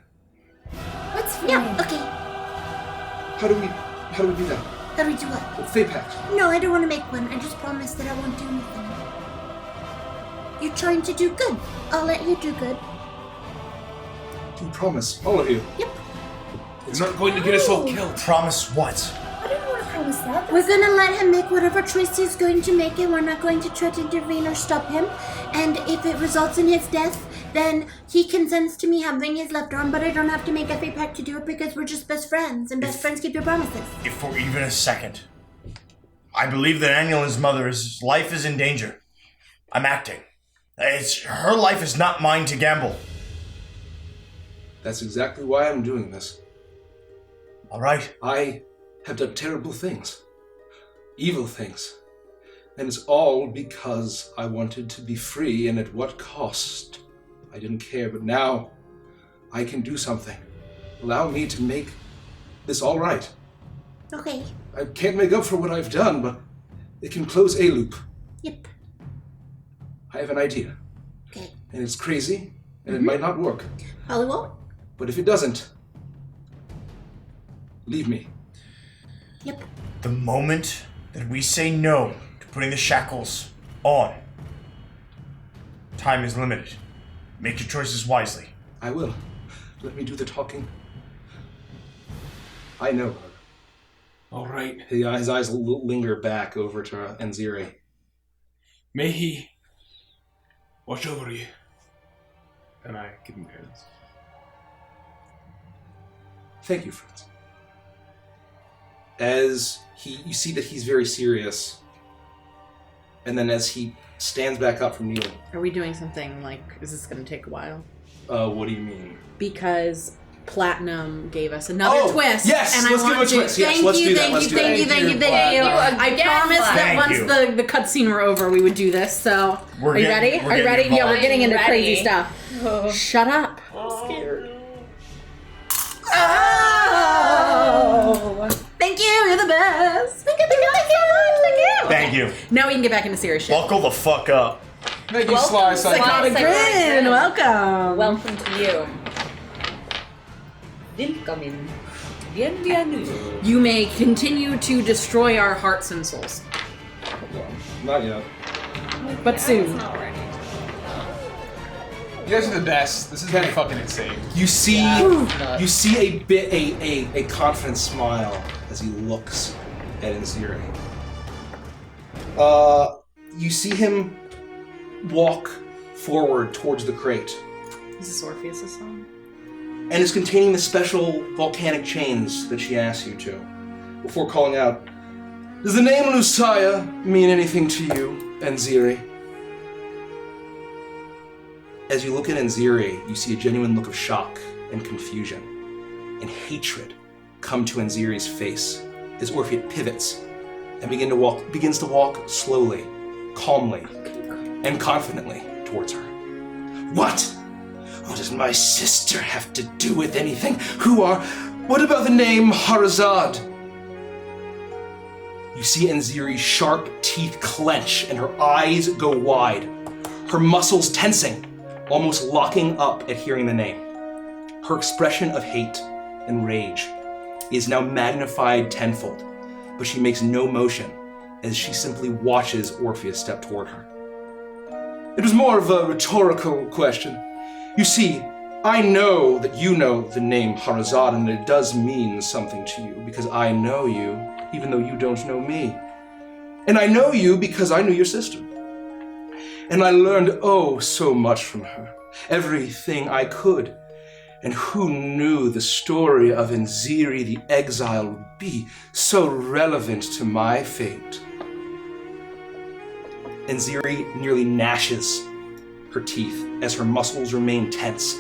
Speaker 5: What's fine?
Speaker 6: Yeah, okay.
Speaker 10: How do we do that?
Speaker 6: How do we do what?
Speaker 10: Fey pact.
Speaker 6: No, I don't want to make one. I just promised that I won't do anything. You're trying to do good. I'll let you do good.
Speaker 10: You promise, all of you.
Speaker 6: Yep.
Speaker 7: It's not going to get us all killed.
Speaker 2: Promise what?
Speaker 5: I don't want to promise that.
Speaker 6: We're gonna let him make whatever choice he's going to make, and we're not going to try to intervene or stop him. And if it results in his death, then he consents to me having his left arm, but I don't have to make a fey pact to do it because we're just best friends, and best friends keep your promises.
Speaker 2: If for even a second, I believe that Annulin's mother's life is in danger. I'm acting. Her life is not mine to gamble.
Speaker 10: That's exactly why I'm doing this.
Speaker 2: All right.
Speaker 10: I have done terrible things. Evil things. And it's all because I wanted to be free, and at what cost? I didn't care, but now I can do something. Allow me to make this all right.
Speaker 6: Okay.
Speaker 10: I can't make up for what I've done, but it can close a loop.
Speaker 6: Yep.
Speaker 10: I have an idea.
Speaker 6: Okay.
Speaker 10: And it's crazy, and it might not work.
Speaker 6: Probably won't.
Speaker 10: But if it doesn't, leave me.
Speaker 6: Yep.
Speaker 2: The moment that we say no to putting the shackles on, time is limited. Make your choices wisely.
Speaker 10: I will. Let me do the talking. I know her.
Speaker 7: All right.
Speaker 10: His eyes linger back over to Enziri.
Speaker 7: May he watch over you. And I give him guidance.
Speaker 10: Thank you, friends. As you see that he's very serious, and then as he stands back up from kneeling.
Speaker 3: Are we doing something like, is this going to take a while?
Speaker 10: What do you mean?
Speaker 3: Because Platinum gave us another twist.
Speaker 10: Yes,
Speaker 3: and
Speaker 10: let's
Speaker 3: I
Speaker 10: give
Speaker 3: want
Speaker 10: him a twist. Yes, let's do that. Let's do that.
Speaker 3: Thank you. I promised that
Speaker 2: Thank
Speaker 3: once
Speaker 2: you.
Speaker 3: the cutscene were over, we would do this. So, are you ready? Are you ready? Yeah, we're getting into crazy stuff. Shut up.
Speaker 8: I'm scared.
Speaker 3: Oh! Thank you. You're the best. Thank you so much. Thank you.
Speaker 2: Thank you.
Speaker 3: Now we can get back into serious shit.
Speaker 2: Buckle the fuck up.
Speaker 4: Thank you, Sly
Speaker 3: Psychotic Grin. Welcome.
Speaker 8: Welcome to you. Willkommen. Bienvenue.
Speaker 3: You may continue to destroy our hearts and souls,
Speaker 10: Not yet.
Speaker 3: but soon.
Speaker 4: You guys are the best. This is gonna be fucking insane.
Speaker 10: You see a confident smile as he looks at Enziri. You see him walk forward towards the crate,
Speaker 3: Is this Orpheus' song?
Speaker 10: and is containing the special volcanic chains that she asks you to, before calling out, "Does the name Lucia mean anything to you, Enziri?" As you look at Enziri, you see a genuine look of shock and confusion and hatred come to Enziri's face as Orpheus pivots and begins to walk slowly, calmly, and confidently towards her. What? What does my sister have to do with anything? What about the name Harazad? You see Enziri's sharp teeth clench and her eyes go wide, her muscles tensing, almost locking up at hearing the name. Her expression of hate and rage is now magnified tenfold, but she makes no motion as she simply watches Orpheus step toward her. It was more of a rhetorical question. You see, I know that you know the name Harazad, and it does mean something to you, because I know you, even though you don't know me. And I know you because I knew your sister. And I learned so much from her, everything I could. And who knew the story of Enziri the Exile would be so relevant to my fate? Enziri nearly gnashes her teeth as her muscles remain tense,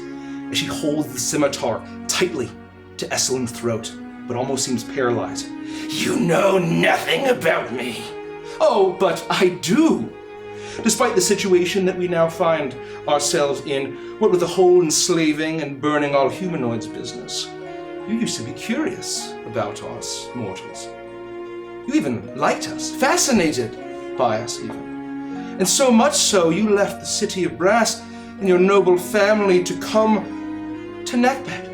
Speaker 10: as she holds the scimitar tightly to Esselin's throat,
Speaker 1: but almost seems paralyzed. You know nothing about me. Oh, but I do. Despite the situation that we now find ourselves in, what with the whole enslaving and burning all humanoids business, you used to be curious about us mortals. You even liked us, fascinated by us even. And so much so, you left the city of brass and your noble family to come to Neckbed,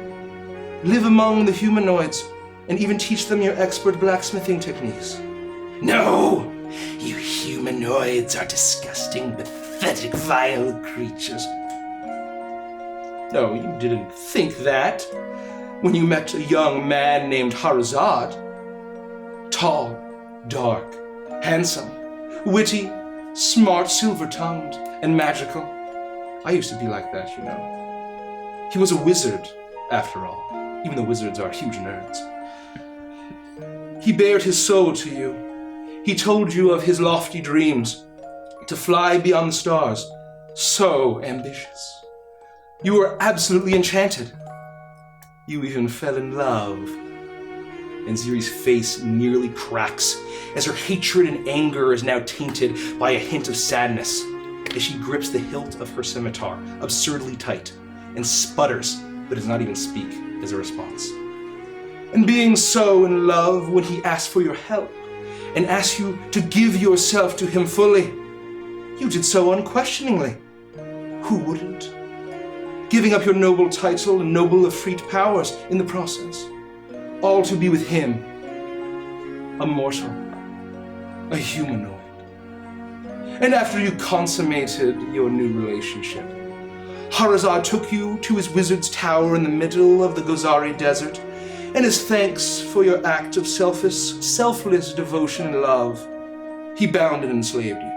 Speaker 1: live among the humanoids, and even teach them your expert blacksmithing techniques. No! You humanoids are disgusting, pathetic, vile creatures. No, you didn't think that when you met a young man named Harazad. Tall, dark, handsome, witty, smart, silver-tongued, and magical. I used to be like that, you know. He was a wizard, after all, even though wizards are huge nerds. He bared his soul to you. He told you of his lofty dreams, to fly beyond the stars. So ambitious. You were absolutely enchanted. You even fell in love. And Ziri's face nearly cracks as her hatred and anger is now tainted by a hint of sadness as she grips the hilt of her scimitar absurdly tight and sputters but does not even speak as a response. And being so in love when he asks for your help and asks you to give yourself to him fully, you did so unquestioningly. Who wouldn't? Giving up your noble title and noble effete powers in the process. All to be with him, a mortal, a humanoid. And after you consummated your new relationship, Harazad took you to his wizard's tower in the middle of the Gozari desert, and as thanks for your act of selfless devotion and love, he bound and enslaved you.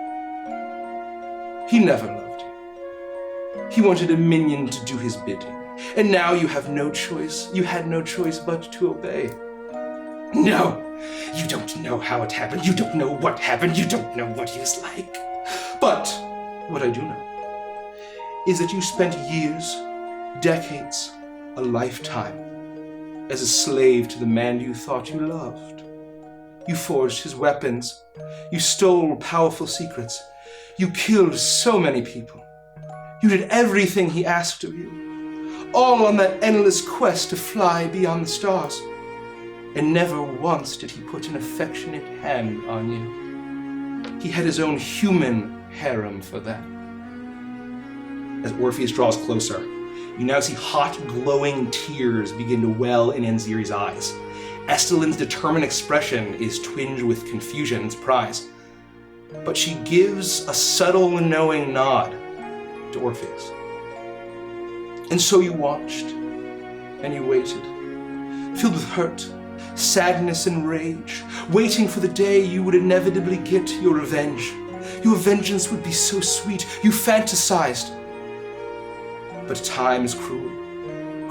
Speaker 1: He never loved you. He wanted a minion to do his bidding. And now you have no choice. You had no choice but to obey. No, you don't know how it happened. You don't know what happened. You don't know what he is like. But what I do know is that you spent years, decades, a lifetime as a slave to the man you thought you loved. You forged his weapons. You stole powerful secrets. You killed so many people. You did everything he asked of you, all on that endless quest to fly beyond the stars. And never once did he put an affectionate hand on you. He had his own human harem for that. As Orpheus draws closer, you now see hot, glowing tears begin to well in Anziri's eyes. Estelin's determined expression is twinged with confusion and surprise, but she gives a subtle and knowing nod to Orpheus. And so you watched, and you waited, filled with hurt, sadness, and rage, waiting for the day you would inevitably get your revenge. Your vengeance would be so sweet, you fantasized. But time is cruel,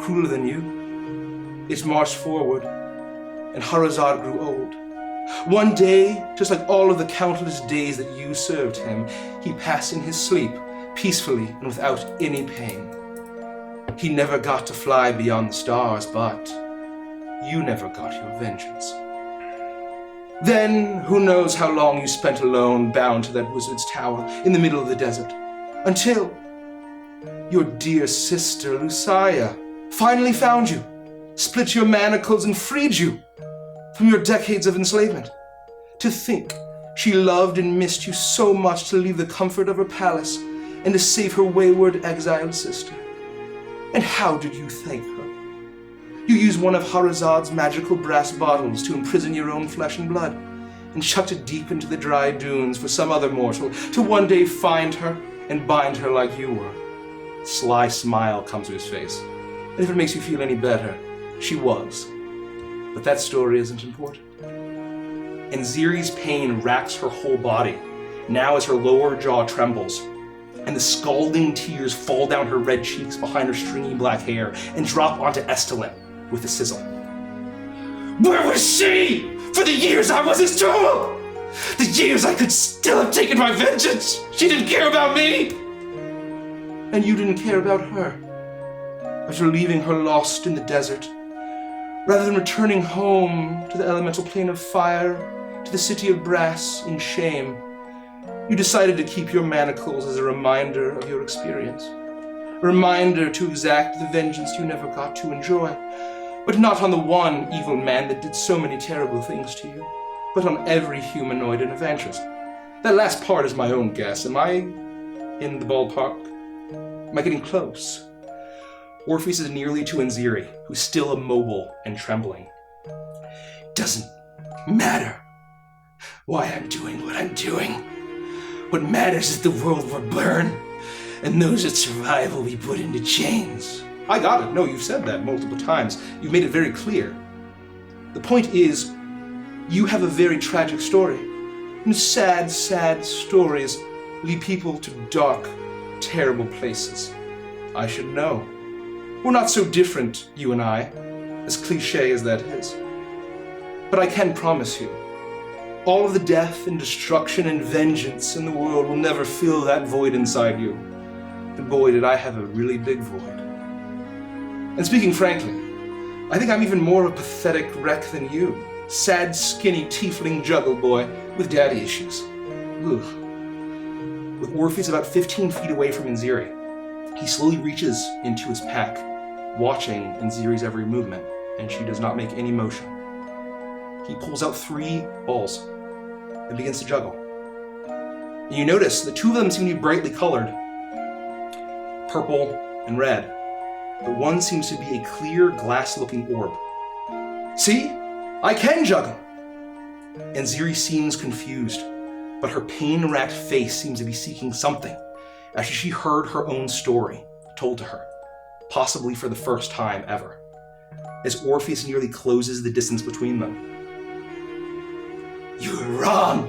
Speaker 1: crueler than you. It marched forward, and Harazad grew old. One day, just like all of the countless days that you served him, he passed in his sleep, peacefully and without any pain. He never got to fly beyond the stars, but you never got your vengeance. Then, who knows how long you spent alone, bound to that wizard's tower in the middle of the desert, until your dear sister, Lucia, finally found you, split your manacles, and freed you from your decades of enslavement. To think she loved and missed you so much to leave the comfort of her palace and to save her wayward, exiled sister. And how did you thank her? You used one of Harazad's magical brass bottles to imprison your own flesh and blood, and chucked it deep into the dry dunes for some other mortal to one day find her and bind her like you were. A sly smile comes to his face. And if it makes you feel any better, she was. But that story isn't important. And Ziri's pain racks her whole body, now as her lower jaw trembles, and the scalding tears fall down her red cheeks behind her stringy black hair and drop onto Estelin with a sizzle. Where was she for the years I was his tool? The years I could still have taken my vengeance. She didn't care about me. And you didn't care about her. After leaving her lost in the desert, Rather than returning home to the elemental plane of fire, to the city of brass in shame, you decided to keep your manacles as a reminder of your experience. A reminder to exact the vengeance you never got to enjoy, but not on the one evil man that did so many terrible things to you, but on every humanoid and evangelist. That last part is my own guess. Am I in the ballpark? Am I getting close? Orpheus is nearly to Nziri, who's still immobile and trembling. Doesn't matter why I'm doing what I'm doing. What matters is the world will burn, and those that survive will be put into chains. I got it. No, you've said that multiple times. You've made it very clear. The point is, you have a very tragic story. And sad, sad stories lead people to dark, terrible places. I should know. We're not so different, you and I, as cliché as that is. But I can promise you, all of the death and destruction and vengeance in the world will never fill that void inside you. And boy, did I have a really big void. And speaking frankly, I think I'm even more of a pathetic wreck than you. Sad, skinny, tiefling juggle boy with daddy issues. Ugh. With Orpheus about 15 feet away from Nziri, he slowly reaches into his pack, watching Nziri's every movement, and she does not make any motion. He pulls out 3 balls and begins to juggle. And you notice the 2 of them seem to be brightly colored, purple and red, but one seems to be a clear, glass-looking orb. See? I can juggle! Nziri seems confused, but her pain-racked face seems to be seeking something, after she heard her own story told to her, possibly for the first time ever, as Orpheus nearly closes the distance between them. You are wrong!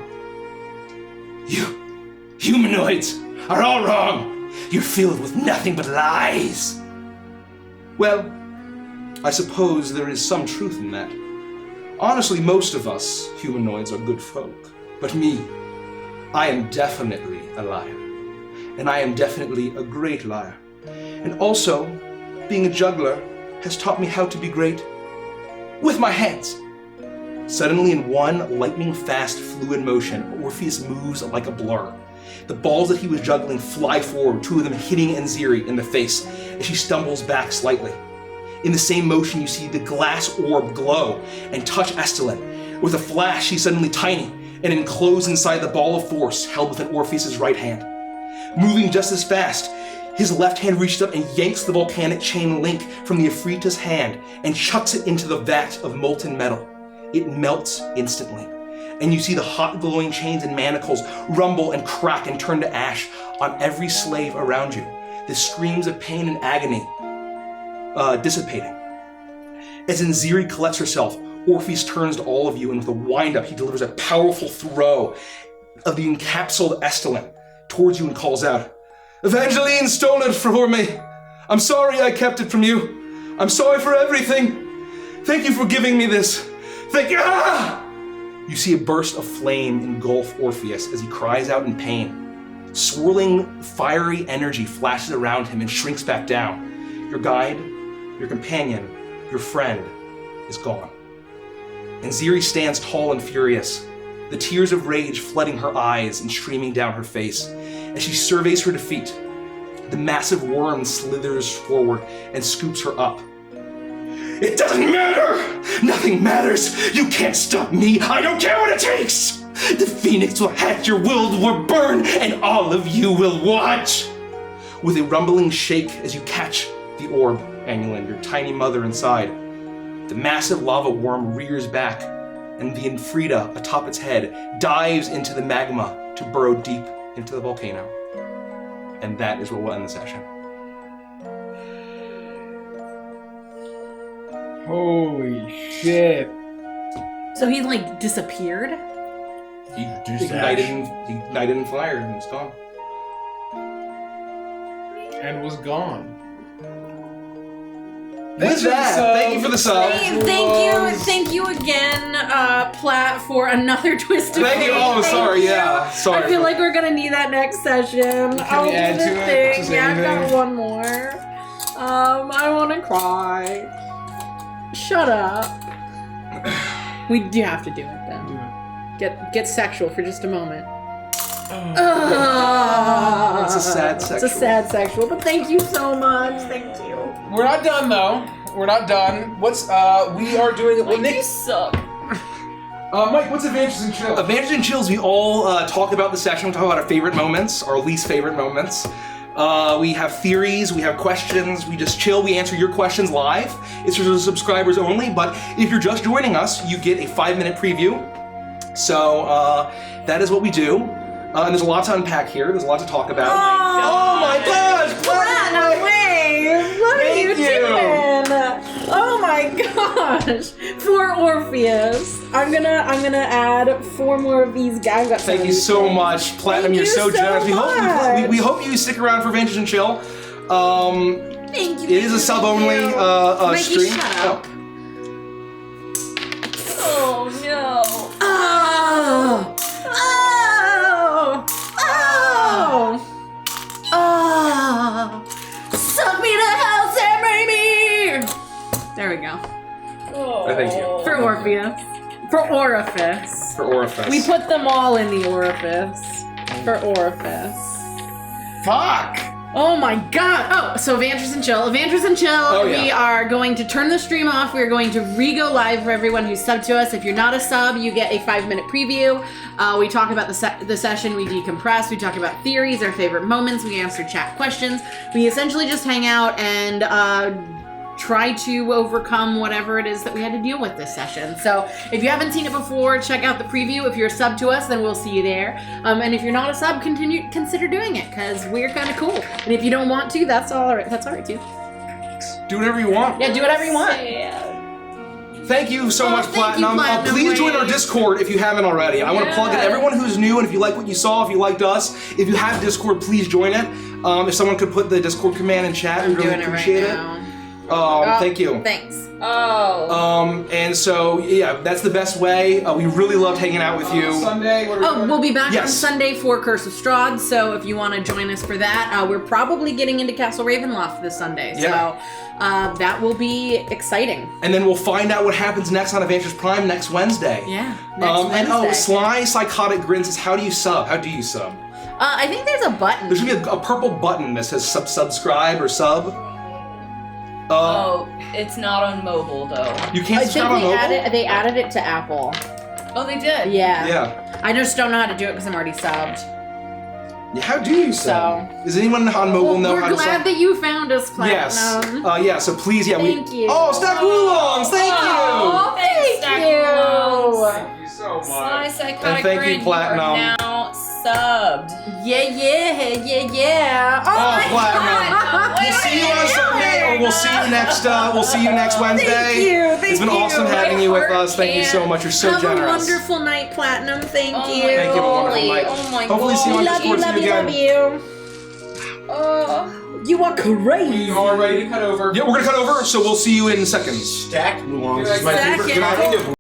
Speaker 1: You humanoids are all wrong! You're filled with nothing but lies! Well, I suppose there is some truth in that. Honestly, most of us humanoids are good folk, but me, I am definitely a liar. And I am definitely a great liar. And also, being a juggler has taught me how to be great with my hands. Suddenly, in one lightning-fast, fluid motion, Orpheus moves like a blur. The balls that he was juggling fly forward, 2 of them hitting Nziri in the face as she stumbles back slightly. In the same motion, you see the glass orb glow and touch Estelin. With a flash, she's suddenly tiny and enclosed inside the ball of force held within Orpheus' right hand. Moving just as fast, his left hand reaches up and yanks the volcanic chain link from the Ifrita's hand and chucks it into the vat of molten metal. It melts instantly, and you see the hot glowing chains and manacles rumble and crack and turn to ash on every slave around you. The screams of pain and agony dissipating. As Nziri collects herself, Orpheus turns to all of you, and with a wind-up, he delivers a powerful throw of the encapsulated Estelin towards you and calls out, Evangeline stole it from me. I'm sorry I kept it from you. I'm sorry for everything. Thank you for giving me this. Thank you. Ah! You see a burst of flame engulf Orpheus as he cries out in pain. Swirling, fiery energy flashes around him and shrinks back down. Your guide, your companion, your friend is gone. Nziri stands tall and furious, the tears of rage flooding her eyes and streaming down her face. As she surveys her defeat, the massive worm slithers forward and scoops her up. It doesn't matter! Nothing matters! You can't stop me! I don't care what it takes! The Phoenix will hatch, your world will burn, and all of you will watch! With a rumbling shake as you catch the orb, Anulin, your tiny mother inside, the massive lava worm rears back, and the Ifrita atop its head dives into the magma to burrow deep into the volcano. And that is where we'll end the session.
Speaker 4: Holy shit.
Speaker 3: So he disappeared?
Speaker 1: He ignited and fired, and it's gone.
Speaker 4: And was gone.
Speaker 1: With that, thank you for the sub.
Speaker 3: Thank you again, Platt, for another twist of
Speaker 1: Thank you. Oh, sorry. Yeah, sorry.
Speaker 3: I feel like we're gonna need that next session.
Speaker 4: Can we add to it?
Speaker 3: Yeah, I've got one more. I want to cry. Shut up. We do have to do it then. Get sexual for just a moment.
Speaker 1: It's a sad sexual.
Speaker 3: It's a sad sexual, but thank you so much. Thank you.
Speaker 7: We're not done though. We're not done. What's we are doing it. Well,
Speaker 8: Like, you
Speaker 7: Nick,
Speaker 8: suck.
Speaker 7: Mike, what's Adventures in Chill?
Speaker 1: Advantage and Chills, we all talk about the session, we talk about our favorite moments, our least favorite moments. We have theories, we have questions, we just chill, we answer your questions live. It's for the subscribers only, but if you're just joining us, you get a 5-minute preview. So that is what we do. And there's a lot to unpack here, there's a lot to talk about. Oh my gosh!
Speaker 3: Platinum Wave! What are you doing? Oh my gosh! For Orpheus. I'm gonna add 4 more of these guys.
Speaker 1: Thank you so much, Platinum. You're so generous. We hope you stick around for Advantage and Chill.
Speaker 3: Thank you.
Speaker 1: It is a sub only stream.
Speaker 3: Shut up.
Speaker 8: Oh no.
Speaker 3: Oh! Oh! Oh! Oh! Suck me to hell, Sam Raimi! There we go.
Speaker 8: Oh.
Speaker 1: Thank you.
Speaker 3: For Orpheus. For Orifice.
Speaker 1: For Orifice.
Speaker 3: We put them all in the orifice. For Orifice.
Speaker 2: Fuck!
Speaker 3: Oh my god! Oh, so Adventures and Chill. Adventures and Chill,
Speaker 1: Oh, yeah.
Speaker 3: we are going to turn the stream off. We're going to re-go live for everyone who's subbed to us. If you're not a sub, you get a 5-minute preview. We talk about the session, we decompress, we talk about theories, our favorite moments, we answer chat questions. We essentially just hang out and try to overcome whatever it is that we had to deal with this session. So if you haven't seen it before, check out the preview. If you're a sub to us, then we'll see you there. And if you're not a sub, consider doing it, because we're kind of cool. And if you don't want to, that's all right. That's all right too.
Speaker 1: Do whatever you want.
Speaker 3: Yeah, do whatever you want.
Speaker 1: Thank you so much,
Speaker 3: thank you,
Speaker 1: Platinum.
Speaker 3: Platinum
Speaker 1: Please join our
Speaker 3: Wave.
Speaker 1: Discord if you haven't already. I want to plug in everyone who's new, and if you like what you saw, if you liked us, if you have Discord, please join it. If someone could put the Discord command in chat,
Speaker 3: I'm
Speaker 1: we'd really
Speaker 3: doing it
Speaker 1: appreciate
Speaker 3: right
Speaker 1: it.
Speaker 3: now.
Speaker 1: Thank you.
Speaker 3: Thanks.
Speaker 8: Oh.
Speaker 1: And so, yeah, that's the best way. We really loved hanging out with you.
Speaker 7: Sunday. What are we
Speaker 3: Oh,
Speaker 7: doing?
Speaker 3: we'll be back on
Speaker 1: Yes.
Speaker 3: Sunday for Curse of Strahd, so if you want to join us for that, we're probably getting into Castle Ravenloft this Sunday,
Speaker 1: Yeah.
Speaker 3: so that will be exciting.
Speaker 1: And then we'll find out what happens next on Adventures Prime next Wednesday.
Speaker 3: Yeah, next
Speaker 1: And
Speaker 3: Wednesday.
Speaker 1: Sly Psychotic Grin says, how do you sub? How do you sub?
Speaker 3: I think there's a button.
Speaker 1: There should be a purple button that says subscribe or sub.
Speaker 8: Oh, it's not on mobile though.
Speaker 1: You can't
Speaker 3: I
Speaker 1: subscribe
Speaker 3: think
Speaker 1: on mobile?
Speaker 3: they added it to Apple.
Speaker 8: Oh, they did.
Speaker 3: Yeah.
Speaker 1: Yeah.
Speaker 3: I just don't know how to do it because I'm already subbed.
Speaker 1: Yeah, how do you sub? Does anyone on mobile know
Speaker 3: we're
Speaker 1: how to
Speaker 3: glad
Speaker 1: sub?
Speaker 3: that you found us,
Speaker 1: Yes.
Speaker 3: Platinum.
Speaker 1: Yeah, so please, yeah.
Speaker 3: Thank you.
Speaker 1: Oh, Stack Oolongs! Thank
Speaker 8: Oh, thanks, Stack Oolongs.
Speaker 7: Thank you so much.
Speaker 8: Sly Psychotic
Speaker 1: And thank you,
Speaker 8: Grin,
Speaker 1: Platinum.
Speaker 8: are now subbed.
Speaker 3: Yeah.
Speaker 1: Oh, Platinum. We'll see you on Sunday, or we'll see you next Wednesday.
Speaker 3: Thank
Speaker 1: It's been
Speaker 3: you.
Speaker 1: awesome having you with us. Thank you so much. You're so
Speaker 3: Have
Speaker 1: generous.
Speaker 3: a wonderful night, Platinum. Thank
Speaker 8: Oh
Speaker 3: you.
Speaker 8: my
Speaker 1: Thank you. Have a wonderful night.
Speaker 8: Oh my
Speaker 1: Hopefully see you on
Speaker 8: God.
Speaker 1: Discord soon again.
Speaker 3: Love you. You are crazy.
Speaker 7: We are ready to cut over.
Speaker 1: Yeah, we're gonna cut over, so we'll see you in seconds.
Speaker 2: Stacked Oolongs is my
Speaker 3: Stack
Speaker 2: favorite
Speaker 3: it.
Speaker 2: kind of